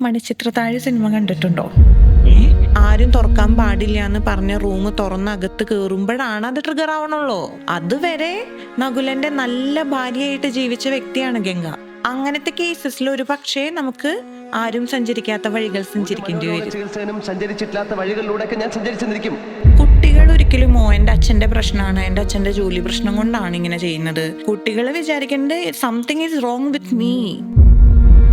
Manichitrathazhu cinema കണ്ടിട്ടുണ്ടോ? ആരും തുറക്കാൻ പാടില്ല എന്ന് പറഞ്ഞ റൂം തുറന്ന് അകത്ത് കയറുമ്പോഴാണ് അത് ട്രിഗർ ആവണുള്ളൂ. അതുവരെ നകുലന്റെ നല്ല ഭാര്യയായിട്ട് ജീവിച്ച വ്യക്തിയാണ് ഗംഗ. അങ്ങനത്തെ കേസസിൽ ഒരു പക്ഷേ നമുക്ക് ആരും സഞ്ചരിക്കാത്ത വഴികൾ സഞ്ചരിക്കേണ്ടി വരും. സഞ്ചരിച്ചിട്ടില്ലാത്ത വഴികളിലൂടെ ഞാൻ സഞ്ചരിച്ചിരിക്കും. കുട്ടികൾ ഒരിക്കലും എൻ്റെ അച്ഛന്റെ പ്രശ്നമാണ്, എൻ്റെ അച്ഛന്റെ ജോലി പ്രശ്നം കൊണ്ടാണ് ഇങ്ങനെ ചെയ്യുന്നത്. കുട്ടികൾ വിചാരിക്കേണ്ടത് something is wrong with me.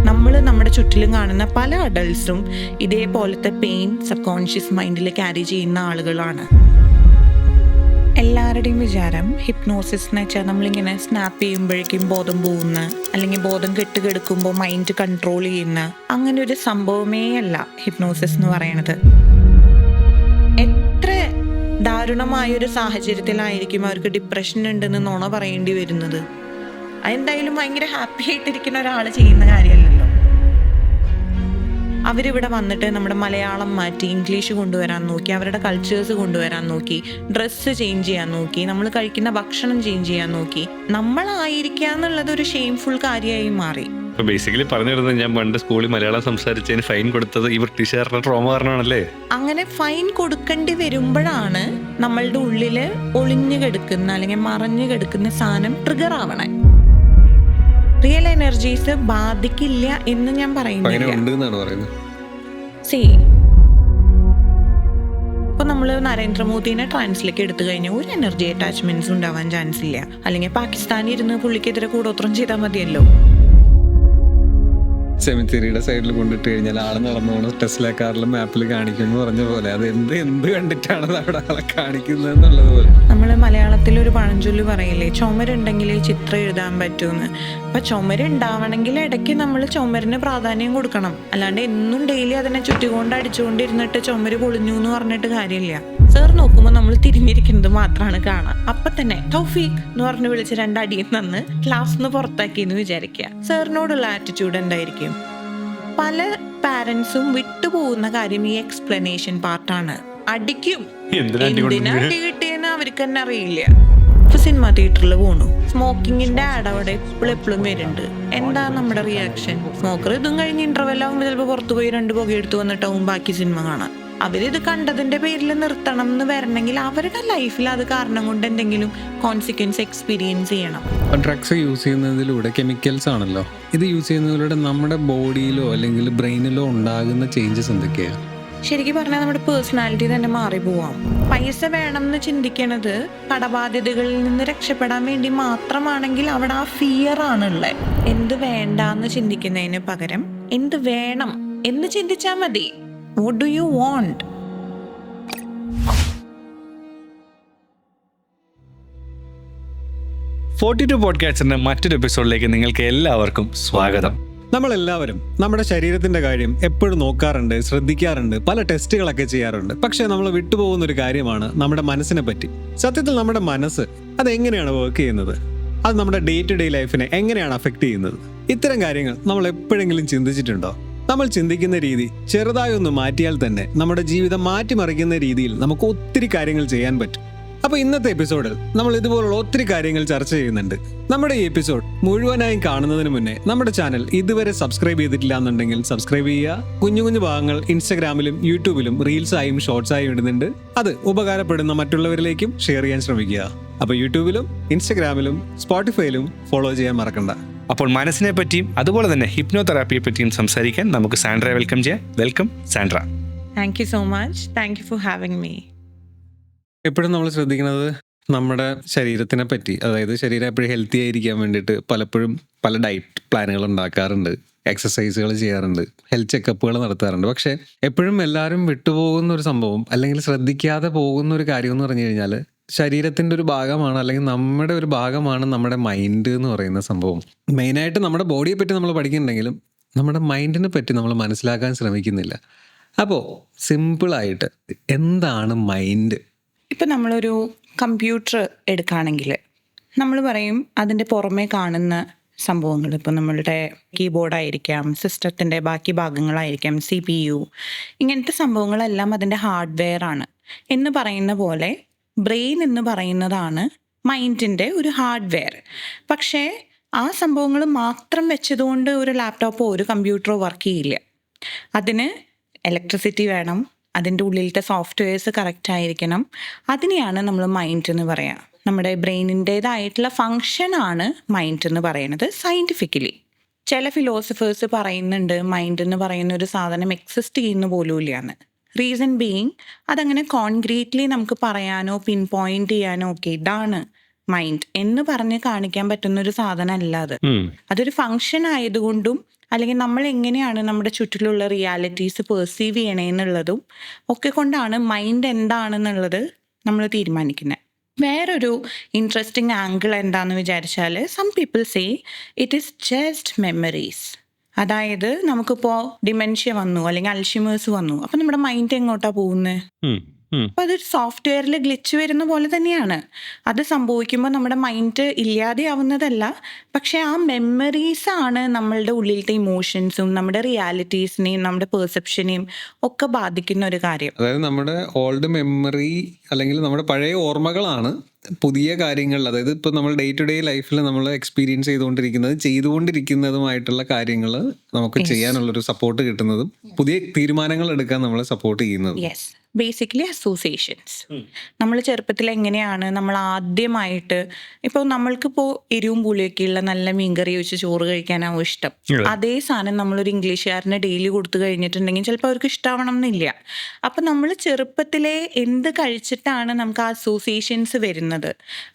നമ്മൾ നമ്മുടെ ചുറ്റിലും കാണുന്ന പല അഡൾട്ട്സും ഇതേപോലത്തെ പെയിൻ സബ് കോൺഷ്യസ് മൈൻഡിൽ ക്യാരി ചെയ്യുന്ന ആളുകളാണ്. എല്ലാവരുടെയും വിചാരം ഹിപ്നോസിസ് എന്ന് വെച്ചാൽ നമ്മളിങ്ങനെ സ്നാപ്പ് ചെയ്യുമ്പോഴേക്കും ബോധം പോകുന്ന, അല്ലെങ്കിൽ ബോധം കെട്ടുകെടുക്കുമ്പോൾ മൈൻഡ് കൺട്രോൾ ചെയ്യുന്ന അങ്ങനെ ഒരു സംഭവമേ അല്ല ഹിപ്നോസിസ് എന്ന് പറയണത്. എത്ര ദാരുണമായൊരു സാഹചര്യത്തിലായിരിക്കും അവർക്ക് ഡിപ്രഷൻ ഉണ്ടെന്ന് നുണ പറയേണ്ടി വരുന്നത്. അതെന്തായാലും ഭയങ്കര ഹാപ്പി ആയിട്ടിരിക്കുന്ന ഒരാൾ ചെയ്യുന്ന കാര്യമല്ലല്ലോ. അവരിവിടെ വന്നിട്ട് നമ്മുടെ മലയാളം മാറ്റി ഇംഗ്ലീഷ് കൊണ്ടുവരാൻ നോക്കി, അവരുടെ കൾച്ചേഴ്സ് കൊണ്ടുവരാൻ നോക്കി, ഡ്രസ്സ് ചേഞ്ച് ചെയ്യാൻ നോക്കി, നമ്മൾ കഴിക്കുന്ന ഭക്ഷണം ചേഞ്ച് ചെയ്യാൻ നോക്കി. നമ്മളായിരിക്കുക എന്നുള്ളത് ഒരു ഷെയിംഫുൾ കാര്യമായി മാറി. ബേസിക്കലി പറഞ്ഞിരുന്നത് ഞാൻ പണ്ട് സ്കൂളിൽ മലയാളം സംസാരിച്ചതിന് ഫൈൻ കൊടുത്തത് ഈ ബ്രിട്ടീഷുകാരുടെ ട്രോമ കാരണമാണല്ലേ. അങ്ങനെ ഫൈൻ കൊടുക്കേണ്ടി വരുമ്പോഴാണ് നമ്മളുടെ ഉള്ളില് ഒളിഞ്ഞു കിടക്കുന്ന അല്ലെങ്കിൽ മറഞ്ഞു കിടക്കുന്ന സാധനം ട്രിഗർ ആവണേ. റിയൽ എനർജീസ് ബാധിക്കില്ല എന്ന് ഞാൻ പറയുന്നില്ല. സി ഇപ്പൊ നമ്മള് നരേന്ദ്രമോദിനെ ട്രാൻസിലേക്ക് എടുത്തു കഴിഞ്ഞാൽ ഒരു എനർജി അറ്റാച്ച്മെന്റ്സ് ഉണ്ടാവാൻ ചാൻസ് ഇല്ല. അല്ലെങ്കിൽ പാകിസ്ഥാനിൽ ഇരുന്ന് പുള്ളിക്കെതിരെ കൂടോത്രം ചെയ്താൽ മതിയല്ലോ. സെമിത്തേരിയുടെ സൈഡിൽ കൊണ്ടിട്ട് കഴിഞ്ഞാൽ ആള് നടന്നു പോണ ടെസ്ല കാറിലും മാപ്പിൽ കാണിക്കുന്നു പറഞ്ഞ പോലെ അത് എന്ത് കണ്ടിട്ടാണ് അവിടെ ആളെ കാണിക്കുന്നത് എന്നുള്ളത് പോലെ. നമ്മള് മലയാളത്തിൽ ഒരു പഴഞ്ചൊല്ല് പറയില്ലേ, ചുമരുണ്ടെങ്കിൽ ചിത്രം എഴുതാൻ പറ്റുമെന്ന്. അപ്പൊ ചുമരുണ്ടാവണമെങ്കിൽ ഇടയ്ക്ക് നമ്മൾ ചുമരിന് പ്രാധാന്യം കൊടുക്കണം. അല്ലാണ്ട് എന്നും ഡെയിലി അതിനെ ചുറ്റിക്കൊണ്ട് അടിച്ചുകൊണ്ടിരുന്നിട്ട് ചുമര് പൊളിഞ്ഞു എന്ന് പറഞ്ഞിട്ട് കാര്യമില്ല. സാർ നോക്കുമ്പോൾ നമ്മൾ തിരിഞ്ഞിരിക്കുന്നത് മാത്രമാണ് കാണാം. അപ്പൊ തന്നെ തൗഫീഖ് എന്ന് പറഞ്ഞ് വിളിച്ച് രണ്ടടിയും തന്ന് ക്ലാസ്സിന്ന് പുറത്താക്കി എന്ന് വിചാരിക്കുക. സാറിനോടുള്ള ആറ്റിറ്റ്യൂഡ് എന്തായിരിക്കും? പല പാരന്റ്സും വിട്ടുപോകുന്ന കാര്യം ഈ എക്സ്പ്ലനേഷൻ പാർട്ടാണ്. അടിക്കും, എന്തിനാ അടി കിട്ടിയെന്ന് അവർക്ക് തന്നെ അറിയില്ല. ഇപ്പൊ സിനിമ തിയേറ്ററിൽ പോണു, സ്മോക്കിങ്ങിന്റെ ആഡ് അവിടെ എപ്പോഴും വരുന്നുണ്ട്. എന്താ നമ്മുടെ റിയാക്ഷൻ? സ്മോക്കർ ഇതും കഴിഞ്ഞ് ഇന്റർവെൽ ആകുമ്പോൾ ചിലപ്പോൾ പുറത്തു പോയി 2 പുക എടുത്തു വന്നിട്ടാവും ബാക്കി സിനിമ കാണാൻ. അവരിത് കണ്ടതിന്റെ പേരിൽ നിർത്തണം എന്ന് വരണമെങ്കിൽ അവരുടെ ലൈഫിൽ അത് കാരണം കൊണ്ട് എന്തെങ്കിലും കോൺസിക്വൻസ് എക്സ്പീരിയൻസ് ചെയ്യണം. ഡ്രഗ്സ് യൂസ് ചെയ്യുന്നതിലൂടെ കെമിക്കൽസ് ആണല്ലോ. ഇത് യൂസ് ചെയ്യുന്നതിലൂടെ നമ്മുടെ ബോഡിയിലോ അല്ലെങ്കിൽ ബ്രെയിനിലോ ഉണ്ടാകുന്ന ചേഞ്ചസ് എന്തൊക്കെയാണ്? ശരിക്കും പറഞ്ഞാൽ നമ്മുടെ പേഴ്സണാലിറ്റി തന്നെ മാറിപ്പോവാം. പൈസ വേണം എന്ന് ചിന്തിക്കണത് കടബാധ്യതകളിൽ നിന്ന് രക്ഷപ്പെടാൻ വേണ്ടി മാത്രമാണെങ്കിൽ അവിടെ ആ ഫിയർ ആണുള്ളത്. എന്ത് വേണ്ടാന്ന് ചിന്തിക്കുന്നതിന് പകരം എന്ത് വേണം എന്ന് ചിന്തിച്ചാൽ മതി. What do you want? ഫോർട്ടി2 പോഡ്കാസ്റ്റിന്റെ മറ്റൊരു എപ്പിസോഡിലേക്ക് നിങ്ങൾക്ക് എല്ലാവർക്കും സ്വാഗതം. നമ്മളെല്ലാവരും നമ്മുടെ ശരീരത്തിന്റെ കാര്യം എപ്പോഴും നോക്കാറുണ്ട്, ശ്രദ്ധിക്കാറുണ്ട്, പല ടെസ്റ്റുകളൊക്കെ ചെയ്യാറുണ്ട്. പക്ഷെ നമ്മൾ വിട്ടുപോകുന്ന ഒരു കാര്യമാണ് നമ്മുടെ മനസ്സിനെ പറ്റി. സത്യത്തിൽ നമ്മുടെ മനസ്സ് അതെങ്ങനെയാണ് വർക്ക് ചെയ്യുന്നത്? അത് നമ്മുടെ ഡേ ടു ഡേ ലൈഫിനെ എങ്ങനെയാണ് അഫക്റ്റ് ചെയ്യുന്നത്? ഇത്തരം കാര്യങ്ങൾ നമ്മൾ എപ്പോഴെങ്കിലും ചിന്തിച്ചിട്ടുണ്ടോ? നമ്മൾ ചിന്തിക്കുന്ന രീതി ചെറുതായി ഒന്ന് മാറ്റിയാൽ തന്നെ നമ്മുടെ ജീവിതം മാറ്റിമറിക്കുന്ന രീതിയിൽ നമുക്ക് ഒത്തിരി കാര്യങ്ങൾ ചെയ്യാൻ പറ്റും. അപ്പോൾ ഇന്നത്തെ എപ്പിസോഡിൽ നമ്മൾ ഇതുപോലുള്ള ഒത്തിരി കാര്യങ്ങൾ ചർച്ച ചെയ്യുന്നുണ്ട്. നമ്മുടെ ഈ എപ്പിസോഡ് മുഴുവനായും കാണുന്നതിന് മുന്നേ നമ്മുടെ ചാനൽ ഇതുവരെ സബ്സ്ക്രൈബ് ചെയ്തിട്ടില്ല എന്നുണ്ടെങ്കിൽ സബ്സ്ക്രൈബ് ചെയ്യുക. കുഞ്ഞു കുഞ്ഞു ഭാഗങ്ങൾ ഇൻസ്റ്റഗ്രാമിലും യൂട്യൂബിലും റീൽസായും ഷോർട്സായും ഇടുന്നുണ്ട്. അത് ഉപകാരപ്പെടുന്ന മറ്റുള്ളവരിലേക്കും ഷെയർ ചെയ്യാൻ ശ്രമിക്കുക. അപ്പോൾ യൂട്യൂബിലും ഇൻസ്റ്റഗ്രാമിലും സ്പോട്ടിഫൈയിലും ഫോളോ ചെയ്യാൻ മറക്കണ്ട. അപ്പോൾ മനസ്സിനെ പറ്റിയും അതുപോലെ തന്നെ ഹിപ്നോതെറാപ്പിയെ പറ്റിയും സംസാരിക്കാൻ നമുക്ക് സാൻഡ്രയെ വെൽക്കം ചെയ്യാം. Welcome Sandra. Thank you so much. Thank you four having me. എപ്പോഴും നമ്മൾ ശ്രദ്ധിക്കുന്നത് നമ്മുടെ ശരീരത്തിനെ പറ്റി, അതായത് ശരീരം എപ്പോഴും ഹെൽത്തി ആയിരിക്കാൻ വേണ്ടിയിട്ട് പലപ്പോഴും പല ഡയറ്റ് പ്ലാനുകൾ ഉണ്ടാക്കാറുണ്ട്, എക്സസൈസുകൾ ചെയ്യാറുണ്ട്, ഹെൽത്ത് ചെക്കപ്പുകൾ നടത്താറുണ്ട്. പക്ഷേ എപ്പോഴും എല്ലാവരും വിട്ടുപോകുന്ന ഒരു സംഭവം അല്ലെങ്കിൽ ശ്രദ്ധിക്കാതെ പോകുന്ന ഒരു കാര്യം എന്ന് പറഞ്ഞു കഴിഞ്ഞാൽ ശരീരത്തിൻ്റെ ഒരു ഭാഗമാണ്, അല്ലെങ്കിൽ നമ്മുടെ ഒരു ഭാഗമാണ് നമ്മുടെ മൈൻഡ് എന്ന് പറയുന്ന സംഭവം. മെയിനായിട്ട് നമ്മുടെ ബോഡിയെ പറ്റി നമ്മൾ പഠിക്കുന്നുണ്ടെങ്കിലും നമ്മുടെ മൈൻഡിനെ പറ്റി നമ്മൾ മനസ്സിലാക്കാൻ ശ്രമിക്കുന്നില്ല. അപ്പോൾ സിമ്പിളായിട്ട് എന്താണ് മൈൻഡ്? ഇപ്പം നമ്മളൊരു കമ്പ്യൂട്ടർ എടുക്കുകയാണെങ്കിൽ നമ്മൾ പറയും അതിൻ്റെ പുറമേ കാണുന്ന സംഭവങ്ങൾ, ഇപ്പം നമ്മളുടെ കീബോർഡായിരിക്കാം, സിസ്റ്റത്തിൻ്റെ ബാക്കി ഭാഗങ്ങളായിരിക്കാം, CPU, ഇങ്ങനത്തെ സംഭവങ്ങളെല്ലാം അതിൻ്റെ ഹാർഡ്വെയർ ആണ് എന്ന് പറയുന്ന പോലെ ബ്രെയിൻ എന്ന് പറയുന്നതാണ് മൈൻഡിൻ്റെ ഒരു ഹാർഡ്വെയർ. പക്ഷേ ആ സംഭവങ്ങൾ മാത്രം വെച്ചതുകൊണ്ട് ഒരു ലാപ്ടോപ്പോ ഒരു കമ്പ്യൂട്ടറോ വർക്ക് ചെയ്യില്ല. അതിന് ഇലക്ട്രിസിറ്റി വേണം, അതിൻ്റെ ഉള്ളിലത്തെ സോഫ്റ്റ്വെയർസ് കറക്റ്റ് ആയിരിക്കണം. അതിനെയാണ് നമ്മൾ മൈൻഡ് എന്ന് പറയുക. നമ്മുടെ ബ്രെയിനിൻ്റേതായിട്ടുള്ള ഫങ്ഷനാണ് മൈൻഡ് എന്ന് പറയുന്നത് സയൻറ്റിഫിക്കലി. ചില ഫിലോസഫേഴ്സ് പറയുന്നുണ്ട് മൈൻഡ് എന്ന് പറയുന്ന ഒരു സാധനം എക്സിസ്റ്റ് ചെയ്യുന്ന പോലും ഇല്ലയെന്ന്. റീസൺ ബീയിങ്, അതങ്ങനെ കോൺക്രീറ്റ്ലി നമുക്ക് പറയാനോ പിൻ പോയിന്റ് ചെയ്യാനോ ഒക്കെ ഇതാണ് മൈൻഡ് എന്ന് പറഞ്ഞ് കാണിക്കാൻ പറ്റുന്ന ഒരു സാധനമല്ല അത്. അതൊരു ഫങ്ഷൻ ആയതുകൊണ്ടും അല്ലെങ്കിൽ നമ്മൾ എങ്ങനെയാണ് നമ്മുടെ ചുറ്റിലുള്ള റിയാലിറ്റീസ് പെർസീവ് ചെയ്യണേന്നുള്ളതും ഒക്കെ കൊണ്ടാണ് മൈൻഡ് എന്താണെന്നുള്ളത് നമ്മൾ തീരുമാനിക്കുന്നത്. വേറൊരു ഇൻട്രസ്റ്റിംഗ് ആംഗിൾ എന്താണെന്ന് വിചാരിച്ചാൽ, some people say it is just memories. അതായത് നമുക്കിപ്പോൾ ഡിമെൻഷ്യ വന്നു അല്ലെങ്കിൽ അൽഷിമേഴ്സ് വന്നു, അപ്പം നമ്മുടെ മൈൻഡ് എങ്ങോട്ടാണ് പോകുന്നത്? അപ്പോൾ അതൊരു സോഫ്റ്റ്വെയറിൽ ഗ്ലിച്ച് വരുന്ന പോലെ തന്നെയാണ്. അത് സംഭവിക്കുമ്പോൾ നമ്മുടെ മൈൻഡ് ഇല്ലാതെയാവുന്നതല്ല, പക്ഷെ ആ മെമ്മറീസാണ് നമ്മളുടെ ഉള്ളിലത്തെ ഇമോഷൻസും നമ്മുടെ റിയാലിറ്റീസിനെയും നമ്മുടെ പെർസെപ്ഷനെയും ഒക്കെ ബാധിക്കുന്ന ഒരു കാര്യം. അതായത് നമ്മുടെ ഓൾഡ് മെമ്മറി അല്ലെങ്കിൽ നമ്മുടെ പഴയ ഓർമ്മകളാണ് പുതിയ കാര്യങ്ങൾ, അതായത് ഇപ്പോൾ നമ്മൾ ഡേ ടു ഡേ ലൈഫിൽ നമ്മൾ എക്സ്പീരിയൻസ് ചെയ്തുകൊണ്ടിരിക്കുന്നതുമായിട്ടുള്ള കാര്യങ്ങൾ നമുക്ക് ചെയ്യാനുള്ളൊരു സപ്പോർട്ട് കിട്ടുന്നതും പുതിയ തീരുമാനങ്ങൾ എടുക്കാൻ നമ്മളെ സപ്പോർട്ട് ചെയ്യുന്നതും. Yes, basically associations. നമ്മൾ ചെറുപ്പത്തിൽ എങ്ങനെയാണ് നമ്മൾ ആദ്യമായിട്ട്, ഇപ്പോൾ നമ്മൾക്കിപ്പോൾ എരിവും പുളിയൊക്കെയുള്ള നല്ല മീൻകറി വെച്ച് ചോറ് കഴിക്കാനാവും ഇഷ്ടം. അതേ സാധനം നമ്മളൊരു ഇംഗ്ലീഷുകാരന് ഡെയിലി കൊടുത്തു കഴിഞ്ഞിട്ടുണ്ടെങ്കിൽ ചിലപ്പോൾ അവർക്ക് ഇഷ്ടമാവണം എന്നില്ല. അപ്പം നമ്മൾ ചെറുപ്പത്തിലെ എന്ത് കഴിച്ചിട്ടാണ് നമുക്ക് ആ അസോസിയേഷൻസ് വരുന്നത്.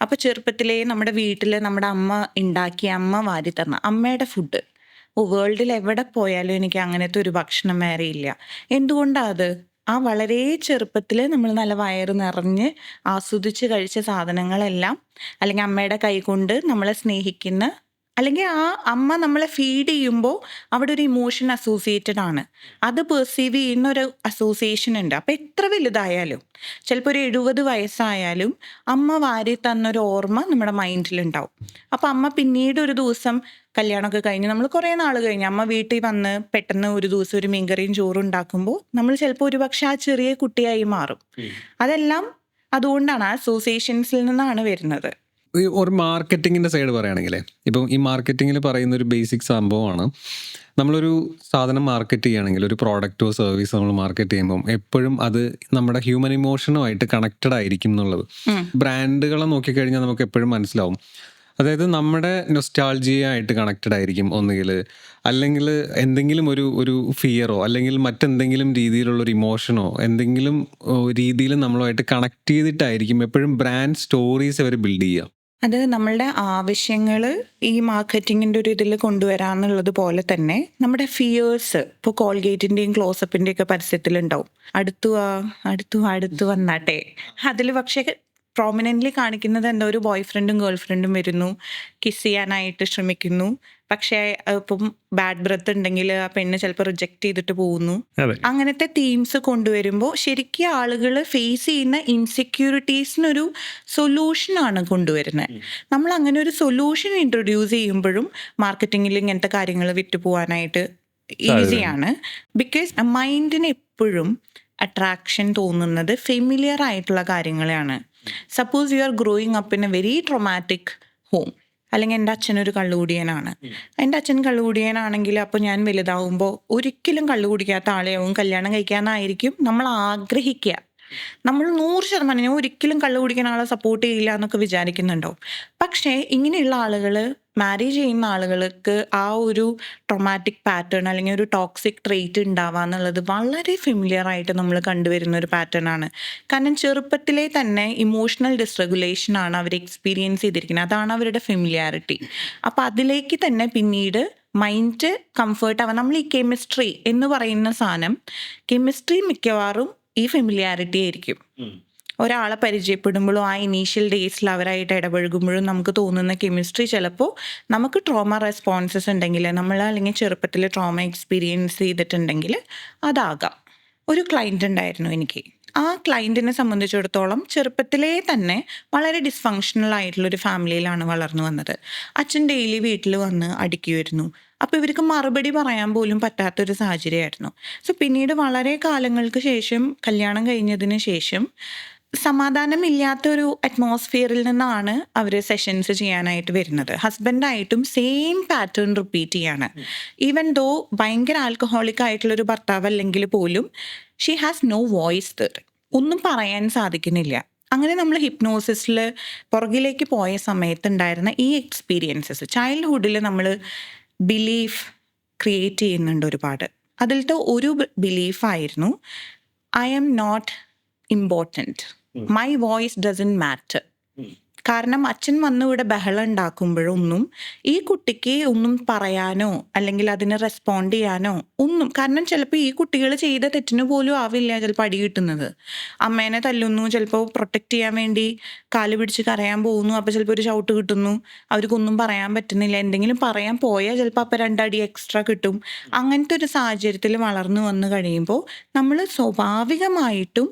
അപ്പോൾ ചെറുപ്പത്തിലെ നമ്മുടെ വീട്ടിൽ നമ്മുടെ അമ്മ ഉണ്ടാക്കിയ, അമ്മ വാരി തന്ന അമ്മയുടെ ഫുഡ്, വേൾഡിൽ എവിടെ പോയാലും എനിക്ക് അങ്ങനത്തെ ഒരു ഭക്ഷണം വേറെ ഇല്ല. എന്തുകൊണ്ടാണ് അത്? ആ വളരെ ചെറുപ്പത്തിൽ നമ്മൾ നല്ല വയറ് നിറഞ്ഞ് ആസ്വദിച്ച് കഴിച്ച സാധനങ്ങളെല്ലാം, അല്ലെങ്കിൽ അമ്മയുടെ കൈ കൊണ്ട് നമ്മളെ സ്നേഹിക്കുന്ന, അല്ലെങ്കിൽ ആ അമ്മ നമ്മളെ ഫീഡ് ചെയ്യുമ്പോൾ അവിടെ ഒരു ഇമോഷൻ അസോസിയേറ്റഡ് ആണ്. അത് പെർസീവ് ചെയ്യുന്ന ഒരു അസോസിയേഷൻ ഉണ്ട്. അപ്പോൾ എത്ര വലുതായാലും, ചിലപ്പോൾ ഒരു 70 വയസ്സായാലും അമ്മ വാരി തന്നൊരു ഓർമ്മ നമ്മുടെ മൈൻഡിലുണ്ടാവും. അപ്പോൾ അമ്മ പിന്നീട് ഒരു ദിവസം കല്യാണമൊക്കെ കഴിഞ്ഞ് നമ്മൾ കുറേ നാൾ കഴിഞ്ഞ് അമ്മ വീട്ടിൽ വന്ന് പെട്ടെന്ന് ഒരു ദിവസം ഒരു മീൻകറിയും ചോറും ഉണ്ടാക്കുമ്പോൾ നമ്മൾ ചിലപ്പോൾ ഒരുപക്ഷെ ആ ചെറിയ കുട്ടിയായി മാറും. അതെല്ലാം അതുകൊണ്ടാണ്, ആ അസോസിയേഷൻസിൽ നിന്നാണ് വരുന്നത്. ഒരു മാർക്കറ്റിങ്ങിൻ്റെ സൈഡ് പറയുകയാണെങ്കിൽ, ഇപ്പം ഈ മാർക്കറ്റിങ്ങിൽ പറയുന്ന ഒരു ബേസിക് സംഭവമാണ്, നമ്മളൊരു സാധനം മാർക്കറ്റ് ചെയ്യുകയാണെങ്കിൽ, ഒരു പ്രോഡക്റ്റോ സർവീസോ നമ്മൾ മാർക്കറ്റ് ചെയ്യുമ്പം എപ്പോഴും അത് നമ്മുടെ ഹ്യൂമൻ ഇമോഷനുമായിട്ട് കണക്റ്റഡ് ആയിരിക്കും എന്നുള്ളത്. ബ്രാൻഡുകളെ നോക്കിക്കഴിഞ്ഞാൽ നമുക്ക് എപ്പോഴും മനസ്സിലാവും. അതായത് നമ്മുടെ നൊസ്റ്റാൾജിയ ആയിട്ട് കണക്റ്റഡ് ആയിരിക്കും ഒന്നുകിൽ, അല്ലെങ്കിൽ എന്തെങ്കിലും ഒരു ഫിയറോ അല്ലെങ്കിൽ മറ്റെന്തെങ്കിലും രീതിയിലുള്ളൊരു ഇമോഷനോ എന്തെങ്കിലും രീതിയിൽ നമ്മളുമായിട്ട് കണക്ട് ചെയ്തിട്ടായിരിക്കും എപ്പോഴും ബ്രാൻഡ് സ്റ്റോറീസ് അവർ ബിൽഡ് ചെയ്യുക. അത് നമ്മളുടെ ആവശ്യങ്ങൾ ഈ മാർക്കറ്റിങ്ങിൻ്റെ ഒരു ഇതിൽ കൊണ്ടുവരാന്നുള്ളത് പോലെ തന്നെ നമ്മുടെ ഫിയേഴ്സ്, ഇപ്പോൾ കോൾഗേറ്റിൻ്റെയും ക്ലോസപ്പിൻ്റെയും ഒക്കെ പരസ്യത്തിലുണ്ടാവും, അടുത്തു വന്നാട്ടെ. അതിൽ പക്ഷേ പ്രോമിനൻ്റ്ലി കാണിക്കുന്നത് എന്താ, ഒരു ബോയ് ഫ്രണ്ടും ഗേൾ ഫ്രണ്ടും വരുന്നു, കിസ് ചെയ്യാനായിട്ട് ശ്രമിക്കുന്നു, പക്ഷേ ഇപ്പം ബാഡ് ബ്രത്ത് ഉണ്ടെങ്കിൽ ആ പെണ്ണ് ചിലപ്പോൾ റിജക്റ്റ് ചെയ്തിട്ട് പോകുന്നു. അങ്ങനത്തെ തീംസ് കൊണ്ടുവരുമ്പോൾ ശരിക്കും ആളുകൾ ഫേസ് ചെയ്യുന്ന ഇൻസെക്യൂരിറ്റീസിനൊരു സൊല്യൂഷനാണ് കൊണ്ടുവരുന്നത്. നമ്മൾ അങ്ങനെ ഒരു സൊല്യൂഷൻ ഇൻട്രൊഡ്യൂസ് ചെയ്യുമ്പോഴും മാർക്കറ്റിങ്ങിൽ ഇങ്ങനത്തെ കാര്യങ്ങൾ വിറ്റുപോകാനായിട്ട് ഈസിയാണ്. ബിക്കോസ് മൈൻഡിന് എപ്പോഴും അട്രാക്ഷൻ തോന്നുന്നത് ഫെമിലിയർ ആയിട്ടുള്ള കാര്യങ്ങളാണ്. Suppose you are growing up in A very traumatic home, അല്ലെങ്കിൽ എൻ്റെ അച്ഛനൊരു കള്ളുകുടിയനാണ്, എൻ്റെ അച്ഛൻ കള്ളുകുടിയനാണെങ്കിൽ അപ്പോൾ ഞാൻ വലുതാവുമ്പോൾ ഒരിക്കലും കള്ളു കുടിക്കാത്ത ആളെയാവും കല്യാണം കഴിക്കാനായിരിക്കും നമ്മൾ ആഗ്രഹിക്കുക. നമ്മൾ 100% ഞാൻ ഒരിക്കലും കള്ളു കുടിക്കുന്ന ആളെ സപ്പോർട്ട് ചെയ്യില്ല എന്നൊക്കെ വിചാരിക്കുന്നുണ്ടാവും. പക്ഷേ ഇങ്ങനെയുള്ള ആളുകൾ, മാരേജ് ചെയ്യുന്ന ആളുകൾക്ക് ആ ഒരു ട്രോമാറ്റിക് പാറ്റേൺ അല്ലെങ്കിൽ ഒരു ടോക്സിക് ട്രെയ്റ്റ് ഉണ്ടാവുക എന്നുള്ളത് വളരെ ഫെമിലിയർ ആയിട്ട് നമ്മൾ കണ്ടുവരുന്ന ഒരു പാറ്റേൺ ആണ്. കാരണം ചെറുപ്പത്തിലെ തന്നെ ഇമോഷണൽ ഡിസ്റെഗുലേഷൻ ആണ് അവർ എക്സ്പീരിയൻസ് ചെയ്തിരിക്കുന്നത്. അതാണ് അവരുടെ ഫെമിലിയാരിറ്റി. അപ്പോൾ അതിലേക്ക് തന്നെ പിന്നീട് മൈൻഡ് കംഫേർട്ട് ആവാം. നമ്മൾ ഈ കെമിസ്ട്രി എന്ന് പറയുന്ന സാധനം, കെമിസ്ട്രി മിക്കവാറും ഈ ഫെമിലിയാരിറ്റി ആയിരിക്കും. ഒരാളെ പരിചയപ്പെടുമ്പോഴും ആ ഇനീഷ്യൽ ഡേയ്സിൽ അവരായിട്ട് ഇടപഴകുമ്പോഴും നമുക്ക് തോന്നുന്ന കെമിസ്ട്രി ചിലപ്പോൾ നമുക്ക് ട്രോമ റെസ്പോൺസസ് ഉണ്ടെങ്കിൽ, നമ്മൾ അല്ലെങ്കിൽ ചെറുപ്പത്തിൽ ട്രോമ എക്സ്പീരിയൻസ് ചെയ്തിട്ടുണ്ടെങ്കിൽ അതാകാം. ഒരു ക്ലയൻറ്റ് ഉണ്ടായിരുന്നു എനിക്ക്. ആ ക്ലയൻറ്റിനെ സംബന്ധിച്ചിടത്തോളം ചെറുപ്പത്തിലേ തന്നെ വളരെ ഡിസ്ഫങ്ഷണൽ ആയിട്ടുള്ളൊരു ഫാമിലിയിലാണ് വളർന്നു വന്നത്. അച്ഛൻ ഡെയിലി വീട്ടിൽ വന്ന് അടിക്കുമായിരുന്നു. അപ്പോൾ ഇവർക്ക് മറുപടി പറയാൻ പോലും പറ്റാത്തൊരു സാഹചര്യമായിരുന്നു. സോ പിന്നീട് വളരെ കാലങ്ങൾക്ക് ശേഷം, കല്യാണം കഴിഞ്ഞതിന് ശേഷം സമാധാനമില്ലാത്തൊരു അറ്റ്മോസ്ഫിയറിൽ നിന്നാണ് അവർ സെഷൻസ് ചെയ്യാനായിട്ട് വരുന്നത്. ഹസ്ബൻഡായിട്ടും സെയിം പാറ്റേൺ റിപ്പീറ്റ് ചെയ്യാണ്. ഈവൻ ദോ ഭയങ്കര ആൽക്കഹോളിക് ആയിട്ടുള്ളൊരു ഭർത്താവ് അല്ലെങ്കിൽ പോലും she has no voice there, ഒന്നും പറയാൻ സാധിക്കുന്നില്ല. അങ്ങനെ നമ്മൾ ഹിപ്നോസിസിൽ പുറകിലേക്ക് പോയ സമയത്ത് ഉണ്ടായിരുന്ന ഈ എക്സ്പീരിയൻസസ് ചൈൽഡ്ഹുഡിൽ നമ്മൾ ബിലീഫ് ക്രിയേറ്റ് ചെയ്യുന്നുണ്ട് ഒരുപാട്. അതിലത്തെ ഒരു ബിലീഫായിരുന്നു I am not important, my voice doesn't matter. കാരണം അച്ഛൻ വന്ന് ഇവിടെ ബഹളം ഉണ്ടാക്കുമ്പോഴൊന്നും ഈ കുട്ടിക്ക് ഒന്നും പറയാനോ അല്ലെങ്കിൽ അതിന് റെസ്പോണ്ട് ചെയ്യാനോ ഒന്നും, കാരണം ചിലപ്പോൾ ഈ കുട്ടികൾ ചെയ്ത തെറ്റിന് പോലും ആവില്ല ചിലപ്പോൾ അടി കിട്ടുന്നത്. അമ്മേനെ തല്ലുന്നു, ചിലപ്പോൾ പ്രൊട്ടക്റ്റ് ചെയ്യാൻ വേണ്ടി കാല് പിടിച്ച് കരയാൻ പോകുന്നു, അപ്പോൾ ചിലപ്പോൾ ഒരു ചവിട്ട് കിട്ടുന്നു, അവർക്കൊന്നും പറയാൻ പറ്റുന്നില്ല. എന്തെങ്കിലും പറയാൻ പോയാൽ ചിലപ്പോൾ അപ്പോൾ 2 അടി എക്സ്ട്രാ കിട്ടും. അങ്ങനത്തെ ഒരു സാഹചര്യത്തിൽ വളർന്നു വന്ന് കഴിയുമ്പോൾ നമ്മൾ സ്വാഭാവികമായിട്ടും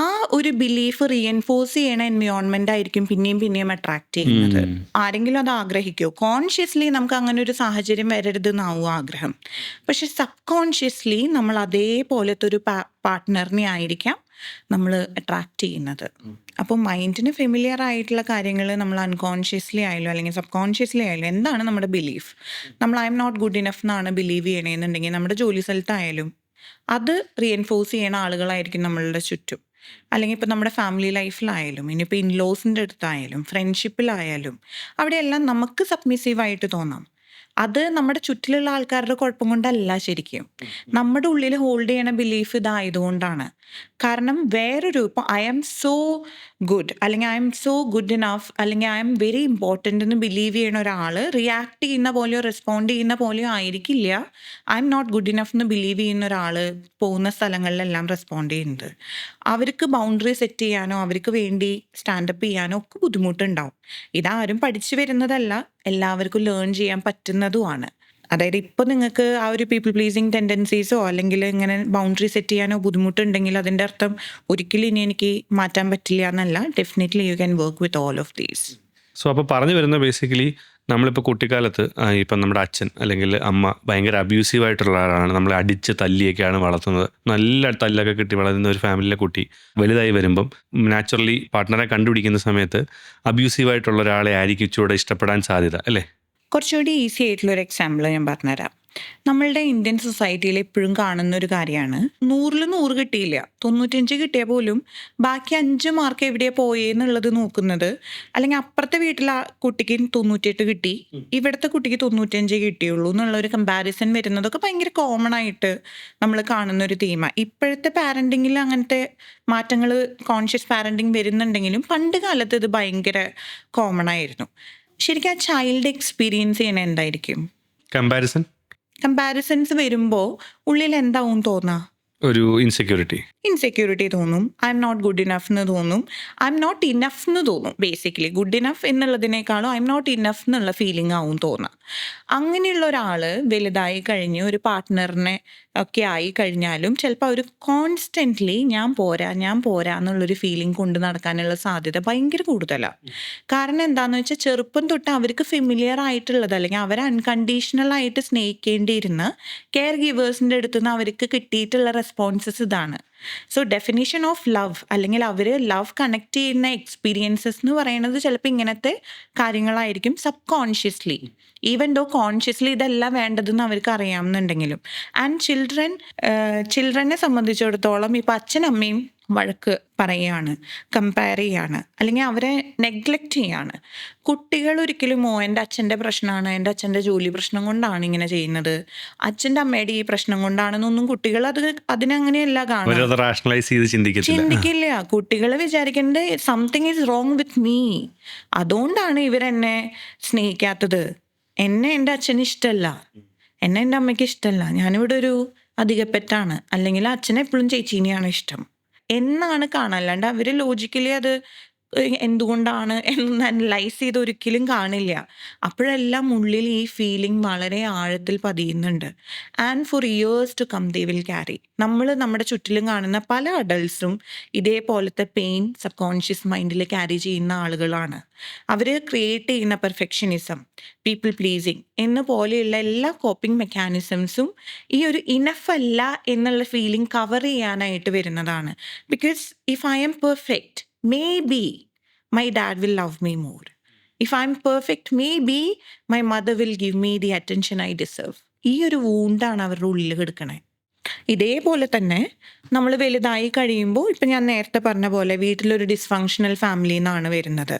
ആ ഒരു ബിലീഫ് റീഎൻഫോഴ്സ് ചെയ്യണ എൻവയോൺമെന്റ് ആയിരിക്കും പിന്നെയും അട്രാക്ട് ചെയ്യുന്നത്. ആരെങ്കിലും അത് ആഗ്രഹിക്കോ? കോൺഷ്യസ്ലി നമുക്ക് അങ്ങനെ ഒരു സാഹചര്യം വരരുത് എന്നാവും ആഗ്രഹം. പക്ഷെ സബ് കോൺഷ്യസ്ലി നമ്മൾ അതേപോലത്തെ ഒരു പാർട്ട്ണറിനെ ആയിരിക്കാം നമ്മൾ അട്രാക്ട് ചെയ്യുന്നത്. അപ്പോൾ മൈൻഡിന് ഫെമിലിയർ ആയിട്ടുള്ള കാര്യങ്ങൾ നമ്മൾ അൺകോൺഷ്യസ്ലി ആയാലും അല്ലെങ്കിൽ സബ് കോൺഷ്യസ്ലി ആയാലും എന്താണ് നമ്മുടെ ബിലീഫ്, നമ്മൾ I M not good enough എന്നാണ് ബിലീവ് ചെയ്യണമെന്നുണ്ടെങ്കിൽ നമ്മുടെ ജോലി സ്ഥലത്തായാലും അത് റീഎൻഫോഴ്സ് ചെയ്യണ ആളുകളായിരിക്കും നമ്മളുടെ ചുറ്റും. അല്ലെങ്കിൽ ഇപ്പോൾ നമ്മുടെ ഫാമിലി ലൈഫിലായാലും ഇനിയിപ്പോൾ ഇൻലോസിൻ്റെ അടുത്തായാലും ഫ്രണ്ട്ഷിപ്പിലായാലും അവിടെയെല്ലാം നമുക്ക് സബ്മിസീവായിട്ട് തോന്നാം. അത് നമ്മുടെ ചുറ്റിലുള്ള ആൾക്കാരുടെ കുഴപ്പം കൊണ്ടല്ല, ശരിക്കും നമ്മുടെ ഉള്ളിൽ ഹോൾഡ് ചെയ്യണ ബിലീഫ് ഇതായതുകൊണ്ടാണ്. കാരണം വേറൊരു ഇപ്പോൾ ഐ ആം സോ ഗുഡ് അല്ലെങ്കിൽ I am so good enough അല്ലെങ്കിൽ ഐ എം വെരി ഇമ്പോർട്ടൻ്റ് എന്ന് ബിലീവ് ചെയ്യണ ഒരാൾ റിയാക്ട് ചെയ്യുന്ന പോലെയോ റെസ്പോണ്ട് ചെയ്യുന്ന പോലെയോ ആയിരിക്കില്ല I M not good enough എന്ന് ബിലീവ് ചെയ്യുന്ന ഒരാൾ പോകുന്ന സ്ഥലങ്ങളിലെല്ലാം റെസ്പോണ്ട് ചെയ്യുന്നത്. അവർക്ക് ബൗണ്ടറി സെറ്റ് ചെയ്യാനോ അവർക്ക് വേണ്ടി സ്റ്റാൻഡപ്പ് ചെയ്യാനോ ഒക്കെ ബുദ്ധിമുട്ടുണ്ടാവും. ഇതാരും പഠിച്ചു വരുന്നതല്ല, എല്ലാവർക്കും ലേൺ ചെയ്യാൻ പറ്റുന്നതുമാണ്. അതായത് ഇപ്പോൾ നിങ്ങൾക്ക് ആ ഒരു പീപ്പിൾ പ്ലീസിങ് ടെൻഡൻസീസോ അല്ലെങ്കിൽ ഇങ്ങനെ ബൗണ്ടറി സെറ്റ് ചെയ്യാനോ ബുദ്ധിമുട്ടുണ്ടെങ്കിൽ അതിൻ്റെ അർത്ഥം ഒരിക്കലും ഇനി എനിക്ക് മാറ്റാൻ പറ്റില്ല എന്നല്ല. Definitely you can work with all of these. So അപ്പോൾ പറഞ്ഞു വരുന്ന ബേസിക്കലി നമ്മളിപ്പോൾ കുട്ടിക്കാലത്ത് ഇപ്പം നമ്മുടെ അച്ഛൻ അല്ലെങ്കിൽ അമ്മ ഭയങ്കര അബ്യൂസീവായിട്ടുള്ള ആളാണ്, നമ്മളെ അടിച്ച് തല്ലിയൊക്കെയാണ് വളർത്തുന്നത്. നല്ല തല്ലൊക്കെ കിട്ടി വളരുന്ന ഒരു ഫാമിലിയിലെ കുട്ടി വലുതായി വരുമ്പം നാച്ചുറലി പാർട്ട്ണറെ കണ്ടുപിടിക്കുന്ന സമയത്ത് അബ്യൂസീവായിട്ടുള്ള ഒരാളെ ആയിരിക്കും ഇച്ചിലൂടെ ഇഷ്ടപ്പെടാൻ സാധ്യത, അല്ലേ? കുറച്ചുകൂടി ഈസി ആയിട്ടുള്ളൊരു എക്സാമ്പിൾ ഞാൻ പറഞ്ഞുതരാം. നമ്മളുടെ ഇന്ത്യൻ സൊസൈറ്റിയിൽ എപ്പോഴും കാണുന്ന ഒരു കാര്യമാണ് 100-ൽ 100 കിട്ടിയില്ല, 95 കിട്ടിയാൽ പോലും ബാക്കി 5 മാർക്ക് എവിടെയാണ് പോയെന്നുള്ളത് നോക്കുന്നത്. അല്ലെങ്കിൽ അപ്പുറത്തെ വീട്ടിലെ കുട്ടിക്ക് 98 കിട്ടി, ഇവിടുത്തെ കുട്ടിക്ക് 95 കിട്ടിയുള്ളൂ എന്നുള്ളൊരു കമ്പാരിസൺ വരുന്നതൊക്കെ ഭയങ്കര കോമൺ ആയിട്ട് നമ്മൾ കാണുന്ന ഒരു തീമാണ്. ഇപ്പോഴത്തെ പാരൻറ്റിങ്ങിൽ അങ്ങനത്തെ മാറ്റങ്ങൾ കോൺഷ്യസ് പാരൻറ്റിങ് വരുന്നുണ്ടെങ്കിലും പണ്ട് കാലത്ത് ഇത് ഭയങ്കര കോമൺ ആയിരുന്നു. ശരിക്കും ആ ചൈൽഡ് എക്സ്പീരിയൻസ് ചെയ്യണ എന്തായിരിക്കും? കമ്പാരിസൺസ് വരുമ്പോൾ ഉള്ളിൽ എന്താവും തോന്നുക? ഒരു ഇൻസെക്യൂരിറ്റി തോന്നും. I M not good enough എന്ന് തോന്നും, ഐ എം നോട്ട് ഇനഫ് എന്ന് തോന്നും. ബേസിക്കലി ഗുഡ് ഇനഫ് എന്നുള്ളതിനേക്കാളും ഐ എം നോട്ട് ഇനഫ് എന്നുള്ള ഫീലിംഗ് ആവും തോന്നാം. അങ്ങനെയുള്ള ഒരാൾ വലുതായി കഴിഞ്ഞ് ഒരു പാർട്ട്ണറിനെ ഒക്കെ ആയി കഴിഞ്ഞാലും ചിലപ്പോൾ അവർ കോൺസ്റ്റൻ്റ്ലി ഞാൻ പോരാ എന്നുള്ളൊരു ഫീലിംഗ് കൊണ്ട് നടക്കാനുള്ള സാധ്യത ഭയങ്കര കൂടുതലാണ്. കാരണം എന്താണെന്ന് വെച്ചാൽ ചെറുപ്പം തൊട്ട് അവർക്ക് ഫെമിലിയർ ആയിട്ടുള്ളത് അല്ലെങ്കിൽ അവരെ അൺകണ്ടീഷണലായിട്ട് സ്നേഹിക്കേണ്ടിയിരുന്ന കെയർ ഗിവേഴ്സിൻ്റെ അടുത്ത് നിന്ന് അവർക്ക് കിട്ടിയിട്ടുള്ള റെസ്പോൺസസ് ഇതാണ്. സോ ഡെഫിനിഷൻ ഓഫ് ലവ് അല്ലെങ്കിൽ അവർ ലവ് കണക്ട് ചെയ്യുന്ന എക്സ്പീരിയൻസസ് എന്ന് പറയുന്നത് ചിലപ്പോൾ ഇങ്ങനത്തെ കാര്യങ്ങളായിരിക്കും subconsciously. Even though consciously ഇതെല്ലാം വേണ്ടതെന്ന് അവർക്ക് അറിയാമെന്നുണ്ടെങ്കിലും. ആൻഡ് ചിൽഡ്രനെ സംബന്ധിച്ചിടത്തോളം ഇപ്പോൾ അച്ഛനമ്മയും വഴക്ക് പറയുകയാണ്, കമ്പയർ ചെയ്യാണ്, അല്ലെങ്കിൽ അവരെ നെഗ്ലക്റ്റ് ചെയ്യാണ്. കുട്ടികൾ ഒരിക്കലും എൻ്റെ അച്ഛൻ്റെ പ്രശ്നമാണ്, എൻ്റെ അച്ഛൻ്റെ ജോലി പ്രശ്നം കൊണ്ടാണ് ഇങ്ങനെ ചെയ്യുന്നത്, അച്ഛൻ്റെ അമ്മയുടെ ഈ പ്രശ്നം കൊണ്ടാണെന്നൊന്നും കുട്ടികൾ അതിനങ്ങനെയല്ല കാണുന്നത്, ചിന്തിക്കില്ല. കുട്ടികൾ വിചാരിക്കുന്നത് something is wrong with me, അതുകൊണ്ടാണ് ഇവരെന്നെ സ്നേഹിക്കാത്തത്, എന്നെ എൻ്റെ അച്ഛന് ഇഷ്ടമല്ല, എന്നെ എൻ്റെ അമ്മയ്ക്ക് ഇഷ്ടമല്ല, ഞാനിവിടെ ഒരു അധികപ്പെട്ടാണ്, അല്ലെങ്കിൽ അച്ഛനെപ്പോഴും ചേച്ചീനെയാണ് ഇഷ്ടം എന്നാണ് കാണാൻ. അല്ലാണ്ട് അവർ ലോജിക്കലി അത് എന്തുകൊണ്ടാണ് എന്ന് അനലൈസ് ചെയ്ത് ഒരിക്കലും കാണില്ല. അപ്പോഴെല്ലാം ഉള്ളിൽ ഈ ഫീലിംഗ് വളരെ ആഴത്തിൽ പതിയുന്നുണ്ട്. And for years to come they will carry. നമ്മുടെ ചുറ്റിലും കാണുന്ന പല അഡൾട്ട്സും ഇതേപോലത്തെ പെയിൻ സബ് കോൺഷ്യസ് മൈൻഡിൽ ക്യാരി ചെയ്യുന്ന ആളുകളാണ്. അവർ ക്രിയേറ്റ് ചെയ്യുന്ന പെർഫെക്ഷനിസം, പീപ്പിൾ പ്ലീസിങ് എന്ന പോലെയുള്ള എല്ലാ കോപ്പിംഗ് മെക്കാനിസംസും ഈ ഒരു ഇനഫ് അല്ല എന്നുള്ള ഫീലിംഗ് കവർ ചെയ്യാനായിട്ട് വരുന്നതാണ്. Because if I M perfect, maybe my dad will love me more. If I'm perfect, maybe my mother will give me the attention I deserve. ഈ ഒരു വൂണ്ടാണ് അവരുടെ ഉള്ളിൽ കിടക്കണേ. ഇതേപോലെ തന്നെ നമ്മൾ വലുതായി കഴിയുമ്പോൾ ഇപ്പം ഞാൻ നേരത്തെ പറഞ്ഞ പോലെ വീട്ടിലൊരു ഡിസ്ഫങ്ഷണൽ ഫാമിലിയിൽ നിന്നാണ് വരുന്നത്.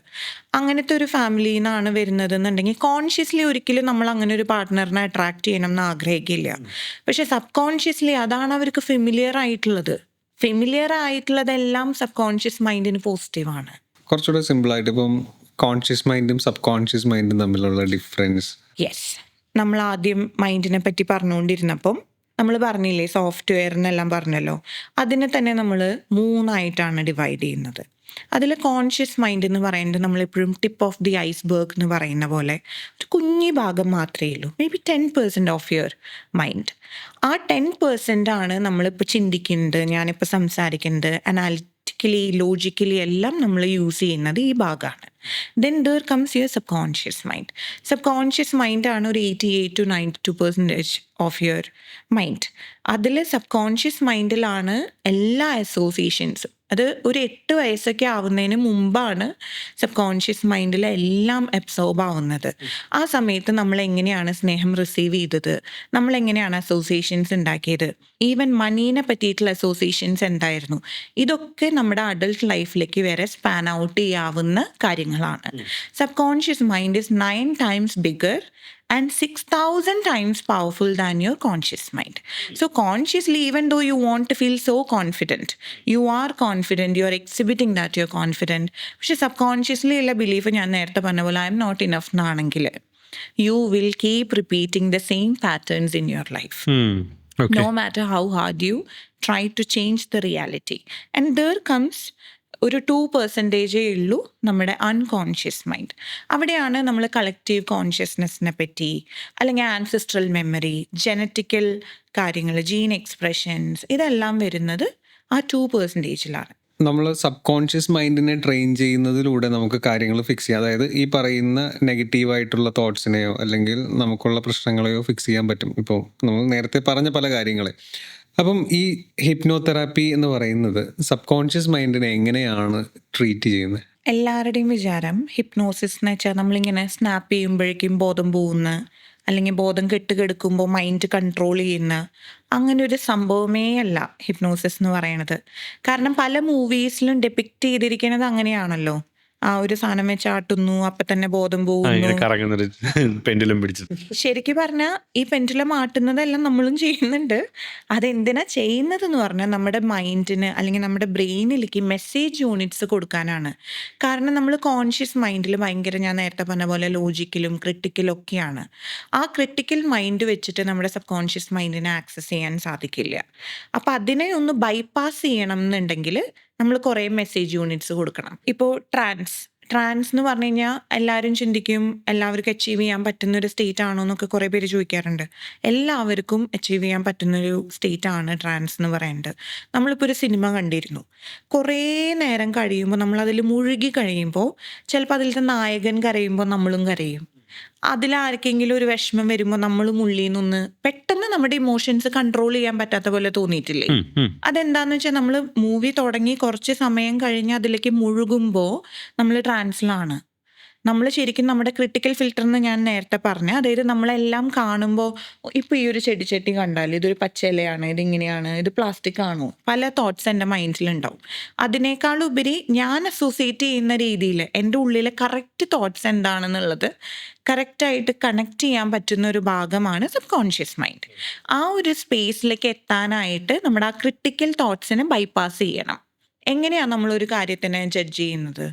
അങ്ങനത്തെ ഒരു ഫാമിലിയിൽ നിന്നാണ് വരുന്നത് എന്നുണ്ടെങ്കിൽ കോൺഷ്യസ്ലി ഒരിക്കലും നമ്മൾ അങ്ങനെ ഒരു പാർട്ട്ണറിനെ അട്രാക്ട് ചെയ്യണം എന്ന് ആഗ്രഹിക്കില്ല. പക്ഷെ സബ് കോൺഷ്യസ്ലി അതാണ് അവർക്ക് ഫെമിലിയർ ആയിട്ടുള്ളത്. ഫെമിലിയർ ആയിട്ടുള്ളതെല്ലാം സബ് കോൺഷ്യസ് മൈൻഡിന് പോസിറ്റീവാണ്. കുറച്ചുകൂടെ സിമ്പിളായിട്ട് ഇപ്പം കോൺഷ്യസ് മൈൻഡും സബ് കോൺഷ്യസ് മൈൻഡും തമ്മിലുള്ള ഡിഫറൻസ്. യെസ്, നമ്മൾ ആദ്യം മൈൻഡിനെ പറ്റി പറഞ്ഞുകൊണ്ടിരുന്നപ്പം നമ്മൾ പറഞ്ഞില്ലേ സോഫ്റ്റ്വെയർ എന്നെല്ലാം പറഞ്ഞല്ലോ, അതിനെ തന്നെ നമ്മൾ 3 ഡിവൈഡ് ചെയ്യുന്നത്. അതിൽ കോൺഷ്യസ് മൈൻഡ് എന്ന് പറയുന്നത് നമ്മളെപ്പോഴും ടിപ്പ് ഓഫ് ദി ഐസ്ബർഗ് എന്ന് പറയുന്ന പോലെ ഒരു കുഞ്ഞി ഭാഗം മാത്രമേ ഉള്ളൂ, may be 10% of your mind. ആ 10% ആണ് നമ്മളിപ്പോൾ ചിന്തിക്കുന്നത്, ഞാനിപ്പോൾ സംസാരിക്കുന്നത്, അനാലിറ്റിക്കലി ലോജിക്കലി എല്ലാം നമ്മൾ യൂസ് ചെയ്യുന്നത് ഈ ഭാഗമാണ്. Then there comes your subconscious mind. Subconscious മൈൻഡാണ് ഒരു 88 to 92% ഓഫ് യുവർ മൈൻഡ്. അതിൽ സബ് കോൺഷ്യസ് മൈൻഡിലാണ് എല്ലാ അസോസിയേഷൻസും. അത് ഒരു 8 വയസ്സൊക്കെ ആവുന്നതിന് മുമ്പാണ് സബ് കോൺഷ്യസ് മൈൻഡിൽ എല്ലാം അബ്സോർബ് ആവുന്നത്. ആ സമയത്ത് നമ്മൾ എങ്ങനെയാണ് സ്നേഹം റിസീവ് ചെയ്തത്, നമ്മൾ എങ്ങനെയാണ് അസോസിയേഷൻസ് ഉണ്ടാക്കിയത്, ഈവൻ മനീനെ പറ്റിയിട്ടുള്ള അസോസിയേഷൻസ് എന്തായിരുന്നു, ഇതൊക്കെ നമ്മുടെ അഡൾട്ട് ലൈഫിലേക്ക് വരെ സ്പാൻ ഔട്ട് ചെയ്യാവുന്ന കാര്യങ്ങളാണ്. Sub conscious mind is 9 times bigger and 6,000 times powerful than your conscious mind. So consciously, even though you want to feel so confident, you are confident, you are exhibiting that you're confident. പക്ഷെ subconsciously ഉള്ള belief ഞാൻ നേരത്തെ പറഞ്ഞ പോലെ I M not enough എന്നാണെങ്കിൽ you will keep repeating the same patterns in your life. Okay. No matter how hard you try to change the reality. And there comes ഒരു 2% ഉള്ളൂ നമ്മുടെ അൺകോൺഷ്യസ് മൈൻഡ്. അവിടെയാണ് നമ്മൾ കളക്റ്റീവ് കോൺഷ്യസ്നെസ്സിനെ പറ്റി, അല്ലെങ്കിൽ ancestral memory, genetical കാര്യങ്ങൾ, gene expressions, ഇതെല്ലാം വരുന്നത് ആ 2%. നമ്മൾ സബ് കോൺഷ്യസ് മൈൻഡിനെ ട്രെയിൻ ചെയ്യുന്നതിലൂടെ നമുക്ക് കാര്യങ്ങൾ ഫിക്സ് ചെയ്യാം. അതായത് ഈ പറയുന്ന നെഗറ്റീവായിട്ടുള്ള തോട്ട്സിനെയോ അല്ലെങ്കിൽ നമുക്കുള്ള പ്രശ്നങ്ങളെയോ ഫിക്സ് ചെയ്യാൻ പറ്റും. ഇപ്പോൾ നമ്മൾ നേരത്തെ പറഞ്ഞ പല കാര്യങ്ങളെ. അപ്പം ഈ ഹിപ്നോതെറാപ്പി എന്ന് പറയുന്നത് സബ് കോൺഷ്യസ് മൈൻഡിനെ എങ്ങനെയാണ് ട്രീറ്റ് ചെയ്യുന്നത്? എല്ലാവരുടെയും വിചാരം ഹിപ്നോസിസ് എന്ന് വെച്ചാൽ നമ്മളിങ്ങനെ സ്നാപ്പ് ചെയ്യുമ്പോഴേക്കും ബോധം പോകുന്ന, അല്ലെങ്കിൽ ബോധം കെട്ടുകെടുക്കുമ്പോൾ മൈൻഡ് കൺട്രോൾ ചെയ്യുന്ന, അങ്ങനെ ഒരു സംഭവമേ അല്ല ഹിപ്നോസിസ് എന്ന് പറയണത്. കാരണം പല മൂവീസിലും ഡെപിക്റ്റ് ചെയ്തിരിക്കുന്നത് അങ്ങനെയാണല്ലോ. ആ ഒരു സാധനം വെച്ച് ആട്ടുന്നു, അപ്പൊ തന്നെ ബോധം പോകുന്നു. പെൻഡുലം പിടിച്ചത്. ശരിക്കും പറഞ്ഞാൽ ഈ പെൻഡുലം ആട്ടുന്നതെല്ലാം നമ്മളും ചെയ്യുന്നുണ്ട്. അതെന്തിനാ ചെയ്യുന്നത് എന്ന് പറഞ്ഞാൽ നമ്മുടെ മൈൻഡിന് അല്ലെങ്കിൽ നമ്മുടെ ബ്രെയിനിലേക്ക് മെസ്സേജ് യൂണിറ്റ്സ് കൊടുക്കാനാണ്. കാരണം നമ്മൾ കോൺഷ്യസ് മൈൻഡിൽ ഭയങ്കര, ഞാൻ നേരത്തെ പറഞ്ഞ പോലെ ലോജിക്കലും ക്രിട്ടിക്കലും ഒക്കെയാണ്. ആ ക്രിട്ടിക്കൽ മൈൻഡ് വെച്ചിട്ട് നമ്മുടെ സബ് കോൺഷ്യസ് മൈൻഡിനെ ആക്സസ് ചെയ്യാൻ സാധിക്കില്ല. അപ്പം അതിനെ ഒന്ന് ബൈപ്പാസ് ചെയ്യണം എന്നുണ്ടെങ്കിൽ നമ്മൾ കുറേ മെസ്സേജ് യൂണിറ്റ്സ് കൊടുക്കണം. ഇപ്പോൾ ട്രാൻസ് എന്ന് പറഞ്ഞു കഴിഞ്ഞാൽ എല്ലാവരും ചിന്തിക്കും എല്ലാവർക്കും അച്ചീവ് ചെയ്യാൻ പറ്റുന്നൊരു സ്റ്റേറ്റ് ആണോ എന്നൊക്കെ കുറേ പേര് ചോദിക്കാറുണ്ട്. എല്ലാവർക്കും അച്ചീവ് ചെയ്യാൻ പറ്റുന്നൊരു സ്റ്റേറ്റ് ആണ് ട്രാൻസ് എന്ന് പറയുന്നത്. നമ്മളിപ്പോൾ ഒരു സിനിമ കണ്ടിരുന്നു, കുറേ നേരം കഴിയുമ്പോൾ നമ്മളതിൽ മുഴുകി കഴിയുമ്പോൾ ചിലപ്പോൾ അതിലത്തെ നായകൻ കരയുമ്പോൾ നമ്മളും കരയും. അതിലാർക്കെങ്കിലും ഒരു വിഷമം വരുമ്പോൾ നമ്മളും ഉള്ളിൽ നിന്ന് പെട്ടെന്ന് നമ്മുടെ ഇമോഷൻസ് കൺട്രോൾ ചെയ്യാൻ പറ്റാത്ത പോലെ തോന്നിയിട്ടില്ലേ? അതെന്താന്ന് വെച്ചാൽ നമ്മൾ മൂവി തുടങ്ങി കുറച്ച് സമയം കഴിഞ്ഞ് അതിലേക്ക് മുഴുകുമ്പോൾ നമ്മൾ ട്രാൻസിലാണ്. നമ്മൾ ശരിക്കും നമ്മുടെ ക്രിട്ടിക്കൽ ഫിൽറ്റർ എന്ന് ഞാൻ നേരത്തെ പറഞ്ഞു, അതായത് നമ്മളെല്ലാം കാണുമ്പോൾ ഇപ്പോൾ ഈ ഒരു ചെടിച്ചട്ടി കണ്ടാൽ ഇതൊരു പച്ചിലയാണ്, ഇതിങ്ങനെയാണ്, ഇത് പ്ലാസ്റ്റിക് ആണോ, പല തോട്ട്സ് എൻ്റെ മൈൻഡിലുണ്ടാവും. അതിനേക്കാളുപരി ഞാൻ അസോസിയേറ്റ് ചെയ്യുന്ന രീതിയിൽ എൻ്റെ ഉള്ളിലെ കറക്റ്റ് തോട്ട്സ് എന്താണെന്നുള്ളത് കറക്റ്റായിട്ട് കണക്ട് ചെയ്യാൻ പറ്റുന്ന ഒരു ഭാഗമാണ് സബ് കോൺഷ്യസ് മൈൻഡ്. ആ ഒരു സ്പേസിലേക്ക് എത്താനായിട്ട് നമ്മുടെ ആ ക്രിട്ടിക്കൽ തോട്ട്സിനെ ബൈപ്പാസ് ചെയ്യണം. എങ്ങനെയാണ് നമ്മളൊരു കാര്യത്തിനെ ജഡ്ജ് ചെയ്യുന്നത്?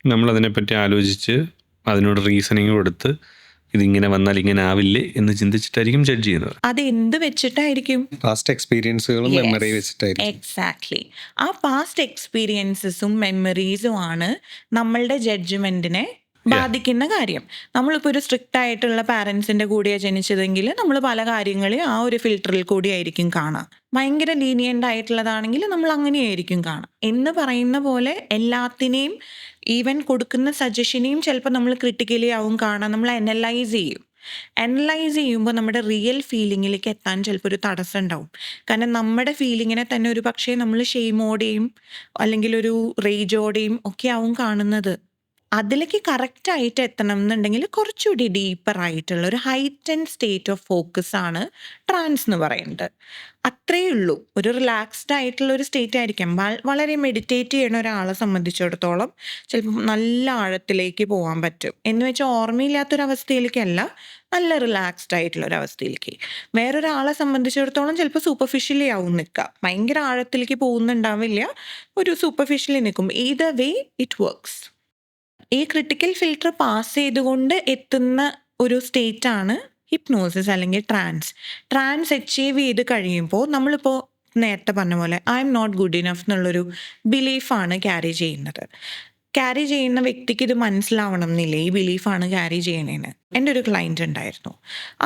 നമ്മളതിനെപ്പറ്റി ആലോചിച്ച് അതിനോട് റീസണിങ് കൊടുത്ത് ഇതിങ്ങനെ വന്നാൽ ഇങ്ങനെ ആവില്ലേ എന്ന് ചിന്തിച്ചിട്ടായിരിക്കും ജഡ്ജ് ചെയ്യുന്നത്. അത് എന്ത് വെച്ചിട്ടായിരിക്കും? പാസ്റ്റ് എക്സ്പീരിയൻസുകളും മെമ്മറി വെച്ചിട്ടായിരിക്കും. എക്സാക്ട്ലി. ആ പാസ്റ്റ് എക്സ്പീരിയൻസസും മെമ്മറീസും ആണ് നമ്മളുടെ ജഡ്ജ്മെന്റിനെ ബാധിക്കുന്ന കാര്യം. നമ്മളിപ്പോൾ ഒരു സ്ട്രിക്റ്റ് ആയിട്ടുള്ള പാരൻസിന്റെ കൂടെയാണ് ജനിച്ചതെങ്കിൽ നമ്മൾ പല കാര്യങ്ങളും ആ ഒരു ഫിൽറ്ററിൽ കൂടിയായിരിക്കും കാണാം. ഭയങ്കര ലീനിയൻ്റ് ആയിട്ടുള്ളതാണെങ്കിൽ നമ്മൾ അങ്ങനെയായിരിക്കും കാണാം. എന്ന് പറയുന്ന പോലെ എല്ലാത്തിനെയും, ഈവൻ കൊടുക്കുന്ന സജഷനെയും ചിലപ്പോൾ നമ്മൾ ക്രിട്ടിക്കലി ആവും കാണാം, നമ്മൾ അനലൈസ് ചെയ്യും. അനലൈസ് ചെയ്യുമ്പോൾ നമ്മുടെ റിയൽ ഫീലിങ്ങിലേക്ക് എത്താൻ ചിലപ്പോൾ ഒരു തടസ്സം ഉണ്ടാവും. കാരണം നമ്മുടെ ഫീലിങ്ങിനെ തന്നെ ഒരു പക്ഷേ നമ്മൾ ഷെയിമോടെയും അല്ലെങ്കിൽ ഒരു റേജോടെയും ഒക്കെ ആവും കാണുന്നത്. അതിലേക്ക് കറക്റ്റായിട്ട് എത്തണം എന്നുണ്ടെങ്കിൽ കുറച്ചുകൂടി ഡീപ്പറായിട്ടുള്ള ഒരു ഹൈറ്റൻഡ് സ്റ്റേറ്റ് ഓഫ് ഫോക്കസ് ആണ് ട്രാൻസ് എന്ന് പറയുന്നത്. അത്രയേ ഉള്ളൂ. ഒരു റിലാക്സ്ഡ് ആയിട്ടുള്ള ഒരു സ്റ്റേറ്റ് ആയിരിക്കാം. വളരെ മെഡിറ്റേറ്റ് ചെയ്യണ ഒരാളെ സംബന്ധിച്ചിടത്തോളം ചിലപ്പം നല്ല ആഴത്തിലേക്ക് പോകാൻ പറ്റും. എന്ന് വെച്ചാൽ ഓർമ്മയില്ലാത്തൊരവസ്ഥയിലേക്കല്ല, നല്ല റിലാക്സ്ഡ് ആയിട്ടുള്ള ഒരു അവസ്ഥയിലേക്ക്. വേറൊരാളെ സംബന്ധിച്ചിടത്തോളം ചിലപ്പോൾ സൂപ്പർഫിഷ്യലി ആവും നിൽക്കുക, ഭയങ്കര ആഴത്തിലേക്ക് പോകുന്നുണ്ടാവില്ല, ഒരു സൂപ്പർഫിഷ്യലി നിൽക്കും. Either way it works. ഈ ക്രിട്ടിക്കൽ ഫിൽട്ടർ പാസ് ചെയ്തുകൊണ്ട് എത്തുന്ന ഒരു സ്റ്റേറ്റാണ് ഹിപ്നോസിസ് അല്ലെങ്കിൽ ട്രാൻസ് അച്ചീവ് ചെയ്ത് കഴിയുമ്പോൾ നമ്മളിപ്പോൾ നേരത്തെ പറഞ്ഞ പോലെ I M not good enough എന്നുള്ളൊരു ബിലീഫാണ് ക്യാരി ചെയ്യുന്ന വ്യക്തിക്ക് ഇത് മനസ്സിലാവണം എന്നില്ല, ഈ ബിലീഫാണ് ക്യാരി ചെയ്യണേന്ന്. എൻ്റെ ഒരു ക്ലയൻറ്റ് ഉണ്ടായിരുന്നു.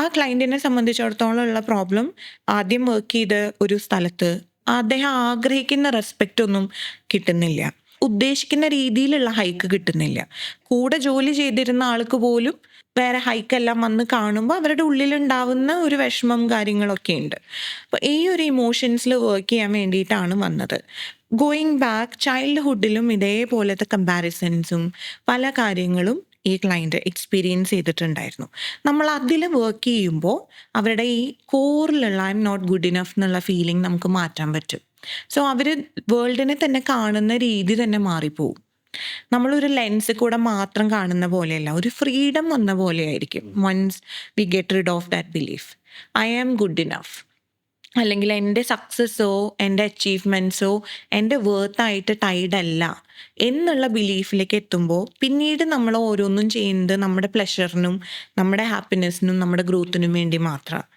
ആ ക്ലയൻറ്റിനെ സംബന്ധിച്ചിടത്തോളം ഉള്ള പ്രോബ്ലം, ആദ്യം വർക്ക് ചെയ്ത ഒരു സ്ഥലത്ത് അദ്ദേഹം ആഗ്രഹിക്കുന്ന റെസ്പെക്റ്റ് ഒന്നും കിട്ടുന്നില്ല, ഉദ്ദേശിക്കുന്ന രീതിയിലുള്ള ഹൈക്ക് കിട്ടുന്നില്ല. കൂടെ ജോലി ചെയ്തിരുന്ന ആൾക്ക് പോലും വേറെ ഹൈക്കെല്ലാം വന്ന് കാണുമ്പോൾ അവരുടെ ഉള്ളിലുണ്ടാവുന്ന ഒരു വിഷമം കാര്യങ്ങളൊക്കെ ഉണ്ട്. അപ്പോൾ ഈ ഒരു ഇമോഷൻസിൽ വർക്ക് ചെയ്യാൻ വേണ്ടിയിട്ടാണ് വന്നത്. ഗോയിങ് ബാക്ക്, ചൈൽഡ്ഹുഡിലും ഇതേപോലത്തെ കമ്പാരിസൺസും പല കാര്യങ്ങളും ഈ ക്ലയൻറ്റ് എക്സ്പീരിയൻസ് ചെയ്തിട്ടുണ്ടായിരുന്നു. നമ്മൾ അതിൽ വർക്ക് ചെയ്യുമ്പോൾ അവരുടെ ഈ കോറിലുള്ള I M not good enough എന്നുള്ള ഫീലിംഗ് നമുക്ക് മാറ്റാൻ പറ്റും. സോ അവർ വേൾഡിനെ തന്നെ കാണുന്ന രീതി തന്നെ മാറിപ്പോവും. നമ്മളൊരു ലെൻസിൽ കൂടെ മാത്രം കാണുന്ന പോലെയല്ല, ഒരു ഫ്രീഡം വന്ന പോലെയായിരിക്കും. Once we get rid of that belief, I am good enough, അല്ലെങ്കിൽ എൻ്റെ സക്സസ്സോ എൻ്റെ അച്ചീവ്മെൻറ്റ്സോ എൻ്റെ വേർത്തായിട്ട് ടൈഡല്ല എന്നുള്ള ബിലീഫിലേക്ക് എത്തുമ്പോൾ പിന്നീട് നമ്മൾ ഓരോന്നും ചെയ്യുന്നത് നമ്മുടെ പ്ലഷറിനും നമ്മുടെ ഹാപ്പിനെസ്സിനും നമ്മുടെ ഗ്രോത്തിനും വേണ്ടി മാത്രമാണ്.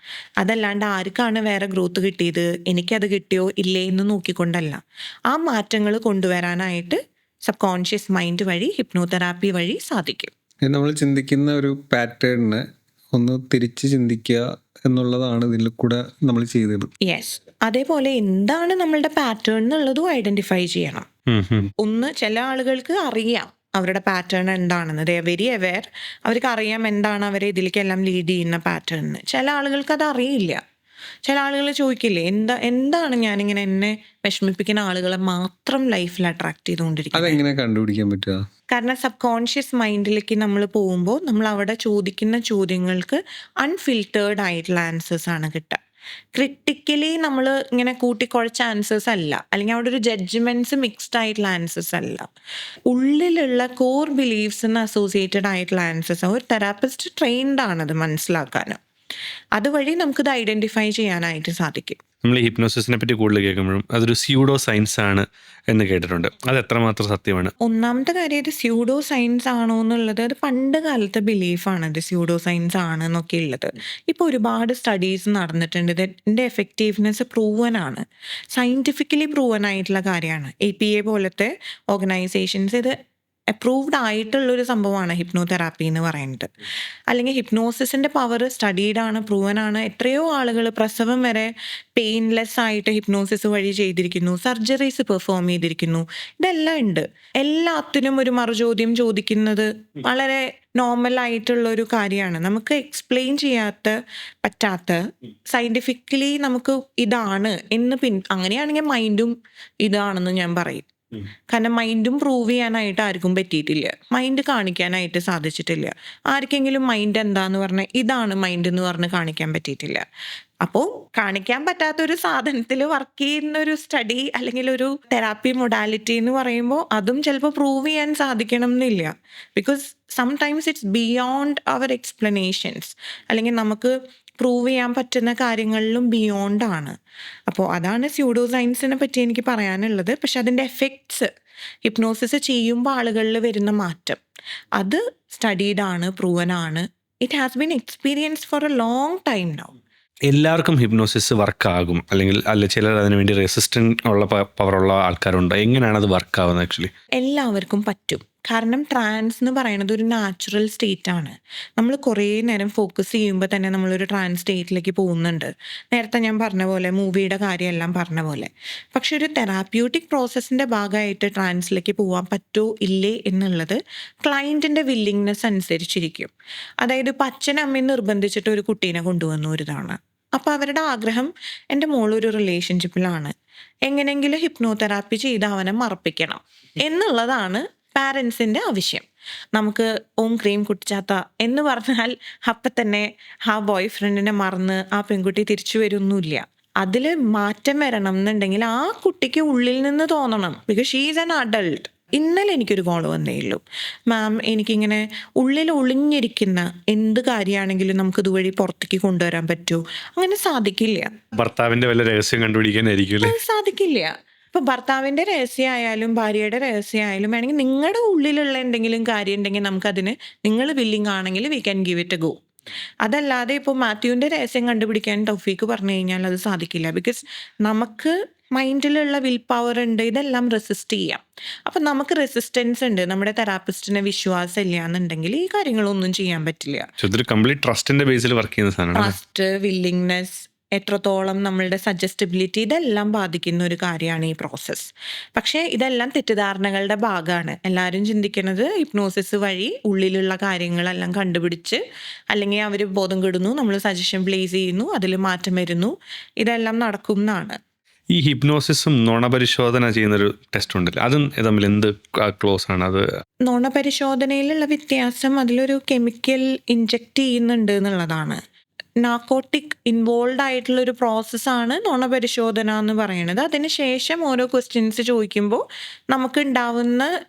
അതല്ലാണ്ട് ആർക്കാണ് വേറെ ഗ്രോത്ത് കിട്ടിയത്, എനിക്കത് കിട്ടിയോ ഇല്ലേ എന്ന് നോക്കിക്കൊണ്ടല്ല. ആ മാറ്റങ്ങൾ കൊണ്ടുവരാനായിട്ട് സബ് കോൺഷ്യസ് മൈൻഡ് വഴി, ഹിപ്നോതെറാപ്പി വഴി സാധിക്കും. നമ്മൾ ചിന്തിക്കുന്ന ഒരു പാറ്റേണിന് ഒന്ന് തിരിച്ച് ചിന്തിക്കുക എന്നുള്ളതാണ് ഇതിൽ കൂടെ നമ്മൾ ചെയ്തത്. യെസ്, അതേപോലെ എന്താണ് നമ്മളുടെ പാറ്റേൺ എന്നുള്ളതും ഐഡന്റിഫൈ ചെയ്യണം. ഒന്ന്, ചില ആളുകൾക്ക് അറിയാം അവരുടെ പാറ്റേൺ എന്താണെന്ന്, ദേ ആർ വെരി അവെയർ, അവർക്ക് അറിയാം എന്താണ് അവരെ ഇതിലേക്കെല്ലാം ലീഡ് ചെയ്യുന്ന പാറ്റേൺ എന്ന്. ചില ആളുകൾക്ക് അത് അറിയില്ല. ചില ആളുകൾ ചോദിക്കില്ലേ, എന്താണ് ഞാനിങ്ങനെ എന്നെ വിഷമിപ്പിക്കുന്ന ആളുകളെ മാത്രം ലൈഫിൽ അട്രാക്ട് ചെയ്തുകൊണ്ടിരിക്കുന്നത്. അതെങ്ങനെ കണ്ടുപിടിക്കാൻ പറ്റുക? കാരണം സബ് കോൺഷ്യസ് മൈൻഡിലേക്ക് നമ്മൾ പോകുമ്പോൾ നമ്മൾ അവിടെ ചോദിക്കുന്ന ചോദ്യങ്ങൾക്ക് അൺഫിൽറ്റേർഡ് ആയിട്ടുള്ള ആൻസേഴ്സ് ആണ് കിട്ടുക. ക്രിട്ടിക്കലി നമ്മൾ ഇങ്ങനെ കൂട്ടിക്കുഴച്ച ആൻസേഴ്സ് അല്ല, അല്ലെങ്കിൽ അവിടെ ഒരു ജഡ്ജ്മെന്റ്സ് മിക്സ്ഡ് ആയിട്ടുള്ള ആൻസേഴ്സ് അല്ല, ഉള്ളിലുള്ള കോർ ബിലീഫ്സിന് അസോസിയേറ്റഡ് ആയിട്ടുള്ള ആൻസേഴ്സ്. ഒരു തെറാപ്പിസ്റ്റ് ട്രെയിൻഡ് ആണത് മനസ്സിലാക്കാനും. അതുവഴി നമുക്കിത് ഐഡന്റിഫൈ ചെയ്യാനായിട്ട് സാധിക്കും. നമ്മൾ ഈ ഹിപ്നോസിസിനെ പറ്റി കൂടുതൽ കേൾക്കുമ്പോഴും അതൊരു സ്യൂഡോ സയൻസ് ആണ് എന്ന് കേട്ടിട്ടുണ്ട്. അത് എത്രമാത്രം സത്യമാണ്? ഒന്നാമത്തെ കാര്യം, ഇത് സ്യൂഡോ സയൻസ് ആണോ എന്നുള്ളത് അത് പണ്ട് കാലത്തെ ബിലീഫാണ്, ഇത് സ്യൂഡോ സയൻസ് ആണ് എന്നൊക്കെ ഉള്ളത്. ഇപ്പോൾ ഒരുപാട് സ്റ്റഡീസ് നടന്നിട്ടുണ്ട്, ഇതിൻ്റെ എഫക്റ്റീവ്നെസ് പ്രൂവൻ ആണ്, സയൻറ്റിഫിക്കലി പ്രൂവൻ ആയിട്ടുള്ള കാര്യമാണ്. APA പോലത്തെ ഓർഗനൈസേഷൻസ് ഇത് അപ്രൂവ്ഡ് ആയിട്ടുള്ളൊരു സംഭവമാണ് ഹിപ്നോതെറാപ്പി എന്ന് പറയുന്നത്. അല്ലെങ്കിൽ ഹിപ്നോസിസിൻ്റെ പവർ സ്റ്റഡീഡ് ആണ്, പ്രൂവൻ ആണ്. എത്രയോ ആളുകൾ പ്രസവം വരെ പെയിൻലെസ് ആയിട്ട് ഹിപ്നോസിസ് വഴി ചെയ്തിരിക്കുന്നു, സർജറീസ് പെർഫോം ചെയ്തിരിക്കുന്നു. ഇതെല്ലാം ഉണ്ട്. എല്ലാത്തിനും ഒരു മറുചോദ്യം ചോദിക്കുന്നത് വളരെ നോർമൽ ആയിട്ടുള്ള ഒരു കാര്യമാണ്. നമുക്ക് എക്സ്പ്ലെയിൻ പറ്റാത്ത സയൻറ്റിഫിക്കലി നമുക്ക് ഇതാണ് എന്ന് അങ്ങനെയാണെങ്കിൽ മൈൻഡും ഇതാണെന്ന് ഞാൻ പറയും. കാരണം മൈൻഡും പ്രൂവ് ചെയ്യാനായിട്ട് ആർക്കും പറ്റിയിട്ടില്ല, മൈൻഡ് കാണിക്കാനായിട്ട് സാധിച്ചിട്ടില്ല. ആർക്കെങ്കിലും മൈൻഡ് എന്താന്ന് പറഞ്ഞാൽ ഇതാണ് മൈൻഡ് എന്ന് പറഞ്ഞ് കാണിക്കാൻ പറ്റിയിട്ടില്ല. അപ്പോൾ കാണിക്കാൻ പറ്റാത്തൊരു സാധനത്തിൽ വർക്ക് ചെയ്യുന്ന ഒരു സ്റ്റഡി അല്ലെങ്കിൽ ഒരു തെറാപ്പി മൊഡാലിറ്റി എന്ന് പറയുമ്പോൾ അതും ചിലപ്പോൾ പ്രൂവ് ചെയ്യാൻ സാധിക്കണം എന്നില്ല. Because sometimes it's beyond our explanations, അല്ലെങ്കിൽ നമുക്ക് പ്രൂവ് ചെയ്യാൻ പറ്റുന്ന കാര്യങ്ങളിലും ബിയോണ്ടാണ്. അപ്പോൾ അതാണ് സ്യൂഡോ സയൻസിനെ പറ്റി എനിക്ക് പറയാനുള്ളത്. പക്ഷെ അതിൻ്റെ എഫക്ട്സ്, ഹിപ്നോസിസ് ചെയ്യുമ്പോൾ ആളുകളിൽ വരുന്ന മാറ്റം, അത് സ്റ്റഡീഡ് ആണ്, പ്രൂവൻ ആണ്. It has been experience for A long time now. എല്ലാവർക്കും ഹിപ്നോസിസ് വർക്കാകും അല്ലെങ്കിൽ ചിലർ അതിന് വേണ്ടി റെസിസ്റ്റന്റ് ഉള്ള പവറുള്ള ആൾക്കാരുണ്ട്. എങ്ങനെയാണ് അത് വർക്കാവുന്നത്? ആക്ച്വലി എല്ലാവർക്കും പറ്റും. കാരണം ട്രാൻസ് എന്ന് പറയുന്നത് ഒരു നാച്ചുറൽ സ്റ്റേറ്റ് ആണ്. നമ്മൾ കുറേ നേരം ഫോക്കസ് ചെയ്യുമ്പോൾ തന്നെ നമ്മളൊരു ട്രാൻസ് സ്റ്റേറ്റിലേക്ക് പോകുന്നുണ്ട്. നേരത്തെ ഞാൻ പറഞ്ഞ പോലെ മൂവിയുടെ കാര്യമെല്ലാം പറഞ്ഞ പോലെ. പക്ഷെ ഒരു തെറാപ്യൂട്ടിക് പ്രോസസ്സിൻ്റെ ഭാഗമായിട്ട് ട്രാൻസിലേക്ക് പോകാൻ പറ്റുമോ ഇല്ലേ എന്നുള്ളത് ക്ലയൻറ്റിൻ്റെ വില്ലിങ്നെസ് അനുസരിച്ചിരിക്കും. അതായത് ഇപ്പം അച്ഛനും അമ്മയും നിർബന്ധിച്ചിട്ട് ഒരു കുട്ടീനെ കൊണ്ടുവന്നു ഒരു തവണ. അപ്പോൾ അവരുടെ ആഗ്രഹം എൻ്റെ മോളൊരു റിലേഷൻഷിപ്പിലാണ്, എങ്ങനെയെങ്കിലും ഹിപ്നോതെറാപ്പി ചെയ്ത് അവനെ മറപ്പിക്കണം എന്നുള്ളതാണ് പാരൻസിൻ്റെ ആവശ്യം. നമുക്ക് ഓം ക്രീം കുട്ടിച്ചാത്ത എന്ന് പറഞ്ഞാൽ അപ്പം തന്നെ ആ ബോയ് ഫ്രണ്ടിനെ മറന്ന് ആ പെൺകുട്ടി തിരിച്ചു വരുമൊന്നുമില്ല. അതിൽ മാറ്റം വരണം എന്നുണ്ടെങ്കിൽ ആ കുട്ടിക്ക് ഉള്ളിൽ നിന്ന് തോന്നണം. Because she is an adult. ഇന്നലെ എനിക്കൊരു കോൾ വന്നേ ഉള്ളൂ, മാം എനിക്കിങ്ങനെ ഉള്ളിൽ ഒളിഞ്ഞിരിക്കുന്ന എന്ത് കാര്യമാണെങ്കിലും നമുക്ക് ഇതുവഴി പുറത്തേക്ക് കൊണ്ടുവരാൻ പറ്റുമോ? അങ്ങനെ സാധിക്കില്ല. ഭർത്താവിന്റെ വല്ല രഹസ്യം കണ്ടുപിടിക്കാനായിരിക്കും അല്ലേ? അത് സാധിക്കില്ല. ഇപ്പൊ ഭർത്താവിന്റെ രഹസ്യമായാലും ഭാര്യയുടെ രഹസ്യമായാലും വേണമെങ്കിൽ നിങ്ങളുടെ ഉള്ളിലുള്ള എന്തെങ്കിലും കാര്യം ഉണ്ടെങ്കിൽ നമുക്കതിന് നിങ്ങൾ വില്ലിങ് ആണെങ്കിൽ we can give it A go. അതല്ലാതെ ഇപ്പോൾ മാത്യുവിന്റെ രഹസ്യം കണ്ടുപിടിക്കാൻ തൗഫീക്ക് പറഞ്ഞു കഴിഞ്ഞാൽ അത് സാധിക്കില്ല. ബിക്കോസ് നമുക്ക് മൈൻഡിലുള്ള വിൽ പവർ ഉണ്ട്, ഇതെല്ലാം റെസിസ്റ്റ് ചെയ്യാം. അപ്പം നമുക്ക് റെസിസ്റ്റൻസ് ഉണ്ട്, നമ്മുടെ തെറാപ്പിസ്റ്റിനെ വിശ്വാസം ഇല്ല എന്നുണ്ടെങ്കിൽ ഈ കാര്യങ്ങളൊന്നും ചെയ്യാൻ പറ്റില്ല. ഇതൊരു കംപ്ലീറ്റ് ട്രസ്റ്റിന്റെ ബേസിൽ വർക്ക് ചെയ്യുന്ന സാധനമാണ്. ട്രസ്റ്റ്, വില്ലിങ്നെസ്, എത്രത്തോളം നമ്മളുടെ സജസ്റ്റബിലിറ്റി, ഇതെല്ലാം ബാധിക്കുന്ന ഒരു കാര്യമാണ് ഈ പ്രോസസ്സ്. പക്ഷേ ഇതെല്ലാം തെറ്റിദ്ധാരണകളുടെ ഭാഗമാണ്. എല്ലാവരും ചിന്തിക്കുന്നത് ഹിപ്നോസിസ് വഴി ഉള്ളിലുള്ള കാര്യങ്ങളെല്ലാം കണ്ടുപിടിച്ച്, അല്ലെങ്കിൽ അവർ ബോധം കെടുന്നു, നമ്മൾ സജഷൻ പ്ലേസ് ചെയ്യുന്നു, അതിൽ മാറ്റം വരുന്നു, ഇതെല്ലാം നടക്കും എന്നാണ്. ഈ ഹിപ്നോസിസും നുണപരിശോധന ചെയ്യുന്നൊരു ടെസ്റ്റ് ഉണ്ടല്ലോ, അതും തമ്മിൽ എന്ത് ക്ലോസ് ആണ്? അത് നുണപരിശോധനയിലുള്ള വ്യത്യാസം അതിലൊരു കെമിക്കൽ ഇൻജെക്റ്റ് ചെയ്യുന്നുണ്ട് എന്നുള്ളതാണ്. നാർക്കോട്ടിക് ഇൻവോൾവ് ആയിട്ടുള്ളൊരു പ്രോസസ്സാണ് നുണപരിശോധന എന്ന് പറയുന്നത്. അതിനുശേഷം ഓരോ ക്വസ്റ്റ്യൻസ് ചോദിക്കുമ്പോൾ നമുക്ക് ഉണ്ടാവുന്ന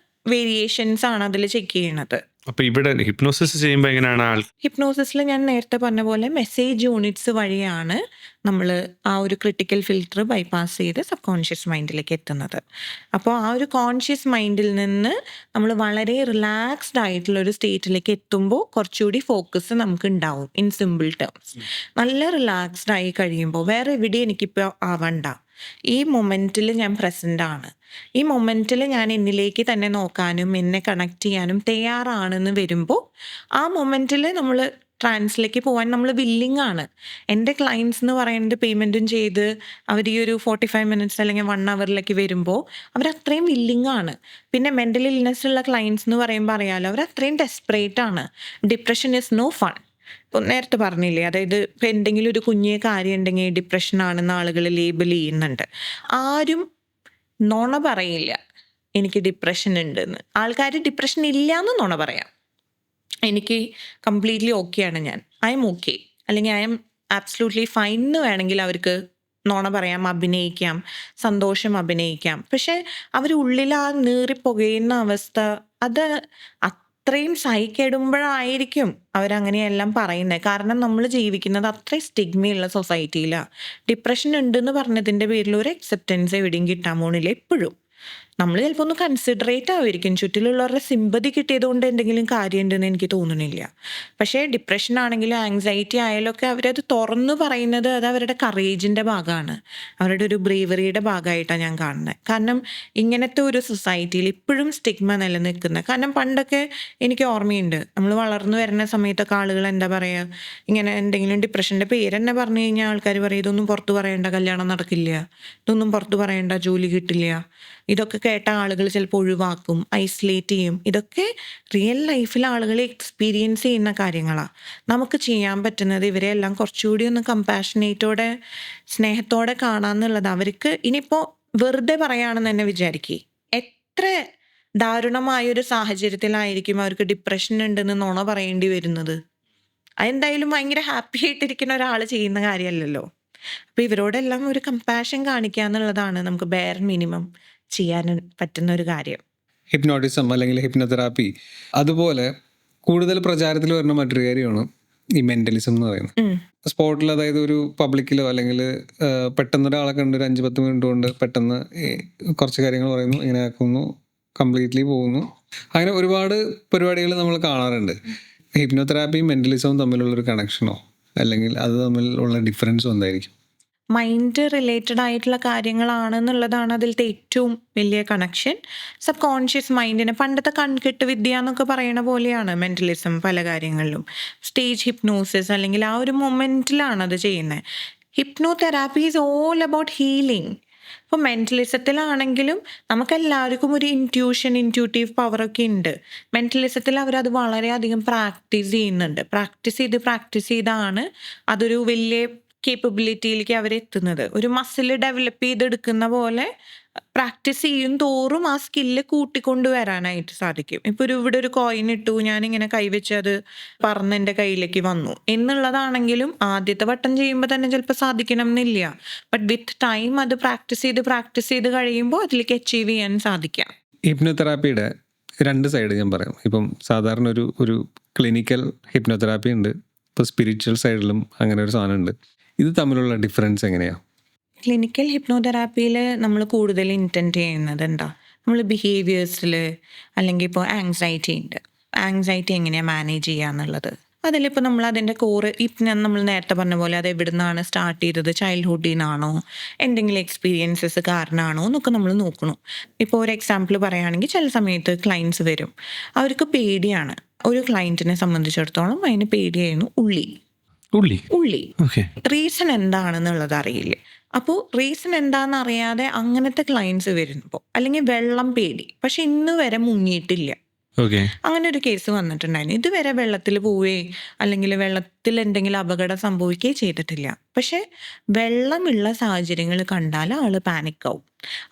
വേരിയേഷൻസ് ആണ് അതിൽ ചെക്ക് ചെയ്യണത്. അപ്പൊ ഇവിടെ ഹിപ്നോസിസ് ചെയ്യുമ്പോൾ എങ്ങനെയാണ് ഹിപ്നോസിസിൽ ഞാൻ നേരത്തെ പറഞ്ഞ പോലെ മെസ്സേജ് യൂണിറ്റ്സ് വഴിയാണ് നമ്മൾ ആ ഒരു ക്രിട്ടിക്കൽ ഫിൽറ്റർ ബൈപ്പാസ് ചെയ്ത് സബ് കോൺഷ്യസ് മൈൻഡിലേക്ക് എത്തുന്നത്. അപ്പോൾ ആ ഒരു കോൺഷ്യസ് മൈൻഡിൽ നിന്ന് നമ്മൾ വളരെ റിലാക്സ്ഡ് ആയിട്ടുള്ള ഒരു സ്റ്റേറ്റിലേക്ക് എത്തുമ്പോൾ കുറച്ചുകൂടി ഫോക്കസ് നമുക്ക് ഉണ്ടാവും. ഇൻ സിമ്പിൾ ടേംസ്, നല്ല റിലാക്സ്ഡ് ആയി കഴിയുമ്പോൾ വേറെ എവിടെ എനിക്കിപ്പോൾ ആവണ്ട, ഈ മൊമെൻറ്റിൽ ഞാൻ പ്രസൻ്റ് ആണ്, ഈ മൊമെൻറ്റിൽ ഞാൻ എന്നിലേക്ക് തന്നെ നോക്കാനും എന്നെ കണക്ട് ചെയ്യാനും തയ്യാറാണെന്ന് വരുമ്പോൾ ആ മൊമെൻറ്റിൽ നമ്മൾ ട്രാൻസിലേക്ക് പോകാൻ നമ്മൾ വില്ലിങ് ആണ്. എൻ്റെ ക്ലയൻസ് എന്ന് പറയുന്നത് പേയ്മെൻറ്റും ചെയ്ത് അവർ ഈ ഒരു 45 മിനിറ്റ്സ് അല്ലെങ്കിൽ 1 അവറിലേക്ക് വരുമ്പോൾ അവരത്രയും വില്ലിങ് ആണ്. പിന്നെ മെൻ്റൽ ഇൽനെസ് ഉള്ള ക്ലയൻസ് എന്ന് പറയുമ്പോൾ അറിയാമല്ലോ, അവരത്രയും ഡെസ്പറേറ്റ് ആണ്. Depression is no fun. ഇപ്പോൾ നേരത്തെ പറഞ്ഞില്ലേ, അതായത് ഇപ്പം എന്തെങ്കിലും ഒരു കുഞ്ഞേ കാര്യം ഉണ്ടെങ്കിൽ ഡിപ്രഷൻ ആണെന്ന് ആളുകൾ ലേബൽ ചെയ്യുന്നുണ്ട്. ആരും നുണ പറയില്ല എനിക്ക് ഡിപ്രഷൻ ഉണ്ടെന്ന്. ആൾക്കാർ ഡിപ്രഷൻ ഇല്ല എന്ന് നുണ പറയാം. എനിക്ക് കംപ്ലീറ്റ്ലി ഓക്കെയാണ്, ഞാൻ ഐ എം ഓക്കെ, അല്ലെങ്കിൽ ഐ എം ആബ്സല്യൂട്ട്ലി ഫൈൻ എന്ന് വേണമെങ്കിൽ അവർക്ക് നുണ പറയാം, അഭിനയിക്കാം, സന്തോഷം അഭിനയിക്കാം. പക്ഷെ അവർ ഉള്ളിൽ ആ നീറിപ്പുകയുന്ന അവസ്ഥ, അത് അത്രയും സഹിക്കെടുമ്പോഴായിരിക്കും അവരങ്ങനെയെല്ലാം പറയുന്നത്. കാരണം നമ്മൾ ജീവിക്കുന്നത് അത്രയും സ്റ്റിഗ്മയുള്ള സൊസൈറ്റിയിലാണ്. ഡിപ്രഷൻ ഉണ്ടെന്ന് പറഞ്ഞതിൻ്റെ പേരിൽ ഒരു അക്സെപ്റ്റൻസ് എവിടെയും കിട്ടാൻ പോണില്ല. എപ്പോഴും നമ്മൾ ചിലപ്പോൾ ഒന്ന് കൺസിഡറേറ്റ് ആയിരിക്കും, ചുറ്റിലുള്ളവരുടെ സിമ്പതി കിട്ടിയതുകൊണ്ട് എന്തെങ്കിലും കാര്യമുണ്ടെന്ന് എനിക്ക് തോന്നുന്നില്ല. പക്ഷേ ഡിപ്രഷൻ ആണെങ്കിലും ആങ്സൈറ്റി ആയാലും ഒക്കെ അവരത് തുറന്നു പറയുന്നത് അത് അവരുടെ കറേജിൻ്റെ ഭാഗമാണ്, അവരുടെ ഒരു ബ്രേവറിയുടെ ഭാഗമായിട്ടാണ് ഞാൻ കാണുന്നത്. കാരണം ഇങ്ങനത്തെ ഒരു സൊസൈറ്റിയിൽ ഇപ്പോഴും സ്റ്റിഗ്മ നിലനിൽക്കുന്നത്. കാരണം പണ്ടൊക്കെ എനിക്ക് ഓർമ്മയുണ്ട്, നമ്മൾ വളർന്നു വരുന്ന സമയത്തൊക്കെ ആളുകൾ എന്താ പറയുക, ഇങ്ങനെ എന്തെങ്കിലും ഡിപ്രഷൻ്റെ പേര് തന്നെ പറഞ്ഞു കഴിഞ്ഞാൽ ആൾക്കാർ പറയും ഇതൊന്നും പുറത്ത് പറയേണ്ട, കല്യാണം നടക്കില്ല, ഇതൊന്നും പുറത്ത് പറയേണ്ട, ജോലി കിട്ടില്ല. ഇതൊക്കെ കേട്ട ആളുകൾ ചിലപ്പോൾ ഒഴിവാക്കും, ഐസൊലേറ്റ് ചെയ്യും. ഇതൊക്കെ റിയൽ ലൈഫിൽ ആളുകൾ എക്സ്പീരിയൻസ് ചെയ്യുന്ന കാര്യങ്ങളാണ്. നമുക്ക് ചെയ്യാൻ പറ്റുന്നത് ഇവരെ എല്ലാം കുറച്ചുകൂടി ഒന്ന് കമ്പാഷനേറ്റോടെ, സ്നേഹത്തോടെ കാണാമെന്നുള്ളത്. അവർക്ക് ഇനിയിപ്പോൾ വെറുതെ പറയുകയാണെന്ന് തന്നെ വിചാരിക്കുക, എത്ര ദാരുണമായൊരു സാഹചര്യത്തിലായിരിക്കും അവർക്ക് ഡിപ്രഷൻ ഉണ്ടെന്ന് നുണ പറയേണ്ടി വരുന്നത്. അതെന്തായാലും ഭയങ്കര ഹാപ്പി ആയിട്ടിരിക്കുന്ന ഒരാൾ ചെയ്യുന്ന കാര്യമല്ലല്ലോ. അപ്പോൾ ഇവരോടെല്ലാം ഒരു കമ്പാഷൻ കാണിക്കുക എന്നുള്ളതാണ് നമുക്ക് ബെയർ മിനിമം ചെയ്യാൻ പറ്റുന്ന ഒരു കാര്യം. ഹിപ്നോട്ടിസം അല്ലെങ്കിൽ ഹിപ്നോതെറാപ്പി അതുപോലെ കൂടുതൽ പ്രചാരത്തിൽ വരുന്ന മറ്റൊരു കാര്യമാണ് ഈ മെന്റലിസം എന്ന് പറയുന്നത്. സ്പോട്ടിൽ, അതായത് ഒരു പബ്ലിക്കിലോ അല്ലെങ്കിൽ പെട്ടെന്ന് ഒരാളെ കണ്ട് ഒരു 5-10 മിനിറ്റ് കൊണ്ട് പെട്ടെന്ന് കുറച്ച് കാര്യങ്ങൾ പറയുന്നു, ഇങ്ങനെ ആക്കുന്നു, കംപ്ലീറ്റ്ലി പോകുന്നു. അങ്ങനെ ഒരുപാട് പരിപാടികൾ നമ്മൾ കാണാറുണ്ട്. ഹിപ്നോതെറാപ്പിയും മെന്റലിസവും തമ്മിലുള്ളൊരു കണക്ഷനോ അല്ലെങ്കിൽ അത് തമ്മിലുള്ള ഡിഫറൻസോ എന്തായിരിക്കും? മൈൻഡ് റിലേറ്റഡ് ആയിട്ടുള്ള കാര്യങ്ങളാണെന്നുള്ളതാണ് അതിലത്തെ ഏറ്റവും വലിയ കണക്ഷൻ. സബ് കോൺഷ്യസ് മൈൻഡിന് പണ്ടത്തെ കൺകെട്ട് വിദ്യ എന്നൊക്കെ പറയണ പോലെയാണ് മെന്റലിസം പല കാര്യങ്ങളിലും. സ്റ്റേജ് ഹിപ്നോസിസ് അല്ലെങ്കിൽ ആ ഒരു മൊമെന്റിലാണ് അത് ചെയ്യുന്നത്. Hypno therapy is all about healing. ഇപ്പോൾ മെന്റലിസത്തിലാണെങ്കിലും നമുക്കെല്ലാവർക്കും ഒരു ഇൻറ്റ്യൂട്ടീവ് പവറൊക്കെ ഉണ്ട്. മെന്റലിസത്തിൽ അവരത് വളരെയധികം പ്രാക്ടീസ് ചെയ്യുന്നുണ്ട്. പ്രാക്ടീസ് ചെയ്താണ് അതൊരു വലിയ കേപ്പബിലിറ്റിയിലേക്ക് അവരെത്തുന്നത്. ഒരു മസിൽ ഡെവലപ്പ് ചെയ്തെടുക്കുന്ന പോലെ പ്രാക്ടീസ് ചെയ്യും തോറും ആ സ്കില്ല് കൂട്ടിക്കൊണ്ടുവരാനായിട്ട് സാധിക്കും. ഇപ്പോൾ ഇവിടെ ഒരു കോയിൻ ഇട്ടു, ഞാനിങ്ങനെ കൈവച്ച് അത് പറന്ന് എൻ്റെ കയ്യിലേക്ക് വന്നു എന്നുള്ളതാണെങ്കിലും ആദ്യത്തെ വട്ടം ചെയ്യുമ്പോൾ തന്നെ ചിലപ്പോൾ സാധിക്കണം എന്നില്ല. ബട്ട് വിത്ത് ടൈം അത് പ്രാക്ടീസ് ചെയ്ത് കഴിയുമ്പോൾ അതിലേക്ക് അച്ചീവ് ചെയ്യാൻ സാധിക്കാം. ഹിപ്നോതെറാപ്പിയുടെ 2 സൈഡ് ഞാൻ പറയാം. ഇപ്പം സാധാരണ ഒരു ക്ലിനിക്കൽ ഹിപ്നോതെറാപ്പി ഉണ്ട്, ഇപ്പോൾ സ്പിരിച്വൽ സൈഡിലും അങ്ങനെ ഒരു സാധനം ഉണ്ട്. ഇത് തമ്മിലുള്ള ഡിഫറൻസ് എങ്ങനെയാണ്? ക്ലിനിക്കൽ ഹിപ്നോതെറാപ്പിയിൽ നമ്മൾ കൂടുതൽ ഇൻറ്റൻറ്റ് ചെയ്യുന്നത് എന്താ, നമ്മൾ ബിഹേവിയേഴ്സിൽ അല്ലെങ്കിൽ ഇപ്പോൾ ആങ്സൈറ്റി ഉണ്ട്, ആങ്സൈറ്റി എങ്ങനെയാണ് മാനേജ് ചെയ്യുക എന്നുള്ളത്. അതിലിപ്പോൾ നമ്മൾ അതിൻ്റെ കോറ് ഇപ്പം നമ്മൾ നേരത്തെ പറഞ്ഞ പോലെ അത് എവിടെ നിന്നാണ് സ്റ്റാർട്ട് ചെയ്തത്, ചൈൽഡ്ഹുഡിൽ നിന്നാണോ, എന്തെങ്കിലും എക്സ്പീരിയൻസസ് കാരണമാണോ എന്നൊക്കെ നമ്മൾ നോക്കണം. ഇപ്പോൾ ഒരു എക്സാമ്പിൾ പറയുകയാണെങ്കിൽ ചില സമയത്ത് ക്ലയൻസ് വരും, അവർക്ക് പേടിയാണ്. ഒരു ക്ലയൻറ്റിനെ സംബന്ധിച്ചിടത്തോളം അതിന് പേടിയായിരുന്നു ഉള്ളി. റീസൺ എന്താണെന്നുള്ളത് അറിയില്ല. അപ്പോൾ റീസൺ എന്താണെന്ന് അറിയാതെ അങ്ങനത്തെ ക്ലയൻസ് വരുമ്പോൾ, അല്ലെങ്കിൽ വെള്ളം പേടി പക്ഷെ ഇന്ന് വരെ മുങ്ങിയിട്ടില്ല, അങ്ങനെ ഒരു കേസ് വന്നിട്ടുണ്ടായിരുന്നു. ഇതുവരെ വെള്ളത്തിൽ പോവേ അല്ലെങ്കിൽ വെള്ളത്തിൽ എന്തെങ്കിലും അപകടം സംഭവിക്കുകയോ ചെയ്തിട്ടില്ല. പക്ഷെ വെള്ളമുള്ള സാഹചര്യങ്ങൾ കണ്ടാൽ ആള് പാനിക്കാവും.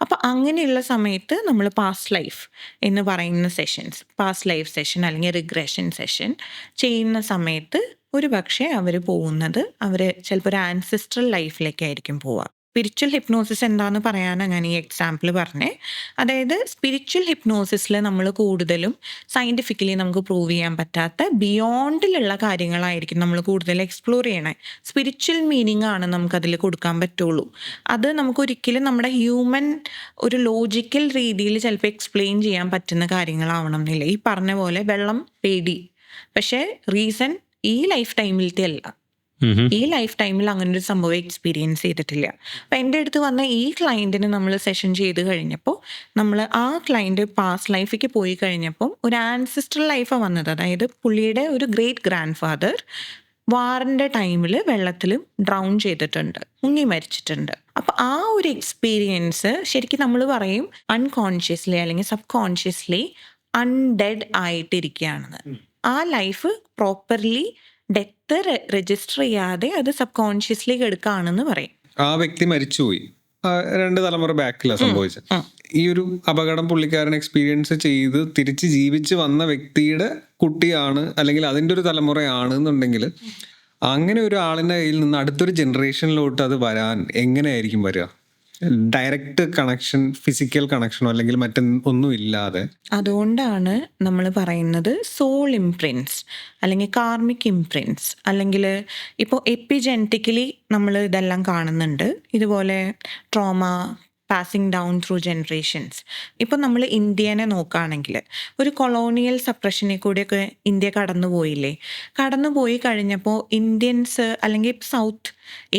അപ്പം അങ്ങനെയുള്ള സമയത്ത് നമ്മൾ പാസ്റ്റ് ലൈഫ് എന്ന് പറയുന്ന പാസ്റ്റ് ലൈഫ് സെഷൻ അല്ലെങ്കിൽ റിഗ്രഷൻ സെഷൻ ചെയ്യുന്ന സമയത്ത് ഒരു പക്ഷേ അവർ ചിലപ്പോൾ ഒരു ആൻസിസ്ട്രൽ ലൈഫിലേക്കായിരിക്കും പോവുക. സ്പിരിച്വൽ ഹിപ്നോസിസ് എന്താണെന്ന് പറയാനാണ് ഞാൻ ഈ എക്സാമ്പിൾ പറഞ്ഞേ. അതായത് സ്പിരിച്വൽ ഹിപ്നോസിസിൽ നമ്മൾ കൂടുതലും സയൻറ്റിഫിക്കലി നമുക്ക് പ്രൂവ് ചെയ്യാൻ പറ്റാത്ത ബിയോണ്ടിലുള്ള കാര്യങ്ങളായിരിക്കും നമ്മൾ കൂടുതൽ എക്സ്പ്ലോർ ചെയ്യണേ. സ്പിരിച്വൽ മീനിങ് ആണ് നമുക്കതിൽ കൊടുക്കാൻ പറ്റുള്ളൂ. അത് നമുക്കൊരിക്കലും നമ്മുടെ ഹ്യൂമൻ ഒരു ലോജിക്കൽ രീതിയിൽ ചിലപ്പോൾ എക്സ്പ്ലെയിൻ ചെയ്യാൻ പറ്റുന്ന കാര്യങ്ങളാവണം എന്നില്ല. ഈ പറഞ്ഞ പോലെ വെള്ളം പേടി, പക്ഷേ റീസൺ ഈ ലൈഫ് ടൈമിലത്തെ അല്ല. ഈ ലൈഫ് ടൈമിൽ അങ്ങനെ ഒരു സംഭവം എക്സ്പീരിയൻസ് ചെയ്തിട്ടില്ല. അപ്പം എൻ്റെ അടുത്ത് വന്ന ഈ ക്ലയൻറ്റിന് നമ്മൾ സെഷൻ ചെയ്ത് കഴിഞ്ഞപ്പോൾ നമ്മൾ ആ ക്ലയൻറ്റ് പാസ്റ്റ് ലൈഫിലേക്ക് പോയി കഴിഞ്ഞപ്പോൾ ഒരു ആൻസിസ്ട്രൽ ലൈഫാണ് വന്നത്. അതായത് പുള്ളിയുടെ ഒരു ഗ്രേറ്റ് ഗ്രാൻഡ് ഫാദർ വാറിൻ്റെ ടൈമിൽ വെള്ളത്തിൽ ഡ്രൗൺ ചെയ്തിട്ടുണ്ട്, മുങ്ങി മരിച്ചിട്ടുണ്ട്. അപ്പം ആ ഒരു എക്സ്പീരിയൻസ് ശരിക്കും നമ്മൾ പറയും അൺകോൺഷ്യസ്ലി അല്ലെങ്കിൽ സബ് കോൺഷ്യസ്ലി അൺഡെഡ് ആയിട്ടിരിക്കുകയാണെന്ന്. ആ ലൈഫ് പ്രോപ്പർലി ഡെത്ത് രജിസ്റ്റർ ചെയ്യാതെ അത് സബ് കോൺഷ്യസ്ലി എടുക്കുകയാണെന്ന് പറയും. ആ വ്യക്തി മരിച്ചുപോയി, 2 തലമുറ ബാക്കിലാണ് സംഭവിച്ചത്. ഈ ഒരു അപകടം പുള്ളിക്കാരൻ എക്സ്പീരിയൻസ് ചെയ്ത് തിരിച്ച് ജീവിച്ച് വന്ന വ്യക്തിയുടെ കുട്ടിയാണ് അല്ലെങ്കിൽ അതിൻ്റെ ഒരു തലമുറയാണ് എന്നുണ്ടെങ്കിൽ, അങ്ങനെ ഒരു ആളിൻ്റെ കയ്യിൽ നിന്ന് അടുത്തൊരു ജനറേഷനിലോട്ട് അത് വരാൻ എങ്ങനെയായിരിക്കും വരിക? ഡയറക്റ്റ് കണക്ഷൻ, ഫിസിക്കൽ കണക്ഷനോ അല്ലെങ്കിൽ മറ്റൊന്നും ഇല്ലാതെ. അതുകൊണ്ടാണ് നമ്മൾ പറയുന്നത് സോൾ ഇംപ്രിൻസ് അല്ലെങ്കിൽ കാർമിക് ഇംപ്രിൻസ്, അല്ലെങ്കിൽ ഇപ്പോൾ എപ്പിജെനറ്റിക്കലി നമ്മൾ ഇതെല്ലാം കാണുന്നുണ്ട്. ഇതുപോലെ trauma passing down through generations. ഇപ്പോൾ നമ്മൾ ഇന്ത്യനെ നോക്കുകയാണെങ്കിൽ ഒരു കൊളോണിയൽ സപ്രഷനെ കൂടിയൊക്കെ ഇന്ത്യ കടന്നുപോയി കഴിഞ്ഞപ്പോൾ ഇന്ത്യൻസ് അല്ലെങ്കിൽ സൗത്ത്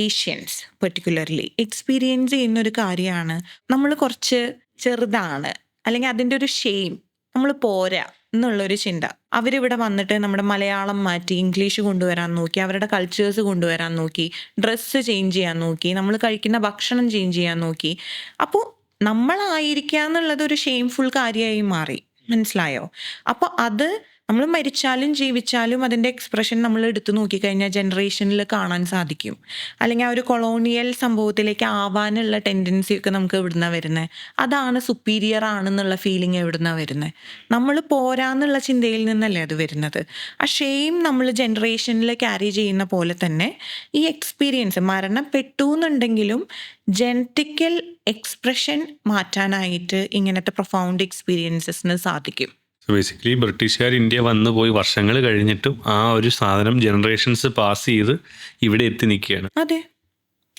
ഏഷ്യൻസ് പെർട്ടിക്കുലർലി എക്സ്പീരിയൻസ് ചെയ്യുന്നൊരു കാര്യമാണ് നമ്മൾ കുറച്ച് ചെറുതാണ്, അല്ലെങ്കിൽ അതിൻ്റെ ഒരു ഷെയിം, നമ്മൾ പോരാ എന്നുള്ളൊരു ചിന്ത. അവരിവിടെ വന്നിട്ട് നമ്മുടെ മലയാളം മാറ്റി ഇംഗ്ലീഷ് കൊണ്ടുവരാൻ നോക്കി, അവരുടെ കൾച്ചേഴ്സ് കൊണ്ടുവരാൻ നോക്കി, ഡ്രസ്സ് ചേഞ്ച് ചെയ്യാൻ നോക്കി, നമ്മൾ കഴിക്കുന്ന ഭക്ഷണം ചേഞ്ച് ചെയ്യാൻ നോക്കി. അപ്പോൾ നമ്മളായിരിക്കുക എന്നുള്ളത് ഒരു ഷെയിംഫുൾ കാര്യമായി മാറി. മനസ്സിലായോ? അപ്പോൾ അത് നമ്മൾ മരിച്ചാലും ജീവിച്ചാലും അതിൻ്റെ എക്സ്പ്രഷൻ നമ്മൾ എടുത്തു നോക്കിക്കഴിഞ്ഞാൽ ജനറേഷനിൽ കാണാൻ സാധിക്കും. അല്ലെങ്കിൽ ആ ഒരു കൊളോണിയൽ സംഭവത്തിലേക്ക് ആവാനുള്ള ടെൻഡൻസിയൊക്കെ നമുക്ക് എവിടുന്നാണ് വരുന്നത്? അതാണ് സുപ്പീരിയർ ആണെന്നുള്ള ഫീലിംഗ് എവിടുന്നാണ് വരുന്നത്? നമ്മൾ പോരാന്നുള്ള ചിന്തയിൽ നിന്നല്ലേ അത് വരുന്നത്. ആ ഷെയിം നമ്മൾ ജനറേഷനിൽ ക്യാരി ചെയ്യുന്ന പോലെ തന്നെ ഈ എക്സ്പീരിയൻസ് മരണപ്പെട്ടു എന്നുണ്ടെങ്കിലും ജനറ്റിക്കൽ എക്സ്പ്രഷൻ മാറ്റാനായിട്ട് ഇങ്ങനത്തെ പ്രൊഫൗണ്ട് എക്സ്പീരിയൻസസിന് സാധിക്കും. ബേസിക്കലി ബ്രിട്ടീഷുകാർ ഇന്ത്യ വന്നു പോയി വർഷങ്ങൾ കഴിഞ്ഞിട്ടും ആ ഒരു സാധനം ജനറേഷൻസ് പാസ് ചെയ്ത് ഇവിടെ എത്തി നിൽക്കുകയാണ്. അതെ,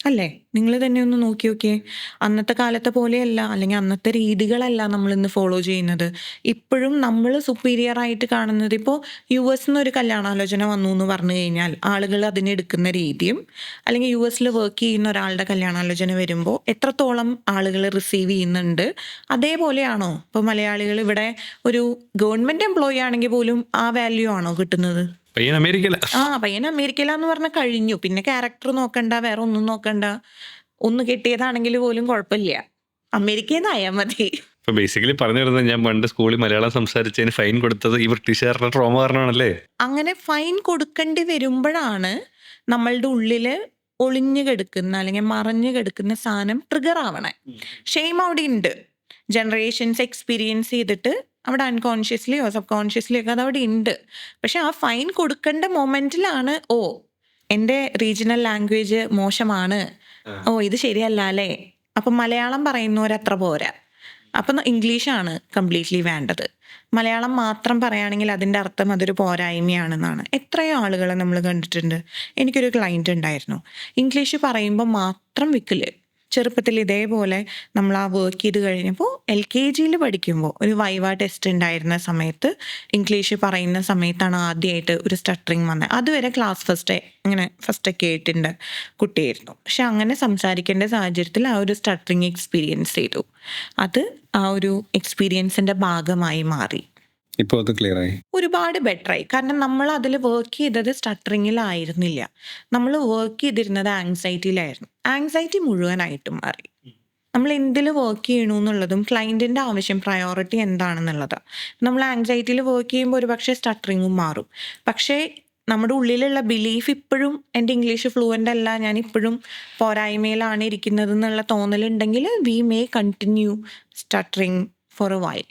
അല്ലേ? നിങ്ങൾ തന്നെ ഒന്ന് നോക്കി നോക്കിയേ. അന്നത്തെ കാലത്തെ പോലെയല്ല, അല്ലെങ്കിൽ അന്നത്തെ രീതികളല്ല നമ്മൾ ഇന്ന് ഫോളോ ചെയ്യുന്നത്. ഇപ്പോഴും നമ്മൾ സുപ്പീരിയർ ആയിട്ട് കാണുന്നത്, ഇപ്പോൾ യു എസ് ഒരു കല്യാണാലോചന വന്നു എന്ന് പറഞ്ഞു കഴിഞ്ഞാൽ ആളുകൾ അതിനെടുക്കുന്ന രീതിയും, അല്ലെങ്കിൽ യു എസിൽ വർക്ക് ചെയ്യുന്ന ഒരാളുടെ കല്യാണാലോചന വരുമ്പോൾ എത്രത്തോളം ആളുകൾ റിസീവ് ചെയ്യുന്നുണ്ട്, അതേപോലെയാണോ ഇപ്പോൾ മലയാളികൾ ഇവിടെ ഒരു ഗവൺമെൻറ് എംപ്ലോയി ആണെങ്കിൽ പോലും ആ വാല്യൂ ആണോ കിട്ടുന്നത്? പയ്യൻ അമേരിക്കയില. പയ്യൻ അമേരിക്കയിലാന്ന് പറഞ്ഞാൽ കഴിഞ്ഞു. പിന്നെ ക്യാരക്ടർ നോക്കണ്ട, വേറെ ഒന്നും നോക്കണ്ട. ഒന്ന് കിട്ടിയതാണെങ്കിൽ പോലും കുഴപ്പമില്ല, അമേരിക്കയിൽ നിന്നായാൽ മതി. ഇപ്പൊ ബേസിക്കലി പറഞ്ഞു വരുന്നത്, ഞാൻ പണ്ട് സ്കൂളിൽ മലയാളം സംസാരിച്ചതിന് ഫൈൻ കൊടുത്തത് ഈ ബ്രിട്ടീഷുകാരുടെ ട്രോമ കാരണമാണല്ലേ? അങ്ങനെ ഫൈൻ കൊടുക്കേണ്ടി വരുമ്പോഴാണ് നമ്മളുടെ ഉള്ളില് ഒളിഞ്ഞു കിടക്കുന്ന അല്ലെങ്കിൽ മറഞ്ഞു കിടക്കുന്ന സാധനം ട്രിഗർ ആവണേ. ഷെയിം അവിടെ ഉണ്ട്. ജനറേഷൻസ് എക്സ്പീരിയൻസ് ചെയ്തിട്ട് അവിടെ അൺകോൺഷ്യസ്ലിയോ സബ് കോൺഷ്യസ്ലിയോ ഒക്കെ അതവിടെ ഉണ്ട്. പക്ഷെ ആ ഫൈൻ കൊടുക്കേണ്ട മൊമെന്റിലാണ് എൻ്റെ റീജിയണൽ ലാംഗ്വേജ് മോശമാണ്, ഇത് ശരിയല്ല അല്ലേ, അപ്പം മലയാളം പറയുന്നവരത്ര പോരാ, അപ്പം ഇംഗ്ലീഷാണ് കംപ്ലീറ്റ്ലി വേണ്ടത്. മലയാളം മാത്രം പറയുകയാണെങ്കിൽ അതിൻ്റെ അർത്ഥം അതൊരു പോരായ്മയാണെന്നാണ്. എത്രയോ ആളുകളെ നമ്മൾ കണ്ടിട്ടുണ്ട്. എനിക്കൊരു ക്ലയൻറ്റ് ഉണ്ടായിരുന്നു, ഇംഗ്ലീഷ് പറയുമ്പോൾ മാത്രം വിക്കല്. ചെറുപ്പത്തിൽ ഇതേപോലെ നമ്മൾ ആ വർക്ക് ചെയ്ത് കഴിഞ്ഞപ്പോൾ LKG പഠിക്കുമ്പോൾ ഒരു വൈവ ടെസ്റ്റ് ഉണ്ടായിരുന്ന സമയത്ത് ഇംഗ്ലീഷ് പറയുന്ന സമയത്താണ് ആദ്യമായിട്ട് ഒരു സ്റ്റട്ടറിങ് വന്നത്. അതുവരെ ക്ലാസ് ഫസ്റ്റൊക്കെ ആയിട്ടുണ്ട് കുട്ടിയായിരുന്നു. പക്ഷെ അങ്ങനെ സംസാരിക്കേണ്ട സാഹചര്യത്തിൽ ആ ഒരു സ്റ്റട്ടറിങ് എക്സ്പീരിയൻസ് ചെയ്തു. അത് ആ ഒരു എക്സ്പീരിയൻസിൻ്റെ ഭാഗമായി മാറി. ഇപ്പോൾ അത് ക്ലിയർ ആയി, ഒരുപാട് ബെറ്ററായി. കാരണം നമ്മൾ അതിൽ വർക്ക് ചെയ്തത് സ്റ്റട്ടറിങ്ങിലായിരുന്നില്ല, നമ്മൾ വർക്ക് ചെയ്തിരുന്നത് ആങ്സൈറ്റിയിലായിരുന്നു. ആങ്സൈറ്റി മുഴുവനായിട്ടും മാറി. നമ്മൾ എന്തിൽ വർക്ക് ചെയ്യണമെന്നുള്ളതും ക്ലയൻറ്റിൻ്റെ ആവശ്യം പ്രയോറിറ്റി എന്താണെന്നുള്ളതാണ്. നമ്മൾ ആങ്സൈറ്റിയിൽ വർക്ക് ചെയ്യുമ്പോൾ ഒരു പക്ഷേ സ്റ്റട്ടറിങ്ങും മാറും. പക്ഷേ നമ്മുടെ ഉള്ളിലുള്ള ബിലീഫ് ഇപ്പോഴും എൻ്റെ ഇംഗ്ലീഷ് ഫ്ലുവൻ്റ് അല്ല, ഞാൻ ഇപ്പോഴും പോരായ്മയിലാണ് ഇരിക്കുന്നത് എന്നുള്ള തോന്നലുണ്ടെങ്കിൽ we may continue stuttering for a while.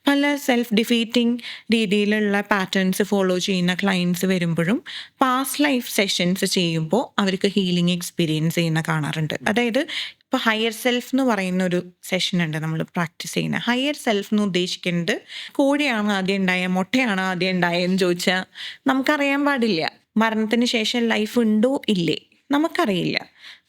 പല സെൽഫ് ഡിഫീറ്റിംഗ് രീതിയിലുള്ള പാറ്റേൺസ് ഫോളോ ചെയ്യുന്ന ക്ലയൻസ് വരുമ്പോഴും പാസ്റ്റ് ലൈഫ് സെഷൻസ് ചെയ്യുമ്പോൾ അവർക്ക് ഹീലിംഗ് എക്സ്പീരിയൻസ് ചെയ്യുന്ന കാണാറുണ്ട്. അതായത് ഇപ്പോൾ ഹയർ സെൽഫ് എന്ന് പറയുന്ന ഒരു സെഷൻ ഉണ്ട് നമ്മൾ പ്രാക്ടീസ് ചെയ്യുന്ന. ഹയർ സെൽഫ് എന്ന് ഉദ്ദേശിക്കുന്നത് കോഴിയാണ് ആദ്യം ഉണ്ടായ മുട്ടയാണ് ആദ്യം ഉണ്ടായെന്ന് ചോദിച്ചാൽ നമുക്കറിയാൻ പാടില്ല. മരണത്തിന് ശേഷം ലൈഫ് ഉണ്ടോ ഇല്ലേ നമുക്കറിയില്ല.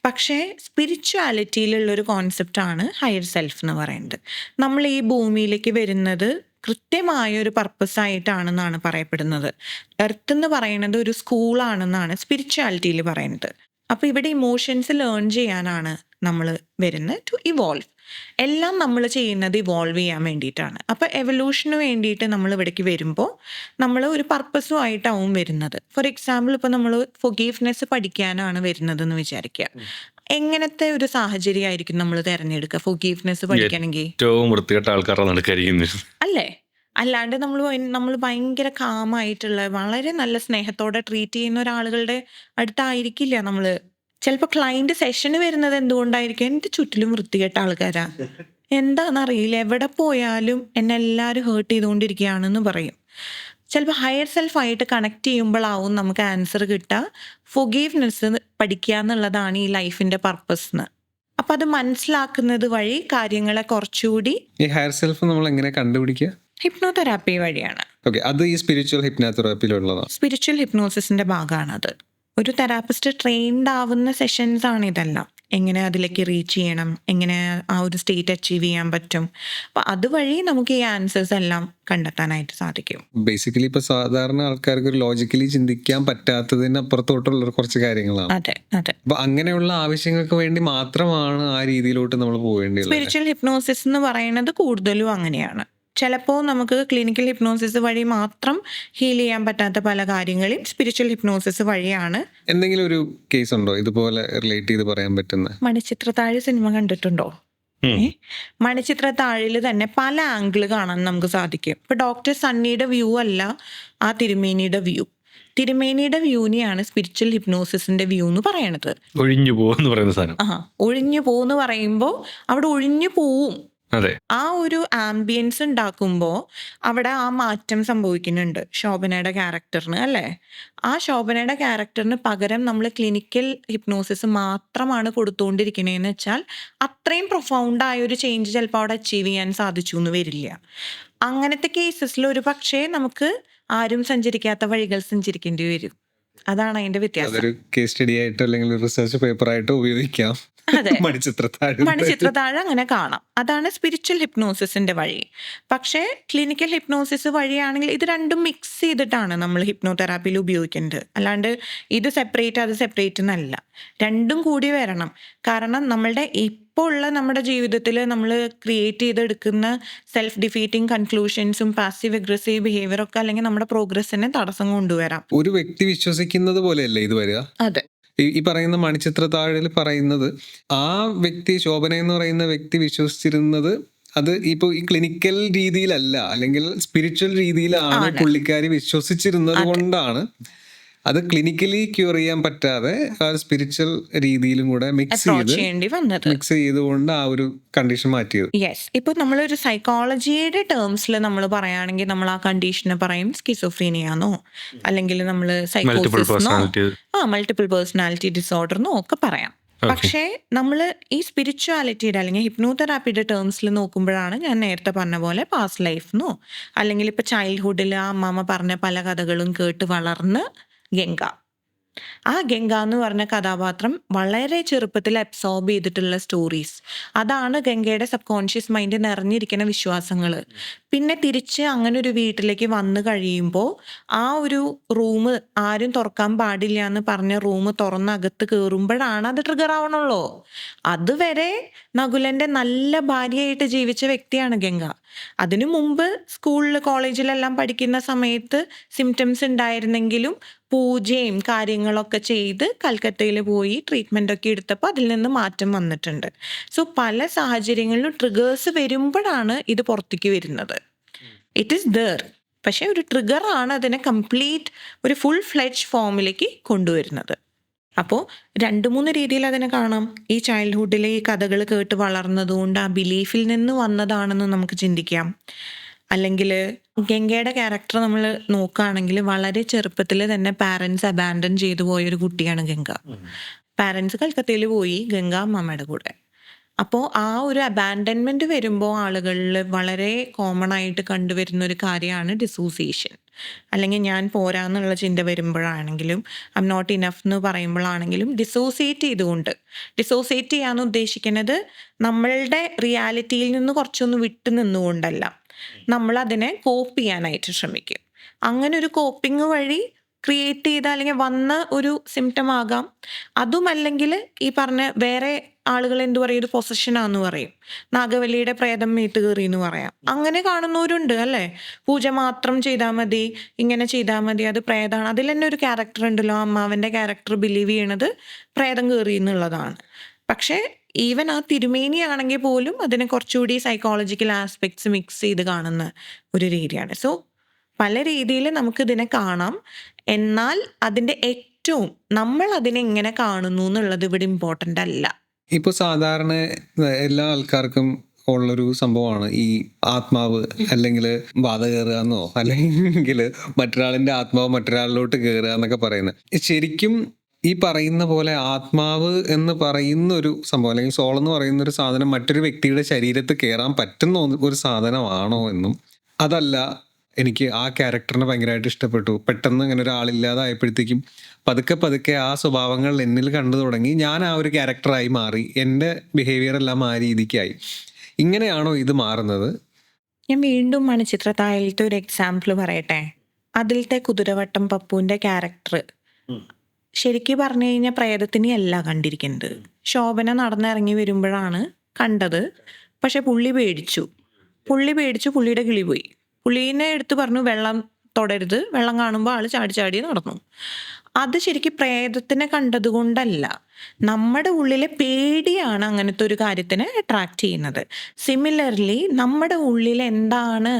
പക്ഷേ സ്പിരിച്വാലിറ്റിയിലുള്ളൊരു കോൺസെപ്റ്റാണ് ഹയർ സെൽഫ് എന്ന് പറയുന്നത്. നമ്മൾ ഈ ഭൂമിയിലേക്ക് വരുന്നത് കൃത്യമായൊരു പർപ്പസായിട്ടാണെന്നാണ് പറയപ്പെടുന്നത്. എർത്ത് എന്ന് പറയുന്നത് ഒരു സ്കൂളാണെന്നാണ് സ്പിരിച്വാലിറ്റിയിൽ പറയുന്നത്. അപ്പോൾ ഇവിടെ ഇമോഷൻസ് ലേൺ ചെയ്യാനാണ് നമ്മൾ വരുന്നത്, ടു ഇവോൾവ്. എല്ലാം നമ്മൾ ചെയ്യുന്നത് ഇവോൾവ് ചെയ്യാൻ വേണ്ടിയിട്ടാണ്. അപ്പോൾ എവല്യൂഷന് വേണ്ടിയിട്ട് നമ്മൾ ഇവിടേക്ക് വരുമ്പോൾ നമ്മൾ ഒരു പർപ്പസും ആയിട്ടാവും വരുന്നത്. ഫോർ എക്സാമ്പിൾ ഇപ്പോൾ നമ്മൾ ഫൊഗീവ്നെസ് പഠിക്കാനാണ് വരുന്നതെന്ന് വിചാരിക്കുക. എങ്ങനത്തെ ഒരു സാഹചര്യമായിരിക്കും നമ്മൾ തിരഞ്ഞെടുക്കുക ഫൊഗീവ്നെസ് പഠിക്കണമെങ്കിൽ? ഏറ്റവും വൃത്തികെട്ട ആൾക്കാരുടെ നടക്കായിരിക്കും അല്ലേ? അല്ലാണ്ട് നമ്മൾ ഭയങ്കര കാമായിട്ടുള്ള വളരെ നല്ല സ്നേഹത്തോടെ ട്രീറ്റ് ചെയ്യുന്ന ഒരാളുകളുടെ അടുത്തായിരിക്കില്ല നമ്മൾ. ചിലപ്പോൾ ക്ലയൻറ്റ് സെഷന് വരുന്നത് എന്തുകൊണ്ടായിരിക്കും? എൻ്റെ ചുറ്റിലും വൃത്തികെട്ട ആൾക്കാരാ, എന്താണെന്നറിയില്ല, എവിടെ പോയാലും എന്നെ എല്ലാവരും ഹേർട്ട് ചെയ്തുകൊണ്ടിരിക്കുകയാണെന്ന് പറയും. ചിലപ്പോൾ ഹയർ സെൽഫായിട്ട് കണക്ട് ചെയ്യുമ്പോഴാവും നമുക്ക് ആൻസർ കിട്ടുക ഫൊഗീവ്നെസ് പഠിക്കുക എന്നുള്ളതാണ് ഈ ലൈഫിൻ്റെ പർപ്പസ് എന്ന്. അപ്പം അത് മനസ്സിലാക്കുന്നത് വഴി കാര്യങ്ങളെ കുറച്ചുകൂടി. ഈ ഹയർ സെൽഫ് നമ്മൾ എങ്ങനെ കണ്ടുപിടിക്കുക? ഹിപ്നോതെറാപ്പി വഴിയാണ്. ഓക്കെ, അത് ഈ സ്പിരിച്വൽ ഹിപ്നോതെറാപ്പിയിലുള്ളതാണ്. സ്പിരിച്വൽ ഹിപ്നോസിസിന്റെ ഭാഗമാണത്. ഒരു തെറാപ്പിസ്റ്റ് ട്രെയിൻഡ് ആവുന്ന സെഷൻസ് ആണ് ഇതെല്ലാം. എങ്ങനെ അതിലേക്ക് റീച്ച് ചെയ്യണം, എങ്ങനെ ആ ഒരു സ്റ്റേറ്റ് അച്ചീവ് ചെയ്യാൻ പറ്റും. അപ്പം അതുവഴി നമുക്ക് ഈ ആൻസേഴ്സ് എല്ലാം കണ്ടെത്താനായിട്ട് സാധിക്കും. ബേസിക്കലി ഇപ്പൊ സാധാരണ ആൾക്കാർക്ക് ഒരു ലോജിക്കലി ചിന്തിക്കാൻ പറ്റാത്തതിന് അപ്പുറത്തോട്ടുള്ള കുറച്ച് കാര്യങ്ങളാണ്. അതെ അതെ. അപ്പൊ അങ്ങനെയുള്ള ആവശ്യങ്ങൾക്ക് വേണ്ടി മാത്രമാണ് ആ രീതിയിലോട്ട് നമ്മൾ പോവേണ്ടത്. സ്പിരിച്വൽ ഹിപ്നോസിസ് എന്ന് പറയുന്നത് കൂടുതലും അങ്ങനെയാണ്. ചിലപ്പോൾ നമുക്ക് ക്ലിനിക്കൽ ഹിപ്നോസിസ് വഴി മാത്രം ഹീൽ ചെയ്യാൻ പറ്റാത്ത പല കാര്യങ്ങളും സ്പിരിച്വൽ ഹിപ്നോസിസ് വഴിയാണ്. എന്തെങ്കിലും ഒരു കേസ് ഉണ്ടോ ഇതുപോലെ റിലേറ്റ് ചെയ്ത് പറയാൻ പറ്റുന്ന? മണിച്ചിത്രത്താഴ് സിനിമ കണ്ടിട്ടുണ്ടോ? മണിച്ചിത്രത്താഴിൽ തന്നെ പല ആംഗിൾ കാണാൻ നമുക്ക് സാധിക്കും. ഇപ്പൊ ഡോക്ടർ സണ്ണിയുടെ വ്യൂ അല്ല ആ തിരുമേനിയുടെ വ്യൂ. തിരുമേനിയുടെ വ്യൂനെയാണ് സ്പിരിച്വൽ ഹിപ്നോസിസിന്റെ വ്യൂ എന്ന് പറയണത്. ഒഴിഞ്ഞു പോകുന്ന പറയുന്ന സാധനം. ഒഴിഞ്ഞു പോകുന്ന് പറയുമ്പോൾ അവിടെ ഒഴിഞ്ഞു പോവും. അതെ, ആ ഒരു ആംബിയൻസ് ഉണ്ടാക്കുമ്പോൾ അവിടെ ആ മാറ്റം സംഭവിക്കുന്നുണ്ട് ശോഭനയുടെ ക്യാരക്ടറിന്, അല്ലേ? ആ ശോഭനയുടെ ക്യാരക്ടറിന് പകരം നമ്മൾ ക്ലിനിക്കൽ ഹിപ്നോസിസ് മാത്രമാണ് കൊടുത്തുകൊണ്ടിരിക്കണേന്ന് വെച്ചാൽ അത്രയും പ്രൊഫൗണ്ടായ ഒരു ചേഞ്ച് ചിലപ്പോൾ അവിടെ അച്ചീവ് ചെയ്യാൻ സാധിച്ചു എന്ന് വരില്ല. അങ്ങനത്തെ കേസസിൽ ഒരു പക്ഷേ നമുക്ക് ആരും സഞ്ചരിക്കാത്ത വഴികൾ സഞ്ചരിക്കേണ്ടി വരും. അതാണ് അതിന്റെ വ്യത്യാസം. അതൊരു കേസ് സ്റ്റഡി ആയിട്ടോ അല്ലെങ്കിൽ റിസർച്ച് പേപ്പർ ആയിട്ടോ ഉപയോഗിക്കാം. അതെ, മണിച്ചിത്രത്താഴ് മണിച്ചിത്രത്താഴ് അങ്ങനെ കാണാം. അതാണ് സ്പിരിച്വൽ ഹിപ്നോസിസിന്റെ വഴി. പക്ഷേ ക്ലിനിക്കൽ ഹിപ്നോസിസ് വഴിയാണെങ്കിൽ ഇത് രണ്ടും മിക്സ് ചെയ്തിട്ടാണ് നമ്മൾ ഹിപ്നോതെറാപ്പിയിൽ ഉപയോഗിക്കുന്നത്. അല്ലാണ്ട് ഇത് സെപ്പറേറ്റ് അത് സെപ്പറേറ്റ് എന്നല്ല, രണ്ടും കൂടി വരണം. കാരണം നമ്മളുടെ ഇപ്പോൾ ഉള്ള നമ്മുടെ ജീവിതത്തിൽ നമ്മൾ ക്രിയേറ്റ് ചെയ്തെടുക്കുന്ന സെൽഫ് ഡിഫീറ്റിംഗ് കൺക്ലൂഷൻസും പാസീവ് അഗ്രസീവ് ബിഹേവിയറൊക്കെ അല്ലെങ്കിൽ നമ്മുടെ പ്രോഗ്രസ്സിനെ തടസ്സം കൊണ്ടുവരാം. ഒരു വ്യക്തി വിശ്വസിക്കുന്നത് പോലെയല്ലേ ഇത് വരിക? അതെ, ഈ പറയുന്ന മണിച്ചിത്രത്താഴിൽ പറയുന്നത് ആ വ്യക്തി, ശോഭന എന്ന് പറയുന്ന വ്യക്തി വിശ്വസിച്ചിരുന്നത് അത് ഇപ്പോൾ ഈ ക്ലിനിക്കൽ രീതിയിലല്ല, അല്ലെങ്കിൽ സ്പിരിച്വൽ രീതിയിലാണ് പുള്ളിക്കാരി വിശ്വസിച്ചിരുന്നത് കൊണ്ടാണ് അത് ക്ലിനിക്കലി ക്യൂർ ചെയ്യാൻ പറ്റാതെ സ്പിരിച്വൽ രീതിയിലും കൂടെ മിക്സ് ചെയ്തുകൊണ്ട് ആ ഒരു കണ്ടീഷൻ മാറ്റിയത്. യെസ്. ഇപ്പൊ നമ്മളൊരു സൈക്കോളജിയുടെ ടേംസിൽ നമ്മൾ പറയുകയാണെങ്കിൽ നമ്മൾ ആ കണ്ടീഷനെ പറയും സ്കിസോഫ്രീനിയാന്നോ, അല്ലെങ്കിൽ നമ്മൾ സൈക്കോസിസ്ന്നോ, മൾട്ടിപ്പിൾ പേഴ്സണാലിറ്റി ഡിസോർഡർന്നോ ഒക്കെ പറയാം. പക്ഷേ നമ്മൾ ഈ സ്പിരിച്വാലിറ്റിയുടെ അല്ലെങ്കിൽ ഹിപ്നോതെറാപ്പിയുടെ ടേംസിൽ നോക്കുമ്പോഴാണ് ഞാൻ നേരത്തെ പറഞ്ഞ പോലെ പാസ്റ്റ് ലൈഫെന്നോ, അല്ലെങ്കിൽ ഇപ്പൊ ചൈൽഡ്ഹുഡിൽ ആ അമ്മാമ്മ പറഞ്ഞ പല കഥകളും കേട്ട് വളർന്ന് ഗംഗ, ആ ഗംഗ എന്ന് പറഞ്ഞ കഥാപാത്രം വളരെ ചെറുപ്പത്തിൽ അബ്സോർബ് ചെയ്തിട്ടുള്ള സ്റ്റോറീസ്, അതാണ് ഗംഗയുടെ സബ് കോൺഷ്യസ് മൈൻഡ് നിറഞ്ഞിരിക്കുന്ന വിശ്വാസങ്ങൾ. പിന്നെ തിരിച്ച് അങ്ങനെ ഒരു വീട്ടിലേക്ക് വന്നു കഴിയുമ്പോൾ ആ ഒരു റൂം ആരും തുറക്കാൻ പാടില്ല എന്ന് പറഞ്ഞ റൂം തുറന്നകത്ത് കയറുമ്പോഴാണ് അത് ട്രിഗർ ആവണുള്ളൂ. അതുവരെ നകുലന്റെ നല്ല ഭാര്യയായിട്ട് ജീവിച്ച വ്യക്തിയാണ് ഗംഗ. അതിനു മുമ്പ് സ്കൂളിൽ കോളേജിലെല്ലാം പഠിക്കുന്ന സമയത്ത് സിംറ്റംസ് ഉണ്ടായിരുന്നെങ്കിലും പൂജയും കാര്യങ്ങളൊക്കെ ചെയ്ത് കൽക്കത്തയിൽ പോയി ട്രീറ്റ്മെൻ്റ് ഒക്കെ എടുത്തപ്പോൾ അതിൽ നിന്ന് മാറ്റം വന്നിട്ടുണ്ട്. സോ പല സാഹചര്യങ്ങളിലും ട്രിഗേഴ്സ് വരുമ്പോഴാണ് ഇത് പുറത്തേക്ക് വരുന്നത്. ഇറ്റ് ഈസ് ദർ, പക്ഷേ ഒരു ട്രിഗറാണ് അതിനെ കംപ്ലീറ്റ് ഒരു ഫുൾ ഫ്ലെഡ്ജ് ഫോമിലേക്ക് കൊണ്ടുവരുന്നത്. അപ്പോൾ 2-3 രീതിയിൽ അതിനെ കാണാം. ഈ ചൈൽഡ്ഹുഡിലെ ഈ കഥകൾ കേട്ട് വളർന്നതുകൊണ്ട് ആ ബിലീഫിൽ നിന്ന് വന്നതാണെന്ന് നമുക്ക് ചിന്തിക്കാം. അല്ലെങ്കിൽ ഗംഗയുടെ ക്യാരക്ടർ നമ്മൾ നോക്കുകയാണെങ്കിൽ വളരെ ചെറുപ്പത്തിൽ തന്നെ പാരൻസ് അബാൻഡൻ ചെയ്തു പോയൊരു കുട്ടിയാണ് ഗംഗ. പാരൻസ് കൽക്കത്തയിൽ പോയി, ഗംഗ അമ്മമ്മയുടെ കൂടെ. അപ്പോൾ ആ ഒരു അബാൻഡൻമെന്റ് വരുമ്പോൾ ആളുകളിൽ വളരെ കോമൺ ആയിട്ട് കണ്ടുവരുന്ന ഒരു കാര്യമാണ് ഡിസോസിയേഷൻ. അല്ലെങ്കിൽ ഞാൻ പോരാന്നുള്ള ചിന്ത വരുമ്പോഴാണെങ്കിലും ഐ എം നോട്ട് ഇനഫ് എന്ന് പറയുമ്പോഴാണെങ്കിലും ഡിസോസിയേറ്റ് ചെയ്യാന്ന് ഉദ്ദേശിക്കുന്നത് നമ്മളുടെ റിയാലിറ്റിയിൽ നിന്ന് കുറച്ചൊന്ന് വിട്ടു നിന്നുകൊണ്ടല്ല, നമ്മൾ അതിനെ കോപ്പ് ചെയ്യാനായിട്ട് ശ്രമിക്കും. അങ്ങനെ ഒരു കോപ്പിംഗ് വഴി ക്രിയേറ്റ് ചെയ്ത അല്ലെങ്കിൽ വന്ന ഒരു സിംറ്റം ആകാം. അതുമല്ലെങ്കിൽ ഈ പറഞ്ഞ വേറെ ആളുകൾ എന്തു പറയും, ഇത് പൊസഷനാന്ന് പറയും, നാഗവല്ലിയുടെ പ്രേതം മേത്ത് കയറി എന്ന് പറയാം. അങ്ങനെ കാണുന്നവരുണ്ട് അല്ലേ. പൂജ മാത്രം ചെയ്താൽ മതി, ഇങ്ങനെ ചെയ്താൽ മതി, അത് പ്രേതമാണ്. അതിൽ തന്നെ ഒരു ക്യാരക്ടർ ഉണ്ടല്ലോ, അമ്മാവൻ്റെ ക്യാരക്ടർ ബിലീവ് ചെയ്യണത് പ്രേതം കയറി എന്നുള്ളതാണ്. പക്ഷേ ഈവൻ ആ തിരുമേനിയാണെങ്കിൽ പോലും അതിനെ കുറച്ചുകൂടി സൈക്കോളജിക്കൽ ആസ്പെക്ട്സ് മിക്സ് ചെയ്ത് കാണുന്ന ഒരു രീതിയാണ്. സോ പല രീതിയിൽ നമുക്കിതിനെ കാണാം. എന്നാൽ അതിൻ്റെ ഏറ്റവും നമ്മൾ അതിനെ എങ്ങനെ കാണുന്നു എന്നുള്ളത് ഇവിടെ ഇമ്പോർട്ടൻ്റ് അല്ല. ഇപ്പോൾ സാധാരണ എല്ലാ ആൾക്കാർക്കും ഉള്ളൊരു സംഭവമാണ് ഈ ആത്മാവ്, അല്ലെങ്കിൽ ബാധ കയറുക എന്നോ അല്ലെങ്കിൽ മറ്റൊരാളിൻ്റെ ആത്മാവ് മറ്റൊരാളിലോട്ട് കയറുക എന്നൊക്കെ പറയുന്നത്. ശരിക്കും ഈ പറയുന്ന പോലെ ആത്മാവ് എന്ന് പറയുന്ന ഒരു സംഭവം, അല്ലെങ്കിൽ സോൾ എന്ന് പറയുന്ന ഒരു സാധനം മറ്റൊരു വ്യക്തിയുടെ ശരീരത്തിൽ കയറാൻ പറ്റുന്ന ഒരു സാധനമാണോ എന്നും, അതല്ല എനിക്ക് ആ ക്യാരക്ടറിനെ ഭയങ്കരമായിട്ട് ഇഷ്ടപ്പെട്ടു, പെട്ടെന്ന് ഇങ്ങനെ ഒരാളില്ലാതായപ്പോഴത്തേക്കും പതുക്കെ ആ സ്വഭാവങ്ങൾ എന്നിൽ കണ്ടു തുടങ്ങി, ഞാൻ ആ ഒരു ക്യാരക്ടറായി മാറി, എൻ്റെ ബിഹേവിയർ എല്ലാം ആ രീതിക്കായി, ഇങ്ങനെയാണോ ഇത് മാറുന്നത്? ഞാൻ വീണ്ടും മണിച്ചിത്രത്താഴിലത്തെ ഒരു എക്സാമ്പിൾ പറയട്ടെ. അതിലത്തെ കുതിരവട്ടം പപ്പുവിൻ്റെ ക്യാരക്ടർ ശരിക്കും പറഞ്ഞു കഴിഞ്ഞാൽ പ്രേതത്തിനെ അല്ല കണ്ടിരിക്കുന്നത്. ശോഭന നടന്നിറങ്ങി വരുമ്പോഴാണ് കണ്ടത്. പക്ഷെ പുള്ളി പേടിച്ചു, പുള്ളിയുടെ കിളി പോയി. പുള്ളീനെ എടുത്ത് പറഞ്ഞു വെള്ളം തൊടരുത്, വെള്ളം കാണുമ്പോൾ ആൾ ചാടി നടന്നു. അത് ശരിക്കും പ്രേതത്തിനെ കണ്ടത് കൊണ്ടല്ല, നമ്മുടെ ഉള്ളിലെ പേടിയാണ് അങ്ങനത്തെ ഒരു കാര്യത്തിനെ അട്രാക്ട് ചെയ്യുന്നത്. സിമിലർലി നമ്മുടെ ഉള്ളിൽ എന്താണ്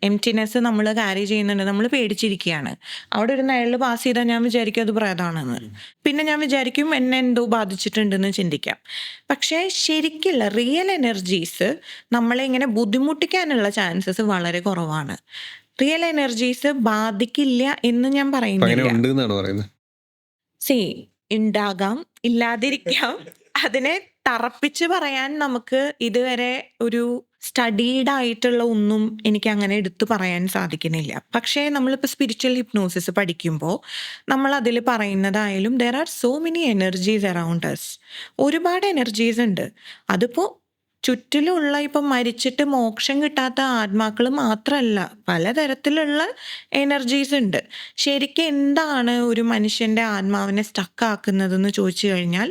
എംറ്റിനെസ് നമ്മൾ ക്യാരി ചെയ്യുന്നുണ്ട്, നമ്മൾ പേടിച്ചിരിക്കുകയാണ്. അവിടെ ഒരു നിഴൽ പാസ് ചെയ്താൽ ഞാൻ വിചാരിക്കും അത് പ്രേതമാണെന്ന്, പിന്നെ ഞാൻ വിചാരിക്കും എന്നെ എന്തോ ബാധിച്ചിട്ടുണ്ടെന്ന് ചിന്തിക്കാം. പക്ഷേ ശരിക്കുള്ള റിയൽ എനർജീസ് നമ്മളെ ഇങ്ങനെ ബുദ്ധിമുട്ടിക്കാനുള്ള ചാൻസസ് വളരെ കുറവാണ്. റിയൽ എനർജീസ് ബാധിക്കില്ല എന്ന് ഞാൻ പറയുന്നില്ല. ഉണ്ടാകാം, ഇല്ലാതിരിക്കാം. അതിനെ തറപ്പിച്ച് പറയാൻ നമുക്ക് ഇതുവരെ ഒരു സ്റ്റഡീഡ് ആയിട്ടുള്ള ഒന്നും എനിക്ക് അങ്ങനെ എടുത്തു പറയാൻ സാധിക്കുന്നില്ല. പക്ഷേ നമ്മളിപ്പോൾ സ്പിരിച്വൽ ഹിപ്നോസിസ് പഠിക്കുമ്പോൾ നമ്മൾ അതിൽ പറയുന്നതായാലും there are so many energies around us. ഒരുപാട് എനർജീസ് ഉണ്ട്. അതിപ്പോൾ ചുറ്റിലുള്ള ഇപ്പം മരിച്ചിട്ട് മോക്ഷം കിട്ടാത്ത ആത്മാക്കൾ മാത്രമല്ല, പലതരത്തിലുള്ള എനർജീസ് ഉണ്ട്. ശരിക്കും എന്താണ് ഒരു മനുഷ്യൻ്റെ ആത്മാവിനെ സ്റ്റക്കാക്കുന്നതെന്ന് ചോദിച്ചു കഴിഞ്ഞാൽ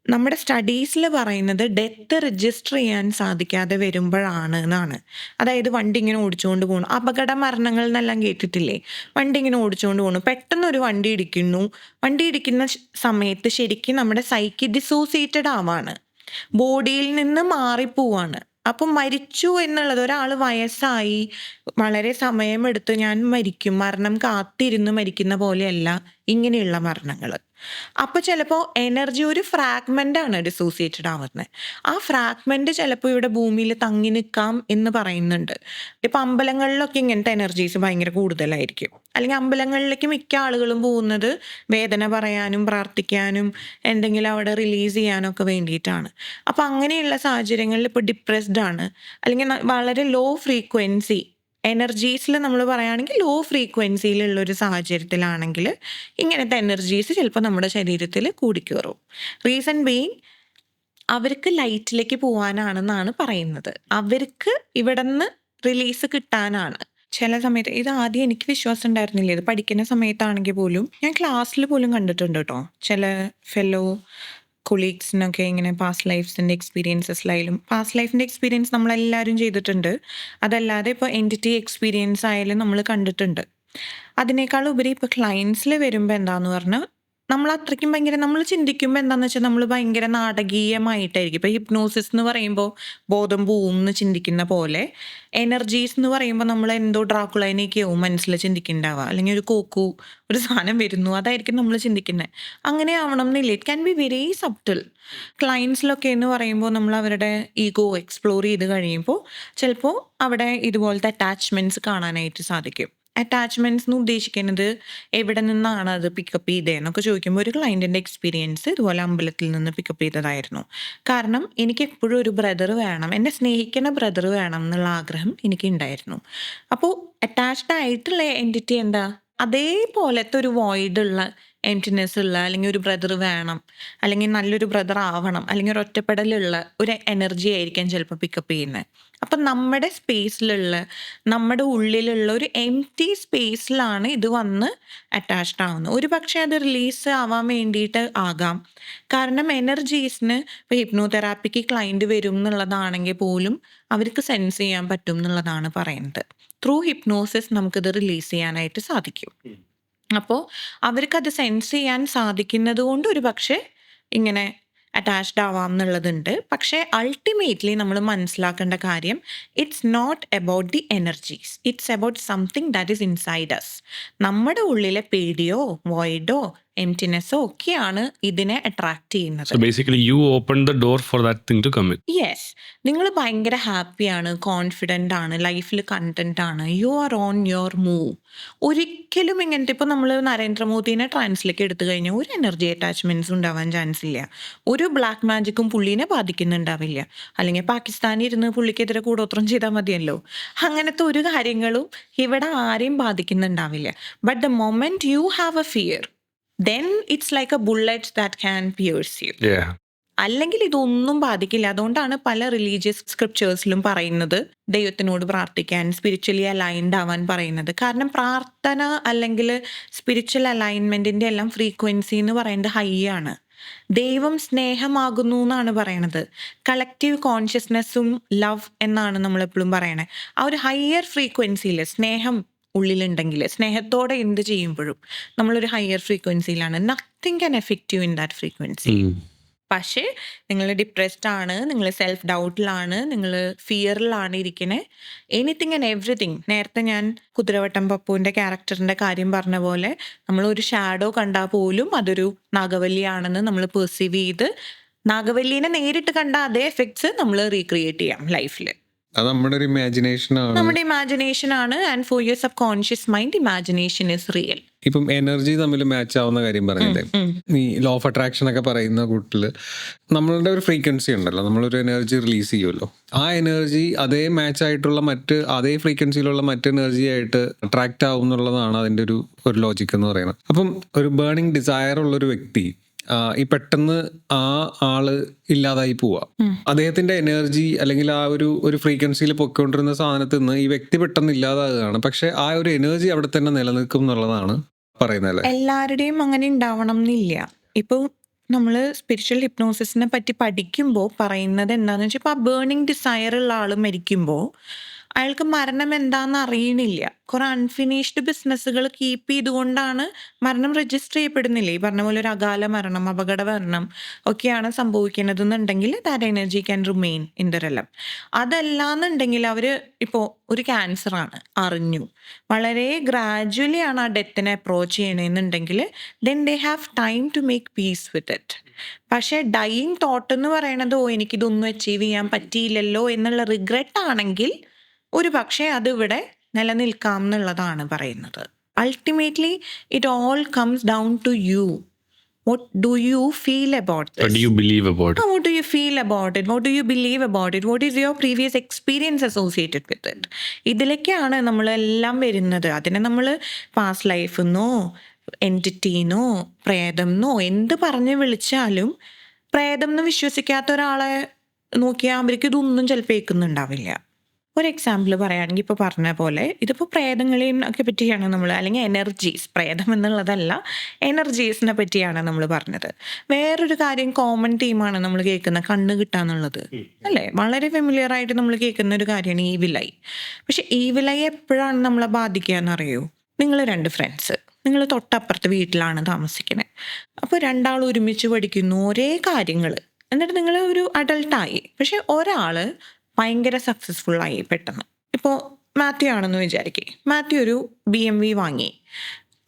നമ്മുടെ സ്റ്റഡീസിൽ പറയുന്നത് ഡെത്ത് രജിസ്റ്റർ ചെയ്യാൻ സാധിക്കാതെ വരുമ്പോഴാണ് എന്നാണ്. അതായത് വണ്ടി ഇങ്ങനെ ഓടിച്ചുകൊണ്ട് പോകണം, അപകട മരണങ്ങൾ എന്നെല്ലാം കേട്ടിട്ടില്ലേ? വണ്ടി ഇങ്ങനെ ഓടിച്ചുകൊണ്ട് പോകണം, പെട്ടെന്ന് ഒരു വണ്ടി ഇടിക്കുന്നു. വണ്ടി ഇടിക്കുന്ന സമയത്ത് ശരിക്കും നമ്മുടെ സൈക്കി ഡിസോസിയേറ്റഡ് ആവാണ്, ബോഡിയിൽ നിന്ന് മാറിപ്പോവാണ്. അപ്പം മരിച്ചു എന്നുള്ളത്, ഒരാൾ വയസ്സായി വളരെ സമയമെടുത്ത് ഞാൻ മരിക്കും, മരണം കാത്തിരുന്ന് മരിക്കുന്ന പോലെയല്ല ഇങ്ങനെയുള്ള മരണങ്ങൾ. അപ്പോൾ ചിലപ്പോൾ എനർജി ഒരു ഫ്രാഗ്മെൻ്റ് ആണ് ഡിസോസിയേറ്റഡ് ആവുന്നത്. ആ ഫ്രാഗ്മെൻ്റ് ചിലപ്പോൾ ഇവിടെ ഭൂമിയിൽ തങ്ങി നിൽക്കാം എന്ന് പറയുന്നുണ്ട്. ഇപ്പം അമ്പലങ്ങളിലൊക്കെ ഇങ്ങനത്തെ എനർജീസ് ഭയങ്കര കൂടുതലായിരിക്കും. അല്ലെങ്കിൽ അമ്പലങ്ങളിലേക്ക് മിക്ക ആളുകളും പോകുന്നത് വേദന പറയാനും പ്രാർത്ഥിക്കാനും എന്തെങ്കിലും അവിടെ റിലീസ് ചെയ്യാനൊക്കെ വേണ്ടിയിട്ടാണ്. അപ്പോൾ അങ്ങനെയുള്ള സാഹചര്യങ്ങളിൽ ഇപ്പോൾ ഡിപ്രസ്ഡ് ആണ്, അല്ലെങ്കിൽ വളരെ ലോ ഫ്രീക്വൻസി എനർജീസിൽ നമ്മൾ പറയുകയാണെങ്കിൽ ലോ ഫ്രീക്വൻസിയിലുള്ളൊരു സാഹചര്യത്തിലാണെങ്കിൽ ഇങ്ങനത്തെ എനർജീസ് ചിലപ്പോൾ നമ്മുടെ ശരീരത്തിൽ കൂടിക്കയറും. റീസൺ ബീയിങ് അവർക്ക് ലൈറ്റിലേക്ക് പോകാനാണെന്നാണ് പറയുന്നത്. അവർക്ക് ഇവിടെ നിന്ന് റിലീസ് കിട്ടാനാണ്. ചില സമയത്ത് ഇത് ആദ്യം എനിക്ക് വിശ്വാസം ഉണ്ടായിരുന്നില്ല. ഇത് പഠിക്കുന്ന സമയത്താണെങ്കിൽ പോലും ഞാൻ ക്ലാസ്സിൽ പോലും കണ്ടിട്ടുണ്ട് കേട്ടോ. ചില ഫെല്ലോ കൊളീഗ്സിനൊക്കെ ഇങ്ങനെ പാസ്റ്റ് ലൈഫ്സിൻ്റെ എക്സ്പീരിയൻസസിലായാലും, പാസ്റ്റ് ലൈഫിൻ്റെ എക്സ്പീരിയൻസ് നമ്മളെല്ലാവരും ചെയ്തിട്ടുണ്ട്. അതല്ലാതെ ഇപ്പോൾ എൻറ്റിറ്റി എക്സ്പീരിയൻസ് ആയാലും നമ്മൾ കണ്ടിട്ടുണ്ട്. അതിനേക്കാൾ ഉപരി ഇപ്പോൾ ക്ലയൻസിൽ വരുമ്പോൾ എന്താണെന്ന് പറഞ്ഞാൽ നമ്മൾ അത്രയ്ക്കും ഭയങ്കര നമ്മൾ ചിന്തിക്കുമ്പോൾ എന്താണെന്ന് വെച്ചാൽ നമ്മൾ ഭയങ്കര നാടകീയമായിട്ടായിരിക്കും. ഇപ്പോൾ ഹിപ്നോസിസ് എന്ന് പറയുമ്പോൾ ബോധം പോവും എന്ന് ചിന്തിക്കുന്ന പോലെ എനർജീസ് എന്ന് പറയുമ്പോൾ നമ്മൾ എന്തോ ഡ്രാക്കുളേനെയൊക്കെയാവും മനസ്സിൽ ചിന്തിക്കുന്നുണ്ടാവുക, അല്ലെങ്കിൽ ഒരു കോക്കു ഒരു സാധനം വരുന്നു അതായിരിക്കും നമ്മൾ ചിന്തിക്കുന്നത്. അങ്ങനെ ആവണം എന്നില്ല. It can be very subtle. ക്ലയൻസിലൊക്കെ എന്ന് പറയുമ്പോൾ നമ്മൾ അവരുടെ ഈഗോ എക്സ്പ്ലോർ ചെയ്ത് കഴിയുമ്പോൾ ചിലപ്പോൾ അവിടെ ഇതുപോലത്തെ അറ്റാച്ച്മെൻറ്റ്സ് കാണാനായിട്ട് സാധിക്കും. അറ്റാച്ച്മെൻറ്റ്സ് എന്ന് ഉദ്ദേശിക്കുന്നത് എവിടെ നിന്നാണ് അത് പിക്കപ്പ് ചെയ്തതെന്നൊക്കെ ചോദിക്കുമ്പോൾ ഒരു ക്ലയൻറ്റിൻ്റെ എക്സ്പീരിയൻസ് ഇതുപോലെ അമ്പലത്തിൽ നിന്ന് പിക്കപ്പ് ചെയ്തതായിരുന്നു. കാരണം എനിക്ക് എപ്പോഴും ഒരു ബ്രദർ വേണം, എന്നെ സ്നേഹിക്കുന്ന ബ്രദർ വേണം എന്നുള്ള ആഗ്രഹം എനിക്ക് ഉണ്ടായിരുന്നു. അപ്പോൾ അറ്റാച്ച്ഡ് ആയിട്ടുള്ള എൻറ്റിറ്റി എന്താ, അതേപോലത്തെ ഒരു വോയിഡുള്ള എംപ്റ്റിനെസ് ഉള്ള, അല്ലെങ്കിൽ ഒരു ബ്രദർ വേണം, അല്ലെങ്കിൽ നല്ലൊരു ബ്രദർ ആവണം, അല്ലെങ്കിൽ ഒരു ഒറ്റപ്പെടലുള്ള ഒരു എനർജി ആയിരിക്കാം ചിലപ്പോൾ പിക്കപ്പ് ചെയ്യുന്നത്. അപ്പം നമ്മുടെ സ്പേസിലുള്ള, നമ്മുടെ ഉള്ളിലുള്ള ഒരു എംപ്റ്റി സ്പേസിലാണ് ഇത് വന്ന് അറ്റാച്ച്ഡ് ആവുന്നത്. ഒരു പക്ഷേ അത് റിലീസ് ആവാൻ വേണ്ടിയിട്ട് ആകാം. കാരണം എനർജീസിന് ഇപ്പോൾ ഹിപ്നോതെറാപ്പിക്ക് ക്ലയൻറ്റ് വരും എന്നുള്ളതാണെങ്കിൽ പോലും അവർക്ക് സെൻസ് ചെയ്യാൻ പറ്റും എന്നുള്ളതാണ് പറയുന്നത്. ത്രൂ ഹിപ്നോസിസ് നമുക്കിത് റിലീസ് ചെയ്യാനായിട്ട് സാധിക്കും. അപ്പോൾ അവർക്കത് സെൻസ് ചെയ്യാൻ സാധിക്കുന്നത് കൊണ്ട് ഒരു പക്ഷേ ഇങ്ങനെ അറ്റാച്ച്ഡ് ആവാം എന്നുള്ളതുണ്ട്. പക്ഷേ അൾട്ടിമേറ്റ്ലി നമ്മൾ മനസ്സിലാക്കേണ്ട കാര്യം, it's not about the energies, it's about something that is inside us. നമ്മുടെ ഉള്ളിലെ പേടിയോ വോയിഡോ എംപ്റ്റിനെസ്സോ ഒക്കെയാണ് ഇതിനെ അട്രാക്ട് ചെയ്യുന്നത്. So basically you opened the door for that thing to come in. Yes, നിങ്ങൾ ഭയങ്കര ഹാപ്പിയാണ്, കോൺഫിഡൻ്റ് ആണ്, ലൈഫിൽ കണ്ടന്റ് ആണ്, you are on your move. ഒരിക്കലും ഇങ്ങനത്തെ ഇപ്പോൾ നമ്മൾ നരേന്ദ്രമോദിനെ ട്രാൻസിലേക്ക് എടുത്തു കഴിഞ്ഞാൽ ഒരു എനർജി അറ്റാച്ച്മെൻറ്റ്സ് ഉണ്ടാവാൻ ചാൻസ് ഇല്ല. ഒരു ബ്ലാക്ക് മാജിക്കും പുള്ളീനെ ബാധിക്കുന്നുണ്ടാവില്ല. അല്ലെങ്കിൽ പാകിസ്ഥാനിൽ ഇരുന്ന് പുള്ളിക്കെതിരെ കൂടോത്രം ചെയ്താൽ മതിയല്ലോ. അങ്ങനത്തെ ഒരു കാര്യങ്ങളും ഇവിടെ ആരെയും ബാധിക്കുന്നുണ്ടാവില്ല. But the moment you have a fear, then it's like a bullet that can pierce you. Yeah. അല്ലെങ്കിൽ ഇതൊന്നും ബാധിക്കില്ല. അതുകൊണ്ടാണ് പല റിലീജിയസ് സ്ക്രിപ്റ്റേഴ്സിലും പറയുന്നത് ദൈവത്തിനോട് പ്രാർത്ഥിക്കാൻ, സ്പിരിച്വലി അലൈൻഡ് ആവാൻ പറയുന്നത്. കാരണം പ്രാർത്ഥന അല്ലെങ്കിൽ സ്പിരിച്വൽ അലൈൻമെൻറ്റിൻ്റെ എല്ലാം ഫ്രീക്വൻസി എന്ന് പറയുന്നത് ഹൈ ആണ്. ദൈവം സ്നേഹമാകുന്നു എന്നാണ് പറയണത്. കളക്റ്റീവ് കോൺഷ്യസ്നെസ്സും ലവ് എന്നാണ് നമ്മളെപ്പോഴും പറയണത്. ആ ഒരു ഹയർ ഫ്രീക്വൻസിയിൽ സ്നേഹം ഉള്ളിലുണ്ടെങ്കിൽ, സ്നേഹത്തോടെ എന്ത് ചെയ്യുമ്പോഴും നമ്മളൊരു ഹയർ ഫ്രീക്വൻസിയിലാണ്. Nothing can affect you in that frequency. പക്ഷേ നിങ്ങൾ ഡിപ്രസ്ഡ് ആണ്, നിങ്ങൾ സെൽഫ് ഡൗട്ടിലാണ്, നിങ്ങൾ ഫിയറിലാണ് ഇരിക്കുന്നത്, എനിത്തിങ് ആൻഡ് എവറിത്തിങ്. നേരത്തെ ഞാൻ കുതിരവട്ടം പപ്പുവിൻ്റെ ക്യാരക്ടറിൻ്റെ കാര്യം പറഞ്ഞ പോലെ നമ്മളൊരു ഷാഡോ കണ്ടാൽ പോലും അതൊരു നാഗവല്ലിയാണെന്ന് നമ്മൾ പെർസീവ് ചെയ്ത് നാഗവല്ലീനെ നേരിട്ട് കണ്ട അതേ എഫക്ട്സ് നമ്മൾ റീക്രിയേറ്റ് ചെയ്യാം ലൈഫിൽ. അത് നമ്മുടെ ഒരു ഇമാജിനേഷൻ ആണ്. നമ്മുടെ ഇമാജിനേഷൻ ആണ്. And for your subconscious mind imagination is real. ഇപ്പം എനർജി തമ്മിൽ മാച്ച് ആവുന്ന കാര്യം പറഞ്ഞില്ലേ, ഈ ലോ ഓഫ് അട്രാക്ഷൻ ഒക്കെ പറയുന്ന കൂട്ടില് നമ്മളുടെ ഒരു ഫ്രീക്വൻസി ഉണ്ടല്ലോ, നമ്മളൊരു എനർജി റിലീസ് ചെയ്യുമല്ലോ, ആ എനർജി അതേ മാച്ച് ആയിട്ടുള്ള അതേ ഫ്രീക്വൻസിയിലുള്ള മറ്റ് എനർജി ആയിട്ട് അട്രാക്ട് ആവും എന്നുള്ളതാണ് അതിൻ്റെ ഒരു ലോജിക്ക് എന്ന് പറയുന്നത്. അപ്പം ഒരു ബേണിംഗ് ഡിസയർ ഉള്ളൊരു വ്യക്തി ഈ പെട്ടെന്ന് ആ ആള് ഇല്ലാതായി പോവാ, അദ്ദേഹത്തിന്റെ എനർജി അല്ലെങ്കിൽ ആ ഒരു ഫ്രീക്വൻസിയിൽ പൊയ്ക്കൊണ്ടിരുന്ന സാധനത്തിൽ നിന്ന് ഈ വ്യക്തി പെട്ടെന്ന് ഇല്ലാതാകുകയാണ്. പക്ഷെ ആ ഒരു എനർജി അവിടെ തന്നെ നിലനിൽക്കും എന്നുള്ളതാണ് പറയുന്നത്. എല്ലാവരുടെയും അങ്ങനെ ഉണ്ടാവണം എന്നില്ല. ഇപ്പോൾ നമ്മൾ സ്പിരിച്വൽ ഹിപ്നോസിസിനെ പറ്റി പഠിക്കുമ്പോൾ പറയുന്നത് എന്താണെന്ന് വെച്ചാൽ, ഇപ്പോൾ ആ ബേണിംഗ് ഡിസയർ ഉള്ള ആൾ മരിക്കുമ്പോൾ അയാൾക്ക് മരണം എന്താണെന്ന് അറിയണില്ല. കുറെ അൺഫിനിഷ്ഡ് ബിസിനസ്സുകൾ കീപ്പ് ചെയ്തുകൊണ്ടാണ് മരണം രജിസ്റ്റർ ചെയ്യപ്പെടുന്നില്ലേ. ഈ പറഞ്ഞ പോലെ ഒരു അകാല മരണം, അപകട മരണം ഒക്കെയാണ് സംഭവിക്കുന്നത് എന്നുണ്ടെങ്കിൽ that energy can remain in the realm. അതല്ലാന്നുണ്ടെങ്കിൽ അവർ ഇപ്പോൾ ഒരു ക്യാൻസറാണ് അറിഞ്ഞു, വളരെ ഗ്രാജുവലി ആണ് ആ ഡെത്തിനെ അപ്രോച്ച് ചെയ്യണമെന്നുണ്ടെങ്കിൽ then they have time to make peace with it. പക്ഷേ ഡൈയിങ് തോട്ട് എന്ന് പറയണത് എനിക്കിതൊന്നും അച്ചീവ് ചെയ്യാൻ പറ്റിയില്ലല്ലോ എന്നുള്ള റിഗ്രറ്റ് ആണെങ്കിൽ ഒരു പക്ഷേ അതിവിടെ നിലനിൽക്കാം എന്നുള്ളതാണ് പറയുന്നത്. Ultimately it all comes down to you. What do you feel about this? What do you believe about it? What do you feel about it? What do you believe about it? What is your previous experience associated with it? ഇതിലേക്കാണ് നമ്മളെല്ലാം വരുന്നത്. അതിനെ നമ്മൾ past ലൈഫെന്നോ എൻറ്റിറ്റീന്നോ പ്രേതമെന്നോ എന്ത് പറഞ്ഞ് വിളിച്ചാലും പ്രേതം എന്ന് വിശ്വസിക്കാത്ത ഒരാളെ നോക്കിയാൽ അവർക്ക് ഇതൊന്നും ചിലപ്പോൾ കേൾക്കുന്നുണ്ടാവില്ല. ഒരു എക്സാമ്പിൾ പറയുകയാണെങ്കിൽ ഇപ്പോൾ പറഞ്ഞ പോലെ ഇതിപ്പോൾ പ്രേതങ്ങളെയും ഒക്കെ പറ്റിയാണ് നമ്മൾ, അല്ലെങ്കിൽ എനർജീസ്, പ്രേതം എന്നുള്ളതല്ല എനർജീസിനെ പറ്റിയാണ് നമ്മൾ പറഞ്ഞത്. വേറൊരു കാര്യം, കോമൺ തീമാണ് നമ്മൾ കേൾക്കുന്ന കണ്ണ് കിട്ടാന്നുള്ളത് അല്ലേ, വളരെ ഫെമിലിയർ ആയിട്ട് നമ്മൾ കേൾക്കുന്ന ഒരു കാര്യമാണ് ഈവിലൈ. പക്ഷെ ഈവിലൈ എപ്പോഴാണ് നമ്മളെ ബാധിക്കുക എന്നറിയോ? നിങ്ങൾ 2 ഫ്രണ്ട്സ്, നിങ്ങൾ തൊട്ടപ്പുറത്ത് വീട്ടിലാണ് താമസിക്കുന്നത്. അപ്പോൾ രണ്ടാൾ ഒരുമിച്ച് പഠിക്കുന്നു ഒരേ കാര്യങ്ങൾ, എന്നിട്ട് നിങ്ങൾ ഒരു അഡൾട്ടായി. പക്ഷെ ഒരാൾ ഭയങ്കര സക്സസ്ഫുള്ളായി പെട്ടെന്ന്. ഇപ്പോൾ മാത്യു ആണെന്ന് വിചാരിക്കേ, മാത്യു ഒരു BMW വാങ്ങി.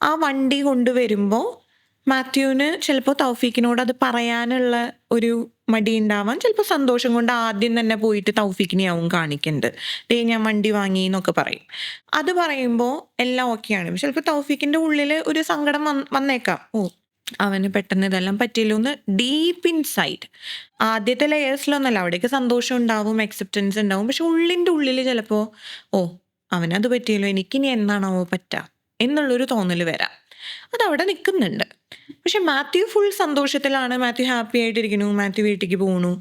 ആ വണ്ടി കൊണ്ടുവരുമ്പോൾ മാത്യുവിന് ചിലപ്പോൾ തൗഫീക്കിനോട് അത് പറയാനുള്ള ഒരു മടി ഉണ്ടാവാൻ, ചിലപ്പോൾ സന്തോഷം കൊണ്ട് ആദ്യം തന്നെ പോയിട്ട് തൗഫീക്കിനെയാവും കാണിക്കുന്നുണ്ട്, ഞാൻ വണ്ടി വാങ്ങി എന്നൊക്കെ പറയും. അത് പറയുമ്പോൾ എല്ലാം ഓക്കെയാണ്. ചിലപ്പോൾ തൗഫീക്കിൻ്റെ ഉള്ളിൽ ഒരു സങ്കടം വന്നേക്കാം, അവന് പെട്ടെന്ന് ഇതെല്ലാം പറ്റിയല്ലോ എന്ന്. ഡീപ്പ് ഇൻസൈഡ് ആദ്യത്തെ ലെയേഴ്സിലൊന്നല്ല, അവിടേക്ക് സന്തോഷം ഉണ്ടാവും, അക്സെപ്റ്റൻസ് ഉണ്ടാവും. പക്ഷെ ഉള്ളിൻ്റെ ഉള്ളിൽ ചിലപ്പോൾ അവനത് പറ്റിയല്ലോ, എനിക്കിനി എന്നാണാവോ പറ്റുക എന്നുള്ളൊരു തോന്നൽ വരാം. അതവിടെ നിൽക്കുന്നുണ്ട്. പക്ഷെ മാത്യു ഫുൾ സന്തോഷത്തിലാണ്, മാത്യു ഹാപ്പി ആയിട്ടിരിക്കുന്നു, മാത്യു വീട്ടിലേക്ക് പോകണു,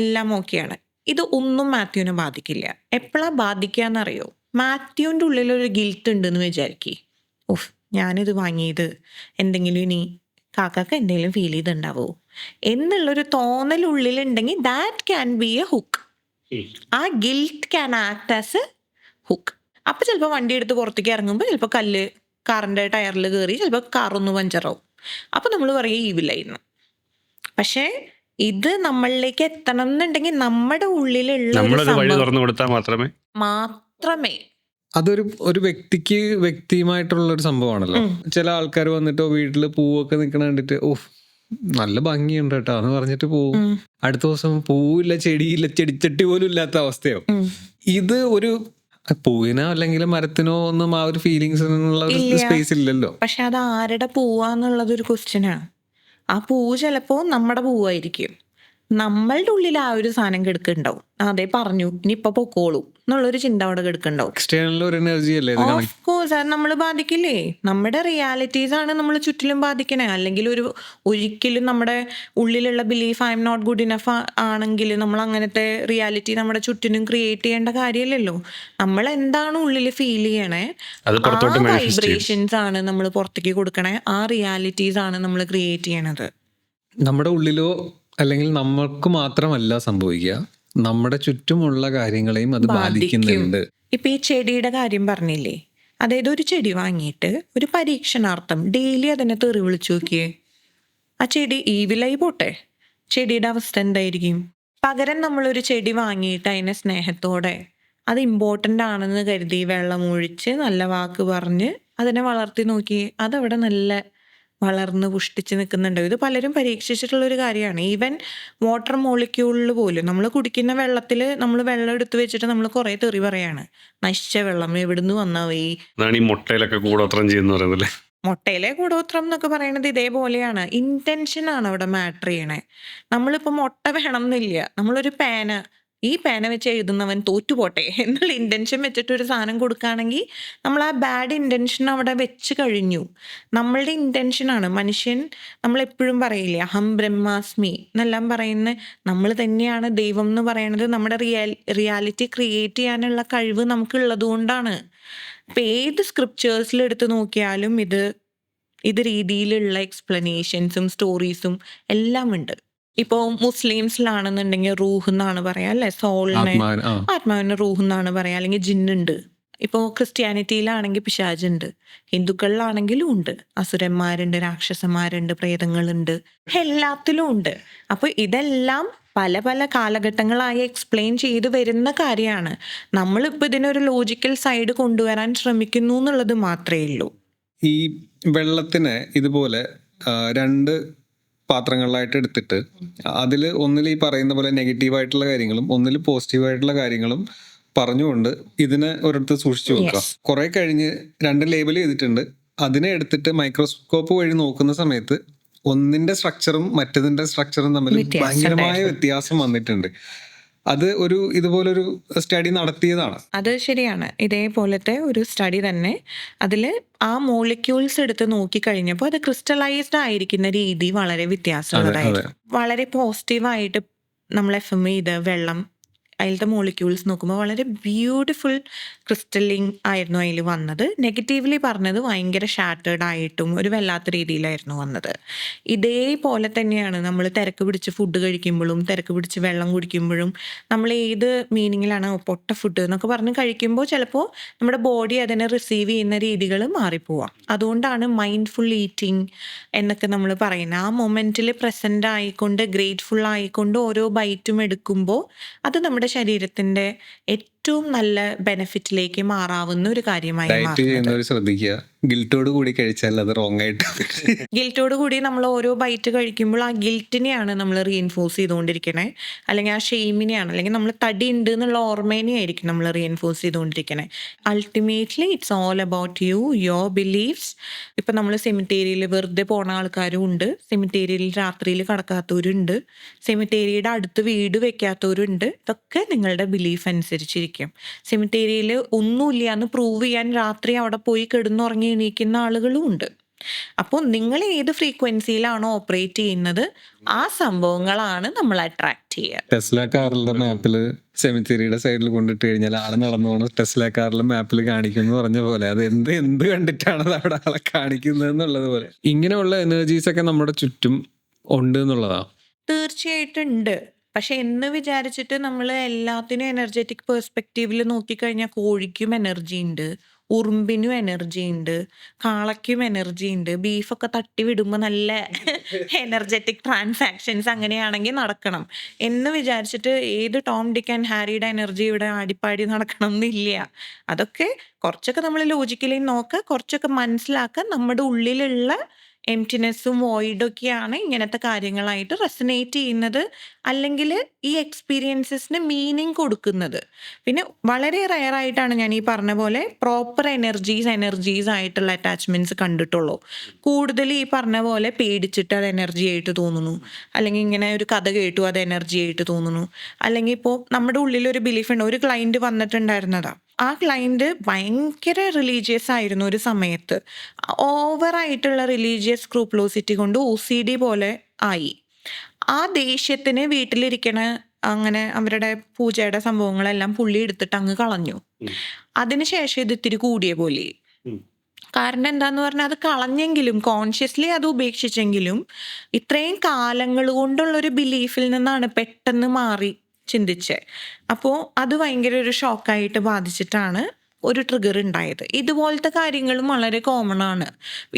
എല്ലാം ഓക്കെയാണ്. ഇത് ഒന്നും മാത്യുവിനെ ബാധിക്കില്ല. എപ്പോഴാണ് ബാധിക്കുക എന്നറിയോ? മാത്യുവിൻ്റെ ഉള്ളിലൊരു ഗിൽട്ട് ഉണ്ടെന്ന് വിചാരിക്കേ, ഞാനിത് വാങ്ങിയത് എന്തെങ്കിലും ഇനി കാക്കാക്ക് എന്തെങ്കിലും ഫീൽ ചെയ്തിട്ടുണ്ടാവോ എന്നുള്ളൊരു തോന്നലുള്ളിലുണ്ടെങ്കിൽ that can be a hook. ആ guilt can act as a hook. അപ്പം ചിലപ്പോൾ വണ്ടി എടുത്ത് പുറത്തേക്ക് ഇറങ്ങുമ്പോൾ ചിലപ്പോൾ കല്ല് കാറിൻ്റെ ടയറിൽ കയറി, ചിലപ്പോൾ കാറൊന്ന് പഞ്ചറാവും. അപ്പം നമ്മൾ പറയും ഈവിലായിരുന്നു. പക്ഷേ ഇത് നമ്മളിലേക്ക് എത്തണം എന്നുണ്ടെങ്കിൽ നമ്മുടെ ഉള്ളിലുള്ള മാത്രമേ അതൊരു വ്യക്തിയുമായിട്ടുള്ള ഒരു സംഭവമാണല്ലോ. ചില ആൾക്കാർ വന്നിട്ടോ വീട്ടില് പൂവൊക്കെ നിൽക്കണ കണ്ടിട്ട് നല്ല ഭംഗിയുണ്ട് കേട്ടോ എന്ന് പറഞ്ഞിട്ട് പോവും. അടുത്ത ദിവസം പൂവില്ല, ചെടിയില്ല, ചെടിച്ചട്ടി പോലും ഇല്ലാത്ത അവസ്ഥയാവും. ഇത് ഒരു പൂവിനോ അല്ലെങ്കിൽ മരത്തിനോ ഒന്നും ആ ഒരു ഫീലിങ്സിനുള്ള സ്പേസ് ഇല്ലല്ലോ. പക്ഷെ അത് ആരുടെ പൂവാന്നുള്ളതൊരു ക്വസ്റ്റ്യനാണ്. ആ പൂവ് ചിലപ്പോ നമ്മുടെ പൂവായിരിക്കും, നമ്മളുടെ ഉള്ളിൽ ആ ഒരു സാധനം കിടക്കുന്നുണ്ടാവും. അതേ പറഞ്ഞു ഇനിയിപ്പൊ പൊക്കോളൂ എന്നുള്ളൊരു ചിന്ത അവിടെ കിടക്കുന്നുണ്ടാവും. ഓഫ് കോഴ്സ് അത് നമ്മൾ ബാധിക്കില്ലേ. നമ്മുടെ റിയാലിറ്റീസ് ആണ് നമ്മൾ ചുറ്റിലും ബാധിക്കണേ. അല്ലെങ്കിൽ ഒരിക്കലും നമ്മുടെ ഉള്ളിലുള്ള belief I M not good enough ആണെങ്കിൽ നമ്മൾ അങ്ങനത്തെ റിയാലിറ്റി നമ്മുടെ ചുറ്റിനും ക്രിയേറ്റ് ചെയ്യേണ്ട കാര്യമില്ലല്ലോ. നമ്മൾ എന്താണ് ഉള്ളിൽ ഫീൽ ചെയ്യണേ, ആ വൈബ്രേഷൻസ് ആണ് നമ്മൾ പുറത്തേക്ക് കൊടുക്കണേ, ആ റിയാലിറ്റീസ് ആണ് നമ്മൾ ക്രിയേറ്റ് ചെയ്യണത്. നമ്മുടെ ഉള്ളിലോ അല്ലെങ്കിൽ നമ്മൾക്ക് മാത്രമല്ല സംഭവിക്കുക, നമ്മുടെ ചുറ്റുമുള്ള കാര്യങ്ങളെയും അത് ബാധിക്കുന്നുണ്ട്. ഇപ്പൊ ഈ ചെടിയുടെ കാര്യം പറഞ്ഞില്ലേ, അതായത് ഒരു ചെടി വാങ്ങിയിട്ട് ഒരു പരീക്ഷണാർത്ഥം ഡെയിലി അതിനെ തെറി വിളിച്ചു നോക്കിയേ, ആ ചെടി ഈവിലായി പോട്ടെ, ചെടിയുടെ അവസ്ഥ എന്തായിരിക്കും? പകരം നമ്മളൊരു ചെടി വാങ്ങിയിട്ട് അതിനെ സ്നേഹത്തോടെ അത് ഇമ്പോർട്ടൻ്റ് ആണെന്ന് കരുതി വെള്ളം ഒഴിച്ച് നല്ല വാക്ക് പറഞ്ഞ് അതിനെ വളർത്തി നോക്കി, അതവിടെ നല്ല വളർന്ന് പുഷ്ടിച്ച് നിൽക്കുന്നുണ്ടോ? ഇത് പലരും പരീക്ഷിച്ചിട്ടുള്ളൊരു കാര്യമാണ്. ഈവൻ വാട്ടർ മോളിക്യൂളിൽ പോലും നമ്മൾ കുടിക്കുന്ന വെള്ളത്തിൽ നമ്മൾ വെള്ളം എടുത്ത് വെച്ചിട്ട് നമ്മൾ കുറേ തെറി പറയാണ്, നശിച്ച വെള്ളം എവിടുന്ന് വന്നാ ഈ അതാണ് ഈ മുട്ടയിലൊക്കെ കൂടോത്രം ചെയ്യുന്ന പറയുന്നത്. മുട്ടയിലെ കൂടോത്രം എന്നൊക്കെ പറയുന്നത് ഇതേപോലെയാണ്. ഇന്റൻഷനാണ് അവിടെ മാറ്റർ ചെയ്യണേ. നമ്മളിപ്പോൾ മുട്ട വേണം എന്നില്ല, നമ്മളൊരു പേന, ഈ പേന വെച്ച് എഴുതുന്നവൻ തോറ്റുപോട്ടെ എന്നുള്ള ഇന്റൻഷൻ വെച്ചിട്ട് ഒരു സാധനം കൊടുക്കുകയാണെങ്കിൽ നമ്മൾ ആ ബാഡ് ഇന്റൻഷൻ അവിടെ വെച്ച് കഴിഞ്ഞു. നമ്മളുടെ ഇന്റൻഷനാണ്. മനുഷ്യൻ നമ്മളെപ്പോഴും പറയില്ലേ അഹം ബ്രഹ്മാസ്മി എന്നെല്ലാം പറയുന്ന നമ്മൾ തന്നെയാണ് ദൈവം എന്ന് പറയുന്നത്. നമ്മുടെ റിയാലിറ്റി ക്രിയേറ്റ് ചെയ്യാനുള്ള കഴിവ് നമുക്കുള്ളത് കൊണ്ടാണ്. ഇപ്പം ഏത് സ്ക്രിപ്റ്റേഴ്സിൽ എടുത്ത് നോക്കിയാലും ഇത് രീതിയിലുള്ള എക്സ്പ്ലനേഷൻസും സ്റ്റോറീസും എല്ലാം ഉണ്ട്. ഇപ്പോൾ മുസ്ലിംസിലാണെന്നുണ്ടെങ്കിൽ റൂഹ് എന്നാണ് പറയാ അല്ലെ, സോളിനെ ആത്മാവിന് റൂഹ് എന്നാണ് പറയാ, അല്ലെങ്കിൽ ജിന്നുണ്ട്. ഇപ്പോൾ ക്രിസ്ത്യാനിറ്റിയിലാണെങ്കിൽ പിശാചുണ്ട്, ഹിന്ദുക്കളിലാണെങ്കിലും ഉണ്ട്, അസുരന്മാരുണ്ട്, രാക്ഷസന്മാരുണ്ട്, പ്രേതങ്ങളുണ്ട്, എല്ലാത്തിലും ഉണ്ട്. അപ്പോൾ ഇതെല്ലാം പല പല കാലഘട്ടങ്ങളായി എക്സ്പ്ലെയിൻ ചെയ്ത് വരുന്ന കാര്യമാണ്. നമ്മളിപ്പോൾ ഇതിനൊരു ലോജിക്കൽ സൈഡ് കൊണ്ടുവരാൻ ശ്രമിക്കുന്നു എന്നുള്ളത് മാത്രമേ ഉള്ളൂ. ഈ വെള്ളത്തിനെ ഇതുപോലെ രണ്ട് പാത്രങ്ങളിലായിട്ട് എടുത്തിട്ട് അതിൽ ഒന്നിൽ ഈ പറയുന്ന പോലെ നെഗറ്റീവായിട്ടുള്ള കാര്യങ്ങളും ഒന്നിൽ പോസിറ്റീവായിട്ടുള്ള കാര്യങ്ങളും പറഞ്ഞുകൊണ്ട് ഇതിനെ ഒരിടത്ത് സൂക്ഷിച്ചു വെക്കുക. കുറെ കഴിഞ്ഞ് രണ്ട് ലേബൽ ചെയ്തിട്ടുണ്ട്. അതിനെ എടുത്തിട്ട് മൈക്രോസ്കോപ്പ് വഴി നോക്കുന്ന സമയത്ത് ഒന്നിന്റെ സ്ട്രക്ചറും മറ്റതിന്റെ സ്ട്രക്ചറും തമ്മിൽ ഭയങ്കരമായ വ്യത്യാസം വന്നിട്ടുണ്ട്. അത് ഇതുപോലൊരു സ്റ്റഡി നടത്തിയതാണ്. അത് ശരിയാണ്. ഇതേപോലത്തെ ഒരു സ്റ്റഡി തന്നെ. അതിൽ ആ മോളിക്യൂൾസ് എടുത്ത് നോക്കിക്കഴിഞ്ഞപ്പോൾ അത് ക്രിസ്റ്റലൈസ്ഡ് ആയിരിക്കുന്ന രീതി വളരെ വ്യത്യാസമുള്ളതായിരുന്നു. വളരെ പോസിറ്റീവായിട്ട് നമ്മൾ എഫം ചെയ്ത് വെള്ളം അതിലത്തെ മോളിക്യൂൾസ് നോക്കുമ്പോൾ വളരെ ബ്യൂട്ടിഫുൾ ക്രിസ്റ്റലിങ് ആയിരുന്നു അതിൽ വന്നത്. നെഗറ്റീവ്ലി പറഞ്ഞത് ഭയങ്കര ഷാറ്റേർഡ് ആയിട്ടും ഒരു വല്ലാത്ത രീതിയിലായിരുന്നു വന്നത്. ഇതേപോലെ തന്നെയാണ് നമ്മൾ തിരക്ക് പിടിച്ച് ഫുഡ് കഴിക്കുമ്പോഴും തിരക്ക് പിടിച്ച് വെള്ളം കുടിക്കുമ്പോഴും നമ്മൾ ഏത് മീനിങ്ങിലാണ് പൊട്ട ഫുഡ് എന്നൊക്കെ പറഞ്ഞ് കഴിക്കുമ്പോൾ ചിലപ്പോൾ നമ്മുടെ ബോഡി അതിനെ റിസീവ് ചെയ്യുന്ന രീതികൾ മാറിപ്പോവാം. അതുകൊണ്ടാണ് മൈൻഡ്ഫുൾ ഈറ്റിംഗ് എന്നൊക്കെ നമ്മൾ പറയുന്നത്. ആ മൊമെൻറ്റിൽ പ്രസൻ്റ് ആയിക്കൊണ്ട് ഗ്രേറ്റ്ഫുൾ ആയിക്കൊണ്ട് ഓരോ ബൈറ്റും എടുക്കുമ്പോൾ അത് നമ്മുടെ ശരീരത്തിന്റെ ഏറ്റവും നല്ല ബെനിഫിറ്റിലേക്ക് മാറാവുന്ന ഒരു കാര്യമായി ശ്രദ്ധിക്കുക. ഗിൽറ്റോട് കൂടി കഴിച്ചാൽ അത് റോങ് ആയിട്ട് ഗിൽറ്റോട് കൂടി നമ്മൾ ഓരോ ബൈറ്റ് കഴിക്കുമ്പോൾ ആ ഗിൽറ്റിനെയാണ് നമ്മൾ റീഎൻഫോഴ്സ് ചെയ്തുകൊണ്ടിരിക്കണേ, അല്ലെങ്കിൽ ആ ഷെയിമിനെയാണ്, അല്ലെങ്കിൽ നമ്മൾ തടി ഉണ്ട് എന്നുള്ള ഓർമ്മേനെ ആയിരിക്കും നമ്മൾ റീഎൻഫോഴ്സ് ചെയ്തുകൊണ്ടിരിക്കണേ. Ultimately it's all about you, your beliefs. ഇപ്പം നമ്മൾ സെമിത്തേരിയിൽ വെറുതെ പോണ ആൾക്കാരും ഉണ്ട്, സെമിത്തേരിയിൽ രാത്രിയിൽ കടക്കാത്തവരുണ്ട്, സെമിത്തേരിയുടെ അടുത്ത് വീട് വെക്കാത്തവരുണ്ട്. ഇതൊക്കെ നിങ്ങളുടെ ബിലീഫ് അനുസരിച്ചിരിക്കും. സെമിത്തേരിയിൽ ഒന്നുമില്ല എന്ന് പ്രൂവ് ചെയ്യാൻ രാത്രി അവിടെ പോയി കിടന്നുറങ്ങി എണീക്കുന്ന ആളുകളും ഉണ്ട്. അപ്പോൾ നിങ്ങൾ ഏത് ഫ്രീക്വൻസിയിലാണോ ഓപ്പറേറ്റ് ചെയ്യുന്നത് ആ സംഭവങ്ങളാണ് നമ്മൾ അട്രാക്ട് ചെയ്യുക. ടെസ്ല കാറിലെ മാപ്പില് സെമിത്തേരിയുടെ സൈഡിൽ കൊണ്ടിട്ട് കഴിഞ്ഞാൽ ആള് നടന്നു പോകണം, ടെസ്ല കാറിലെ മാപ്പിൽ കാണിക്കുന്നു പറഞ്ഞ പോലെ അത് എന്ത് കണ്ടിട്ടാണ് അത് അവിടെ ആളെ കാണിക്കുന്നത് എന്നുള്ളത് പോലെ ഇങ്ങനെയുള്ള എനർജീസ് ഒക്കെ നമ്മുടെ ചുറ്റും ഉണ്ട് എന്നുള്ളതാ. തീർച്ചയായിട്ടും ഉണ്ട്. പക്ഷെ എന്ന് വിചാരിച്ചിട്ട് നമ്മൾ എല്ലാത്തിനും എനർജറ്റിക് പെർസ്പെക്റ്റീവിൽ നോക്കിക്കഴിഞ്ഞാൽ കോഴിക്കും എനർജി ഉണ്ട്, ഉറുമ്പിനും എനർജി ഉണ്ട്, കാളയ്ക്കും എനർജി ഉണ്ട്. ബീഫൊക്കെ തട്ടി വിടുമ്പോൾ നല്ല എനർജറ്റിക് ട്രാൻസാക്ഷൻസ് അങ്ങനെയാണെങ്കിൽ നടക്കണം എന്ന് വിചാരിച്ചിട്ട് ഏത് ടോം ഡിക്ക് ആൻഡ് ഹാരിയുടെ എനർജി ഇവിടെ ആടിപ്പാടി നടക്കണം എന്നില്ല. അതൊക്കെ കുറച്ചൊക്കെ നമ്മൾ ലോജിക്കലി നോക്കുക, കുറച്ചൊക്കെ മനസ്സിലാക്കുക. നമ്മുടെ ഉള്ളിലുള്ള എംപ്റ്റിനെസ്സും വോയിഡൊക്കെയാണ് ഇങ്ങനത്തെ കാര്യങ്ങളായിട്ട് റെസനേറ്റ് ചെയ്യുന്നത്, അല്ലെങ്കിൽ ഈ എക്സ്പീരിയൻസസിന് മീനിങ് കൊടുക്കുന്നത്. പിന്നെ വളരെ റയറായിട്ടാണ് ഞാൻ ഈ പറഞ്ഞ പോലെ പ്രോപ്പർ എനർജീസ് ആയിട്ടുള്ള അറ്റാച്ച്മെൻറ്റ്സ് കണ്ടിട്ടുള്ളൂ. കൂടുതൽ ഈ പറഞ്ഞ പോലെ പേടിച്ചിട്ട് അത് എനർജി ആയിട്ട് തോന്നുന്നു, അല്ലെങ്കിൽ ഇങ്ങനെ ഒരു കഥ കേട്ടു അത് എനർജി ആയിട്ട് തോന്നുന്നു, അല്ലെങ്കിൽ ഇപ്പോൾ നമ്മുടെ ഉള്ളിലൊരു ബിലീഫ് ഉണ്ട്. ഒരു ക്ലൈൻറ്റ് വന്നിട്ടുണ്ടായിരുന്നതാ, ആ ക്ലൈൻറ്റ് ഭയങ്കര റിലീജിയസ് ആയിരുന്നു ഒരു സമയത്ത്. ഓവറായിട്ടുള്ള റിലീജിയസ് സ്ക്രൂപ്ലോസിറ്റി കൊണ്ട് OCD പോലെ ആയി. ആ ദേഷ്യത്തിന് വീട്ടിലിരിക്കണ അങ്ങനെ അവരുടെ പൂജയുടെ സംഭവങ്ങളെല്ലാം പുള്ളി എടുത്തിട്ട് അങ്ങ് കളഞ്ഞു. അതിനുശേഷം ഇത് ഇത്തിരി കൂടിയ പോലെ. കാരണം എന്താന്ന് പറഞ്ഞാൽ അത് കളഞ്ഞെങ്കിലും കോൺഷ്യസ്ലി അത് ഉപേക്ഷിച്ചെങ്കിലും ഇത്രയും കാലങ്ങൾ കൊണ്ടുള്ളൊരു ബിലീഫിൽ നിന്നാണ് പെട്ടെന്ന് മാറി ചിന്തിച്ചേ. അപ്പോൾ അത് ഭയങ്കര ഒരു ഷോക്കായിട്ട് ബാധിച്ചിട്ടാണ് ഒരു ട്രിഗർ ഉണ്ടായത്. ഇതുപോലത്തെ കാര്യങ്ങളും വളരെ കോമൺ ആണ്.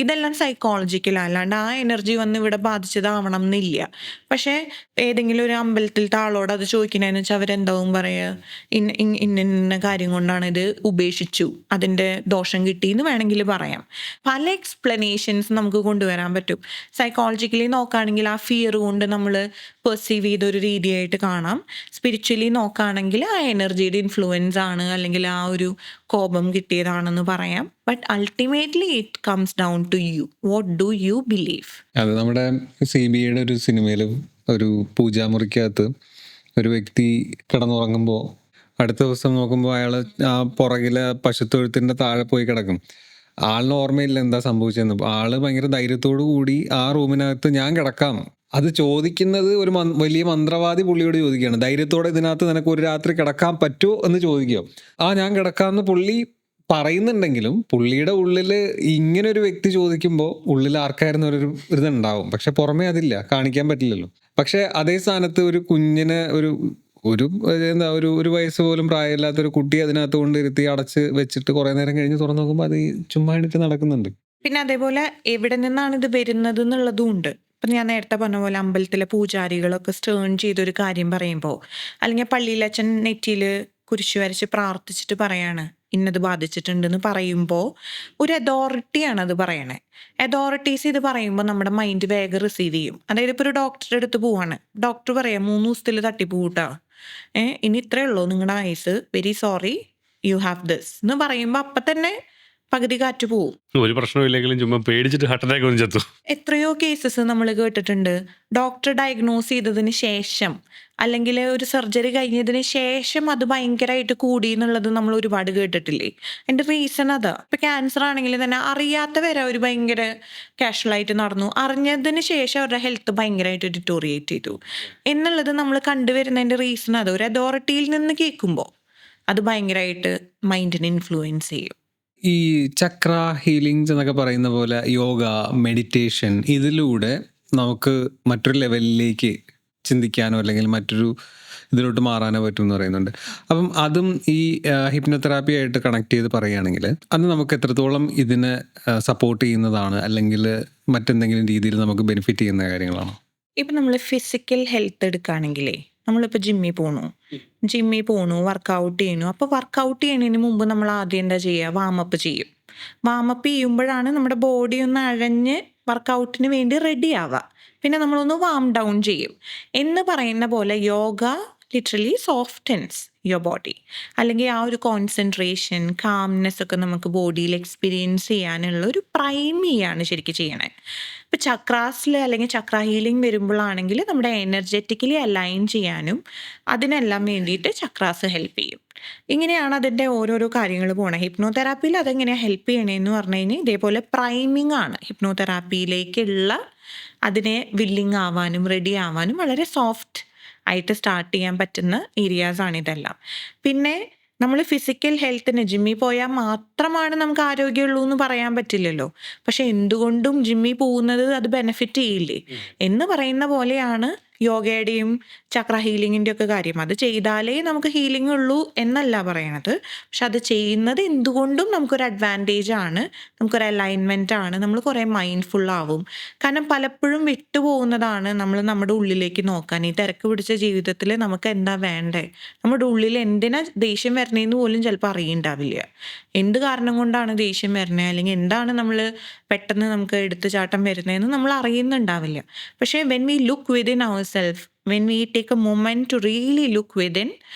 ഇതെല്ലാം സൈക്കോളജിക്കലാണ്, അല്ലാണ്ട് ആ എനർജി വന്ന് ഇവിടെ ബാധിച്ചതാവണം എന്നില്ല. പക്ഷേ ഏതെങ്കിലും ഒരു അമ്പലത്തിലത്തെ ആളോട് അത് ചോദിക്കണേന്ന് വെച്ചാൽ അവരെന്താവും പറയുക, ഇന്ന കാര്യം കൊണ്ടാണ് ഇത് ഉപേക്ഷിച്ചു, അതിൻ്റെ ദോഷം കിട്ടി എന്ന് വേണമെങ്കിൽ പറയാം. പല എക്സ്പ്ലനേഷൻസ് നമുക്ക് കൊണ്ടുവരാൻ പറ്റും. സൈക്കോളജിക്കലി നോക്കുകയാണെങ്കിൽ ആ ഫിയർ കൊണ്ട് നമ്മൾ പെർസീവ് ചെയ്തൊരു രീതിയായിട്ട് കാണാം. സ്പിരിച്വലി നോക്കുകയാണെങ്കിൽ ആ എനർജിയുടെ ഇൻഫ്ലുവൻസ് ആണ്, അല്ലെങ്കിൽ ആ ഒരു കോപം കിട്ടിയതാണെന്ന് പറയാം. But ultimately it comes down to you. What do you believe? അത് നമ്മുടെ CBIയുടെ ഒരു സിനിമയിൽ ഒരു പൂജാമുറിക്കകത്ത് ഒരു വ്യക്തി കിടന്നുറങ്ങുമ്പോൾ അടുത്ത ദിവസം നോക്കുമ്പോൾ അയാൾ ആ പുറകിലെ പശുത്തൊഴുത്തിൻ്റെ താഴെ പോയി കിടക്കും. ആളിന് ഓർമ്മയില്ല എന്താ സംഭവിച്ചതെന്ന്. ആള് ഭയങ്കര ധൈര്യത്തോടു കൂടി ആ റൂമിനകത്ത് ഞാൻ കിടക്കാം, അത് ചോദിക്കുന്നത് ഒരു വലിയ മന്ത്രവാദി പുള്ളിയോട് ചോദിക്കുകയാണ്. ധൈര്യത്തോടെ ഇതിനകത്ത് നിനക്ക് ഒരു രാത്രി കിടക്കാൻ പറ്റുമോ എന്ന് ചോദിക്കുക. ഞാൻ കിടക്കാമെന്ന് പുള്ളി പറയുന്നുണ്ടെങ്കിലും പുള്ളിയുടെ ഉള്ളിൽ ഇങ്ങനെ ഒരു വ്യക്തി ചോദിക്കുമ്പോൾ ഉള്ളിൽ ആർക്കായിരുന്നു ഒരു ഇതുണ്ടാവും. പക്ഷെ പുറമേ അതില്ല, കാണിക്കാൻ പറ്റില്ലല്ലോ. പക്ഷെ അതേ സ്ഥാനത്ത് ഒരു കുഞ്ഞിനെ ഒരു വയസ്സ് പോലും പ്രായമില്ലാത്തൊരു കുട്ടി അതിനകത്ത് കൊണ്ടിരുത്തി അടച്ച് വെച്ചിട്ട് കുറെ നേരം കഴിഞ്ഞ് തുറന്നു നോക്കുമ്പോൾ അത് ചുമ്മാ എടുത്ത് നടക്കുന്നുണ്ട്. പിന്നെ അതേപോലെ എവിടെ നിന്നാണ് ഇത് വരുന്നത് എന്നുള്ളതും ഉണ്ട്. ഇപ്പം ഞാൻ നേരത്തെ പറഞ്ഞ പോലെ അമ്പലത്തിലെ പൂജാരികളൊക്കെ സ്റ്റേൺ ചെയ്തൊരു കാര്യം പറയുമ്പോൾ, അല്ലെങ്കിൽ പള്ളിയിലച്ഛൻ നെറ്റിയിൽ കുരിശു വരച്ച് പ്രാർത്ഥിച്ചിട്ട് പറയാണ് ഇന്നത് ബാധിച്ചിട്ടുണ്ടെന്ന് പറയുമ്പോൾ ഒരു അതോറിറ്റിയാണ് അത് പറയണേ. അതോറിറ്റീസ് ഇത് പറയുമ്പോൾ നമ്മുടെ മൈൻഡ് വേഗം റിസീവ് ചെയ്യും. അതായത് ഇപ്പോൾ ഒരു ഡോക്ടറുടെ അടുത്ത് പോവാണ്, ഡോക്ടർ പറയാം 3 ദിവസത്തിൽ തട്ടിപ്പൂട്ടാ, ഇനി ഇത്രയേ ഉള്ളൂ നിങ്ങളുടെ ആയുസ്, very sorry you have this എന്ന് പറയുമ്പോൾ അപ്പം തന്നെ പകുതി കാറ്റ് പോവും. ഒരു പ്രശ്നമില്ലെങ്കിലും ചുമ്മാ പേടിച്ചിട്ട് ഹാർട്ട് അറ്റാക്ക് വന്ന് ചത്തു. എത്രയോ കേസസ് നമ്മൾ കേട്ടിട്ടുണ്ട്. ഡോക്ടർ ഡയഗ്നോസ് ചെയ്തതിന് ശേഷം അല്ലെങ്കിൽ ഒരു സർജറി കഴിഞ്ഞതിന് ശേഷം അത് ഭയങ്കരമായിട്ട് കൂടി എന്നുള്ളത് നമ്മൾ ഒരുപാട് കേട്ടിട്ടില്ലേ. എൻ്റെ റീസൺ അതാ. ഇപ്പം ക്യാൻസർ ആണെങ്കിൽ തന്നെ അറിയാത്തവരെ അവർ ഭയങ്കര കാഷ്വലായിട്ട് നടന്നു, അറിഞ്ഞതിന് ശേഷം അവരുടെ ഹെൽത്ത് ഭയങ്കരമായിട്ട് ഡിറ്റോറിയേറ്റ് ചെയ്തു എന്നുള്ളത് നമ്മൾ കണ്ടുവരുന്നതിൻ്റെ റീസൺ അത്. ഒരു അതോറിറ്റിയിൽ നിന്ന് കേൾക്കുമ്പോൾ അത് ഭയങ്കരമായിട്ട് മൈൻഡിനെ ഇൻഫ്ലുവൻസ് ചെയ്യും. ഈ ചക്ര ഹീലിങ്സ് എന്നൊക്കെ പറയുന്ന പോലെ യോഗ, മെഡിറ്റേഷൻ, ഇതിലൂടെ നമുക്ക് മറ്റൊരു ലെവലിലേക്ക് ചിന്തിക്കാനോ അല്ലെങ്കിൽ മറ്റൊരു ഇതിലോട്ട് മാറാനോ പറ്റും എന്ന് പറയുന്നുണ്ട്. അപ്പം അതും ഈ ഹിപ്നോതെറാപ്പി ആയിട്ട് കണക്ട് ചെയ്ത് പറയുകയാണെങ്കിൽ അത് നമുക്ക് എത്രത്തോളം ഇതിനെ സപ്പോർട്ട് ചെയ്യുന്നതാണ്, അല്ലെങ്കിൽ മറ്റെന്തെങ്കിലും രീതിയിൽ നമുക്ക് ബെനിഫിറ്റ് ചെയ്യുന്ന കാര്യങ്ങളാണോ? ഇപ്പം നമ്മൾ ഫിസിക്കൽ ഹെൽത്ത് എടുക്കുകയാണെങ്കിലേ, നമ്മളിപ്പോൾ ജിമ്മിൽ പോണു വർക്കൗട്ട് ചെയ്യണു. അപ്പോൾ വർക്കൗട്ട് ചെയ്യുന്നതിന് മുമ്പ് നമ്മൾ ആദ്യം എന്താ ചെയ്യുക? വാമപ്പ് ചെയ്യും. വാമപ്പ് ചെയ്യുമ്പോഴാണ് നമ്മുടെ ബോഡി ഒന്ന് അഴഞ്ഞ് വർക്കൗട്ടിന് വേണ്ടി റെഡി ആവുക. പിന്നെ നമ്മളൊന്ന് വാം ഡൗൺ ചെയ്യും. എന്ന് പറയുന്ന പോലെ yoga literally softens your body. അല്ലെങ്കിൽ ആ ഒരു കോൺസെൻട്രേഷൻ, കാംനെസ് ഒക്കെ നമുക്ക് ബോഡിയിൽ എക്സ്പീരിയൻസ് ചെയ്യാനുള്ള ഒരു പ്രൈം ചെയ്യാണ് ശരിക്കും ചെയ്യണേ. ഇപ്പോൾ ചക്രാസിൽ അല്ലെങ്കിൽ ചക്ര ഹീലിംഗ് വരുമ്പോഴാണെങ്കിൽ നമ്മുടെ എനർജറ്റിക്കലി അലൈൻ ചെയ്യാനും അതിനെല്ലാം വേണ്ടിയിട്ട് ചക്രാസ് ഹെൽപ്പ് ചെയ്യും. ഇങ്ങനെയാണ് അതിൻ്റെ ഓരോരോ കാര്യങ്ങൾ പോകണം. ഹിപ്നോതെറാപ്പിയിൽ അതെങ്ങനെയാണ് ഹെൽപ്പ് ചെയ്യണേന്ന് പറഞ്ഞു കഴിഞ്ഞാൽ ഇതേപോലെ പ്രൈമിംഗ് ആണ്. ഹിപ്നോതെറാപ്പിയിലേക്കുള്ള അതിനെ വില്ലിങ് ആവാനും റെഡി ആവാനും വളരെ സോഫ്റ്റ് ആയിട്ട് സ്റ്റാർട്ട് ചെയ്യാൻ പറ്റുന്ന ഏരിയാസാണ് ഇതെല്ലാം. പിന്നെ നമ്മൾ ഫിസിക്കൽ ഹെൽത്തിന് ജിമ്മിൽ പോയാൽ മാത്രമാണ് നമുക്ക് ആരോഗ്യമുള്ളൂ എന്ന് പറയാൻ പറ്റില്ലല്ലോ. പക്ഷെ എന്തുകൊണ്ടും ജിമ്മിൽ പോകുന്നത് അത് ബെനിഫിറ്റ് ചെയ്യില്ലേ എന്ന് പറയുന്ന പോലെയാണ് യോഗയുടെയും ചക്ര ഹീലിങ്ങിൻ്റെ ഒക്കെ കാര്യം. അത് ചെയ്താലേ നമുക്ക് ഹീലിംഗ് ഉള്ളൂ എന്നല്ല പറയണത്. പക്ഷെ അത് ചെയ്യുന്നത് എന്തുകൊണ്ടും നമുക്കൊരു അഡ്വാൻറ്റേജ് ആണ്, നമുക്കൊരു അലൈൻമെൻ്റ് ആണ്, നമ്മൾ കുറേ മൈൻഡ്ഫുൾ ആവും. കാരണം പലപ്പോഴും വിട്ടുപോകുന്നതാണ് നമ്മൾ നമ്മുടെ ഉള്ളിലേക്ക് നോക്കാൻ. ഈ തിരക്ക് പിടിച്ച ജീവിതത്തിൽ നമുക്ക് എന്താ വേണ്ടേ, നമ്മുടെ ഉള്ളിൽ എന്തിനാ ദേഷ്യം വരണേന്ന് പോലും ചിലപ്പോൾ അറിയുണ്ടാവില്ല. എന്ത് കാരണം കൊണ്ടാണ് ദേഷ്യം വരണേ, അല്ലെങ്കിൽ എന്താണ് നമ്മൾ പെട്ടെന്ന് നമുക്ക് എടുത്തുചാട്ടം വരുന്നതെന്ന് നമ്മൾ അറിയുന്നുണ്ടാവില്ല. പക്ഷേ when we look within our self, when we take a moment to really look within,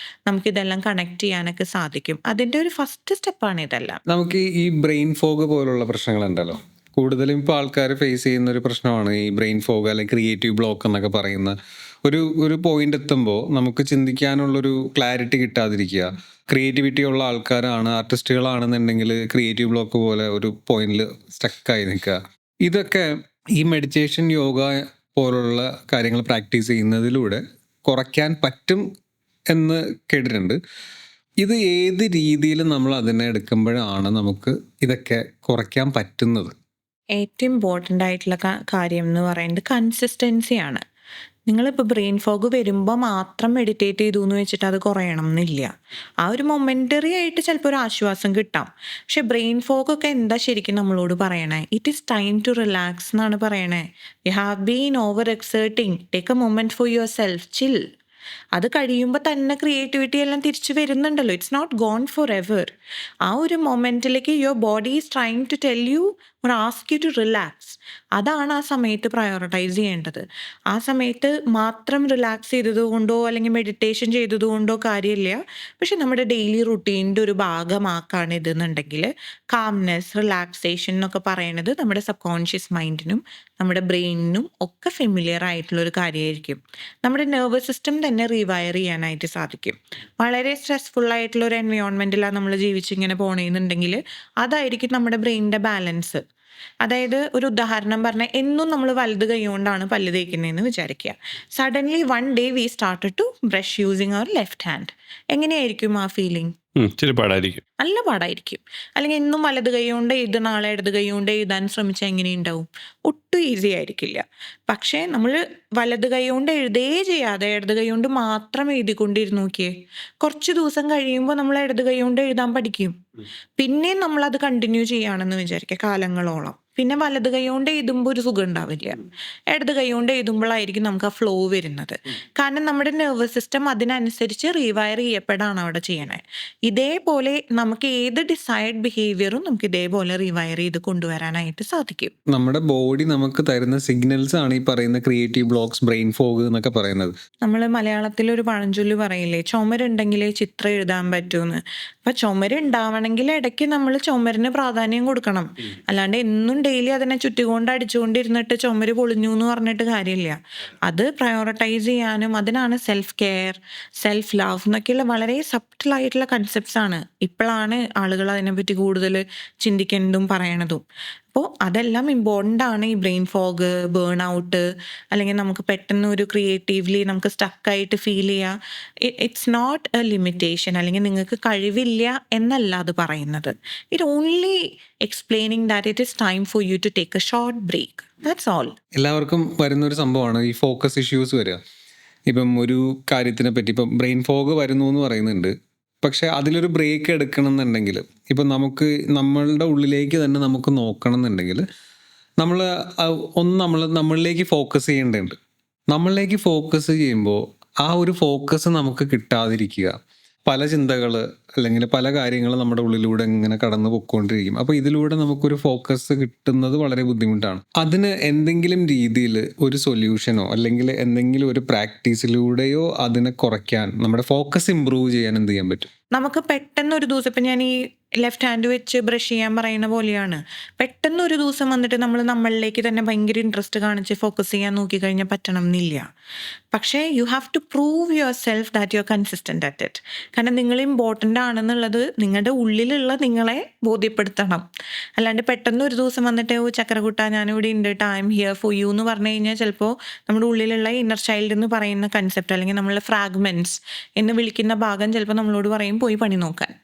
നമുക്കിതെല്ലാം കണക്ട് ചെയ്യാനൊക്കെ സാധിക്കും. അതിൻ്റെ ഒരു ഫസ്റ്റ് സ്റ്റെപ്പാണ് ഇതെല്ലാം. നമുക്ക് ഈ ബ്രെയിൻ ഫോഗ് പോലുള്ള പ്രശ്നങ്ങളുണ്ടല്ലോ, കൂടുതലും ഇപ്പോൾ ആൾക്കാർ ഫേസ് ചെയ്യുന്ന ഒരു പ്രശ്നമാണ് ഈ ബ്രെയിൻ ഫോഗ് അല്ലെങ്കിൽ ക്രിയേറ്റീവ് ബ്ലോക്ക് എന്നൊക്കെ പറയുന്ന ഒരു പോയിന്റ് എത്തുമ്പോൾ നമുക്ക് ചിന്തിക്കാനുള്ളൊരു ക്ലാരിറ്റി കിട്ടാതിരിക്കുക. ക്രിയേറ്റിവിറ്റി ഉള്ള ആൾക്കാരാണ്, ആർട്ടിസ്റ്റുകളാണെന്നുണ്ടെങ്കിൽ ക്രിയേറ്റീവ് ബ്ലോക്ക് പോലെ ഒരു പോയിന്റിൽ സ്റ്റക്കായി നിൽക്കുക. ഇതൊക്കെ ഈ മെഡിറ്റേഷൻ, യോഗ പോലുള്ള കാര്യങ്ങൾ പ്രാക്ടീസ് ചെയ്യുന്നതിലൂടെ കുറയ്ക്കാൻ പറ്റും എന്ന് കേട്ടിട്ടുണ്ട്. ഇത് ഏത് രീതിയിൽ നമ്മൾ അതിനെ എടുക്കുമ്പോഴാണ് നമുക്ക് ഇതൊക്കെ കുറയ്ക്കാൻ പറ്റുന്നത്? ഏറ്റവും ഇമ്പോർട്ടൻ്റ് ആയിട്ടുള്ള കാര്യം എന്ന് പറയുന്നത് കൺസിസ്റ്റൻസിയാണ്. നിങ്ങളിപ്പോൾ ബ്രെയിൻ ഫോഗ് വരുമ്പോൾ മാത്രം മെഡിറ്റേറ്റ് ചെയ്തു എന്ന് വെച്ചിട്ട് അത് കുറയണം എന്നില്ല. ആ ഒരു മൊമെൻ്ററി ആയിട്ട് ചിലപ്പോൾ ഒരു ആശ്വാസം കിട്ടാം. പക്ഷെ ബ്രെയിൻ ഫോഗ് ഒക്കെ എന്താ ശരിക്കും നമ്മളോട് പറയണേ? It is time to relax എന്നാണ് പറയണേ. You have been overexerting, take a moment for yourself, chill. അത് കഴിയുമ്പോൾ തന്നെ ക്രിയേറ്റിവിറ്റി എല്ലാം തിരിച്ചു വരുന്നുണ്ടല്ലോ. It's not gone forever. ആ ഒരു മൊമെൻറ്റിലേക്ക് your body is trying to tell you or ask you to relax. അതാണ് ആ സമയത്ത് പ്രയോറിറ്റൈസ് ചെയ്യേണ്ടത്. ആ സമയത്ത് മാത്രം റിലാക്സ് ചെയ്തത് കൊണ്ടോ അല്ലെങ്കിൽ മെഡിറ്റേഷൻ ചെയ്തത് കൊണ്ടോ കാര്യമില്ല. പക്ഷെ നമ്മുടെ ഡെയിലി റുട്ടീൻ്റെ ഒരു ഭാഗമാക്കാണ് ഇതെന്നുണ്ടെങ്കിൽ കാംനെസ്, റിലാക്സേഷൻ എന്നൊക്കെ പറയണത് നമ്മുടെ സബ് കോൺഷ്യസ് മൈൻഡിനും നമ്മുടെ ബ്രെയിനിനും ഒക്കെ ഫെമിലിയർ ആയിട്ടുള്ളൊരു കാര്യമായിരിക്കും. നമ്മുടെ നെർവസ് സിസ്റ്റം തന്നെ റീവയർ ചെയ്യാനായിട്ട് സാധിക്കും. വളരെ സ്ട്രെസ്ഫുൾ ആയിട്ടുള്ള ഒരു എൻവയോൺമെൻറ്റിലാണ് നമ്മൾ ജീവിച്ചിങ്ങനെ പോണേന്നുണ്ടെങ്കിൽ അതായിരിക്കും നമ്മുടെ ബ്രെയിനിൻ്റെ ബാലൻസ്. അതായത് ഒരു ഉദാഹരണം പറഞ്ഞാൽ, എന്നും നമ്മൾ വലത് കൈ കൊണ്ടാണ് പല്ല് തേക്കുന്നതെന്ന് വിചാരിക്കുക. Suddenly one day we started to brush using our left hand. എങ്ങനെയായിരിക്കും ആ ഫീലിംഗ്? ഇച്ചിരി പാടായിരിക്കും. നല്ല പാടായിരിക്കും. അല്ലെങ്കിൽ എന്നും വലത് കൈ കൊണ്ട് എഴുതുന്ന നാളെ ഇടത് കൈ കൊണ്ട് എഴുതാൻ ശ്രമിച്ചാൽ എങ്ങനെയുണ്ടാവും? ഒട്ടും ഈസി ആയിരിക്കില്ല. പക്ഷേ നമ്മൾ വലത് കൈ കൊണ്ട് എഴുതേ ചെയ്യാതെ ഇടത് കൈ കൊണ്ട് മാത്രം എഴുതിക്കൊണ്ടിരുന്ന് നോക്കിയേ, കുറച്ച് ദിവസം കഴിയുമ്പോൾ നമ്മൾ ഇടത് കൈ കൊണ്ട് എഴുതാൻ പഠിക്കും. പിന്നെയും നമ്മളത് കണ്ടിന്യൂ ചെയ്യുകയാണെന്ന് വിചാരിക്കുക കാലങ്ങളോളം. പിന്നെ വലത് കൈ കൊണ്ട് എഴുതുമ്പോൾ ഒരു സുഖം ഉണ്ടാവില്ല. ഇടത് കൈ കൊണ്ട് എഴുതുമ്പോഴായിരിക്കും നമുക്ക് ആ ഫ്ലോ വരുന്നത്. കാരണം നമ്മുടെ നെർവസ് സിസ്റ്റം അതിനനുസരിച്ച് റീവയർ ചെയ്യപ്പെടാണ് അവിടെ ചെയ്യണേ. ഇതേപോലെ നമുക്ക് ഏത് ഡിസൈഡ് ബിഹേവിയറും നമുക്ക് ഇതേപോലെ റീവയർ ചെയ്ത് കൊണ്ടുവരാനായിട്ട് സാധിക്കും. നമ്മുടെ ബോഡി നമുക്ക് തരുന്ന സിഗ്നൽസ് ആണ് ഈ പറയുന്ന ക്രിയേറ്റീവ് ബ്ലോക്സ്, ബ്രെയിൻ ഫോഗ് എന്നൊക്കെ പറയുന്നത്. നമ്മൾ മലയാളത്തിൽ ഒരു പഴഞ്ചൊല്ല് പറയില്ലേ, ചുമരുണ്ടെങ്കിലേ ചിത്രം എഴുതാൻ പറ്റൂന്ന്. അപ്പം ചുമരുണ്ടാവണമെങ്കിൽ ഇടയ്ക്ക് നമ്മൾ ചുമരിന് പ്രാധാന്യം കൊടുക്കണം. അല്ലാണ്ട് എന്നും ഡെയിലി അതിനെ ചുറ്റിക്കൊണ്ട് അടിച്ചുകൊണ്ടിരുന്നിട്ട് ചുമര് പൊളിഞ്ഞു എന്ന് പറഞ്ഞിട്ട് കാര്യമില്ല. അത് പ്രയോറിറ്റൈസ് ചെയ്യാനും അതിനാണ് സെൽഫ് കെയർ, സെൽഫ് ലവ് എന്നൊക്കെയുള്ള വളരെ സബ്റ്റിലായിട്ടുള്ള കൺസെപ്റ്റ്സ് ആണ്. ഇപ്പോഴാണ് ആളുകൾ അതിനെപ്പറ്റി കൂടുതൽ ചിന്തിക്കുന്നതും പറയണതും. അപ്പോൾ അതെല്ലാം ഇമ്പോർട്ടൻ്റ് ആണ്. ഈ ബ്രെയിൻ ഫോഗ്, ബേൺ ഔട്ട്, അല്ലെങ്കിൽ നമുക്ക് പെട്ടെന്ന് ഒരു ക്രിയേറ്റീവ്ലി നമുക്ക് സ്റ്റക്കായിട്ട് ഫീൽ ചെയ്യുക, ഇറ്റ്സ് നോട്ട് എ ലിമിറ്റേഷൻ. അല്ലെങ്കിൽ നിങ്ങൾക്ക് കഴിവില്ല എന്നല്ല അത് പറയുന്നത്. It only explaining that it is time for you to take a short break. That's all. എല്ലാവർക്കും വരുന്നൊരു സംഭവമാണ് ഈ ഫോക്കസ് ഇഷ്യൂസ് വരിക. ഇപ്പം ഒരു കാര്യത്തിനെ പറ്റി ഇപ്പം ബ്രെയിൻ ഫോഗ് വരുന്നു എന്ന് പറയുന്നുണ്ട്. പക്ഷെ അതിലൊരു ബ്രേക്ക് എടുക്കണം എന്നുണ്ടെങ്കിൽ, ഇപ്പം നമുക്ക് നമ്മളുടെ ഉള്ളിലേക്ക് തന്നെ നമുക്ക് നോക്കണം എന്നുണ്ടെങ്കിൽ നമ്മളിലേക്ക് ഫോക്കസ് ചെയ്യേണ്ടതുണ്ട്. നമ്മളിലേക്ക് ഫോക്കസ് ചെയ്യുമ്പോൾ ആ ഒരു ഫോക്കസ് നമുക്ക് കിട്ടാതിരിക്കുക, പല ചിന്തകൾ അല്ലെങ്കിൽ പല കാര്യങ്ങൾ നമ്മുടെ ഉള്ളിലൂടെ ഇങ്ങനെ കടന്നു പൊയ്ക്കൊണ്ടിരിക്കും. അപ്പോൾ ഇതിലൂടെ നമുക്കൊരു ഫോക്കസ് കിട്ടുന്നത് വളരെ ബുദ്ധിമുട്ടാണ്. അതിന് എന്തെങ്കിലും രീതിയിൽ ഒരു സൊല്യൂഷനോ അല്ലെങ്കിൽ എന്തെങ്കിലും ഒരു പ്രാക്ടീസിലൂടെയോ അതിനെ കുറയ്ക്കാൻ, നമ്മുടെ ഫോക്കസ് ഇമ്പ്രൂവ് ചെയ്യാൻ എന്ത് ചെയ്യാൻ പറ്റും? നമുക്ക് പെട്ടെന്ന് ഒരു ദിവസം, ഇപ്പം ഞാൻ ഈ ലെഫ്റ്റ് ഹാൻഡ് വെച്ച് ബ്രഷ് ചെയ്യാൻ പറയുന്ന പോലെയാണ്, പെട്ടെന്ന് ഒരു ദിവസം വന്നിട്ട് നമ്മളിലേക്ക് തന്നെ ഭയങ്കര ഇൻട്രസ്റ്റ് കാണിച്ച് ഫോക്കസ് ചെയ്യാൻ നോക്കിക്കഴിഞ്ഞാൽ പറ്റണം എന്നില്ല. പക്ഷേ you have to prove yourself that you are consistent at it. കാരണം നിങ്ങൾ ഇമ്പോർട്ടൻ്റ് ആണെന്നുള്ളത് നിങ്ങളുടെ ഉള്ളിലുള്ള നിങ്ങളെ ബോധ്യപ്പെടുത്തണം. അല്ലാണ്ട് പെട്ടെന്ന് ഒരു ദിവസം വന്നിട്ട് ഓ ചക്കരക്കുട്ട ഞാനിവിടെ ഉണ്ട്, ടൈം ഹിയർ ഫോർ യു എന്ന് പറഞ്ഞു കഴിഞ്ഞാൽ ചിലപ്പോൾ നമ്മുടെ ഉള്ളിലുള്ള ഇന്നർ ചൈൽഡ് എന്ന് പറയുന്ന കൺസെപ്റ്റ്, അല്ലെങ്കിൽ നമ്മളെ ഫ്രാഗ്മെൻറ്റ്സ് എന്ന് വിളിക്കുന്ന ഭാഗം ചിലപ്പോൾ നമ്മളോട് പറയും പോയി പണി നോക്കാൻ.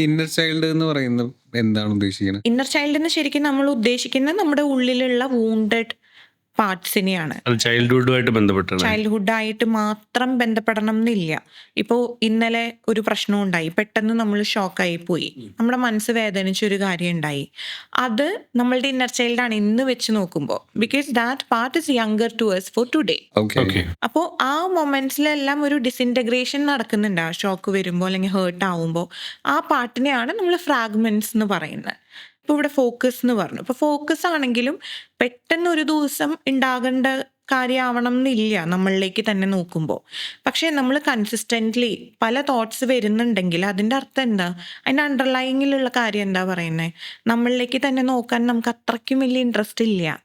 ഇന്നർ ചൈൽഡ് എന്ന് പറയുന്നത് എന്താണ് ഉദ്ദേശിക്കുന്നത്? ഇന്നർ ചൈൽഡ് എന്ന് ശരിക്കും നമ്മൾ ഉദ്ദേശിക്കുന്നത് നമ്മുടെ ഉള്ളിലുള്ള വൂണ്ടഡ് പാർട്സിനെയാണ്. അത് ചൈൽഡ്ഹുഡുമായിട്ട് ബന്ധപ്പെട്ടാണ്. ചൈൽഡ്ഹുഡായിട്ട് മാത്രം ബന്ധപ്പെടണം എന്നില്ല. ഇപ്പോൾ ഇന്നലെ ഒരു പ്രശ്നം ഉണ്ടായി, പെട്ടെന്ന് നമ്മൾ ഷോക്കായി പോയി, നമ്മുടെ മനസ്സ് വേദനിച്ചൊരു കാര്യം ഉണ്ടായി, അത് നമ്മളുടെ ഇന്നർ ചൈൽഡാണ് ഇന്ന് വെച്ച് നോക്കുമ്പോൾ. Because that part is younger to us for today. Okay. അപ്പോൾ ആ മൊമെന്റ്സിലെല്ലാം ഒരു ഡിസിൻറ്റഗ്രേഷൻ നടക്കുന്നുണ്ട്. ആ ഷോക്ക് വരുമ്പോൾ അല്ലെങ്കിൽ ഹേർട്ട് ആവുമ്പോൾ ആ പാർട്ടിനെയാണ് നമ്മൾ ഫ്രാഗ്മെന്റ്സ് എന്ന് പറയുന്നത്. ഇപ്പോൾ ഇവിടെ ഫോക്കസ് എന്ന് പറഞ്ഞു. ഇപ്പോൾ ഫോക്കസ് ആണെങ്കിലും പെട്ടെന്ന് ഒരു ദിവസം ഉണ്ടാകേണ്ട കാര്യമാവണം എന്നില്ല നമ്മളിലേക്ക് തന്നെ നോക്കുമ്പോൾ. പക്ഷേ നമ്മൾ കൺസിസ്റ്റൻ്റ്ലി പല തോട്ട്സ് വരുന്നുണ്ടെങ്കിൽ അതിൻ്റെ അർത്ഥം എന്താ, അതിൻ്റെ അണ്ടർലൈങ്ങിലുള്ള കാര്യം എന്താ പറയുന്നത്, നമ്മളിലേക്ക് തന്നെ നോക്കാൻ നമുക്ക് അത്രയ്ക്കും വലിയ ഇൻട്രസ്റ്റ് ഇല്ല.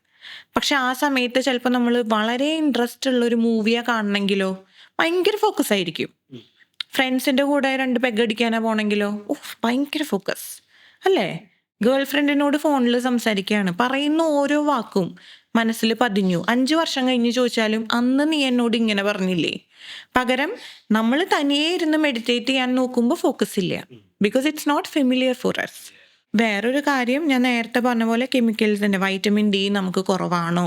പക്ഷെ ആ സമയത്ത് ചിലപ്പോൾ നമ്മൾ വളരെ ഇൻട്രസ്റ്റ് ഉള്ളൊരു മൂവിയാണ് കാണണമെങ്കിലോ ഭയങ്കര ഫോക്കസ് ആയിരിക്കും. ഫ്രണ്ട്സിൻ്റെ കൂടെ 2 പെഗ് അടിക്കാനാണ് പോകണമെങ്കിലോ ഭയങ്കര ഫോക്കസ് അല്ലേ. ഗേൾ ഫ്രണ്ടിനോട് ഫോണിൽ സംസാരിക്കുകയാണ്, പറയുന്ന ഓരോ വാക്കും മനസ്സിൽ പതിഞ്ഞു. 5 വർഷം കഴിഞ്ഞ് ചോദിച്ചാലും അന്ന് നീ എന്നോട് ഇങ്ങനെ പറഞ്ഞില്ലേ. പകരം നമ്മൾ തനിയെ ഇരുന്ന് മെഡിറ്റേറ്റ് ചെയ്യാൻ നോക്കുമ്പോൾ ഫോക്കസ് ഇല്ല. Because it's not familiar for us. വേറൊരു കാര്യം ഞാൻ നേരത്തെ പറഞ്ഞ പോലെ കെമിക്കൽസിൻ്റെ വൈറ്റമിൻ ഡി നമുക്ക് കുറവാണോ,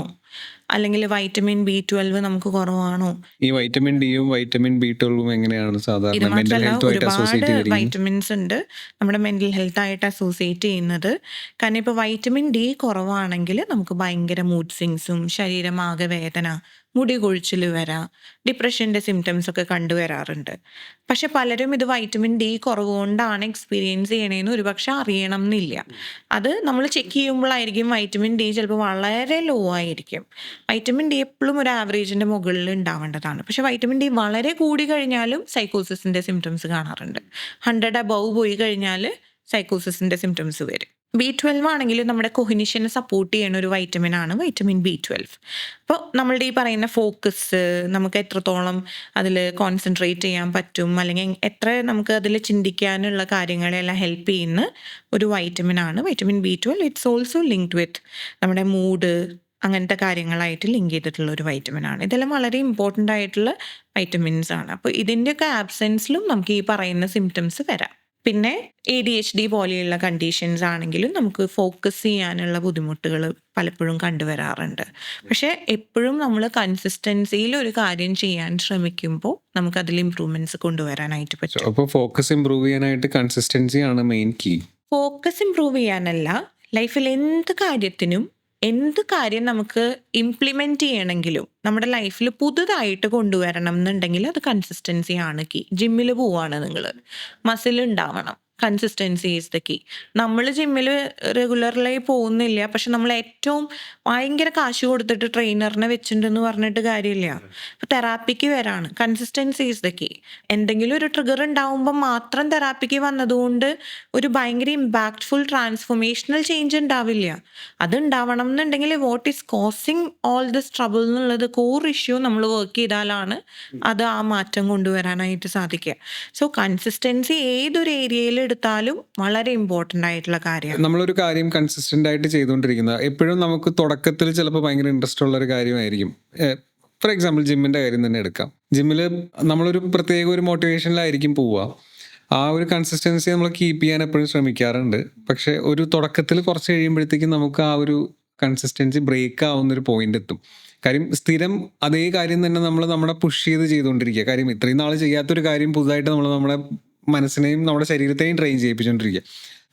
അല്ലെങ്കിൽ വൈറ്റമിൻ B12 നമുക്ക് കുറവാണോ. ഈ വൈറ്റമിൻ ഡിയും വൈറ്റമിൻ B12ഉം എങ്ങനെയാണ് ഇത് സാധാരണ മെന്റൽ മാത്രമല്ല ഹെൽത്തുമായിട്ട് ഒരുപാട് അസോസിയേറ്റ് ചെയ്തിരിക്കുന്നത്? വൈറ്റമിൻസ് ഉണ്ട് നമ്മുടെ മെൻ്റൽ ഹെൽത്തായിട്ട് അസോസിയേറ്റ് ചെയ്യുന്നത്. കാരണം ഇപ്പോൾ വൈറ്റമിൻ ഡി കുറവാണെങ്കിൽ നമുക്ക് ഭയങ്കര മൂഡ് സ്വിങ്സും, ശരീരമാകെ വേദന, മുടി കൊഴിച്ചിൽ വരാം, ഡിപ്രഷൻ്റെ സിംറ്റംസ് ഒക്കെ കണ്ടുവരാറുണ്ട്. പക്ഷെ പലരും ഇത് വൈറ്റമിൻ ഡി കുറവ് കൊണ്ടാണ് എക്സ്പീരിയൻസ് ചെയ്യണേന്ന് ഒരുപക്ഷെ അറിയണം എന്നില്ല. അത് നമ്മൾ ചെക്ക് ചെയ്യുമ്പോഴായിരിക്കും വൈറ്റമിൻ ഡി ചിലപ്പോൾ വളരെ ലോ ആയിരിക്കും. വൈറ്റമിൻ ഡി എപ്പോഴും ഒരു ആവറേജിൻ്റെ മുകളിൽ ഉണ്ടാവേണ്ടതാണ്. പക്ഷെ വൈറ്റമിൻ ഡി വളരെ കൂടി കഴിഞ്ഞാലും സൈക്കോസിസിൻ്റെ സിംറ്റംസ് കാണാറുണ്ട്. 100 അബവ് പോയി കഴിഞ്ഞാൽ സൈക്കോസിസിൻ്റെ സിംറ്റംസ് വരും. B12 ആണെങ്കിൽ നമ്മുടെ കൊഹിനിഷനെ സപ്പോർട്ട് ചെയ്യുന്ന ഒരു വൈറ്റമിൻ ആണ് വൈറ്റമിൻ B12. അപ്പോൾ നമ്മളുടെ ഈ പറയുന്ന ഫോക്കസ്, നമുക്ക് എത്രത്തോളം അതിൽ കോൺസെൻട്രേറ്റ് ചെയ്യാൻ പറ്റും, അല്ലെങ്കിൽ എത്ര നമുക്ക് അതിൽ ചിന്തിക്കാനുള്ള കാര്യങ്ങളെല്ലാം ഹെൽപ്പ് ചെയ്യുന്ന ഒരു വൈറ്റമിൻ ആണ് vitamin B12. It's also linked വിത്ത് നമ്മുടെ മൂഡ്, അങ്ങനത്തെ കാര്യങ്ങളായിട്ട് ലിങ്ക് ചെയ്തിട്ടുള്ള ഒരു വൈറ്റമിൻ ആണ്. ഇതെല്ലാം വളരെ ഇമ്പോർട്ടൻ്റ് ആയിട്ടുള്ള വൈറ്റമിൻസ് ആണ്. അപ്പോൾ ഇതിൻ്റെയൊക്കെ ആബ്സെൻസിലും നമുക്ക് ഈ പറയുന്ന സിംറ്റംസ് വരാം. പിന്നെ ADHD പോലെയുള്ള കണ്ടീഷൻസ് ആണെങ്കിലും നമുക്ക് ഫോക്കസ് ചെയ്യാനുള്ള ബുദ്ധിമുട്ടുകൾ പലപ്പോഴും കണ്ടുവരാറുണ്ട്. പക്ഷേ എപ്പോഴും നമ്മൾ കൺസിസ്റ്റൻസിയിൽ ഒരു കാര്യം ചെയ്യാൻ ശ്രമിക്കുമ്പോൾ നമുക്കതിൽ ഇമ്പ്രൂവ്മെൻറ്റ്സ് കൊണ്ടുവരാനായിട്ട് പറ്റും. അപ്പോൾ ഫോക്കസ് ഇമ്പ്രൂവ് ചെയ്യാനായിട്ട് കൺസിസ്റ്റൻസി ആണ് മെയിൻ കീ. ഫോക്കസ് ഇമ്പ്രൂവ് ചെയ്യാനല്ല, ലൈഫിൽ എന്ത് കാര്യം നമുക്ക് ഇംപ്ലിമെൻറ്റ് ചെയ്യണമെങ്കിലും നമ്മുടെ ലൈഫിൽ പുതുതായിട്ട് കൊണ്ടുവരണം എന്നുണ്ടെങ്കിൽ അത് കൺസിസ്റ്റൻസി ആണ് കീ. ജിമ്മിൽ പോവാണ് നിങ്ങൾ, മസിൽ ഉണ്ടാവണം, കൺസിസ്റ്റൻസി ഈസ് ദ കീ. നമ്മൾ ജിമ്മിൽ റെഗുലർലി പോകുന്നില്ല, പക്ഷെ നമ്മൾ ഏറ്റവും ഭയങ്കര കാശ് കൊടുത്തിട്ട് ട്രെയിനറിനെ വെച്ചിട്ടുണ്ടെന്ന് പറഞ്ഞിട്ട് കാര്യമില്ല. അപ്പോൾ തെറാപ്പിക്ക് വരാണ്, കൺസിസ്റ്റൻസി ഈസ് ദ കീ. എന്തെങ്കിലും ഒരു ട്രിഗർ ഉണ്ടാവുമ്പോൾ മാത്രം തെറാപ്പിക്ക് വന്നതുകൊണ്ട് ഒരു ഭയങ്കര ഇമ്പാക്ട്ഫുൾ ട്രാൻസ്ഫോർമേഷണൽ ചേഞ്ച് ഉണ്ടാവില്ല. അത് ഉണ്ടാവണം എന്നുണ്ടെങ്കിൽ what is causing all this trouble എന്നുള്ളത് കോർ ഇഷ്യൂ നമ്മൾ വർക്ക് ചെയ്താലാണ് അത് ആ മാറ്റം കൊണ്ടുവരാനായിട്ട് സാധിക്കുക. സോ കൺസിസ്റ്റൻസി ഏതൊരു ഏരിയയിൽ എടുത്താലും വളരെ ഇമ്പോർട്ടൻ്റ് ആയിട്ടുള്ള കാര്യമാണ്. നമ്മളൊരു കാര്യം കൺസിസ്റ്റന്റ് ആയിട്ട് ചെയ്തുകൊണ്ടിരിക്കുന്നത് എപ്പോഴും നമുക്ക് തുടക്കത്തിൽ ചിലപ്പോൾ ഭയങ്കര ഇൻട്രസ്റ്റ് ഉള്ള ഒരു കാര്യമായിരിക്കും. ഫോർ എക്സാമ്പിൾ ജിമ്മിന്റെ കാര്യം തന്നെ എടുക്കാം. ജിമ്മിൽ നമ്മളൊരു പ്രത്യേക ഒരു മോട്ടിവേഷനിലായിരിക്കും പോവുക. ആ ഒരു കൺസിസ്റ്റൻസി നമ്മൾ കീപ്പ് ചെയ്യാൻ എപ്പോഴും ശ്രമിക്കാറുണ്ട്. പക്ഷെ ഒരു തുടക്കത്തിൽ കുറച്ച് കഴിയുമ്പോഴത്തേക്കും നമുക്ക് ആ ഒരു കൺസിസ്റ്റൻസി ബ്രേക്ക് ആവുന്നൊരു പോയിന്റ് എത്തും. കാര്യം സ്ഥിരം അതേ കാര്യം തന്നെ നമ്മൾ നമ്മുടെ പുഷ് ചെയ്തുകൊണ്ടിരിക്കുക. കാര്യം ഇത്രയും നാൾ ചെയ്യാത്തൊരു കാര്യം പുതുതായിട്ട് നമ്മൾ നമ്മുടെ മനസ്സിനെയും നമ്മുടെ ശരീരത്തെയും ട്രെയിൻ ചെയ്യിപ്പിച്ചുകൊണ്ടിരിക്കുക.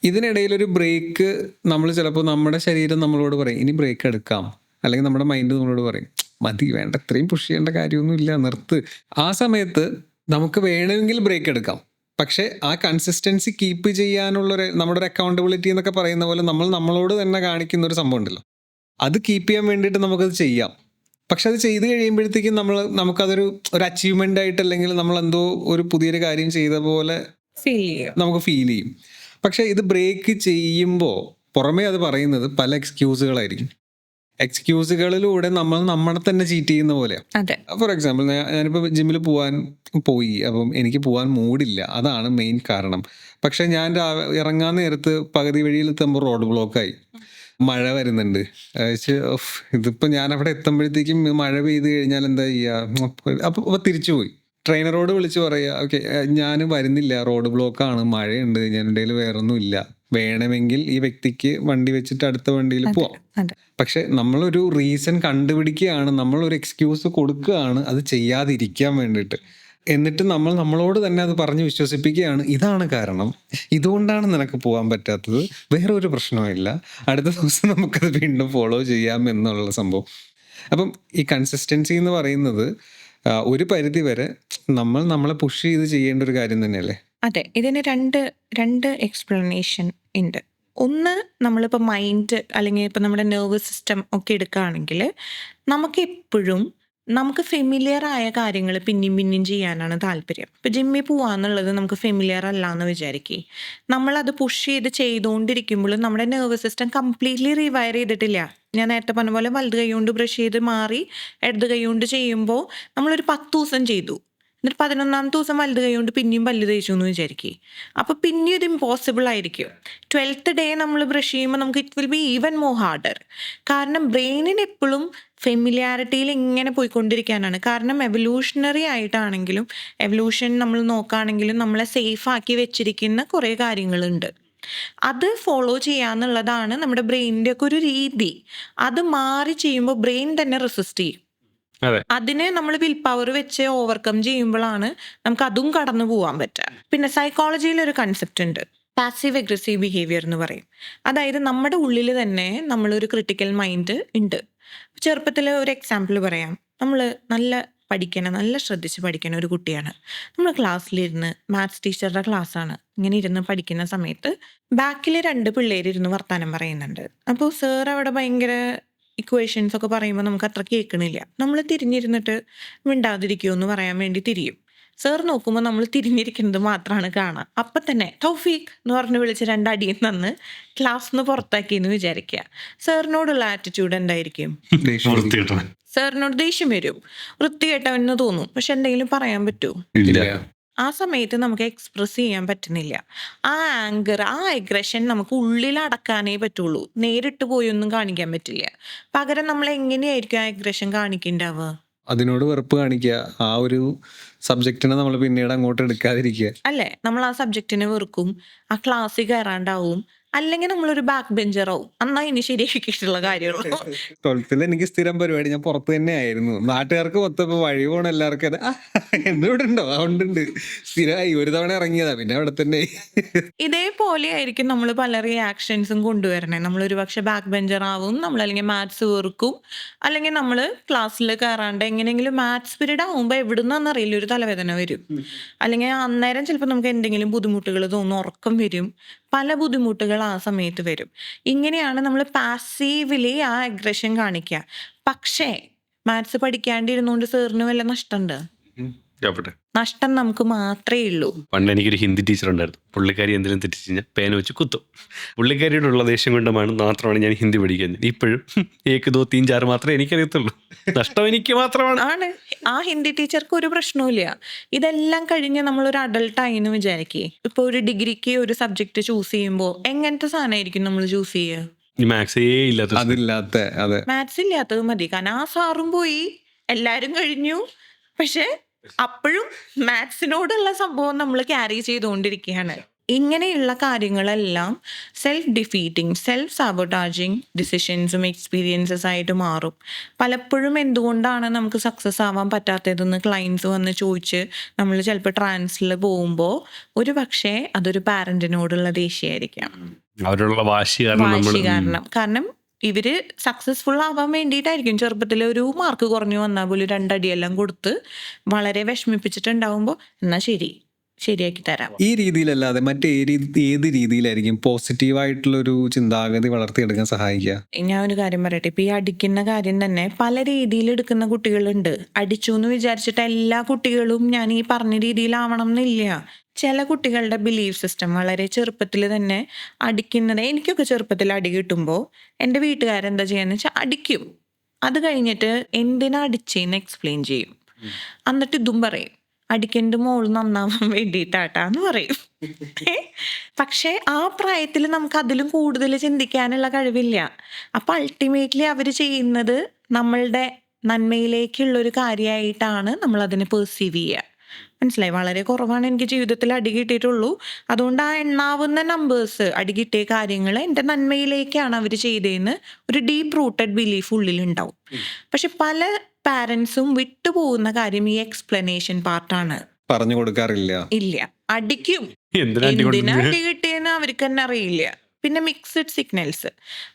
ഇതിനിടയിലൊരു ബ്രേക്ക് നമ്മൾ ചിലപ്പോൾ നമ്മുടെ ശരീരം നമ്മളോട് പറയും ഇനി ബ്രേക്ക് എടുക്കാം, അല്ലെങ്കിൽ നമ്മുടെ മൈൻഡ് നമ്മളോട് പറയും മതി, വേണ്ട, ഇത്രയും പുഷ് ചെയ്യേണ്ട കാര്യമൊന്നുമില്ല, നിർത്ത്. ആ സമയത്ത് നമുക്ക് വേണമെങ്കിൽ ബ്രേക്ക് എടുക്കാം. പക്ഷേ ആ കൺസിസ്റ്റൻസി കീപ്പ് ചെയ്യാനുള്ളൊരു നമ്മുടെ ഒരു അക്കൗണ്ടബിലിറ്റി എന്നൊക്കെ പറയുന്ന പോലെ നമ്മൾ നമ്മളോട് തന്നെ കാണിക്കുന്ന ഒരു സംഭവം ഉണ്ടല്ലോ, അത് കീപ്പ് ചെയ്യാൻ വേണ്ടിയിട്ട് നമുക്കത് ചെയ്യാം. പക്ഷെ അത് ചെയ്ത് കഴിയുമ്പോഴത്തേക്കും നമുക്കതൊരു അച്ചീവ്മെൻ്റ് ആയിട്ട്, അല്ലെങ്കിൽ നമ്മൾ എന്തോ ഒരു പുതിയൊരു കാര്യം ചെയ്ത പോലെ നമുക്ക് ഫീൽ ചെയ്യും. പക്ഷെ ഇത് ബ്രേക്ക് ചെയ്യുമ്പോൾ പുറമേ അത് പറയുന്നത് പല എക്സ്ക്യൂസുകളായിരിക്കും. എക്സ്ക്യൂസുകളിലൂടെ നമ്മൾ നമ്മളെ തന്നെ ചീറ്റ് ചെയ്യുന്ന പോലെയാണ്. ഫോർ എക്സാമ്പിൾ ഞാനിപ്പോൾ ജിമ്മിൽ പോയി, അപ്പം എനിക്ക് പോകാൻ മൂഡില്ല, അതാണ് മെയിൻ കാരണം. പക്ഷെ ഞാൻ ഇറങ്ങാൻ നേരത്ത് പകുതി വഴിയിലെത്തുമ്പോൾ റോഡ് ബ്ലോക്കായി, മഴ വരുന്നുണ്ട്. ഇതിപ്പോൾ ഞാൻ അവിടെ എത്തുമ്പോഴത്തേക്കും മഴ പെയ്ത് കഴിഞ്ഞാൽ എന്താ ചെയ്യുക? അപ്പോൾ തിരിച്ചു പോയി ട്രെയിനറോട് വിളിച്ച് പറയുക, ഓക്കെ ഞാൻ വരുന്നില്ല, റോഡ് ബ്ലോക്കാണ്, മഴയുണ്ട്, ഞാൻ എൻ്റെ കയ്യിൽ വേറൊന്നും ഇല്ല, വേണമെങ്കിൽ ഈ വ്യക്തിക്ക് വണ്ടി വെച്ചിട്ട് അടുത്ത വണ്ടിയിൽ പോവാം. പക്ഷെ നമ്മളൊരു റീസൺ കണ്ടുപിടിക്കുകയാണ്, നമ്മളൊരു എക്സ്ക്യൂസ് കൊടുക്കുകയാണ് അത് ചെയ്യാതിരിക്കാൻ വേണ്ടിയിട്ട്. എന്നിട്ട് നമ്മളോട് തന്നെ അത് പറഞ്ഞ് വിശ്വസിപ്പിക്കുകയാണ്, ഇതാണ് കാരണം, ഇതുകൊണ്ടാണ് നിനക്ക് പോകാൻ പറ്റാത്തത്, വേറെ ഒരു പ്രശ്നമില്ല, അടുത്ത ദിവസം നമുക്കത് വീണ്ടും ഫോളോ ചെയ്യാം എന്നുള്ള സംഭവം. അപ്പം ഈ കൺസിസ്റ്റൻസി എന്ന് പറയുന്നത് ഒരു പരിധി വരെ നമ്മളെ പുഷ് ചെയ്ത് ചെയ്യേണ്ട ഒരു കാര്യം തന്നെയല്ലേ? അതെ, ഇതിന് രണ്ട് എക്സ്പ്ലനേഷൻ ഉണ്ട്. ഒന്ന്, നമ്മളിപ്പോൾ മൈൻഡ് അല്ലെങ്കിൽ ഇപ്പം നമ്മുടെ നെർവസ് സിസ്റ്റം ഒക്കെ എടുക്കുകയാണെങ്കിൽ നമുക്ക് ഫെമിലിയർ ആയ കാര്യങ്ങൾ പിന്നെയും ചെയ്യാനാണ് താല്പര്യം. ഇപ്പോൾ ജിമ്മിൽ പോകാന്നുള്ളത് നമുക്ക് ഫെമിലിയർ അല്ല എന്ന് വിചാരിക്കുക. നമ്മളത് പുഷ് ചെയ്തുകൊണ്ടിരിക്കുമ്പോഴും നമ്മുടെ നെർവസ് സിസ്റ്റം കംപ്ലീറ്റ്ലി റിവയർ ചെയ്തിട്ടില്ല. ഞാൻ നേരത്തെ പറഞ്ഞ പോലെ വലത് കൈ കൊണ്ട് ബ്രഷ് ചെയ്ത് മാറി ഇടത് കൈ കൊണ്ട് ചെയ്യുമ്പോൾ നമ്മളൊരു 10 ദിവസം ചെയ്തു, എന്നിട്ട് 11ാമത്തെ ദിവസം വലത് കൈ കൊണ്ട് പിന്നെയും പല്ല് തേച്ചു എന്ന് വിചാരിക്കുക. അപ്പോൾ പിന്നെയും ഇത് ഇമ്പോസിബിൾ ആയിരിക്കും. 12th ഡേ നമ്മൾ ബ്രഷ് ചെയ്യുമ്പോൾ നമുക്ക് it will be even more harder. കാരണം ബ്രെയിനിന് എപ്പോഴും ഫെമിലിയാരിറ്റിയിൽ ഇങ്ങനെ പോയിക്കൊണ്ടിരിക്കാനാണ്. കാരണം എവല്യൂഷണറി ആയിട്ടാണെങ്കിലും എവല്യൂഷൻ നമ്മൾ നോക്കുകയാണെങ്കിലും നമ്മളെ സേഫ് ആക്കി വെച്ചിരിക്കുന്ന കുറേ കാര്യങ്ങളുണ്ട്. അത് ഫോളോ ചെയ്യാന്നുള്ളതാണ് നമ്മുടെ ബ്രെയിനിൻ്റെ ഒക്കെ ഒരു രീതി. അത് മാറി ചെയ്യുമ്പോൾ ബ്രെയിൻ തന്നെ റെസിസ്റ്റ് ചെയ്യും. അതെ. അതിനെ നമ്മൾ വിൽ പവർ വെച്ച് ഓവർകം ചെയ്യുമ്പോഴാണ് നമുക്ക് അതും കടന്നു പോകാൻ പറ്റുക. പിന്നെ സൈക്കോളജിയിൽ ഒരു കൺസെപ്റ്റ് ഉണ്ട്, പാസീവ് അഗ്രസീവ് ബിഹേവിയർ എന്ന് പറയും. അതായത് നമ്മുടെ ഉള്ളിൽ തന്നെ നമ്മളൊരു ക്രിട്ടിക്കൽ മൈൻഡ് ഉണ്ട്. ചെറുപ്പത്തിൽ ഒരു എക്സാമ്പിൾ പറയാം. നമ്മൾ നല്ല ശ്രദ്ധിച്ച് പഠിക്കുന്ന ഒരു കുട്ടിയാണ്. നമ്മൾ ക്ലാസ്സിലിരുന്ന് മാത്സ് ടീച്ചറുടെ ക്ലാസ്സാണ്. ഇങ്ങനെ ഇരുന്ന് പഠിക്കുന്ന സമയത്ത് ബാക്കിൽ 2 പിള്ളേരിരുന്ന് വർത്താനം പറയുന്നുണ്ട്. അപ്പോൾ സാർ അവിടെ ഭയങ്കര ഇക്വേഷൻസ് ഒക്കെ പറയുമ്പോൾ നമുക്ക് അത്ര കേൾക്കണില്ല. നമ്മൾ തിരിഞ്ഞിരുന്നിട്ട് മിണ്ടാതിരിക്കുമോ എന്ന് പറയാൻ വേണ്ടി തിരിയും. സാർ നോക്കുമ്പോൾ നമ്മൾ തിരിഞ്ഞിരിക്കുന്നത് മാത്രമാണ് കാണുക. അപ്പം തന്നെ തൗഫീഖ് എന്ന് പറഞ്ഞ് വിളിച്ച് 2 അടിയും തന്ന് ക്ലാസ്സിൽ നിന്ന് പുറത്താക്കിയെന്ന് വിചാരിക്കുക. സാറിനോടുള്ള ആറ്റിറ്റ്യൂഡ് എന്തായിരിക്കും? സാറിനോട് ദേഷ്യം വരും, വൃത്തികെട്ടവനെന്ന് തോന്നും. പക്ഷെ എന്തെങ്കിലും പറയാൻ പറ്റുമോ? ആ സമയത്ത് നമുക്ക് എക്സ്പ്രസ് ചെയ്യാൻ പറ്റുന്നില്ല. ആ ആങ്കർ, ആ അഗ്രഷൻ നമുക്ക് ഉള്ളിൽ അടക്കാനേ പറ്റുള്ളൂ. നേരിട്ട് പോയൊന്നും കാണിക്കാൻ പറ്റില്ല. പകരം നമ്മൾ എങ്ങനെയായിരിക്കും ആ അഗ്രഷൻ കാണിക്കണ്ടാവുക? അതിനോട് വെറുപ്പ് കാണിക്കുക, ആ ഒരു സബ്ജക്റ്റിനെ നമ്മൾ പിന്നീട് അങ്ങോട്ട് എടുക്കാതിരിക്കുക. അല്ലേ? നമ്മൾ ആ സബ്ജക്റ്റിനെ വെറുക്കും, ആ ക്ലാസ്സിൽ കയറാണ്ടാവും, അല്ലെങ്കിൽ നമ്മളൊരു ബാക്ക് ബെഞ്ചറാവും. എന്നാ ഇനി ശരിയാക്കിയിട്ടുള്ള കാര്യമുള്ളൂ. 12th എനിക്ക് സ്ഥിരം പരിപാടി, ഞാൻ പുറത്ത് തന്നെ ആയിരുന്നു. നാട്ടുകാർക്ക് മൊത്തം വഴി പോണ എല്ലാവർക്കും എന്നിവിടെ ഉണ്ടോ? അതുകൊണ്ടുണ്ട്, സ്ഥിരമായി ഒരു തവണ ഇറങ്ങിയതാ, പിന്നെ അവിടെ തന്നെ. ഇതേപോലെ ആയിരിക്കും നമ്മൾ പല റിയാക്ഷൻസും കൊണ്ടുവരണേ. നമ്മളൊരു പക്ഷെ ബാക്ക് ബെഞ്ചർ ആവും, നമ്മൾ അല്ലെങ്കിൽ മാത്സ് വെറുക്കും, അല്ലെങ്കിൽ നമ്മൾ ക്ലാസ്സിൽ കയറാണ്ട് എങ്ങനെയെങ്കിലും മാത്സ് പീരീഡ് ആവുമ്പോൾ എവിടുന്നറിയില്ല ഒരു തലവേദന വരും, അല്ലെങ്കിൽ അന്നേരം ചിലപ്പോൾ നമുക്ക് എന്തെങ്കിലും ബുദ്ധിമുട്ടുകൾ തോന്നും, ഉറക്കം വരും, പല ബുദ്ധിമുട്ടുകൾ ആ സമയത്ത് വരും. ഇങ്ങനെയാണ് നമ്മൾ പാസീവ്ലി ആ അഗ്രഷൻ കാണിക്കുക. പക്ഷേ മാത്സ് പഠിക്കാണ്ടിരുന്നുകൊണ്ട് സാറിന് വല്ല നഷ്ടമുണ്ട്? നഷ്ടം നമുക്ക് മാത്രമേ ഉള്ളൂ. പണ്ട് എനിക്കൊരു ഹിന്ദി ടീച്ചർ ഉണ്ടായിരുന്നു. പുള്ളിക്കാരി എന്തെങ്കിലും തെറ്റിച്ച് കഴിഞ്ഞാൽ പേന വെച്ച് കുത്തും. പുള്ളിക്കാരിയോടുള്ള ദേഷ്യം കൊണ്ടുമാണ് മാത്രമാണ് ഞാൻ ഹിന്ദി പഠിക്കുന്നത്. ഇപ്പോഴും 1 2 3 4 മാത്രമേ എനിക്കറിയത്തുള്ളൂ. നഷ്ടം എനിക്ക് മാത്രമാണ്. ആ ഹിന്ദി ടീച്ചർക്ക് ഒരു പ്രശ്നവുമില്ല. ഇതെല്ലാം കഴിഞ്ഞ് നമ്മളൊരു അഡൾട്ടായി എന്ന് വിചാരിക്കേ. ഇപ്പോൾ ഒരു ഡിഗ്രിക്ക് ഒരു സബ്ജക്ട് ചൂസ് ചെയ്യുമ്പോൾ എങ്ങനത്തെ സാധനമായിരിക്കും നമ്മൾ ചൂസ് ചെയ്യുക? മാത്സേ ഇല്ലാത്ത മാത്സ് ഇല്ലാത്തത് മതി. കാരണം ആ സാറും പോയി, എല്ലാവരും കഴിഞ്ഞു. പക്ഷെ അപ്പോഴും മാത്സിനോടുള്ള സംഭവം നമ്മൾ ക്യാരി ചെയ്തുകൊണ്ടിരിക്കുകയാണ്. ഇങ്ങനെയുള്ള കാര്യങ്ങളെല്ലാം സെൽഫ് ഡിഫീറ്റിംഗ്, സെൽഫ് സാബോട്ടാജിങ് ഡിസിഷൻസും എക്സ്പീരിയൻസസ് ആയിട്ട് മാറും. പലപ്പോഴും എന്തുകൊണ്ടാണ് നമുക്ക് സക്സസ് ആവാൻ പറ്റാത്തതെന്ന് ക്ലയൻസ് വന്ന് ചോദിച്ച് നമ്മൾ ചിലപ്പോൾ ട്രാൻസിൽ പോകുമ്പോൾ ഒരു പക്ഷേ അതൊരു പാരന്റിനോടുള്ള ദേഷ്യമായിരിക്കാം, അവരുള്ള വാശി കാരണം ഇവര് സക്സസ്ഫുൾ ആവാൻ വേണ്ടിയിട്ടായിരിക്കും ചെറുപ്പത്തിൽ ഒരു മാർക്ക് കുറഞ്ഞു വന്നാൽ പോലും 2 അടിയെല്ലാം കൊടുത്ത് വളരെ വിഷമിപ്പിച്ചിട്ടുണ്ടാവുമ്പോൾ എന്നാ ശരിയാക്കി തരാം. ഈ രീതിയിലല്ലാതെ ഏത് രീതിയിലായിരിക്കും പോസിറ്റീവായിട്ടുള്ളൊരു ചിന്താഗതി വളർത്തിയെടുക്കാൻ സഹായിക്കുക? ഞാൻ ഒരു കാര്യം പറയട്ടെ. ഇപ്പൊ ഈ അടിക്കുന്ന കാര്യം തന്നെ പല രീതിയിൽ എടുക്കുന്ന കുട്ടികളുണ്ട്. അടിച്ചു എന്ന് വിചാരിച്ചിട്ട് എല്ലാ കുട്ടികളും ഞാൻ ഈ പറഞ്ഞ രീതിയിലാവണം എന്നില്ല. ചില കുട്ടികളുടെ ബിലീഫ് സിസ്റ്റം വളരെ ചെറുപ്പത്തിൽ തന്നെ അടിക്കുന്നത്. എനിക്കൊക്കെ ചെറുപ്പത്തിൽ അടി കിട്ടുമ്പോൾ എൻ്റെ വീട്ടുകാരെന്താ ചെയ്യാന്ന് വെച്ചാൽ അടിക്കും. അത് കഴിഞ്ഞിട്ട് എന്തിനാ അടിച്ചേന്ന് എക്സ്പ്ലെയിൻ ചെയ്യും. എന്നിട്ട് ഇതും പറയും, അടിക്കേണ്ട മോൾ നന്നാവാൻ വേണ്ടിയിട്ടാട്ടാന്ന് പറയും. പക്ഷെ ആ പ്രായത്തിൽ നമുക്ക് അതിലും കൂടുതൽ ചിന്തിക്കാനുള്ള കഴിവില്ല. അപ്പൊ അൾട്ടിമേറ്റ്ലി അവർ ചെയ്യുന്നത് നമ്മളുടെ നന്മയിലേക്കുള്ളൊരു കാര്യമായിട്ടാണ് നമ്മൾ അതിനെ പെർസീവ് ചെയ്യുക. മനസ്സിലായി? വളരെ കുറവാണ് എനിക്ക് ജീവിതത്തിൽ അടി കിട്ടിയിട്ടുള്ളൂ. അതുകൊണ്ട് ആ എണ്ണാവുന്ന നമ്പേഴ്സ് അടി കിട്ടിയ കാര്യങ്ങൾ എൻ്റെ നന്മയിലേക്കാണ് അവർ ചെയ്തതെന്ന് ഒരു ഡീപ്പ് റൂട്ടഡ് ബിലീഫ് ഉള്ളിലുണ്ടാവും. പക്ഷെ പല പാരൻസും വിട്ടുപോകുന്ന കാര്യം ഈ എക്സ്പ്ലനേഷൻ പാർട്ടാണ്. പറഞ്ഞു കൊടുക്കാറില്ല. ഇല്ല, അടിക്കും. എന്തിനാ അടി കിട്ടിയെന്ന് അവർക്ക് തന്നെ അറിയില്ല. പിന്നെ മിക്സഡ് സിഗ്നൽസ്,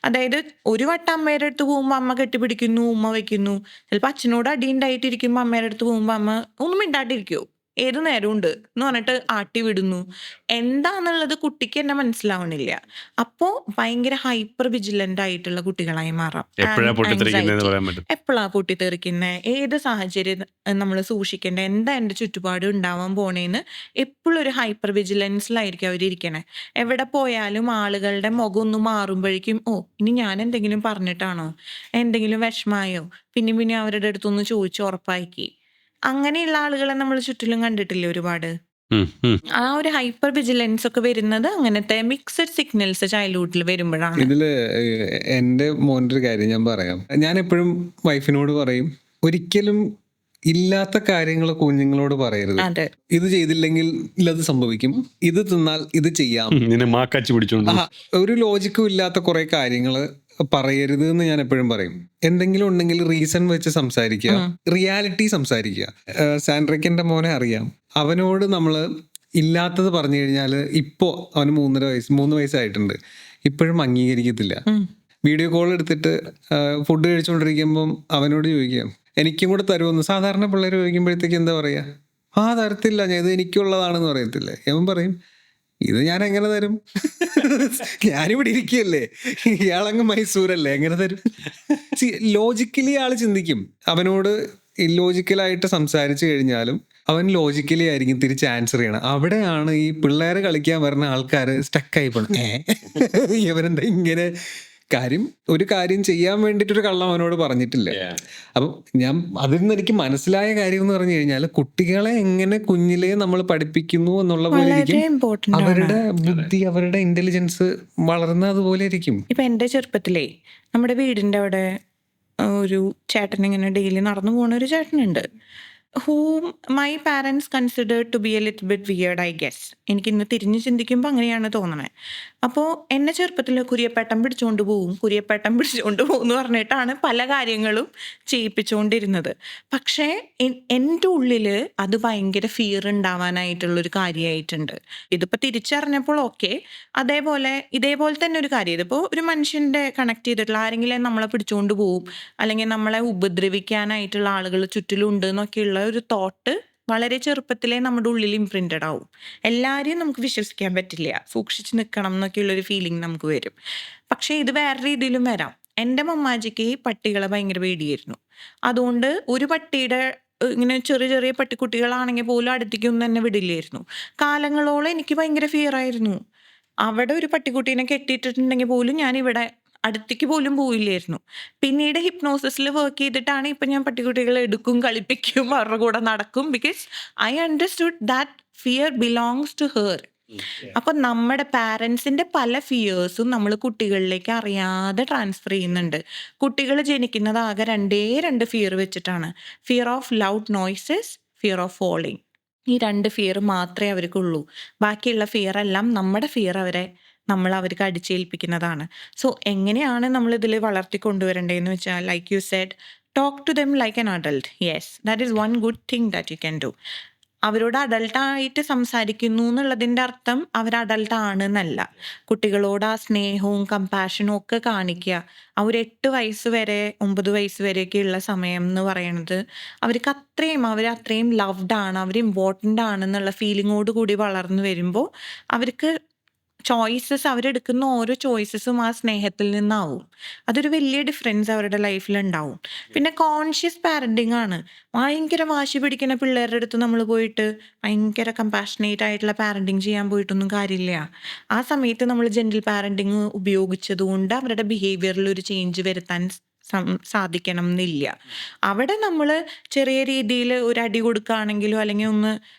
അതായത് ഒരു വട്ടം അമ്മയുടെ അടുത്ത് പോകുമ്പോൾ അമ്മ കെട്ടിപ്പിടിക്കുന്നു, ഉമ്മ വയ്ക്കുന്നു. ചിലപ്പോൾ അച്ഛനോട് അടി ഉണ്ടായിട്ടിരിക്കുമ്പോൾ അമ്മയുടെ അടുത്ത് പോകുമ്പോൾ അമ്മ ഒന്നും മിണ്ടാണ്ടിരിക്കുമോ, ഏത് നേരവും ഉണ്ട് എന്ന് പറഞ്ഞിട്ട് ആട്ടി വിടുന്നു. എന്താന്നുള്ളത് കുട്ടിക്ക് തന്നെ മനസ്സിലാവണില്ല. അപ്പോൾ ഭയങ്കര ഹൈപ്പർ വിജിലന്റ് ആയിട്ടുള്ള കുട്ടികളായി മാറാം. എപ്പോഴാ പൊട്ടിത്തെറിക്കുന്നത്, ഏത് സാഹചര്യം നമ്മൾ സൂക്ഷിക്കേണ്ടത്, എന്താ എൻ്റെ ചുറ്റുപാട് ഉണ്ടാവാൻ പോണേന്ന് എപ്പോഴും ഒരു ഹൈപ്പർ വിജിലൻസിലായിരിക്കും അവരിയ്ക്കണേ. എവിടെ പോയാലും ആളുകളുടെ മുഖം ഒന്ന് മാറുമ്പോഴേക്കും ഇനി ഞാൻ എന്തെങ്കിലും പറഞ്ഞിട്ടാണോ, എന്തെങ്കിലും വിഷമായോ, പിന്നെ അവരുടെ അടുത്തൊന്ന് ചോദിച്ച് ഉറപ്പാക്കി. അങ്ങനെയുള്ള ആളുകളെ നമ്മൾ ചുറ്റിലും കണ്ടിട്ടില്ലേ ഒരുപാട്. ആ ഒരു ഹൈപ്പർ വിജിലൻസ് ഒക്കെ വരുന്നത് അങ്ങനത്തെ മിക്സഡ് സിഗ്നൽസ് ചൈൽഡ്ഹുഡിൽ വരുമ്പോഴാണ്. ഇതില് എൻ്റെ മോൻ്റെ ഒരു കാര്യം ഞാൻ പറയാം. ഞാൻ എപ്പോഴും വൈഫിനോട് പറയും, ഒരിക്കലും ഇല്ലാത്ത കാര്യങ്ങൾ കുഞ്ഞുങ്ങളോട് പറയരുത്. അതെ. ഇത് ചെയ്തില്ലെങ്കിൽ ഇത് സംഭവിക്കും, ഇത് തിന്നാൽ ഇത് ചെയ്യാം. നിന്നെ മാക്കാച്ചി പിടിച്ചോണ്ട് ആ, ഒരു ലോജിക്കും ഇല്ലാത്ത കുറെ കാര്യങ്ങൾ പറയരുത് എന്ന് ഞാൻ എപ്പോഴും പറയും. എന്തെങ്കിലും ഉണ്ടെങ്കിൽ റീസൺ വെച്ച് സംസാരിക്കുക, റിയാലിറ്റി സംസാരിക്കുക. സാൻഡ്രിക്കിന്റെ മോനെ അറിയാം, അവനോട് നമ്മൾ ഇല്ലാത്തത് പറഞ്ഞു കഴിഞ്ഞാൽ ഇപ്പോൾ അവന് 3 വയസ്സായിട്ടുണ്ട്, ഇപ്പോഴും അംഗീകരിക്കത്തില്ല. വീഡിയോ കോൾ എടുത്തിട്ട് ഫുഡ് കഴിച്ചുകൊണ്ടിരിക്കുമ്പം അവനോട് ചോദിക്കാം എനിക്കും കൂടെ തരുമെന്ന്. സാധാരണ പിള്ളേർ ചോദിക്കുമ്പോഴത്തേക്ക് എന്താ പറയുക, തരത്തില്ല, ഞാൻ ഇത് എനിക്കുള്ളതാണെന്ന് പറയത്തില്ലേ. അവൻ പറയും ഇത് ഞാൻ എങ്ങനെ തരും, ഞാനിവിടെ ഇരിക്കുകയല്ലേ, ഇയാളങ്ങ് മൈസൂരല്ലേ, എങ്ങനെ തരും. ലോജിക്കലി ആള് ചിന്തിക്കും. അവനോട് ഇല്ലോജിക്കലായിട്ട് സംസാരിച്ചു കഴിഞ്ഞാലും അവൻ ലോജിക്കലി ആയിരിക്കും തിരിച്ച് ആൻസർ ചെയ്യണം. അവിടെയാണ് ഈ പിള്ളേരെ കളിക്കാൻ വരുന്ന ആൾക്കാർ സ്റ്റക്കായി പോണം. ഇവരെന്താ ഇങ്ങനെ ഒരു കാര്യം ചെയ്യാൻ വേണ്ടിയിട്ടൊരു കള്ളം അവനോട് പറഞ്ഞിട്ടില്ല. അപ്പം ഞാൻ അതിൽ നിന്ന് എനിക്ക് മനസ്സിലായ കാര്യം എന്ന് പറഞ്ഞു കഴിഞ്ഞാൽ കുട്ടികളെ എങ്ങനെ കുഞ്ഞിലേ നമ്മൾ പഠിപ്പിക്കുന്നു എന്നുള്ള പോലെ ഇരിക്കും അവരുടെ ബുദ്ധി, അവരുടെ ഇന്റലിജൻസ് വളർന്ന അതുപോലെ ഇരിക്കും. ഇപ്പൊ എന്റെ ചെറുപ്പത്തിലേ നമ്മുടെ വീടിന്റെ അവിടെ ഒരു ചേട്ടൻ ഇങ്ങനെ ഡെയിലി നടന്നു പോകുന്ന ഒരു ചേട്ടനുണ്ട്, whom my parents considered to be a little bit weird, I guess. എനിക്ക് ഇന്ന് തിരിഞ്ഞ് ചിന്തിക്കുമ്പോൾ അങ്ങനെയാണ് തോന്നണേ. അപ്പോൾ എന്നെ ചെറുപ്പത്തിൽ കുരിയപ്പേട്ടൻ പിടിച്ചുകൊണ്ട് പോകും എന്ന് പറഞ്ഞിട്ടാണ് പല കാര്യങ്ങളും ചെയ്യിപ്പിച്ചുകൊണ്ടിരുന്നത്. പക്ഷേ എൻ്റെ ഉള്ളിൽ അത് ഭയങ്കര ഫിയർ ഉണ്ടാവാനായിട്ടുള്ളൊരു കാര്യമായിട്ടുണ്ട്. ഇതിപ്പോൾ തിരിച്ചറിഞ്ഞപ്പോൾ ഓക്കെ. ഇതേപോലെ തന്നെ ഒരു കാര്യം, ഇതിപ്പോൾ ഒരു മനുഷ്യൻ്റെ കണക്ട് ചെയ്തിട്ടുള്ള ആരെങ്കിലും നമ്മളെ പിടിച്ചുകൊണ്ട് പോകും, അല്ലെങ്കിൽ നമ്മളെ ഉപദ്രവിക്കാനായിട്ടുള്ള ആളുകൾ ചുറ്റിലുണ്ട് എന്നൊക്കെയുള്ള ഒരു തോട്ട് വളരെ ചെറുപ്പത്തിലേ നമ്മുടെ ഉള്ളിൽ ഇംപ്രിന്റഡ് ആവും. എല്ലാവരെയും നമുക്ക് വിശ്വസിക്കാൻ പറ്റില്ല, സൂക്ഷിച്ച് നിൽക്കണം എന്നൊക്കെയുള്ളൊരു ഫീലിംഗ് നമുക്ക് വരും. പക്ഷേ ഇത് വേറെ രീതിയിലും വരാം. എൻ്റെ മമ്മാജിക്ക് പട്ടികളെ ഭയങ്കര പേടിയായിരുന്നു. അതുകൊണ്ട് ഒരു പട്ടിയുടെ ഇങ്ങനെ ചെറിയ ചെറിയ പട്ടിക്കുട്ടികളാണെങ്കിൽ പോലും അടുത്തേക്കൊന്നും തന്നെ വിടില്ലായിരുന്നു. കാലങ്ങളോളം എനിക്ക് ഭയങ്കര ഫിയർ ആയിരുന്നു. അവിടെ ഒരു പട്ടിക്കുട്ടീനെ കെട്ടിയിട്ടിട്ടുണ്ടെങ്കിൽ പോലും ഞാൻ ഇവിടെ അടുത്തേക്ക് പോലും പോയില്ലായിരുന്നു. പിന്നീട് ഹിപ്നോസിസിൽ വർക്ക് ചെയ്തിട്ടാണ് ഇപ്പം ഞാൻ പട്ടിക്കുട്ടികളെ എടുക്കും, കളിപ്പിക്കും, അവരുടെ കൂടെ നടക്കും. Because I understood that fear belongs to her. അപ്പൊ നമ്മുടെ പാരൻസിന്റെ പല ഫിയേഴ്സും നമ്മൾ കുട്ടികളിലേക്ക് അറിയാതെ ട്രാൻസ്ഫർ ചെയ്യുന്നുണ്ട്. കുട്ടികൾ ജനിക്കുന്നത് ആകെ 2 ഫിയർ വെച്ചിട്ടാണ്. Fear of loud noises, fear of falling. ഈ 2 ഫിയർ മാത്രമേ അവർക്കുള്ളൂ. ബാക്കിയുള്ള ഫിയർ എല്ലാം നമ്മുടെ ഫിയർ നമ്മൾ അവർക്ക് അടിച്ചേൽപ്പിക്കുന്നതാണ്. സോ എങ്ങനെയാണ് നമ്മൾ ഇതിൽ വളർത്തിക്കൊണ്ടുവരേണ്ടതെന്ന് വെച്ചാൽ, like you said, talk to them like an adult. Yes, that is one good thing that you can do. അവരോട് അഡൾട്ടായിട്ട് സംസാരിക്കുന്നു എന്നുള്ളതിൻ്റെ അർത്ഥം അവർ അഡൾട്ടാണ് എന്നല്ല. കുട്ടികളോട് ആ സ്നേഹവും കമ്പാഷനും ഒക്കെ കാണിക്കുക. ആ ഒരു 8 വയസ്സ് വരെ 9 വയസ്സ് വരെയൊക്കെയുള്ള സമയം എന്ന് പറയുന്നത് അവർക്ക് അത്രയും ലവ്ഡ് ആണ്, അവർ ഇമ്പോർട്ടൻ്റ് ആണെന്നുള്ള ഫീലിങ്ങോട് കൂടി വളർന്നു വരുമ്പോൾ അവർക്ക് ചോയ്സസ്, അവരെടുക്കുന്ന ഓരോ ചോയ്സസും ആ സ്നേഹത്തിൽ നിന്നാവും. അതൊരു വലിയ ഡിഫറൻസ് അവരുടെ ലൈഫിൽ ഉണ്ടാവും. പിന്നെ കോൺഷ്യസ് പാരൻറ്റിങ് ആണ്. ഭയങ്കര വാശി പിടിക്കുന്ന പിള്ളേരുടെ അടുത്ത് നമ്മൾ പോയിട്ട് ഭയങ്കര കമ്പാഷനേറ്റ് ആയിട്ടുള്ള പാരൻറ്റിങ് ചെയ്യാൻ പോയിട്ടൊന്നും കാര്യമില്ല. ആ സമയത്ത് നമ്മൾ ജെന്റിൽ പാരൻറ്റിങ് ഉപയോഗിച്ചതുകൊണ്ട് അവരുടെ ബിഹേവിയറിൽ ഒരു ചേഞ്ച് വരുത്താൻ സാധിക്കണം എന്നില്ല. അവിടെ നമ്മൾ ചെറിയ രീതിയിൽ ഒരു അടി കൊടുക്കുകയാണെങ്കിലോ അല്ലെങ്കിൽ ഒന്ന്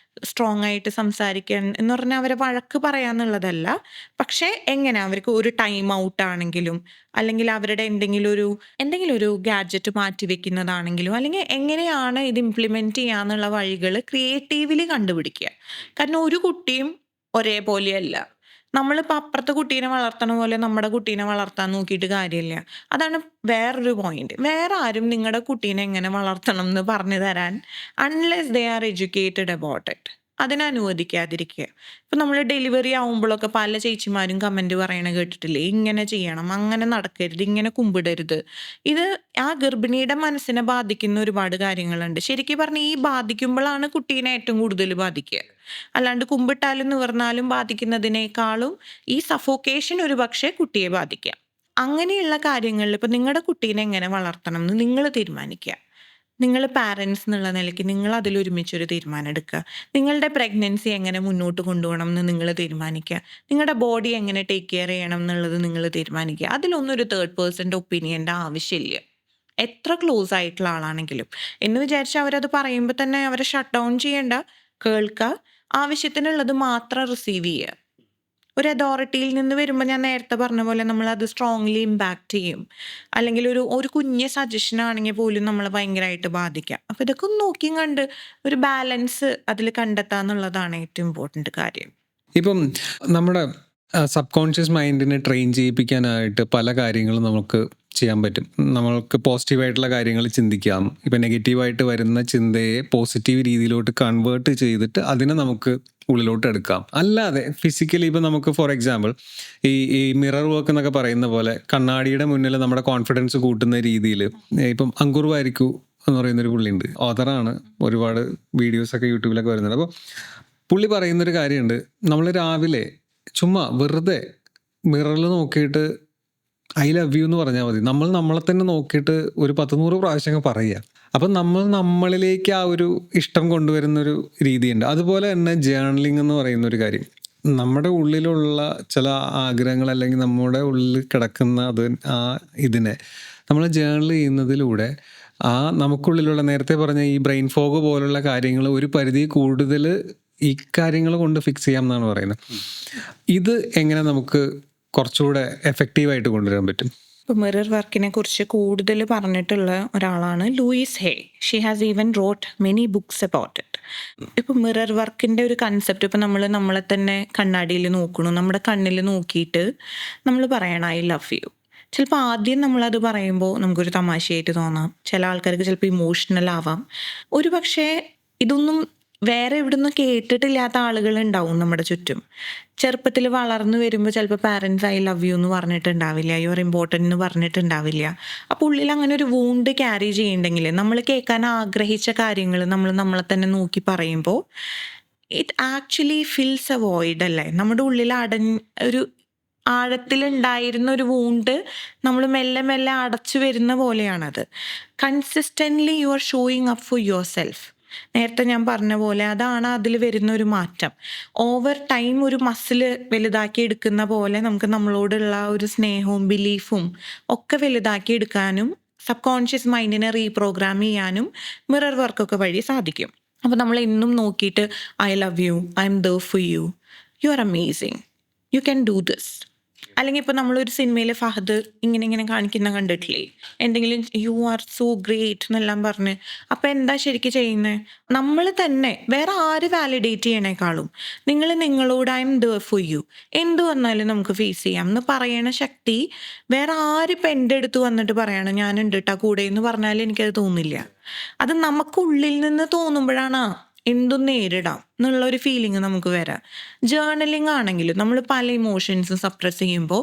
സ്ട്രോങ് ആയിട്ട് സംസാരിക്കാൻ എന്ന് പറഞ്ഞാൽ അവരെ വഴക്ക് പറയാന്നുള്ളതല്ല. പക്ഷേ എങ്ങനെ അവർക്ക് ഒരു ടൈം ഔട്ട് ആണെങ്കിലും അല്ലെങ്കിൽ അവരുടെ എന്തെങ്കിലും ഒരു ഗാഡ്ജറ്റ് മാറ്റി വെക്കുന്നതാണെങ്കിലും അല്ലെങ്കിൽ എങ്ങനെയാണ് ഇത് ഇംപ്ലിമെന്റ് ചെയ്യാന്നുള്ള വഴികൾ ക്രിയേറ്റീവ്ലി കണ്ടുപിടിക്കുക. കാരണം ഒരു കുട്ടിയും ഒരേപോലെയല്ല. നമ്മളിപ്പോൾ അപ്പുറത്തെ കുട്ടീനെ വളർത്തണ പോലെ നമ്മുടെ കുട്ടീനെ വളർത്താൻ നോക്കിയിട്ട് കാര്യമില്ല. അതാണ് വേറൊരു പോയിന്റ്. വേറെ ആരും നിങ്ങളുടെ കുട്ടീനെ എങ്ങനെ വളർത്തണം എന്ന് പറഞ്ഞു തരാൻ, unless they are educated about it, അതിനനുവദിക്കാതിരിക്കുക. ഇപ്പം നമ്മൾ ഡെലിവറി ആവുമ്പോഴൊക്കെ പല ചേച്ചിമാരും കമൻറ്റ് പറയണ കേട്ടിട്ടില്ലേ, ഇങ്ങനെ ചെയ്യണം, അങ്ങനെ നടക്കരുത്, ഇങ്ങനെ കുമ്പിടരുത്. ഇത് ആ ഗർഭിണിയുടെ മനസ്സിനെ ബാധിക്കുന്ന ഒരുപാട് കാര്യങ്ങളുണ്ട്. ശരിക്കും പറഞ്ഞാൽ ഈ ബാധിക്കുമ്പോഴാണ് കുട്ടീനെ ഏറ്റവും കൂടുതൽ ബാധിക്കുക. അല്ലാണ്ട് കുമ്പിട്ടാലും നിവർന്നാലും ബാധിക്കുന്നതിനേക്കാളും ഈ സഫോക്കേഷൻ ഒരു പക്ഷേ കുട്ടിയെ ബാധിക്കാം. അങ്ങനെയുള്ള കാര്യങ്ങളിൽ ഇപ്പം നിങ്ങളുടെ കുട്ടീനെ എങ്ങനെ വളർത്തണം എന്ന് നിങ്ങൾ തീരുമാനിക്കുക. നിങ്ങൾ പാരൻസ് എന്നുള്ള നിലയ്ക്ക് നിങ്ങൾ അതിലൊരുമിച്ചൊരു തീരുമാനം എടുക്കുക. നിങ്ങളുടെ പ്രഗ്നൻസി എങ്ങനെ മുന്നോട്ട് കൊണ്ടുപോകണം എന്ന് നിങ്ങൾ തീരുമാനിക്കുക. നിങ്ങളുടെ ബോഡി എങ്ങനെ ടേക്ക് കെയർ ചെയ്യണം എന്നുള്ളത് നിങ്ങൾ തീരുമാനിക്കുക. അതിലൊന്നും ഒരു തേർഡ് പേഴ്സൻ്റെ ഒപ്പീനിയൻ്റെ ആവശ്യമില്ല, എത്ര ക്ലോസ് ആയിട്ടുള്ള ആളാണെങ്കിലും. എന്ന് വിചാരിച്ച് അവരത് പറയുമ്പോൾ തന്നെ അവരെ ഷട്ട് ഡൗൺ ചെയ്യേണ്ട. കേൾക്കുക, ആവശ്യത്തിനുള്ളത് മാത്രം റിസീവ് ചെയ്യുക. ഒരു അതോറിറ്റിയിൽ നിന്ന് വരുമ്പോൾ ഞാൻ നേരത്തെ പറഞ്ഞ പോലെ നമ്മളത് സ്ട്രോങ്ലി ഇമ്പാക്റ്റ് ചെയ്യും. അല്ലെങ്കിൽ ഒരു കുഞ്ഞ് സജഷൻ ആണെങ്കിൽ പോലും നമ്മളെ ഭയങ്കരമായിട്ട് ബാധിക്കാം. അപ്പോൾ ഇതൊക്കെ ഒന്ന് നോക്കിയും കണ്ട് ഒരു ബാലൻസ് അതിൽ കണ്ടെത്തുക എന്നുള്ളതാണ് ഏറ്റവും ഇമ്പോർട്ടൻറ്റ് കാര്യം. ഇപ്പം നമ്മുടെ സബ് കോൺഷ്യസ് മൈൻഡിനെ ട്രെയിൻ ചെയ്യിപ്പിക്കാനായിട്ട് പല കാര്യങ്ങളും നമുക്ക് ചെയ്യാൻ പറ്റും. നമ്മൾക്ക് പോസിറ്റീവായിട്ടുള്ള കാര്യങ്ങൾ ചിന്തിക്കാം. ഇപ്പം നെഗറ്റീവായിട്ട് വരുന്ന ചിന്തയെ പോസിറ്റീവ് രീതിയിലോട്ട് കൺവേർട്ട് ചെയ്തിട്ട് അതിനെ നമുക്ക് ഉള്ളിലോട്ട് എടുക്കാം. അല്ലാതെ ഫിസിക്കലി ഇപ്പം നമുക്ക് ഫോർ എക്സാമ്പിൾ ഈ മിറർ വർക്ക് എന്നൊക്കെ പറയുന്ന പോലെ കണ്ണാടിയുടെ മുന്നിൽ നമ്മുടെ കോൺഫിഡൻസ് കൂട്ടുന്ന രീതിയിൽ ഇപ്പം അങ്കുർ വാരിക്കു എന്ന് പറയുന്നൊരു പുള്ളിയുണ്ട്, ഓതറാണ്, ഒരുപാട് വീഡിയോസൊക്കെ യൂട്യൂബിലൊക്കെ വരുന്നുണ്ട്. അപ്പോൾ പുള്ളി പറയുന്നൊരു കാര്യമുണ്ട്, നമ്മൾ രാവിലെ ചുമ്മാ വെറുതെ മിററിൽ നോക്കിയിട്ട് ഐ ലവ് യു എന്ന് പറഞ്ഞാൽ മതി. നമ്മൾ നമ്മളെ തന്നെ നോക്കിയിട്ട് ഒരു 100 പ്രാവശ്യം പറയുക. അപ്പം നമ്മൾ നമ്മളിലേക്ക് ആ ഒരു ഇഷ്ടം കൊണ്ടുവരുന്നൊരു രീതിയുണ്ട്. അതുപോലെ തന്നെ ജേർണലിംഗ് എന്ന് പറയുന്നൊരു കാര്യം, നമ്മുടെ ഉള്ളിലുള്ള ചില ആഗ്രഹങ്ങൾ അല്ലെങ്കിൽ നമ്മുടെ ഉള്ളിൽ കിടക്കുന്ന ഇതിനെ നമ്മൾ ജേർണൽ ചെയ്യുന്നതിലൂടെ നമുക്കുള്ളിലുള്ള നേരത്തെ പറഞ്ഞ ഈ ബ്രെയിൻ ഫോഗ് പോലുള്ള കാര്യങ്ങൾ ഒരു പരിധി കൂടുതൽ ഈ കാര്യങ്ങൾ കൊണ്ട് ഫിക്സ് ചെയ്യാം എന്നാണ് പറയുന്നത്. ഇത് എങ്ങനെ നമുക്ക് കുറച്ചുകൂടെ എഫക്റ്റീവായിട്ട് കൊണ്ടുവരാൻ പറ്റും? ഇപ്പോൾ മിറർ വർക്കിനെ കുറിച്ച് കൂടുതൽ പറഞ്ഞിട്ടുള്ള ഒരാളാണ് Louise Hay. She has even wrote many books about it. ഇപ്പോൾ മിറർ വർക്കിൻ്റെ ഒരു കൺസെപ്റ്റ്, ഇപ്പോൾ നമ്മൾ നമ്മളെ തന്നെ കണ്ണാടിയിൽ നോക്കണു, നമ്മുടെ കണ്ണിൽ നോക്കിയിട്ട് നമ്മൾ പറയണം ഐ ലവ് യു. ചിലപ്പോൾ ആദ്യം നമ്മളത് പറയുമ്പോൾ നമുക്കൊരു തമാശയായിട്ട് തോന്നാം, ചില ആൾക്കാർക്ക് ചിലപ്പോൾ ഇമോഷണൽ ആവാം. ഒരു പക്ഷേ ഇതൊന്നും വേറെ എവിടുന്ന് കേട്ടിട്ടില്ലാത്ത ആളുകളുണ്ടാവും നമ്മുടെ ചുറ്റും. ചെറുപ്പത്തിൽ വളർന്നു വരുമ്പോൾ ചിലപ്പോൾ പാരൻസ് ഐ ലവ് യു എന്ന് പറഞ്ഞിട്ടുണ്ടാവില്ല, യു ആർ ഇമ്പോർട്ടൻ്റ് എന്ന് പറഞ്ഞിട്ടുണ്ടാവില്ല. അപ്പോൾ ഉള്ളിൽ അങ്ങനെ ഒരു വൂണ്ട് ക്യാരി ചെയ്യുന്നുണ്ടെങ്കിൽ നമ്മൾ കേൾക്കാൻ ആഗ്രഹിച്ച കാര്യങ്ങൾ നമ്മൾ നമ്മളെ തന്നെ നോക്കി പറയുമ്പോൾ it actually fils A void അല്ലേ. നമ്മുടെ ഉള്ളിൽ ഒരു ആഴത്തിലുണ്ടായിരുന്ന ഒരു വൂണ്ട് നമ്മൾ മെല്ലെ മെല്ലെ അടച്ചു വരുന്ന പോലെയാണത്. Consistently you are showing up for yourself. നേരത്തെ ഞാൻ പറഞ്ഞ പോലെ അതാണ് അതിൽ വരുന്ന ഒരു മാറ്റം. ഓവർ ടൈം ഒരു മസിൽ വലുതാക്കി എടുക്കുന്ന പോലെ നമുക്ക് നമ്മളോടുള്ള ഒരു സ്നേഹവും ബിലീഫും ഒക്കെ വലുതാക്കി എടുക്കാനും സബ് കോൺഷ്യസ് മൈൻഡിനെ റീപ്രോഗ്രാം ചെയ്യാനും മിറർ വർക്കൊക്കെ വഴി സാധിക്കും. അപ്പോൾ നമ്മൾ എന്നും നോക്കിയിട്ട് I love you, I M there for you, you are amazing, U can do this. അല്ലെങ്കിൽ ഇപ്പോൾ നമ്മളൊരു സിനിമയിൽ ഫഹദ് ഇങ്ങനെ കാണിക്കുന്ന കണ്ടിട്ടില്ലേ, എന്തെങ്കിലും യു ആർ സോ ഗ്രേറ്റ് എന്നെല്ലാം പറഞ്ഞ്. അപ്പോൾ എന്താ ശരിക്കും ചെയ്യുന്നത്? നമ്മൾ തന്നെ, വേറെ ആര് വാലിഡേറ്റ് ചെയ്യണേക്കാളും നിങ്ങൾ നിങ്ങളോട് I M there for you, എന്ത് വന്നാലും നമുക്ക് ഫേസ് ചെയ്യാം എന്ന് പറയണ ശക്തി വേറെ ആരിപ്പോൾ എൻ്റെ അടുത്ത് വന്നിട്ട് പറയണം ഞാനുണ്ട് കേട്ടോ കൂടെ എന്ന് പറഞ്ഞാൽ എനിക്കത് തോന്നില്ല. അത് നമുക്കുള്ളിൽ നിന്ന് തോന്നുമ്പോഴാണ് എന്തും നേരിടാം എന്നുള്ളൊരു ഫീലിംഗ് നമുക്ക് വരാം. ജേർണലിംഗ് ആണെങ്കിലും നമ്മൾ പല ഇമോഷൻസും സപ്രസ് ചെയ്യുമ്പോൾ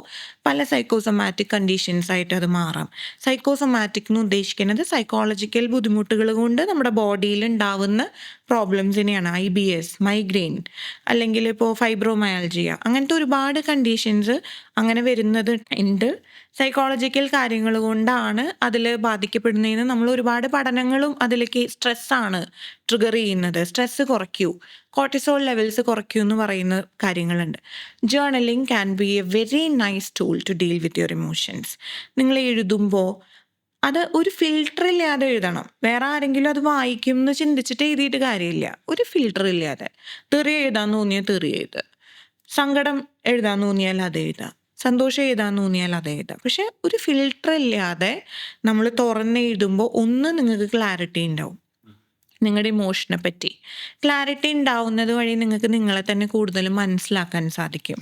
പല സൈക്കോസൊമാറ്റിക് കണ്ടീഷൻസ് ആയിട്ട് അത് മാറാം. സൈക്കോസൊമാറ്റിക് എന്ന് ഉദ്ദേശിക്കുന്നത് സൈക്കോളജിക്കൽ ബുദ്ധിമുട്ടുകൾ കൊണ്ട് നമ്മുടെ ബോഡിയിൽ ഉണ്ടാവുന്ന പ്രോബ്ലംസിനെയാണ്. IBS, മൈഗ്രെയിൻ, അല്ലെങ്കിൽ ഇപ്പോൾ ഫൈബ്രോമയാൽജിയ, അങ്ങനത്തെ ഒരുപാട് കണ്ടീഷൻസ് അങ്ങനെ വരുന്നത് ഉണ്ട്. സൈക്കോളജിക്കൽ കാര്യങ്ങൾ കൊണ്ടാണ് അതിൽ ബാധിക്കപ്പെടുന്നതെന്ന് നമ്മൾ ഒരുപാട് പഠനങ്ങളും അതിലേക്ക് സ്ട്രെസ്സാണ് ട്രിഗർ ചെയ്യുന്നത്. സ്ട്രെസ്സ് കുറയ്ക്കൂ, കോർട്ടിസോൾ ലെവൽസ് കുറയ്ക്കൂ എന്ന് പറയുന്ന കാര്യങ്ങളുണ്ട്. Journaling can be a very nice tool to deal with your emotions. നിങ്ങൾ എഴുതുമ്പോൾ അത് ഒരു ഫിൽട്ടർ ഇല്ലാതെ എഴുതണം. വേറെ ആരെങ്കിലും അത് വായിക്കും എന്ന് ചിന്തിച്ചിട്ട് എഴുതിയിട്ട് കാര്യമില്ല. ഒരു ഫിൽട്ടർ ഇല്ലാതെ തെറി എഴുതാൻ തോന്നിയാൽ തെറി എഴുതുക, സങ്കടം എഴുതാൻ തോന്നിയാൽ അത് എഴുതുക, സന്തോഷം എഴുതാൻ തോന്നിയാൽ അത് എഴുതാം. പക്ഷെ ഒരു ഫിൽട്ടർ ഇല്ലാതെ നമ്മൾ തുറന്നെഴുതുമ്പോൾ ഒന്ന് നിങ്ങൾക്ക് ക്ലാരിറ്റി ഉണ്ടാവും, നിങ്ങളുടെ ഇമോഷനെ പറ്റി ക്ലാരിറ്റി ഉണ്ടാവുന്നത് വഴി നിങ്ങൾക്ക് നിങ്ങളെ തന്നെ കൂടുതൽ മനസ്സിലാക്കാൻ സാധിക്കും.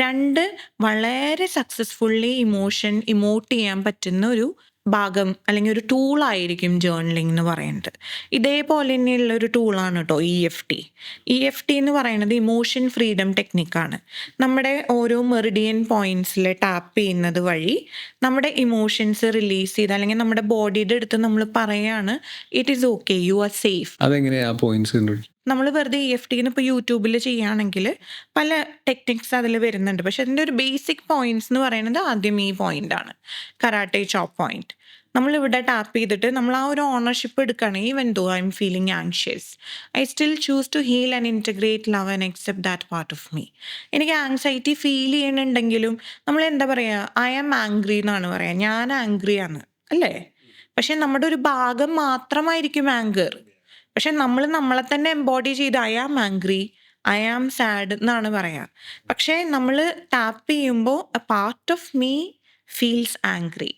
2, വളരെ സക്സസ്ഫുള്ളി ഇമോട്ട് ചെയ്യാൻ പറ്റുന്ന ഒരു ഭാഗം അല്ലെങ്കിൽ ഒരു ടൂളായിരിക്കും ജേർണലിംഗ് എന്ന് പറയുന്നത്. ഇതേപോലെ തന്നെയുള്ള ഒരു ടൂളാണ് കേട്ടോ EFT എന്ന് പറയുന്നത് ഇമോഷൻ ഫ്രീഡം ടെക്നിക്കാണ്. നമ്മുടെ ഓരോ മെറിഡിയൻ പോയിന്റ്സിൽ ടാപ്പ് ചെയ്യുന്നത് വഴി നമ്മുടെ ഇമോഷൻസ് റിലീസ് ചെയ്ത്, അല്ലെങ്കിൽ നമ്മുടെ ബോഡിയുടെ അടുത്ത് നമ്മൾ പറയാണ് it is okay, you are safe. അതെങ്ങനെയാ പോയിന്റ്സ്? നമ്മൾ വെറുതെ EFTന്ന് ഇപ്പോൾ യൂട്യൂബിൽ ചെയ്യുകയാണെങ്കിൽ പല ടെക്നിക്സ് അതിൽ വരുന്നുണ്ട്. പക്ഷെ അതിൻ്റെ ഒരു ബേസിക് പോയിന്റ്സ് എന്ന് പറയുന്നത് ആദ്യം ഈ പോയിൻ്റാണ്, കരാട്ടെ ചോപ്പ് പോയിന്റ്. നമ്മളിവിടെ ടാപ്പ് ചെയ്തിട്ട് നമ്മൾ ആ ഒരു ഓണർഷിപ്പ് എടുക്കുകയാണ്. Even though I am feeling anxious, I still choose to heal and integrate love and accept that part of me. എനിക്ക് ആങ്സൈറ്റി ഫീൽ ചെയ്യണമെന്നുണ്ടെങ്കിലും നമ്മൾ എന്താ പറയുക, ഐ ആം ആംഗ്രി എന്നാണ് പറയുക, ഞാൻ ആംഗ്രിയാണ് അല്ലേ. പക്ഷെ നമ്മുടെ ഒരു ഭാഗം മാത്രമായിരിക്കും ആങ്കർ. പക്ഷെ നമ്മൾ നമ്മളെ തന്നെ എംബോഡി ചെയ്ത് I am angry, I am sad എന്നാണ് പറയുക. പക്ഷേ നമ്മൾ ടാപ്പ് ചെയ്യുമ്പോൾ a part of me feels angry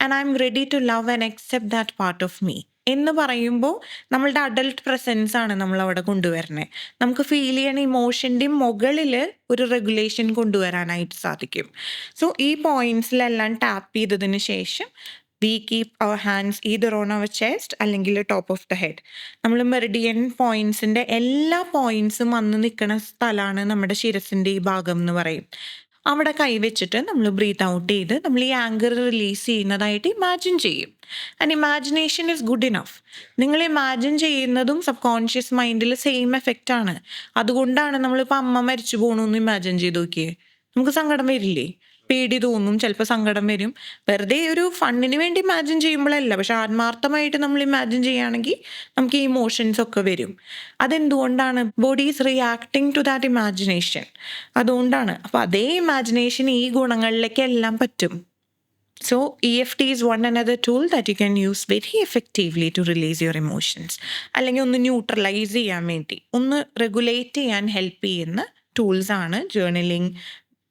and I am ready to love and accept that part of me എന്ന് പറയുമ്പോൾ നമ്മളുടെ അഡൾട്ട് പ്രസൻസ് ആണ് നമ്മൾ അവിടെ കൊണ്ടുവരുന്നത്. നമുക്ക് ഫീൽ ചെയ്യണ ഇമോഷൻ്റെയും മുകളിൽ ഒരു റെഗുലേഷൻ കൊണ്ടുവരാനായിട്ട് സാധിക്കും. സോ ഈ പോയിന്റ്സിലെല്ലാം ടാപ്പ് ചെയ്തതിന് ശേഷം we keep our hands either on our chest അല്ലെങ്കിൽ ടോപ്പ് ഓഫ് ദ ഹെഡ്. നമ്മൾ മെറിഡിയൻ പോയിന്റ്സിൻ്റെ എല്ലാ പോയിന്റ്സും വന്ന് നിൽക്കുന്ന സ്ഥലമാണ് നമ്മുടെ ശിരസിൻ്റെ ഈ ഭാഗം എന്ന് പറയും. അവിടെ കൈവച്ചിട്ട് നമ്മൾ ബ്രീത്ത് ഔട്ട് ചെയ്ത് നമ്മൾ ഈ ആങ്കർ റിലീസ് ചെയ്യുന്നതായിട്ട് ഇമാജിൻ ചെയ്യും. And imagination is good enough. നിങ്ങൾ ഇമാജിൻ ചെയ്യുന്നതും സബ് കോൺഷ്യസ് മൈൻഡിൽ സെയിം എഫക്റ്റ് ആണ്. അതുകൊണ്ടാണ് നമ്മളിപ്പോൾ അമ്മ മരിച്ചു പോകണമെന്ന് ഇമാജിൻ ചെയ്ത് നോക്കിയേ, നമുക്ക് സങ്കടം വരില്ലേ? പേടി തോന്നും, ചിലപ്പോൾ സങ്കടം വരും. വെറുതെ ഒരു ഫണ്ണിന് വേണ്ടി ഇമാജിൻ ചെയ്യുമ്പോഴല്ല, പക്ഷെ ആത്മാർത്ഥമായിട്ട് നമ്മൾ ഇമാജിൻ ചെയ്യുകയാണെങ്കിൽ നമുക്ക് ഈ ഇമോഷൻസ് ഒക്കെ വരും. അതെന്തുകൊണ്ടാണ്? Body is reacting to that imagination. അതുകൊണ്ടാണ്. അപ്പോൾ അതേ ഇമാജിനേഷൻ ഈ ഗുണങ്ങളിലേക്കെല്ലാം പറ്റും. So EFT is one another tool that you can use very effectively to release your emotions. അല്ലെങ്കിൽ ഒന്ന് ന്യൂട്രലൈസ് ചെയ്യാൻ വേണ്ടി, ഒന്ന് റെഗുലേറ്റ് ചെയ്യാൻ ഹെൽപ്പ് ചെയ്യുന്ന ടൂൾസ് ആണ് ജേർണലിങ്.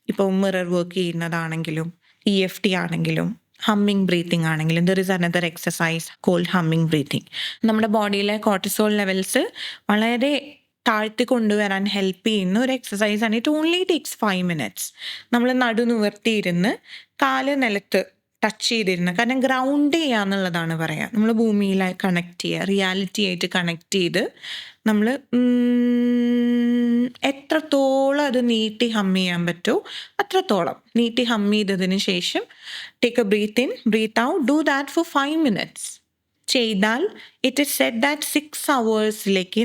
ഇപ്പോൾ മിറർ വർക്ക് ചെയ്യുന്നതാണെങ്കിലും EFT ആണെങ്കിലും ഹമ്മിങ് ബ്രീത്തിങ് ആണെങ്കിലും there is another exercise called humming breathing. നമ്മുടെ ബോഡിയിലെ കോർട്ടിസോൾ ലെവൽസ് വളരെ താഴ്ത്തി കൊണ്ടുവരാൻ ഹെൽപ്പ് ചെയ്യുന്ന ഒരു എക്സസൈസാണ്. It only takes 5 minutes. നമ്മൾ നടുനിവർത്തിയിരുന്ന് കാല് നിലത്ത് ടച്ച് ചെയ്തിരുന്ന്, കാരണം ഗ്രൗണ്ട് ചെയ്യുക എന്നുള്ളതാണ് പറയുക. നമ്മൾ ഭൂമിയിലായി കണക്ട് ചെയ്യുക, റിയാലിറ്റി ആയിട്ട് കണക്ട് ചെയ്ത് നമ്മൾ എത്രത്തോളം അത് നീട്ടി ഹമ്മ് ചെയ്യാൻ പറ്റുമോ അത്രത്തോളം നീട്ടി ഹമ്മ് ചെയ്തതിന് ശേഷം take a breath in, breath out, do that for 5 minutes. ചെയ്താൽ it is said that 6 hours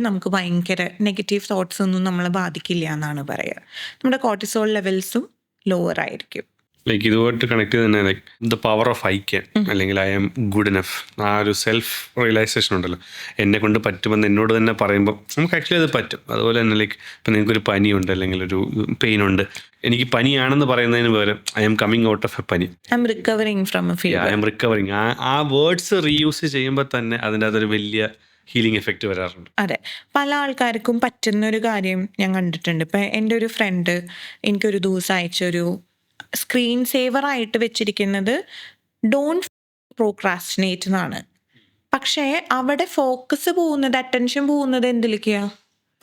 നമുക്ക് ഭയങ്കര നെഗറ്റീവ് തോട്ട്സ് ഒന്നും നമ്മളെ ബാധിക്കില്ല എന്നാണ് പറയുക. നമ്മുടെ കോർട്ടിസോൾ ലെവൽസും ലോവർ ആയിരിക്കും. ലൈക്ക് ഇതുമായിട്ട് കണക്ട് ചെയ്ത് തന്നെ like the power of I can അല്ലെങ്കിൽ ഐ ആം ഗുഡ് ഇനഫ്, ആ ഒരു സെൽഫ് റിയലൈസേഷൻ ഉണ്ടല്ലോ. എന്നെ കൊണ്ട് പറ്റുമെന്ന് എന്നോട് തന്നെ പറയുമ്പോൾ നമുക്ക് ആക്ച്വലി അത് പറ്റും. അതുപോലെ തന്നെ ലൈക്ക് ഇപ്പം നിങ്ങൾക്കൊരു പനിയുണ്ട് അല്ലെങ്കിൽ ഒരു പെയിൻ ഉണ്ട്, എനിക്ക് പനിയാണെന്ന് പറയുന്നതിന് പകരം I am coming out of a pani, I'm recovering from a fever, I am recovering. ആ വേർഡ്സ് റീയൂസ് ചെയ്യുമ്പോൾ തന്നെ അതിൻ്റെ അതൊരു വലിയ ഹീലിംഗ് എഫക്റ്റ് വരാറുണ്ട്. അതെ, പല ആൾക്കാർക്കും പറ്റുന്നൊരു കാര്യം ഞാൻ കണ്ടിട്ടുണ്ട്. ഇപ്പം എൻ്റെ ഒരു ഫ്രണ്ട് എനിക്കൊരു ദിവസം അയച്ചൊരു സ്ക്രീൻ സേവറായിട്ട് വെച്ചിരിക്കുന്നത് ഡോണ്ട് പ്രോക്രാസ്റ്റിനേറ്റ് എന്നാണ്. പക്ഷേ അവിടെ ഫോക്കസ് പോകുന്നത്, അറ്റൻഷൻ പോകുന്നത് എന്തിലേക്കാണ്?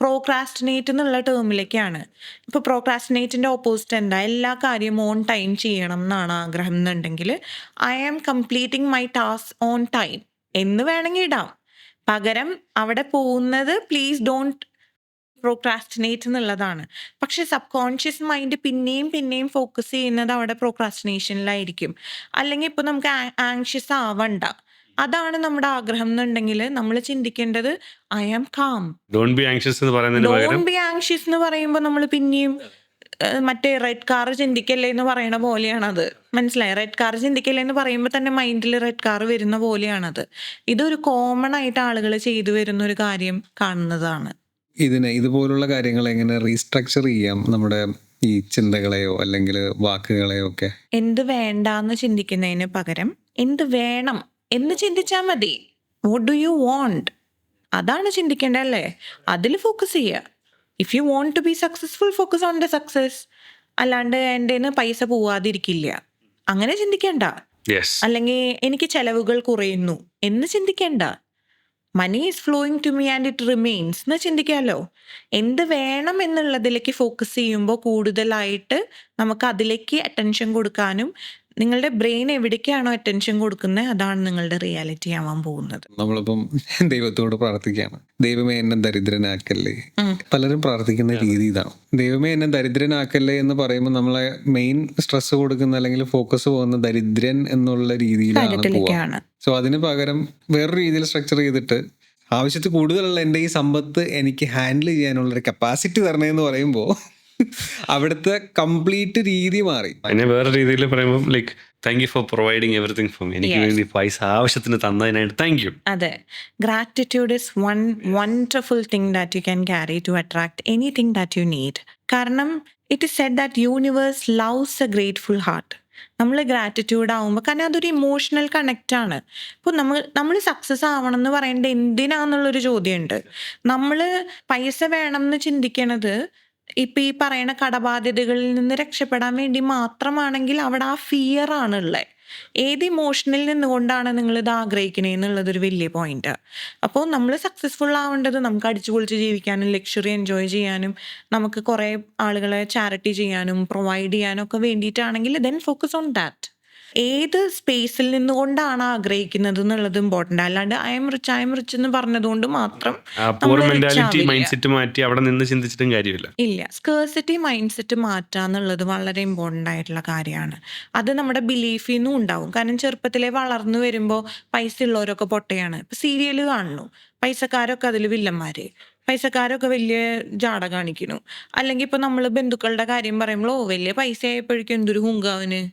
പ്രോക്രാസ്റ്റിനേറ്റ് എന്നുള്ള ടേമിലേക്കാണ്. ഇപ്പോൾ പ്രോക്രാസ്റ്റിനേറ്റിൻ്റെ ഓപ്പോസിറ്റ് എന്താ? എല്ലാ കാര്യവും ഓൺ ടൈം ചെയ്യണം എന്നാണ് ആഗ്രഹം എന്നുണ്ടെങ്കിൽ I am completing my task on time എന്ന് വേണമെങ്കിൽ ഇടാം. പകരം അവിടെ പോകുന്നത് പ്ലീസ് ഡോണ്ട് പ്രോക്രാസ്റ്റിനേറ്റ് എന്നുള്ളതാണ്. പക്ഷെ സബ് കോൺഷ്യസ് മൈൻഡ് പിന്നെയും ഫോക്കസ് ചെയ്യുന്നത് അവിടെ പ്രോക്രാസ്റ്റിനേഷനിലായിരിക്കും. അല്ലെങ്കിൽ ഇപ്പോൾ നമുക്ക് ആങ്ഷ്യസ് ആവണ്ട, അതാണ് നമ്മുടെ ആഗ്രഹം എന്നുണ്ടെങ്കിൽ നമ്മൾ ചിന്തിക്കേണ്ടത് I am calm. Don't be anxious എന്ന് പറയുന്നതിന് പകരം ഡോണ്ട് ബി ആങ്ഷ്യസ് എന്ന് പറയുമ്പോൾ നമ്മൾ പിന്നെയും മറ്റേ റെഡ് കാർ ചിന്തിക്കല്ലേ എന്ന് പറയണ പോലെയാണത്. മനസ്സിലായി? റെഡ് കാർ ചിന്തിക്കല്ലേ എന്ന് പറയുമ്പോൾ തന്നെ മൈൻഡിൽ റെഡ് കാർ വരുന്ന പോലെയാണത്. ഇതൊരു കോമൺ ആയിട്ട് ആളുകൾ ചെയ്തു വരുന്ന ഒരു കാര്യം കാണുന്നതാണ്. ഇതുപോലുള്ള കാര്യങ്ങൾ എങ്ങനെ റീസ്ട്രക്ചർ ചെയ്യാം നമ്മുടെ ഈ ചിന്തകളെയോ അല്ലെങ്കിൽ വാക്കുകളെയോ ഒക്കെ? എന്ത് വേണ്ടാന്ന് ചിന്തിക്കുന്നതിന് പകരം എന്ത് വേണം എന്ന് ചിന്തിച്ചാൽ മതി. വാട്ട് ഡു യു വോണ്ട്, അതാണ് ചിന്തിക്കേണ്ടല്ലേ. അതിൽ ഫോക്കസ് ചെയ്യുക. If you want to be successful, focus on the success. അല്ലാണ്ട് എൻ്റെ പൈസ പോവാതിരിക്കില്ല അങ്ങനെ ചിന്തിക്കേണ്ട. അല്ലെങ്കിൽ എനിക്ക് ചെലവുകൾ കുറയുന്നു എന്ന് ചിന്തിക്കേണ്ട. Money is flowing to me and it remains എന്ന് ചിന്തിക്കാമല്ലോ. എന്ത് വേണം എന്നുള്ളതിലേക്ക് ഫോക്കസ് ചെയ്യുമ്പോൾ കൂടുതലായിട്ട് നമുക്ക് അതിലേക്ക് അറ്റൻഷൻ കൊടുക്കാനും, നിങ്ങളുടെ ബ്രെയിൻ എവിടേക്കാണോ അറ്റൻഷൻ കൊടുക്കുന്നത് അതാണ് നിങ്ങളുടെ റിയാലിറ്റി ആവാൻ പോകുന്നത്. നമ്മളിപ്പം ദൈവത്തോട് പ്രാർത്ഥിക്കുകയാണ്, ദൈവമേ എന്നെ ദരിദ്രനാക്കല്ലേ. പലരും പ്രാർത്ഥിക്കുന്ന രീതി ഇതാണ്, ദൈവമേ എന്നെ ദരിദ്രനാക്കല്ലേ എന്ന് പറയുമ്പോൾ നമ്മളെ മെയിൻ സ്ട്രെസ് കൊടുക്കുന്ന അല്ലെങ്കിൽ ഫോക്കസ് പോകുന്ന ദരിദ്രൻ എന്നുള്ള രീതിയിലാണ് പോവുക. സോ അതിന് പകരം വേറൊരു രീതിയിൽ സ്ട്രക്ചർ ചെയ്തിട്ട് ആവശ്യത്തിൽ കൂടുതലുള്ള എൻ്റെ ഈ സമ്പത്ത് എനിക്ക് ഹാൻഡിൽ ചെയ്യാനുള്ളൊരു കപ്പാസിറ്റി തരണേന്ന് പറയുമ്പോൾ അവിടുത്തെ കംപ്ലീറ്റ് രീതി മാറി. അതിനെ വേറെ രീതിയിൽ പറയുമ്പോൾ like thank you for providing everything for me, എനിക്ക് വേണ്ടി പൈസ ആവശ്യത്തിന് തന്നതിനായിട്ട് താങ്ക് യു. അതെ, gratitude is one wonderful thing that you can carry to attract anything that you need. കാരണം it is said that universe loves a grateful heart. നമ്മൾ gratitude ആവുമ്പോൾ, കാരണം അതൊരു ഇമോഷണൽ കണക്റ്റ് ആണ്. ഇപ്പോൾ നമ്മൾ സക്സസ് ആവണം എന്ന് പറയേണ്ടത് എന്തിനാന്നുള്ളൊരു ചോദ്യമുണ്ട്. നമ്മൾ പൈസ വേണം എന്ന് ചിന്തിക്കണത് ഇപ്പം ഈ പറയണ കടബാധ്യതകളിൽ നിന്ന് രക്ഷപ്പെടാൻ വേണ്ടി മാത്രമാണെങ്കിൽ അവിടെ ആ ഫിയർ ആണുള്ളത്. ഏത് ഇമോഷനിൽ നിന്നുകൊണ്ടാണ് നിങ്ങൾ ഇത് ആഗ്രഹിക്കണേ എന്നുള്ളതൊരു വലിയ പോയിന്റ്. അപ്പോൾ നമ്മൾ സക്സസ്ഫുൾ ആവേണ്ടത് നമുക്ക് അടിച്ചു പൊളിച്ച് ജീവിക്കാനും ലക്ഷറി എൻജോയ് ചെയ്യാനും നമുക്ക് കുറേ ആളുകളെ ചാരിറ്റി ചെയ്യാനും പ്രൊവൈഡ് ചെയ്യാനും ഒക്കെ വേണ്ടിയിട്ടാണെങ്കിൽ ദെൻ ഫോക്കസ് ഓൺ ദാറ്റ്. ഏത് സ്പേസിൽ നിന്നുകൊണ്ടാണ് ആഗ്രഹിക്കുന്നത് എന്നുള്ളത് ഇമ്പോർട്ടൻ്റ്. അല്ലാണ്ട് ഐ എം റിച്ച് എന്ന് പറഞ്ഞതുകൊണ്ട് മാത്രം പൂർ മെന്റാലിറ്റി മൈൻഡ് സെറ്റ് മാറ്റി അവിടെ നിന്ന് ചിന്തിച്ചിട്ടും കാര്യമില്ല. ഇല്ല. സ്കേഴ്സിറ്റി മൈൻഡ് സെറ്റ് മാറ്റുക എന്നുള്ളത് വളരെ ഇമ്പോർട്ടൻ്റ് ആയിട്ടുള്ള കാര്യമാണ്. അത് നമ്മുടെ ബിലീഫിൽ നിന്നും ഉണ്ടാവും. കാരണം ചെറുപ്പത്തിലെ വളർന്നു വരുമ്പോൾ പൈസ ഉള്ളവരൊക്കെ പൊട്ടയാണ്. ഇപ്പം സീരിയൽ കാണുന്നു, പൈസക്കാരൊക്കെ അതിൽ വില്ലന്മാർ, പൈസക്കാരൊക്കെ വലിയ ജാട കാണിക്കുന്നു. അല്ലെങ്കിൽ ഇപ്പം നമ്മൾ ബന്ധുക്കളുടെ കാര്യം പറയുമ്പോൾ വലിയ പൈസ ആയപ്പോഴേക്കും എന്തൊരു ഹുങ്കാവിന്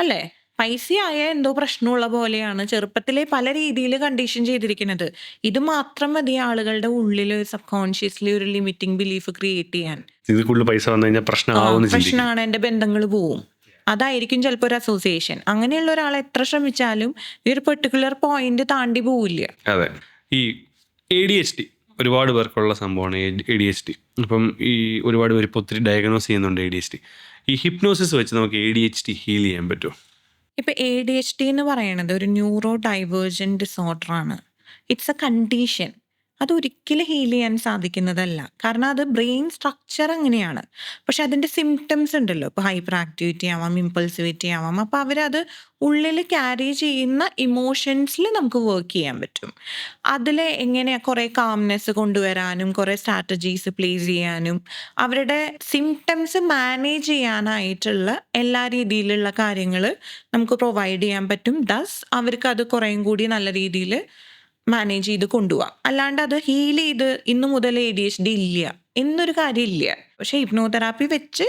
അല്ലേ, പൈസയായ എന്തോ പ്രശ്നമുള്ള പോലെയാണ് ചെറുപ്പത്തിലെ പല രീതിയിൽ കണ്ടീഷൻ ചെയ്തിരിക്കുന്നത്. ഇത് മാത്രം മതി ആളുകളുടെ ഉള്ളിൽ സബ് കോൺഷ്യസ്ലി ഒരു ലിമിറ്റിംഗ് ബിലീഫ് ക്രിയേറ്റ് ചെയ്യാൻ. ഇത് കൂടുതൽ പൈസ വന്നു കഴിഞ്ഞാൽ പ്രശ്നമാണ്, എൻ്റെ ബന്ധങ്ങൾ പോവും. അതായിരിക്കും ചിലപ്പോൾ ഒരു അസോസിയേഷൻ. അങ്ങനെയുള്ള ഒരാൾ എത്ര ശ്രമിച്ചാലും ഈ ഒരു പെർട്ടിക്കുലർ പോയിന്റ് താണ്ടി പോവില്ല. അതെ. ഈ ADHD ഒരുപാട് പേർക്കുള്ള സംഭവമാണ് ADHD. അപ്പം ഈ ഒരുപാട് പേര് ഇപ്പോൾ ഒത്തിരി ഡയഗ്നോസ് ചെയ്യുന്നുണ്ട് ADHD. ഈ ഹിപ്നോസിസ് വെച്ച് നമുക്ക് ADHD ഹീൽ ചെയ്യാൻ പറ്റുമോ? ഇപ്പം ADHD എന്ന് പറയുന്നത് ഒരു ന്യൂറോ ഡൈവേർജൻറ്റ് ഡിസോർഡർ ആണ്. It's A condition. അതൊരിക്കലും ഹീൽ ചെയ്യാൻ സാധിക്കുന്നതല്ല. കാരണം അത് ബ്രെയിൻ സ്ട്രക്ചർ അങ്ങനെയാണ്. പക്ഷെ അതിൻ്റെ സിംറ്റംസ് ഉണ്ടല്ലോ, ഇപ്പോൾ ഹൈപ്പർ ആക്ടിവിറ്റി ആവാം, ഇമ്പൾസിവിറ്റി ആവാം. അപ്പോൾ അവരത് ഉള്ളിൽ ക്യാരി ചെയ്യുന്ന ഇമോഷൻസിൽ നമുക്ക് വർക്ക് ചെയ്യാൻ പറ്റും. അതിൽ എങ്ങനെയാണ് കുറേ കാംനെസ് കൊണ്ടുവരാനും കുറേ സ്ട്രാറ്റജീസ് പ്ലേസ് ചെയ്യാനും അവരുടെ സിംറ്റംസ് മാനേജ് ചെയ്യാനായിട്ടുള്ള എല്ലാ രീതിയിലുള്ള കാര്യങ്ങൾ നമുക്ക് പ്രൊവൈഡ് ചെയ്യാൻ പറ്റും. ദസ് അവർക്ക് അത് കുറേയും കൂടി നല്ല രീതിയിൽ മാനേജ് ചെയ്ത് കൊണ്ടുപോകാം. അല്ലാണ്ട് അത് ഹീൽ ചെയ്ത് ഇന്നു മുതൽ ADHD ഇല്ല എന്നൊരു കാര്യമില്ല. പക്ഷേ ഹിപ്നോതെറാപ്പി വെച്ച്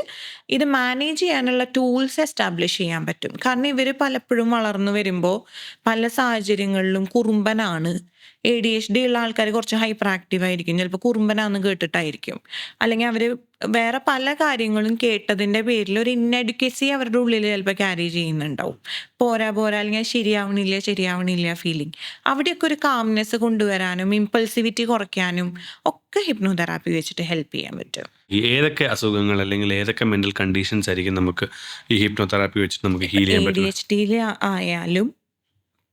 ഇത് മാനേജ് ചെയ്യാനുള്ള ടൂൾസ് എസ്റ്റാബ്ലിഷ് ചെയ്യാൻ പറ്റും. കാരണം ഇവർ പലപ്പോഴും വളർന്നു വരുമ്പോൾ പല സാഹചര്യങ്ങളിലും കുറുമ്പനാണ്. ADHD ഉള്ള ആൾക്കാർ കുറച്ച് ഹൈപ്പർ ആക്റ്റീവ് ആയിരിക്കും, ചിലപ്പോൾ കുറുമ്പനാന്ന് കേട്ടിട്ടായിരിക്കും. അല്ലെങ്കിൽ അവർ വേറെ പല കാര്യങ്ങളും കേട്ടതിൻ്റെ പേരിൽ ഒരു ഇൻഎഡ്യൂക്കേസി അവരുടെ ഉള്ളിൽ ചിലപ്പോൾ ക്യാരി ചെയ്യുന്നുണ്ടാവും. പോരാ അല്ലെങ്കിൽ ശരിയാവണില്ല ഫീലിംഗ്. അവിടെയൊക്കെ ഒരു കാംനെസ് കൊണ്ടുവരാനും ഇമ്പൾസിവിറ്റി കുറയ്ക്കാനും ഒക്കെ ഹിപ്നോതെറാപ്പി വെച്ചിട്ട് ഹെൽപ്പ് ചെയ്യാൻ പറ്റും. ഏതൊക്കെ അസുഖങ്ങൾ അല്ലെങ്കിൽ ഏതൊക്കെ മെന്റൽ കണ്ടീഷൻസ് ആയിരിക്കും നമുക്ക് ഈ ഹിപ്നോതെറാപ്പി വെച്ചിട്ട് നമുക്ക് ഹീൽ ചെയ്യാൻ പറ്റും? ADHD ആയാലും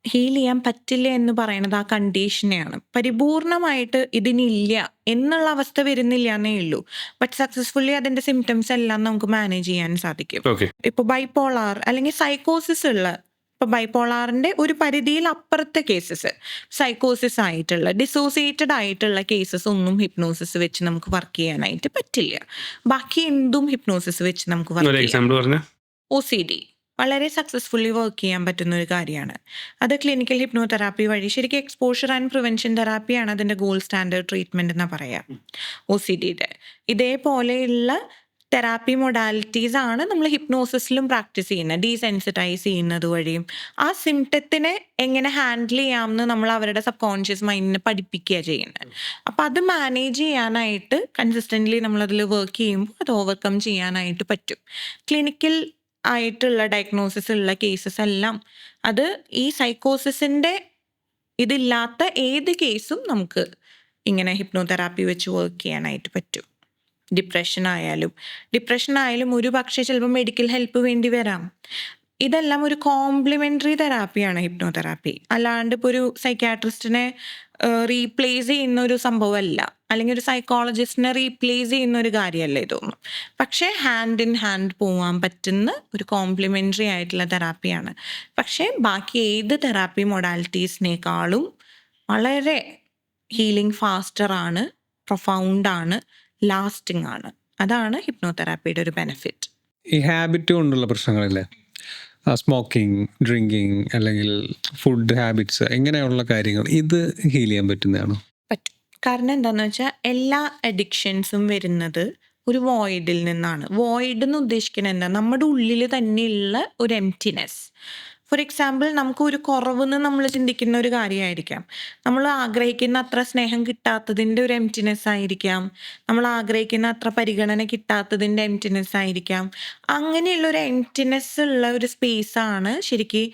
ഹീൽ ചെയ്യാൻ പറ്റില്ല എന്ന് പറയുന്നത് ആ കണ്ടീഷനെയാണ്. പരിപൂർണമായിട്ട് ഇതിനില്ല എന്നുള്ള അവസ്ഥ വരുന്നില്ല എന്നേ ഉള്ളൂ. ബട്ട് സക്സസ്ഫുള്ളി അതിൻ്റെ സിംറ്റംസ് എല്ലാം നമുക്ക് മാനേജ് ചെയ്യാൻ സാധിക്കും. ഇപ്പോൾ ബൈപോളാർ അല്ലെങ്കിൽ സൈക്കോസിസ് ഉള്ള, ഇപ്പോൾ ബൈപോളാറിൻ്റെ ഒരു പരിധിയിൽ അപ്പുറത്തെ കേസസ്, സൈക്കോസിസ് ആയിട്ടുള്ള ഡിസോസിയേറ്റഡ് ആയിട്ടുള്ള കേസസ് ഒന്നും ഹിപ്നോസിസ് വെച്ച് നമുക്ക് വർക്ക് ചെയ്യാനായിട്ട് പറ്റില്ല. ബാക്കി എന്തും ഹിപ്നോസിസ് വെച്ച് നമുക്ക് വർക്ക് ചെയ്യാം. OCD വളരെ സക്സസ്ഫുള്ളി വർക്ക് ചെയ്യാൻ പറ്റുന്ന ഒരു കാര്യമാണ്. അത് ക്ലിനിക്കൽ ഹിപ്നോതെറാപ്പി വഴി, ശരിക്കും എക്സ്പോഷർ ആൻഡ് പ്രിവെൻഷൻ തെറാപ്പിയാണ് അതിൻ്റെ ഗോൾഡ് സ്റ്റാൻഡേർഡ് ട്രീറ്റ്മെൻറ്റ് എന്ന് പറയാം OCDയുടെ. ഇതേപോലെയുള്ള തെറാപ്പി മൊഡാലിറ്റീസ് ആണ് നമ്മൾ ഹിപ്നോസിസിലും പ്രാക്ടീസ് ചെയ്യുന്നത്. ഡീസെൻസിറ്റൈസ് ചെയ്യുന്നത് വഴിയും ആ സിംറ്റത്തിനെ എങ്ങനെ ഹാൻഡിൽ ചെയ്യാമെന്ന് നമ്മൾ അവരുടെ സബ് കോൺഷ്യസ് മൈൻഡിനെ പഠിപ്പിക്കുക ചെയ്യുന്നത്. അപ്പോൾ അത് മാനേജ് ചെയ്യാനായിട്ട് കൺസിസ്റ്റൻ്റ്ലി നമ്മളതിൽ വർക്ക് ചെയ്യുമ്പോൾ അത് ഓവർകം ചെയ്യാനായിട്ട് പറ്റും. ക്ലിനിക്കൽ ആയിട്ടുള്ള ഡയഗ്നോസിസ് ഉള്ള കേസസ് എല്ലാം അത് ഈ സൈക്കോസിസിൻ്റെ ഇതില്ലാത്ത ഏത് കേസും നമുക്ക് ഇങ്ങനെ ഹിപ്നോതെറാപ്പി വെച്ച് വർക്ക് ചെയ്യാനായിട്ട് പറ്റും. ഡിപ്രഷൻ ആയാലും ഒരു പക്ഷേ ചിലപ്പോൾ മെഡിക്കൽ ഹെൽപ്പ് വേണ്ടി വരാം. ഇതെല്ലാം ഒരു കോംപ്ലിമെൻ്ററി തെറാപ്പിയാണ് ഹിപ്നോതെറാപ്പി. അല്ലാണ്ട് ഇപ്പോൾ ഒരു സൈക്യാട്രിസ്റ്റിനെ റീപ്ലേസ് ചെയ്യുന്ന ഒരു സംഭവമല്ല, അല്ലെങ്കിൽ ഒരു സൈക്കോളജിസ്റ്റിനെ റീപ്ലേസ് ചെയ്യുന്ന ഒരു കാര്യമല്ല ഇതൊന്നും. പക്ഷേ ഹാൻഡ് ഇൻ ഹാൻഡ് പോകാൻ പറ്റുന്ന ഒരു കോംപ്ലിമെൻ്ററി ആയിട്ടുള്ള തെറാപ്പിയാണ്. പക്ഷേ ബാക്കി ഏത് തെറാപ്പി മൊഡാലിറ്റീസിനേക്കാളും വളരെ ഹീലിംഗ് ഫാസ്റ്ററാണ്, പ്രൊഫൗണ്ടാണ്, ലാസ്റ്റിംഗ് ആണ്. അതാണ് ഹിപ്നോതെറാപ്പിയുടെ ഒരു ബെനിഫിറ്റ്. ഈ ഹാബിറ്റ് കൊണ്ടുള്ള പ്രശ്നങ്ങളില്ലേ, സ്മോക്കിംഗ്, ഡ്രിങ്കിങ് അല്ലെങ്കിൽ ഫുഡ് ഹാബിറ്റ്സ്, ഇങ്ങനെയുള്ള കാര്യങ്ങൾ ഇത് ഹീൽ ചെയ്യാൻ പറ്റുന്നതാണോ? പറ്റും. കാരണം എന്താണെന്ന് വെച്ചാൽ എല്ലാ അഡിക്ഷൻസും വരുന്നത് ഒരു വോയിഡിൽ നിന്നാണ്. വോയിഡ് എന്ന് ഉദ്ദേശിക്കുന്നത് എന്താ, നമ്മുടെ ഉള്ളിൽ തന്നെയുള്ള ഒരു എംപ്റ്റിനെസ്. ഫോർ എക്സാമ്പിൾ നമുക്ക് ഒരു കുറവെന്ന് നമ്മൾ ചിന്തിക്കുന്ന ഒരു കാര്യമായിരിക്കാം. നമ്മൾ ആഗ്രഹിക്കുന്ന അത്ര സ്നേഹം കിട്ടാത്തതിൻ്റെ ഒരു എംപ്റ്റിനെസ് ആയിരിക്കാം. നമ്മൾ ആഗ്രഹിക്കുന്ന അത്ര പരിഗണന കിട്ടാത്തതിൻ്റെ എംപ്റ്റിനെസ് ആയിരിക്കാം. അങ്ങനെയുള്ള ഒരു എംപ്റ്റിനെസ് ഉള്ള ഒരു സ്പേസാണ് ശരിക്കും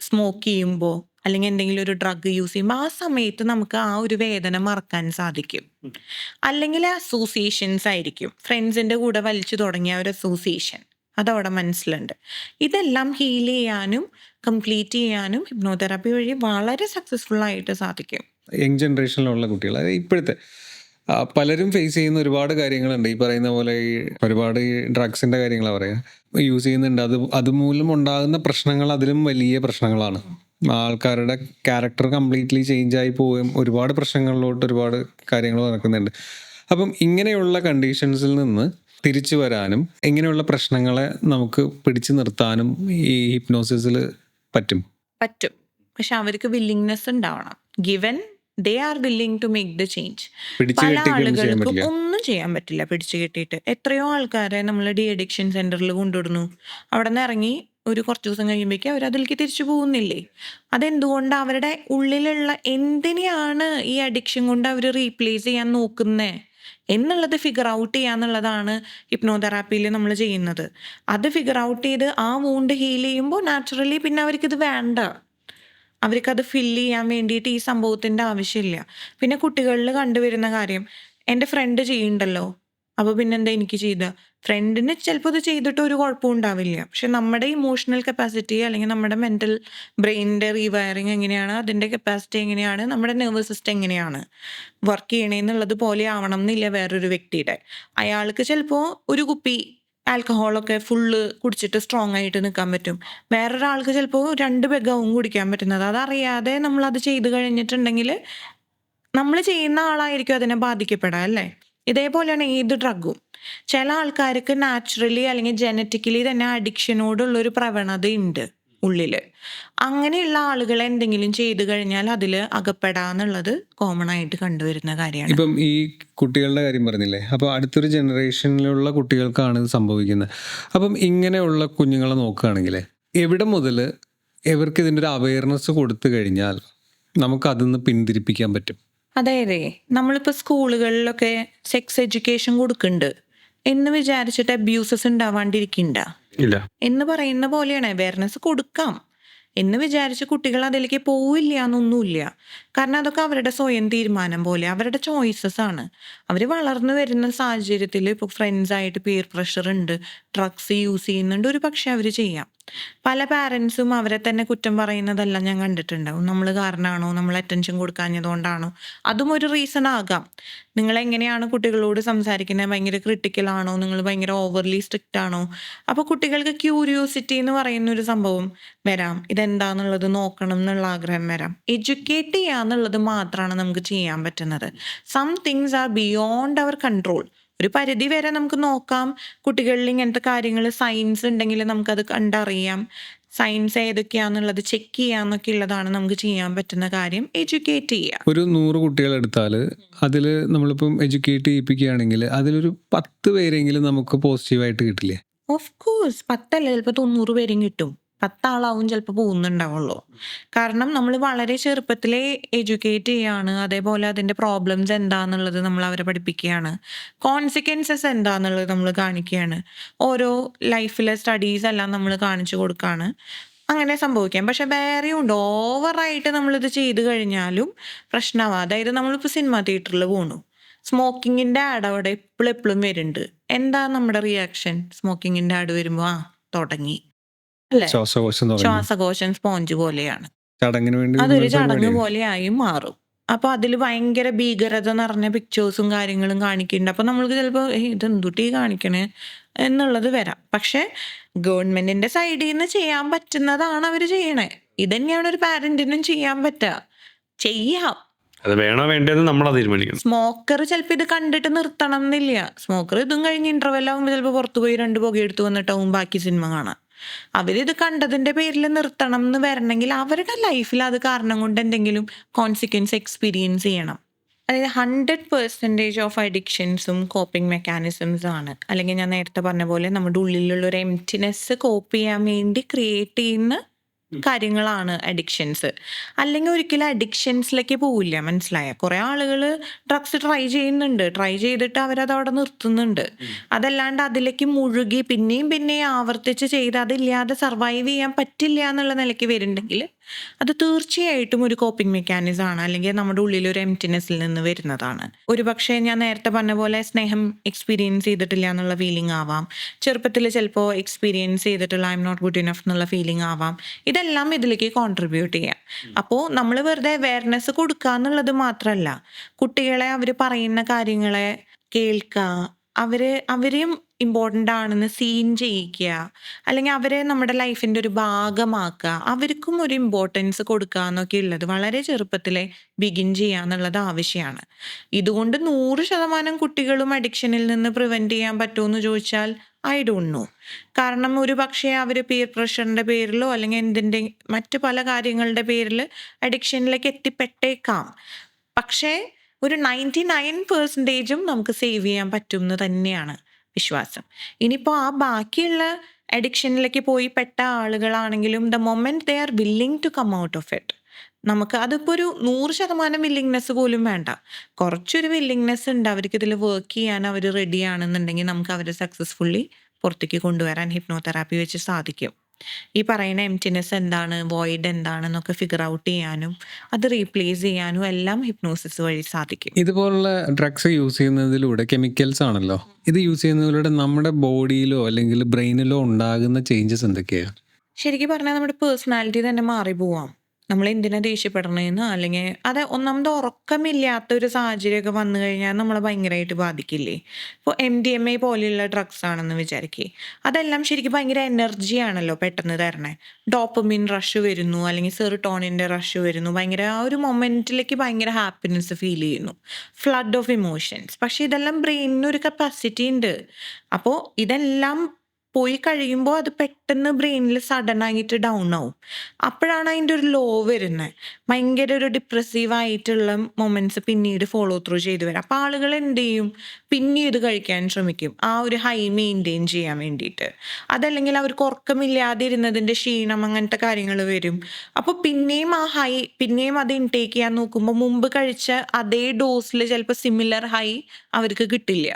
സ്മോക്ക് ചെയ്യുമ്പോൾ അല്ലെങ്കിൽ എന്തെങ്കിലും ഒരു ഡ്രഗ് യൂസ് ചെയ്യുമ്പോൾ ആ സമയത്ത് നമുക്ക് ആ ഒരു വേദന മറക്കാൻ സാധിക്കും. അല്ലെങ്കിൽ അസോസിയേഷൻസ് ആയിരിക്കും. ഫ്രണ്ട്സിൻ്റെ കൂടെ വലിച്ചു തുടങ്ങിയ ഒരു അസോസിയേഷൻ അതവിടെ മനസ്സിലുണ്ട്. ഇതെല്ലാം ഹീൽ ചെയ്യാനും കംപ്ലീറ്റ് ചെയ്യാനും ഹിപ്നോതെറാപ്പി വഴി വളരെ സക്സസ്ഫുൾ ആയിട്ട് സാധിക്കും. യങ് ജനറേഷനിലുള്ള കുട്ടികൾ, അതായത് ഇപ്പോഴത്തെ പലരും ഫേസ് ചെയ്യുന്ന ഒരുപാട് കാര്യങ്ങളുണ്ട്. ഈ പറയുന്ന പോലെ ഈ ഒരുപാട് ഈ ഡ്രഗ്സിൻ്റെ കാര്യങ്ങളാണ് പറയുക, യൂസ് ചെയ്യുന്നുണ്ട്. അതുമൂലം ഉണ്ടാകുന്ന പ്രശ്നങ്ങൾ അതിലും വലിയ പ്രശ്നങ്ങളാണ്. ആൾക്കാരുടെ ക്യാരക്ടർ കംപ്ലീറ്റ്ലി ചേഞ്ചായി പോവുകയും ഒരുപാട് പ്രശ്നങ്ങളിലോട്ട് ഒരുപാട് കാര്യങ്ങൾ നടക്കുന്നുണ്ട്. അപ്പം ഇങ്ങനെയുള്ള കണ്ടീഷൻസിൽ നിന്ന് തിരിച്ചു വരാനും ഇങ്ങനെയുള്ള പ്രശ്നങ്ങളെ നമുക്ക് പിടിച്ചു നിർത്താനും ഈ ഹിപ്നോസിസിൽ പറ്റും. പക്ഷെ അവർക്ക് വില്ലിങ്നെസ് ഉണ്ടാവണം. Given they are willing to make the change. പിടിച്ചു പല കെട്ടിക്കൊന്നും ചെയ്യാൻ ആളുകൾക്കും പറ്റില്ല. ഒന്നും ചെയ്യാൻ പറ്റില്ല പിടിച്ചു കെട്ടിയിട്ട്. എത്രയോ ആൾക്കാരെ നമ്മൾ ഡി അഡിക്ഷൻ സെന്ററിൽ കൊണ്ടുവിടുന്നു. അവിടെ നിന്ന് ഇറങ്ങി ഒരു കുറച്ച് ദിവസം കഴിയുമ്പോഴേക്കും അവർ അതിലേക്ക് തിരിച്ചു പോകുന്നില്ലേ? അതെന്തുകൊണ്ട്? അവരുടെ ഉള്ളിലുള്ള എന്തിനെയാണ് ഈ അഡിക്ഷൻ കൊണ്ട് അവർ റീപ്ലേസ് ചെയ്യാൻ നോക്കുന്നത് എന്നുള്ളത് ഫിഗർ ഔട്ട് ചെയ്യാന്നുള്ളതാണ് ഹിപ്നോതെറാപ്പിയിൽ നമ്മൾ ചെയ്യുന്നത്. അത് ഫിഗർ ഔട്ട് ചെയ്ത് ആ വൂണ്ട് ഹീൽ ചെയ്യുമ്പോൾ നാച്ചുറലി പിന്നെ അവർക്കിത് വേണ്ട. അവർക്കത് ഫില്ല് ചെയ്യാൻ വേണ്ടിയിട്ട് ഈ സംഭവത്തിൻ്റെ ആവശ്യമില്ല. പിന്നെ കുട്ടികളിൽ കണ്ടുവരുന്ന കാര്യം, എൻ്റെ ഫ്രണ്ട് ചെയ്യുന്നുണ്ടല്ലോ അപ്പോൾ പിന്നെന്താ എനിക്ക് ചെയ്ത? ഫ്രണ്ടിന് ചിലപ്പോൾ ഇത് ചെയ്തിട്ട് ഒരു കുഴപ്പവും ഉണ്ടാവില്ല. പക്ഷെ നമ്മുടെ ഇമോഷണൽ കപ്പാസിറ്റി അല്ലെങ്കിൽ നമ്മുടെ മെൻ്റൽ ബ്രെയിനിൻ്റെ റീവയറിങ് എങ്ങനെയാണ്, അതിൻ്റെ കപ്പാസിറ്റി എങ്ങനെയാണ്, നമ്മുടെ നെർവസ് സിസ്റ്റം എങ്ങനെയാണ് വർക്ക് ചെയ്യണേന്നുള്ളത് പോലെ ആവണം എന്നില്ല വേറൊരു വ്യക്തിയുടെ. അയാൾക്ക് ചിലപ്പോൾ ഒരു കുപ്പി ആൽക്കഹോളൊക്കെ ഫുള്ള് കുടിച്ചിട്ട് സ്ട്രോങ് ആയിട്ട് നിൽക്കാൻ പറ്റും. വേറൊരാൾക്ക് ചിലപ്പോൾ 2 പെഗ്ഗാവും കുടിക്കാൻ പറ്റുന്നത്. അതറിയാതെ നമ്മളത് ചെയ്ത് കഴിഞ്ഞിട്ടുണ്ടെങ്കിൽ നമ്മൾ ചെയ്യുന്ന ആളായിരിക്കും അതിനെ ബാധിക്കപ്പെടുക, അല്ലേ? ഇതേപോലെയാണ് ഏത് ഡ്രഗും. ചില ആൾക്കാർക്ക് നാച്ചുറലി അല്ലെങ്കിൽ ജനറ്റിക്കലി തന്നെ അഡിക്ഷനോടുള്ളൊരു പ്രവണത ഉണ്ട് ഉള്ളിൽ. അങ്ങനെയുള്ള ആളുകൾ എന്തെങ്കിലും ചെയ്തു കഴിഞ്ഞാൽ അതിൽ അകപ്പെടാന്നുള്ളത് കോമൺ ആയിട്ട് കണ്ടുവരുന്ന കാര്യമാണ്. ഇപ്പം ഈ കുട്ടികളുടെ കാര്യം പറഞ്ഞില്ലേ, അപ്പോൾ അടുത്തൊരു ജനറേഷനിലുള്ള കുട്ടികൾക്കാണ് ഇത് സംഭവിക്കുന്നത്. അപ്പം ഇങ്ങനെയുള്ള കുഞ്ഞുങ്ങളെ നോക്കുകയാണെങ്കിൽ എവിടെ മുതൽ ഇവർക്ക് ഇതിൻ്റെ ഒരു അവയർനെസ് കൊടുത്തു കഴിഞ്ഞാൽ നമുക്ക് അതിന്ന് പിന്തിരിപ്പിക്കാൻ പറ്റും? അതായത് നമ്മളിപ്പോൾ സ്കൂളുകളിലൊക്കെ സെക്സ് എഡ്യൂക്കേഷൻ കൊടുക്കുന്നുണ്ട് എന്ന് വിചാരിച്ചിട്ട് അബ്യൂസസ് ഉണ്ടാവാണ്ടിരിക്കണ്ട ഇല്ല എന്ന് പറയുന്ന പോലെയാണ്. അവയർനെസ് കൊടുക്കാം എന്ന് വിചാരിച്ച് കുട്ടികൾ അതിലേക്ക് പോവില്ല എന്നൊന്നുമില്ല. കാരണം അതൊക്കെ അവരുടെ സ്വയം തീരുമാനം പോലെ അവരുടെ ചോയ്സസ് ആണ്. അവർ വളർന്നു വരുന്ന സാഹചര്യത്തിൽ ഇപ്പോൾ ഫ്രണ്ട്സായിട്ട് പിയർ പ്രഷർ ഉണ്ട്, ഡ്രഗ്സ് യൂസ് ചെയ്യുന്നുണ്ട്, ഒരു പക്ഷെ അവർ ചെയ്യാം. പല പാരൻസും അവരെ തന്നെ കുറ്റം പറയുന്നതല്ല ഞാൻ കണ്ടിട്ടുണ്ടാവും. നമ്മൾ കാരണമാണോ, നമ്മൾ അറ്റൻഷൻ കൊടുക്കാഞ്ഞതുകൊണ്ടാണോ? അതും ഒരു റീസൺ ആകാം. നിങ്ങളെങ്ങനെയാണ് കുട്ടികളോട് സംസാരിക്കുന്നത്? ഭയങ്കര ക്രിട്ടിക്കലാണോ? നിങ്ങൾ ഭയങ്കര ഓവർലി സ്ട്രിക്റ്റ് ആണോ? അപ്പോൾ കുട്ടികൾക്ക് ക്യൂരിയോസിറ്റി എന്ന് പറയുന്ന ഒരു സംഭവം വരാം. ഇതെന്താന്നുള്ളത് നോക്കണം എന്നുള്ള ആഗ്രഹം വരാം. എഡ്യൂക്കേറ്റ് ചെയ്യാന്നുള്ളത് മാത്രമാണ് നമുക്ക് ചെയ്യാൻ പറ്റുന്നത്. Some things are beyond our control. ഒരു പരിധി വരെ നമുക്ക് നോക്കാം. കുട്ടികളിൽ ഇങ്ങനത്തെ കാര്യങ്ങൾ സയൻസ് ഉണ്ടെങ്കിൽ നമുക്കത് കണ്ടറിയാം. സയൻസ് ഏതൊക്കെയാണെന്നുള്ളത് ചെക്ക് ചെയ്യാന്നൊക്കെ ഉള്ളതാണ് നമുക്ക് ചെയ്യാൻ പറ്റുന്ന കാര്യം. എഡ്യൂക്കേറ്റ് ചെയ്യുക. ഒരു 100 കുട്ടികളെടുത്താൽ അതിൽ നമ്മളിപ്പം എഡ്യൂക്കേറ്റ് ചെയ്യിപ്പിക്കുകയാണെങ്കിൽ അതിലൊരു 10 പേരെങ്കിലും നമുക്ക് പോസിറ്റീവായിട്ട് കിട്ടില്ലേ? ഓഫ് കോഴ്സ് 10 അല്ല, ചിലപ്പോൾ 90 പേരും കിട്ടും. 10 ആളാവും ചിലപ്പോൾ പോകുന്നുണ്ടാവുള്ളൂ. കാരണം നമ്മൾ വളരെ ചെറുപ്പത്തിലേ എഡ്യൂക്കേറ്റ് ചെയ്യാണ്. അതേപോലെ അതിൻ്റെ പ്രോബ്ലംസ് എന്താണെന്നുള്ളത് നമ്മൾ അവരെ പഠിപ്പിക്കുകയാണ്. കോൺസിക്വൻസസ് എന്താണെന്നുള്ളത് നമ്മൾ കാണിക്കുകയാണ്. ഓരോ ലൈഫിലെ സ്റ്റഡീസ് എല്ലാം നമ്മൾ കാണിച്ചു കൊടുക്കുകയാണ്. അങ്ങനെ സംഭവിക്കാം. പക്ഷെ വേറെയും ഉണ്ട്. ഓവറായിട്ട് നമ്മളിത് ചെയ്ത് കഴിഞ്ഞാലും പ്രശ്നമാവാം. അതായത് നമ്മളിപ്പോൾ സിനിമ തിയേറ്ററിൽ പോകണു, സ്മോക്കിങ്ങിൻ്റെ ആഡ് അവിടെ എപ്പോഴും വരുന്നുണ്ട്. എന്താ നമ്മുടെ റിയാക്ഷൻ? സ്മോക്കിങ്ങിൻ്റെ ആഡ് വരുമ്പോൾ തുടങ്ങി അല്ലേ? ശ്വാസകോശം സ്പോഞ്ച് പോലെയാണ്. ചടങ്ങിന് വേണ്ടി അതൊരു ചടങ്ങ് പോലെയായി മാറും. അപ്പൊ അതിൽ ഭയങ്കര ഭീകരത നിറഞ്ഞ പിക്ചേഴ്സും കാര്യങ്ങളും കാണിക്കുന്നുണ്ട്. അപ്പൊ നമ്മൾക്ക് ചിലപ്പോൾ ഇതെന്തുട്ടി കാണിക്കണേ എന്നുള്ളത് വരാം. പക്ഷെ ഗവൺമെന്റിന്റെ സൈഡിൽ നിന്ന് ചെയ്യാൻ പറ്റുന്നതാണ് അവർ ചെയ്യണേ. ഇതന്നെയാണ് ഒരു പാരന്റിനും ചെയ്യാൻ പറ്റുക. ചെയ്യാം. അത് വേണോ വേണ്ടതെന്ന് നമ്മളാ തീരുമാനിക്കണം. സ്മോക്കർ ചിലപ്പോൾ ഇത് കണ്ടിട്ട് നിർത്തണം എന്നില്ല. സ്മോക്കർ ഇതും കഴിഞ്ഞ് ഇന്റർവെൽ ആകുമ്പോൾ ചിലപ്പോൾ പുറത്തു പോയി 2 പുക എടുത്ത് വന്നിട്ടാവും ബാക്കി സിനിമ കാണാൻ. അവരിത് കണ്ടതിന്റെ പേരിൽ നിർത്തണം എന്ന് വരണമെങ്കിൽ അവരുടെ ലൈഫിൽ അത് കാരണം കൊണ്ട് എന്തെങ്കിലും കോൺസിക്വൻസ് എക്സ്പീരിയൻസ് ചെയ്യണം. അതായത് 100% ഓഫ് അഡിക്ഷൻസും കോപ്പിംഗ് മെക്കാനിസംസ് ആണ്. അല്ലെങ്കിൽ ഞാൻ നേരത്തെ പറഞ്ഞ പോലെ നമ്മുടെ ഉള്ളിലുള്ള ഒരു എംപ്റ്റിനെസ് കോപ്പ് ചെയ്യാൻ വേണ്ടി ക്രിയേറ്റ് ചെയ്യുന്ന കാര്യങ്ങളാണ് അഡിക്ഷൻസ്. അല്ലെങ്കിൽ ഒരിക്കലും അഡിക്ഷൻസിലേക്ക് പോവില്ല, മനസ്സിലായ? കുറേ ആളുകൾ ഡ്രഗ്സ് ട്രൈ ചെയ്യുന്നുണ്ട്, ട്രൈ ചെയ്തിട്ട് അവരത് അവിടെ നിർത്തുന്നുണ്ട്. അതല്ലാണ്ട് അതിലേക്ക് മുഴുകി പിന്നെയും പിന്നെയും ആവർത്തിച്ച് ചെയ്ത് അതില്ലാതെ സർവൈവ് ചെയ്യാൻ പറ്റില്ല എന്നുള്ള നിലയ്ക്ക് വരുന്നുണ്ടെങ്കിൽ അത് തീർച്ചയായിട്ടും ഒരു കോപ്പിംഗ് മെക്കാനിസം ആണ്, അല്ലെങ്കിൽ നമ്മുടെ ഉള്ളിൽ ഒരു എംപ്റ്റിനെസ്സിൽ നിന്ന് വരുന്നതാണ്. ഒരു പക്ഷേ ഞാൻ നേരത്തെ പറഞ്ഞ പോലെ സ്നേഹം എക്സ്പീരിയൻസ് ചെയ്തിട്ടില്ല എന്നുള്ള ഫീലിംഗ് ആവാം, ചെറുപ്പത്തിൽ ചിലപ്പോൾ എക്സ്പീരിയൻസ് ചെയ്തിട്ടുള്ള I M not good enough എന്നുള്ള ഫീലിംഗ് ആവാം. ഇതെല്ലാം ഇതിലേക്ക് കോൺട്രിബ്യൂട്ട് ചെയ്യാം. അപ്പോൾ നമ്മൾ വെറുതെ അവയർനെസ് കൊടുക്കുക എന്നുള്ളത് മാത്രമല്ല, കുട്ടികളെ അവർ പറയുന്ന കാര്യങ്ങളെ കേൾക്കുക, അവരെയും ഇമ്പോർട്ടൻ്റ് ആണെന്ന് സീൻ ചെയ്യിക്കുക, അല്ലെങ്കിൽ അവരെ നമ്മുടെ ലൈഫിൻ്റെ ഒരു ഭാഗമാക്കുക, അവർക്കും ഒരു ഇമ്പോർട്ടൻസ് കൊടുക്കുക എന്നൊക്കെ ഉള്ളത് വളരെ ചെറുപ്പത്തിലെ ബിഗിൻ ചെയ്യുക എന്നുള്ളത് ആവശ്യമാണ്. ഇതുകൊണ്ട് 100% കുട്ടികളും അഡിക്ഷനിൽ നിന്ന് പ്രിവെൻറ്റ് ചെയ്യാൻ പറ്റുമെന്ന് ചോദിച്ചാൽ ഐ ഡോണ്ട് നോ. കാരണം ഒരു പക്ഷേ അവർ പിയർ പ്രഷറിൻ്റെ പേരിലോ അല്ലെങ്കിൽ എന്തിൻ്റെ മറ്റ് പല കാര്യങ്ങളുടെ പേരിൽ അഡിക്ഷനിലേക്ക് എത്തിപ്പെട്ടേക്കാം. പക്ഷേ ഒരു 99% നമുക്ക് സേവ് ചെയ്യാൻ പറ്റും എന്ന് തന്നെയാണ് വിശ്വാസം. ഇനിയിപ്പോൾ ആ ബാക്കിയുള്ള അഡിക്ഷനിലേക്ക് പോയി പെട്ട ആളുകളാണെങ്കിലും the moment they are willing to come out of it, നമുക്ക് അതിപ്പോൾ ഒരു 100% വില്ലിങ്നെസ് പോലും വേണ്ട, കുറച്ചൊരു വില്ലിങ്നെസ് ഉണ്ട്, അവർക്ക് ഇതിൽ വർക്ക് ചെയ്യാൻ അവർ റെഡി ആണെന്നുണ്ടെങ്കിൽ നമുക്ക് അവരെ സക്സസ്ഫുള്ളി പുറത്തേക്ക് കൊണ്ടുവരാൻ ഹിപ്നോതെറാപ്പി വെച്ച് സാധിക്കും. ഈ പറയുന്ന എംപ്റ്റിനെസ് എന്താണ്, വോയിഡ് എന്താണെന്നൊക്കെ ഫിഗർ ഔട്ട് ചെയ്യാനും അത് റീപ്ലേസ് ചെയ്യാനും എല്ലാം ഹിപ്നോസിസ് വഴി സാധിക്കും. ഇതുപോലുള്ള ഡ്രഗ്സ് യൂസ് ചെയ്യുന്നതിലൂടെ കെമിക്കൽസ് ആണല്ലോ, ഇത് യൂസ് ചെയ്യുന്നതിലൂടെ നമ്മുടെ ബോഡിയിലോ അല്ലെങ്കിൽ ബ്രെയിനിലോ ഉണ്ടാകുന്ന ചേഞ്ചസ് എന്തൊക്കെയാണ്? ശരിക്കും പറഞ്ഞാൽ നമ്മുടെ പേഴ്സണാലിറ്റി തന്നെ മാറി പോവാം. നമ്മൾ എന്തിനാ ദേഷ്യപ്പെടണേന്ന്, അല്ലെങ്കിൽ അത് ഒന്നാമത് ഉറക്കമില്ലാത്തൊരു സാഹചര്യമൊക്കെ വന്നു കഴിഞ്ഞാൽ നമ്മളെ ഭയങ്കരമായിട്ട് ബാധിക്കില്ലേ? ഇപ്പോൾ MDMA പോലെയുള്ള ഡ്രഗ്സ് ആണെന്ന് വിചാരിക്കേ, അതെല്ലാം ശരിക്കും ഭയങ്കര എനർജിയാണല്ലോ പെട്ടെന്ന് തരണേ. ഡോപ്പമിൻ റഷ് വരുന്നു, അല്ലെങ്കിൽ സെറിട്ടോണിൻ്റെ റഷ് വരുന്നു, ഭയങ്കര ആ ഒരു മൊമെൻറ്റിലേക്ക് ഭയങ്കര ഹാപ്പിനെസ് ഫീൽ ചെയ്യുന്നു, ഫ്ലഡ് ഓഫ് ഇമോഷൻസ്. പക്ഷേ ഇതെല്ലാം ബ്രെയിനിനൊരു കപ്പാസിറ്റി ഉണ്ട്. അപ്പോൾ ഇതെല്ലാം പോയി കഴിയുമ്പോൾ അത് പെട്ടെന്ന് ബ്രെയിനിൽ സഡൻ ആയിട്ട് ഡൗൺ ആവും. അപ്പോഴാണ് അതിൻ്റെ ഒരു ലോ വരുന്നത്, ഭയങ്കര ഒരു ഡിപ്രസീവ് ആയിട്ടുള്ള മൊമെന്റ്സ് പിന്നീട് ഫോളോ ത്രൂ ചെയ്ത് വരാം. അപ്പോൾ ആളുകൾ എന്ത് ചെയ്യും, പിന്നെ ഇത് കഴിക്കാൻ ശ്രമിക്കും ആ ഒരു ഹൈ മെയിൻറ്റെയിൻ ചെയ്യാൻ വേണ്ടിയിട്ട്. അതല്ലെങ്കിൽ അവർക്ക് ഉറക്കമില്ലാതിരുന്നതിൻ്റെ ക്ഷീണം അങ്ങനത്തെ കാര്യങ്ങൾ വരും. അപ്പോൾ പിന്നെയും ആ ഹൈ, പിന്നെയും അത് ഇൻടേക്ക് ചെയ്യാൻ നോക്കുമ്പോൾ മുമ്പ് കഴിച്ച അതേ ഡോസിൽ ചിലപ്പോൾ സിമിലർ ഹൈ അവർക്ക് കിട്ടില്ല,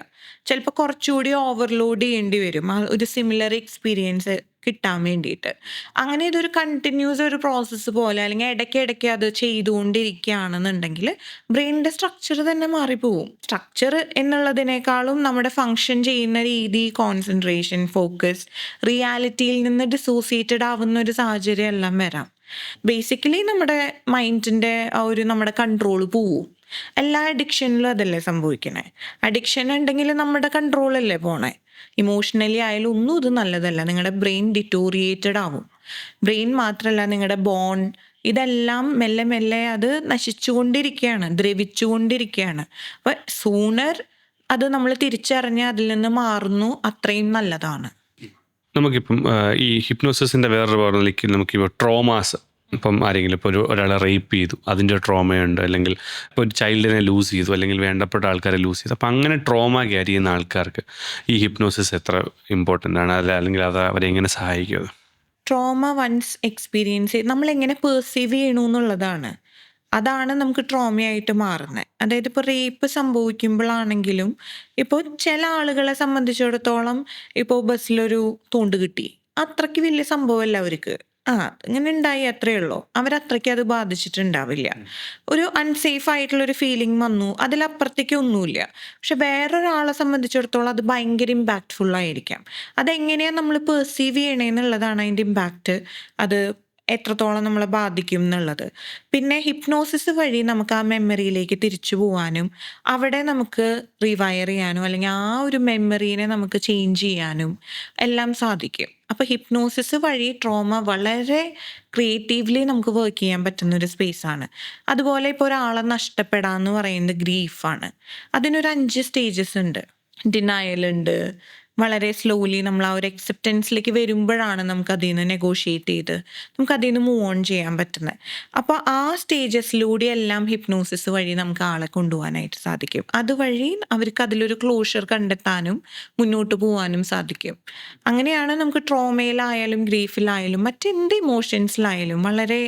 ചിലപ്പോൾ കുറച്ചുകൂടി ഓവർലോഡ് ചെയ്യേണ്ടി വരും ആ ഒരു സിമിലർ എക്സ്പീരിയൻസ് കിട്ടാൻ വേണ്ടിയിട്ട്. അങ്ങനെ ഇതൊരു കണ്ടിന്യൂസ് ഒരു പ്രോസസ്സ് പോലെ, അല്ലെങ്കിൽ ഇടയ്ക്കിടയ്ക്ക് അത് ചെയ്തുകൊണ്ടിരിക്കുകയാണെന്നുണ്ടെങ്കിൽ ബ്രെയിനിൻ്റെ സ്ട്രക്ചർ തന്നെ മാറിപ്പോവും. സ്ട്രക്ചർ എന്നുള്ളതിനേക്കാളും നമ്മുടെ ഫങ്ഷൻ ചെയ്യുന്ന രീതി, കോൺസെൻട്രേഷൻ, ഫോക്കസ്, റിയാലിറ്റിയിൽ നിന്ന് ഡിസോസിയേറ്റഡ് ആവുന്ന ഒരു സാഹചര്യം എല്ലാം വരാം. ബേസിക്കലി നമ്മുടെ മൈൻഡിൻ്റെ ആ ഒരു നമ്മുടെ കൺട്രോൾ പോവും. എല്ലാ അഡിക്ഷനിലും അതല്ലേ സംഭവിക്കണേ. അഡിക്ഷൻ ഉണ്ടെങ്കിൽ നമ്മുടെ കൺട്രോളല്ലേ പോണേ. ഇമോഷണലി ആയാലും ഒന്നും ഇത് നല്ലതല്ല, നിങ്ങളുടെ ബ്രെയിൻ ഡിറ്റോറിയേറ്റഡ് ആവും. ബ്രെയിൻ മാത്രമല്ല, നിങ്ങളുടെ ബോൺ, ഇതെല്ലാം മെല്ലെ മെല്ലെ അത് നശിച്ചുകൊണ്ടിരിക്കുകയാണ്, ദ്രവിച്ചുകൊണ്ടിരിക്കുകയാണ്. അപ്പം സൂണർ അത് നമ്മൾ തിരിച്ചറിഞ്ഞ് അതിൽ നിന്ന് മാറുന്നു, അത്രയും നല്ലതാണ്. നമുക്കിപ്പം ഈ ഹിപ്നോസിസിൻ്റെ വേറൊരു പറഞ്ഞിലേക്ക് നമുക്കിപ്പോൾ ട്രോമാസ്, ഇപ്പം ആരെങ്കിലും ഇപ്പോൾ ഒരാളെ റേപ്പ് ചെയ്തു, അതിൻ്റെ ട്രോമയുണ്ട്, അല്ലെങ്കിൽ ഇപ്പോൾ ഒരു ചൈൽഡിനെ ലൂസ് ചെയ്തു, അല്ലെങ്കിൽ വേണ്ടപ്പെട്ട ആൾക്കാരെ ലൂസ് ചെയ്തു. അപ്പം അങ്ങനെ ട്രോമ ക്യാരി ചെയ്യുന്ന ആൾക്കാർക്ക് ഈ ഹിപ്നോസിസ് എത്ര ഇമ്പോർട്ടൻ്റ് ആണ്, അല്ലെങ്കിൽ അത് അവരെ എങ്ങനെ സഹായിക്കും? ട്രോമ വൺസ് എക്സ്പീരിയൻസ് ചെയ്ത് നമ്മളെങ്ങനെ പെർസീവ് ചെയ്യണു എന്നുള്ളതാണ്, അതാണ് നമുക്ക് ട്രോമയായിട്ട് മാറുന്നത്. അതായത് ഇപ്പോൾ റേപ്പ് സംഭവിക്കുമ്പോഴാണെങ്കിലും, ഇപ്പോൾ ചില ആളുകളെ സംബന്ധിച്ചിടത്തോളം ഇപ്പോൾ ബസ്സിലൊരു തോണ്ട് കിട്ടി, അത്രയ്ക്ക് വലിയ സംഭവമല്ല അവർക്ക്, ഇങ്ങനെ ഉണ്ടായി അത്രയേ ഉള്ളൂ, അവരത്രയ്ക്ക് അത് ബാധിച്ചിട്ടുണ്ടാവില്ല. ഒരു അൺസേഫ് ആയിട്ടുള്ളൊരു ഫീലിംഗ് വന്നു, അതിലപ്പുറത്തേക്ക് ഒന്നുമില്ല. പക്ഷെ വേറൊരാളെ സംബന്ധിച്ചിടത്തോളം അത് ഭയങ്കര ഇമ്പാക്റ്റ്ഫുൾ ആയിരിക്കാം. അതെങ്ങനെയാണ് നമ്മൾ പെർസീവ് ചെയ്യണേന്നുള്ളതാണ് അതിൻ്റെ ഇമ്പാക്റ്റ്, അത് എത്രത്തോളം നമ്മളെ ബാധിക്കും എന്നുള്ളത്. പിന്നെ ഹിപ്നോസിസ് വഴി നമുക്ക് ആ മെമ്മറിയിലേക്ക് തിരിച്ചു പോകാനും അവിടെ നമുക്ക് റീവയർ ചെയ്യാനും അല്ലെങ്കിൽ ആ ഒരു മെമ്മറീനെ നമുക്ക് ചേഞ്ച് ചെയ്യാനും എല്ലാം സാധിക്കും. അപ്പോൾ ഹിപ്നോസിസ് വഴി ട്രോമ വളരെ ക്രിയേറ്റീവ്ലി നമുക്ക് വർക്ക് ചെയ്യാൻ പറ്റുന്നൊരു സ്പേസാണ്. അതുപോലെ ഇപ്പോൾ ഒരാളെ നഷ്ടപ്പെടാമെന്ന് പറയുന്നത് ഗ്രീഫാണ്. അതിനൊരു 5 സ്റ്റേജസ് ഉണ്ട്. ഡിനയൽ ഉണ്ട്, വളരെ സ്ലോലി നമ്മൾ ആ ഒരു അക്സെപ്റ്റൻസിലേക്ക് വരുമ്പോഴാണ് നമുക്ക് അതിൽ നിന്ന് നെഗോഷിയേറ്റ് ചെയ്ത് നമുക്ക് അതിൽ നിന്ന് മൂവ് ഓൺ ചെയ്യാൻ പറ്റുന്നത്. അപ്പോൾ ആ സ്റ്റേജസിലൂടെ എല്ലാം ഹിപ്നോസിസ് വഴി നമുക്ക് ആളെ കൊണ്ടുപോകാനായിട്ട് സാധിക്കും. അതുവഴി അവർക്ക് അതിലൊരു ക്ലോഷർ കണ്ടെത്താനും മുന്നോട്ട് പോകാനും സാധിക്കും. അങ്ങനെയാണ് നമുക്ക് ട്രോമയിലായാലും ഗ്രീഫിലായാലും മറ്റെന്ത് ഇമോഷൻസിലായാലും വളരെ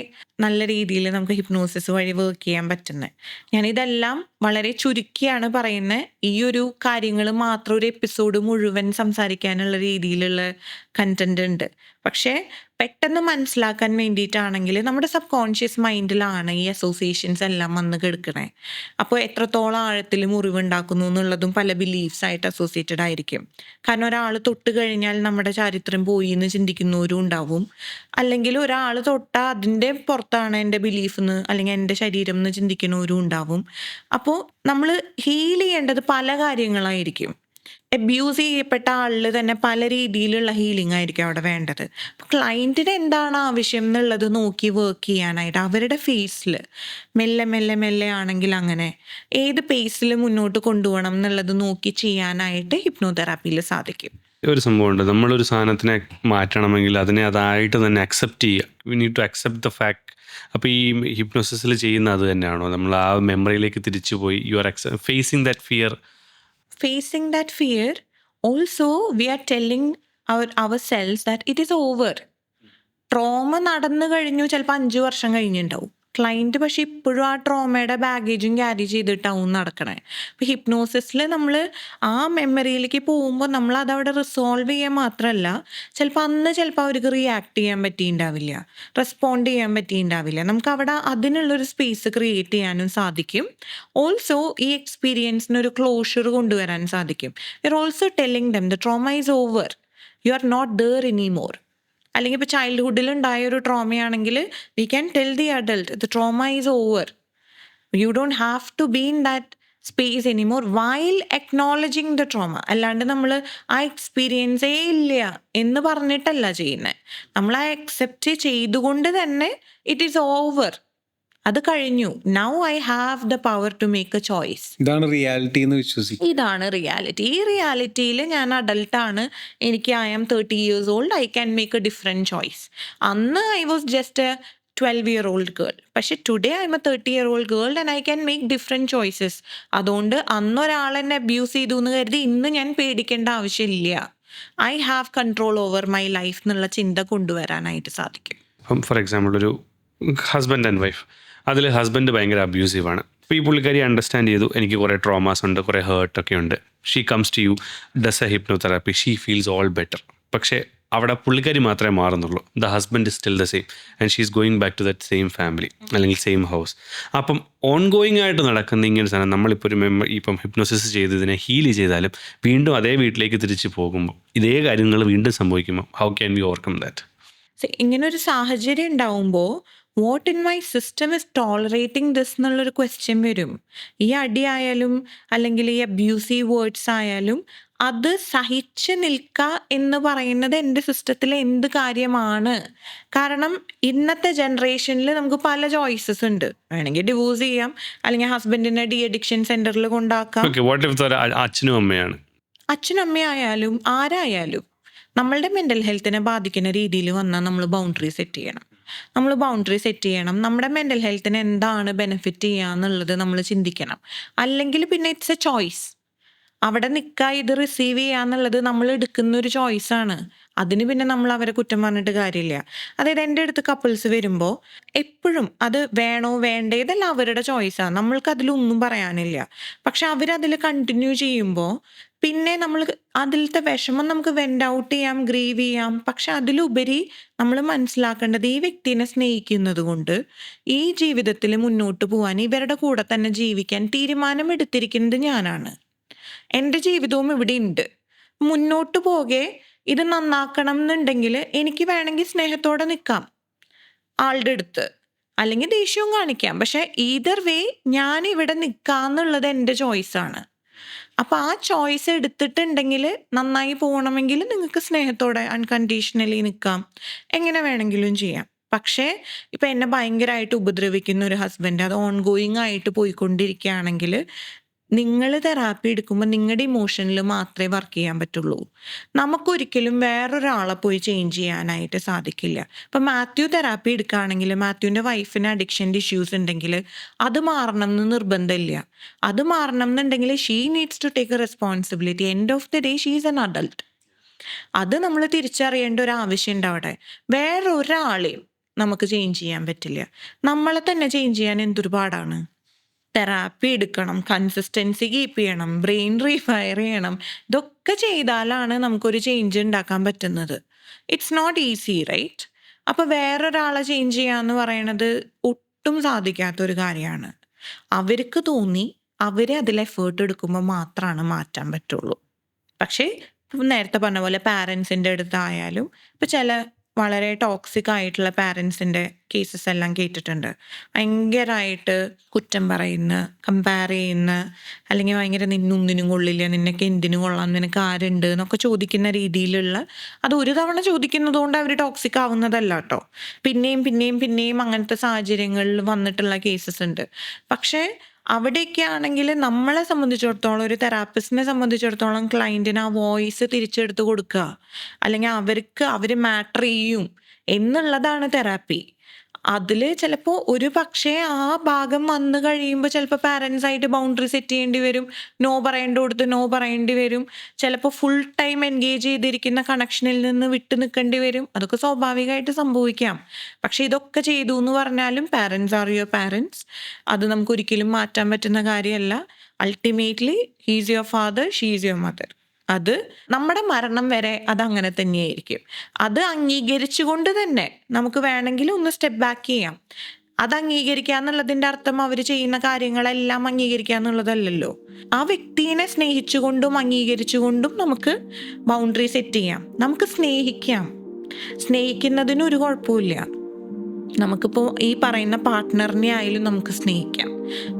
നല്ല രീതിയിൽ നമുക്ക് ഹിപ്നോസിസ് വഴി വർക്ക് ചെയ്യാൻ പറ്റുന്നത്. ഞാനിതെല്ലാം വളരെ ചുരുക്കിയാണ് പറയുന്നത്. ഈ ഒരു കാര്യങ്ങൾ മാത്രം ഒരു എപ്പിസോഡ് മുഴുവൻ സംസാരിക്കാനുള്ള രീതിയിലുള്ള കണ്ടന്റ് ഉണ്ട്. പക്ഷേ പെട്ടെന്ന് മനസ്സിലാക്കാൻ വേണ്ടിയിട്ടാണെങ്കിൽ നമ്മുടെ സബ് കോൺഷ്യസ് മൈൻഡിലാണ് ഈ അസോസിയേഷൻസ് എല്ലാം വന്ന് കിടക്കണേ. അപ്പോൾ എത്രത്തോളം ആഴത്തിൽ മുറിവുണ്ടാക്കുന്നു എന്നുള്ളതും പല ബിലീഫ്സ് ആയിട്ട് അസോസിയേറ്റഡ് ആയിരിക്കും. കാരണം ഒരാൾ തൊട്ട് കഴിഞ്ഞാൽ നമ്മുടെ ചരിത്രം പോയി എന്ന് ചിന്തിക്കുന്നവരും ഉണ്ടാവും. അല്ലെങ്കിൽ ഒരാൾ തൊട്ടാൽ അതിൻ്റെ പുറത്താണ് എൻ്റെ ബിലീഫ് എന്ന് അല്ലെങ്കിൽ എൻ്റെ ശരീരം എന്ന് ചിന്തിക്കുന്നവരും ഉണ്ടാവും. അപ്പോൾ നമ്മൾ ഹീൽ ചെയ്യേണ്ടത് പല കാര്യങ്ങളായിരിക്കും. അബ്യൂസ് ചെയ്യപ്പെട്ട ആളിൽ തന്നെ പല രീതിയിലുള്ള ഹീലിംഗ് ആയിരിക്കും അവിടെ വേണ്ടത്. ക്ലയൻറ്റിന് എന്താണ് ആവശ്യം എന്നുള്ളത് നോക്കി വർക്ക് ചെയ്യാനായിട്ട് അവരുടെ ഫേസിൽ മെല്ലെ മെല്ലെ മെല്ലെ ആണെങ്കിൽ അങ്ങനെ ഏത് പേസിൽ മുന്നോട്ട് കൊണ്ടുപോകണം എന്നുള്ളത് നോക്കി ചെയ്യാനായിട്ട് ഹിപ്നോതെറാപ്പിയിൽ സാധിക്കും. ഒരു സംഭവമുണ്ട്, നമ്മളൊരു സാധനത്തിനെ മാറ്റണമെങ്കിൽ അതിനെ അതായിട്ട് തന്നെ അക്സെപ്റ്റ് ചെയ്യുക. We need to accept the fact. അപ്പോൾ ഈ ഹിപ്നോസിസിൽ ചെയ്യുന്ന അത് തന്നെയാണോ? നമ്മൾ ആ മെമ്മറിയിലേക്ക് തിരിച്ചു പോയി you are facing that fear. Facing that fear, also we are telling ourselves that it is over. Trauma നടന്നു കഴിഞ്ഞു, ചിലപ്പോൾ 5 വർഷം കഴിഞ്ഞിട്ടുണ്ടാവും ക്ലയൻറ്റ്, പക്ഷെ ഇപ്പോഴും ആ ട്രോമയുടെ ബാഗേജും ക്യാരി ചെയ്തിട്ടാവും നടക്കണേ. അപ്പോൾ ഹിപ്നോസിസിൽ നമ്മൾ ആ മെമ്മറിയിലേക്ക് പോകുമ്പോൾ നമ്മൾ അതവിടെ റിസോൾവ് ചെയ്യാൻ മാത്രമല്ല, ചിലപ്പോൾ അവർക്ക് റിയാക്ട് ചെയ്യാൻ പറ്റിയിട്ടുണ്ടാവില്ല, റെസ്പോണ്ട് ചെയ്യാൻ പറ്റിയിട്ടുണ്ടാവില്ല. നമുക്ക് അവിടെ അതിനുള്ളൊരു സ്പേസ് ക്രിയേറ്റ് ചെയ്യാനും സാധിക്കും. ഓൾസോ ഈ എക്സ്പീരിയൻസിനൊരു ക്ലോഷർ കൊണ്ടുവരാൻ സാധിക്കും. We are also telling them the trauma is over, you are not there anymore. അല്ലെങ്കിൽ ഇപ്പോൾ ചൈൽഡ്ഹുഡിൽ ഉണ്ടായ ഒരു ട്രോമയാണെങ്കിൽ we can tell the adult the trauma is over. You don't have to be in that space anymore while acknowledging the trauma. അല്ലാണ്ട് നമ്മൾ ആ എക്സ്പീരിയൻസേ ഇല്ല എന്ന് പറഞ്ഞിട്ടല്ല ചെയ്യുന്നത്. നമ്മൾ ആ അക്സെപ്റ്റ് ചെയ്തുകൊണ്ട് തന്നെ ഇറ്റ് ഈസ് ഓവർ, അത് കഴിഞ്ഞു. Now I have the power to make a choice. ഇതാണ് റിയാലിറ്റി എന്ന് വിശ്വസിക്കും. ഇതാണ് റിയാലിറ്റി. ഈ റിയാലിറ്റിയിൽ ഞാൻ അഡൾട്ടാണ്, എനിക്ക് I am 30 years old, I can make a different choice. അന്ന് I was just a 12-year-old girl, പക്ഷെ today I'm a 30-year-old girl and I can make different choices. അതുകൊണ്ട് അന്നൊരാൾ എന്നെ അബ്യൂസ് ചെയ്തു എന്ന് കരുതി ഇന്ന് ഞാൻ പേടിക്കേണ്ട ആവശ്യമില്ല. I have control over my life എന്നുള്ള ചിന്ത കൊണ്ടുവരാനായിട്ട് സാധിക്കും. ഫോർ എക്സാമ്പിൾ ഒരു ഹസ്ബൻഡ് ആൻഡ് വൈഫ്, അതിൽ ഹസ്ബൻഡ് ഭയങ്കര അബ്യൂസീവാണ്. അപ്പോൾ ഈ പുള്ളിക്കാരി അണ്ടർസ്റ്റാൻഡ് ചെയ്തു, എനിക്ക് കുറേ ട്രോമാസ് ഉണ്ട്, കുറേ ഹേർട്ടൊക്കെ ഉണ്ട്. She comes to you, does a hypnotherapy, she feels all better. പക്ഷേ അവിടെ പുള്ളിക്കാരി മാത്രമേ മാറുന്നുള്ളൂ. The husband is still the same and she is going back to that same family അല്ലെങ്കിൽ സെയിം ഹൗസ്. അപ്പം ഓൺഗോയിങ് ആയിട്ട് നടക്കുന്ന ഇങ്ങനെ സാധനം നമ്മളിപ്പോൾ ഒരു ഇപ്പം ഹിപ്നോസിസ് ചെയ്ത് ഇതിനെ ഹീൽ ചെയ്താലും വീണ്ടും അതേ വീട്ടിലേക്ക് തിരിച്ച് പോകുമ്പോൾ ഇതേ കാര്യങ്ങൾ വീണ്ടും സംഭവിക്കുമ്പോൾ how can we overcome that? ഇങ്ങനൊരു സാഹചര്യം ഉണ്ടാവുമ്പോൾ what in my system is tolerating this എന്നുള്ളൊരു ക്വസ്റ്റ്യൻ വരും. ഈ അടിയായാലും അല്ലെങ്കിൽ ഈ അബ്യൂസീവ് വേർഡ്സ് ആയാലും അത് സഹിച്ച് നിൽക്കുക എന്ന് പറയുന്നത് എൻ്റെ സിസ്റ്റത്തിൽ എന്ത് കാര്യമാണ്? കാരണം ഇന്നത്തെ ജനറേഷനിൽ നമുക്ക് പല ചോയ്സസ് ഉണ്ട്. വേണമെങ്കിൽ ഡിവോഴ്സ് ചെയ്യാം, അല്ലെങ്കിൽ ഹസ്ബൻഡിനെ ഡി അഡിക്ഷൻ സെന്ററിൽ കൊണ്ടാക്കാം. അച്ഛനും അമ്മയാണ്, അച്ഛനും അമ്മയായാലും ആരായാലും നമ്മളുടെ മെൻ്റൽ ഹെൽത്തിനെ ബാധിക്കുന്ന രീതിയിൽ വന്നാൽ നമ്മൾ ബൗണ്ടറി സെറ്റ് ചെയ്യണം. നമ്മുടെ മെൻ്റൽ ഹെൽത്തിന് എന്താണ് ബെനിഫിറ്റ് ചെയ്യുക എന്നുള്ളത് നമ്മൾ ചിന്തിക്കണം. അല്ലെങ്കിൽ പിന്നെ ഇറ്റ്സ് എ ചോയ്സ്. അവിടെ നിൽക്കുക, ഇത് റിസീവ് ചെയ്യുക എന്നുള്ളത് നമ്മൾ എടുക്കുന്ന ഒരു ചോയ്സാണ്. അതിന് പിന്നെ നമ്മൾ അവരെ കുറ്റം പറഞ്ഞിട്ട് കാര്യമില്ല. അതായത് എൻ്റെ അടുത്ത് കപ്പിൾസ് വരുമ്പോൾ എപ്പോഴും അത് വേണോ വേണ്ടേ ഇതെല്ലാം അവരുടെ ചോയ്സാണ്, നമ്മൾക്ക് അതിലൊന്നും പറയാനില്ല. പക്ഷെ അവരതിൽ കണ്ടിന്യൂ ചെയ്യുമ്പോൾ പിന്നെ നമ്മൾ അതിലത്തെ വിഷമം നമുക്ക് വെൻഡ് ഔട്ട് ചെയ്യാം, ഗ്രീവ് ചെയ്യാം. പക്ഷെ അതിലുപരി നമ്മൾ മനസ്സിലാക്കേണ്ടത് ഈ വ്യക്തിനെ സ്നേഹിക്കുന്നത് കൊണ്ട് ഈ ജീവിതത്തിൽ മുന്നോട്ട് പോകാൻ, ഇവരുടെ കൂടെ തന്നെ ജീവിക്കാൻ തീരുമാനമെടുത്തിരിക്കുന്നത് ഞാനാണ്. എൻ്റെ ജീവിതവും ഇവിടെ ഉണ്ട്. മുന്നോട്ട് പോകെ ഇത് നന്നാക്കണം എന്നുണ്ടെങ്കിൽ എനിക്ക് വേണമെങ്കിൽ സ്നേഹത്തോടെ നിൽക്കാം ആളുടെ അടുത്ത്, അല്ലെങ്കിൽ ദേഷ്യവും കാണിക്കാം. പക്ഷെ ഈതർ വേ ഞാൻ ഇവിടെ നിൽക്കാന്നുള്ളത് എൻ്റെ ചോയ്സാണ്. അപ്പോൾ ആ ചോയ്സ് എടുത്തിട്ടുണ്ടെങ്കിൽ നന്നായി പോകണമെങ്കിൽ നിങ്ങൾക്ക് സ്നേഹത്തോടെ അൺകണ്ടീഷണലി നിൽക്കാം, എങ്ങനെ വേണമെങ്കിലും ചെയ്യാം. പക്ഷേ ഇപ്പം എന്നെ ഭയങ്കരമായിട്ട് ഉപദ്രവിക്കുന്ന ഒരു ഹസ്ബൻഡ് അത് ഓൺഗോയിങ് ആയിട്ട് പോയിക്കൊണ്ടിരിക്കുകയാണെങ്കിൽ നിങ്ങൾ തെറാപ്പി എടുക്കുമ്പോൾ നിങ്ങളുടെ ഇമോഷനിൽ മാത്രമേ വർക്ക് ചെയ്യാൻ പറ്റുള്ളൂ. നമുക്കൊരിക്കലും വേറൊരാളെ പോയി ചേഞ്ച് ചെയ്യാനായിട്ട് സാധിക്കില്ല. ഇപ്പം മാത്യു തെറാപ്പി എടുക്കുകയാണെങ്കിൽ മാത്യുവിൻ്റെ വൈഫിന് അഡിക്ഷൻ്റെ ഇഷ്യൂസ് ഉണ്ടെങ്കിൽ അത് മാറണം എന്ന് നിർബന്ധമില്ല. അത് മാറണം എന്നുണ്ടെങ്കിൽ she needs to take a responsibility. End of the day she is an adult. അത് നമ്മൾ തിരിച്ചറിയേണ്ട ഒരു ആവശ്യമുണ്ട് അവിടെ. വേറൊരാളെയും നമുക്ക് ചേഞ്ച് ചെയ്യാൻ പറ്റില്ല. നമ്മളെ തന്നെ ചേഞ്ച് ചെയ്യാൻ എന്തൊരു പാടാണ്. തെറാപ്പി എടുക്കണം, കൺസിസ്റ്റൻസി കീപ്പ് ചെയ്യണം, ബ്രെയിൻ റീഫയർ ചെയ്യണം. ഇതൊക്കെ ചെയ്താലാണ് നമുക്കൊരു ചേഞ്ച് ഉണ്ടാക്കാൻ പറ്റുന്നത്. It's not easy, right? അപ്പോൾ വേറൊരാളെ ചേഞ്ച് ചെയ്യാന്ന് പറയണത് ഒട്ടും സാധിക്കാത്തൊരു കാര്യമാണ്. അവർക്ക് തോന്നി അവർ അതിൽ എഫേർട്ട് എടുക്കുമ്പോൾ മാത്രമാണ് മാറ്റാൻ പറ്റുള്ളൂ. പക്ഷേ നേരത്തെ പറഞ്ഞ പോലെ പാരൻസിൻ്റെ അടുത്തായാലും ഇപ്പം ചില വളരെ ടോക്സിക് ആയിട്ടുള്ള പാരൻസിൻ്റെ കേസസ് എല്ലാം കേട്ടിട്ടുണ്ട്. ഭയങ്കരമായിട്ട് കുറ്റം പറയുന്ന, കമ്പയർ ചെയ്യുന്ന, അല്ലെങ്കിൽ ഭയങ്കര നിന്നൊന്നിനും കൊള്ളില്ല, നിനക്ക് എന്തിനും കൊള്ളാം, നിനക്ക് ആരുണ്ട് എന്നൊക്കെ ചോദിക്കുന്ന രീതിയിലുള്ള, അത് ഒരു തവണ ചോദിക്കുന്നത് കൊണ്ട് അവർ ടോക്സിക് ആവുന്നതല്ല കേട്ടോ. പിന്നെയും പിന്നെയും പിന്നെയും അങ്ങനത്തെ സാഹചര്യങ്ങളിൽ വന്നിട്ടുള്ള കേസസ് ഉണ്ട്. പക്ഷേ അവിടെയൊക്കെ ആണെങ്കിൽ നമ്മളെ സംബന്ധിച്ചിടത്തോളം, ഒരു തെറാപ്പിസ്റ്റിനെ സംബന്ധിച്ചിടത്തോളം ക്ലയൻറ്റിന് ആ വോയിസ് തിരിച്ചെടുത്ത് കൊടുക്കുക, അല്ലെങ്കിൽ അവർ മാറ്റർ ചെയ്യും എന്നുള്ളതാണ് തെറാപ്പി. അതിൽ ചിലപ്പോൾ ഒരു പക്ഷേ ആ ഭാഗം വന്നു കഴിയുമ്പോൾ ചിലപ്പോൾ പാരൻസായിട്ട് ബൗണ്ടറി സെറ്റ് ചെയ്യേണ്ടി വരും, നോ പറയേണ്ടി വരും. ചിലപ്പോൾ ഫുൾ ടൈം എൻഗേജ് ചെയ്തിരിക്കുന്ന കണക്ഷനിൽ നിന്ന് വിട്ടു നിൽക്കേണ്ടി വരും. അതൊക്കെ സ്വാഭാവികമായിട്ട് സംഭവിക്കാം. പക്ഷെ ഇതൊക്കെ ചെയ്തു എന്ന് പറഞ്ഞാലും പാരൻസ് ആർ യുവർ പാരൻസ്. അത് നമുക്ക് ഒരിക്കലും മാറ്റാൻ പറ്റുന്ന കാര്യമല്ല. Ultimately he's your father, she is your mother. അത് നമ്മുടെ മരണം വരെ അതങ്ങനെ തന്നെയായിരിക്കും. അത് അംഗീകരിച്ചുകൊണ്ട് തന്നെ നമുക്ക് വേണമെങ്കിൽ ഒന്ന് സ്റ്റെപ്പ് ബാക്ക് ചെയ്യാം. അത് അംഗീകരിക്കുക എന്നുള്ളതിൻ്റെ അർത്ഥം അവർ ചെയ്യുന്ന കാര്യങ്ങളെല്ലാം അംഗീകരിക്കുക എന്നുള്ളതല്ലല്ലോ. ആ വ്യക്തിയെ സ്നേഹിച്ചുകൊണ്ടും അംഗീകരിച്ചുകൊണ്ടും നമുക്ക് ബൗണ്ടറി സെറ്റ് ചെയ്യാം. നമുക്ക് സ്നേഹിക്കാം. സ്നേഹിക്കുന്നതിന് ഒരു കുഴപ്പമില്ല. നമുക്കിപ്പോൾ ഈ പറയുന്ന പാർട്ട്ണറിനെ ആയാലും നമുക്ക് സ്നേഹിക്കാം.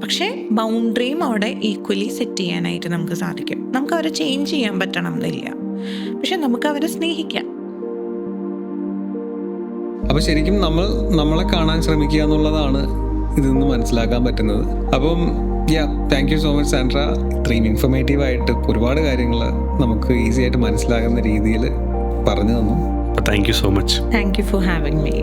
പക്ഷേ ബൗണ്ടറിയും അവിടെ ഈക്വലി സെറ്റ് ചെയ്യാനായിട്ട് നമുക്ക് സാധിക്കും. നമുക്ക് അവരെ ചേഞ്ച് ചെയ്യാൻ പറ്റണം എന്നില്ല, പക്ഷെ നമുക്ക് അവരെ സ്നേഹിക്കാം. അപ്പൊ ശരിക്കും നമ്മളെ കാണാൻ ശ്രമിക്കുക എന്നുള്ളതാണ് ഇതിൽ നിന്ന് മനസ്സിലാക്കാൻ പറ്റുന്നത്. അപ്പം thank you so much Sandra. ഇത്രയും ഇൻഫോർമേറ്റീവ് ആയിട്ട് ഒരുപാട് കാര്യങ്ങൾ നമുക്ക് ഈസി ആയിട്ട് മനസ്സിലാകുന്ന രീതിയിൽ പറഞ്ഞു തന്നു. Thank you so much. Thank you four having me.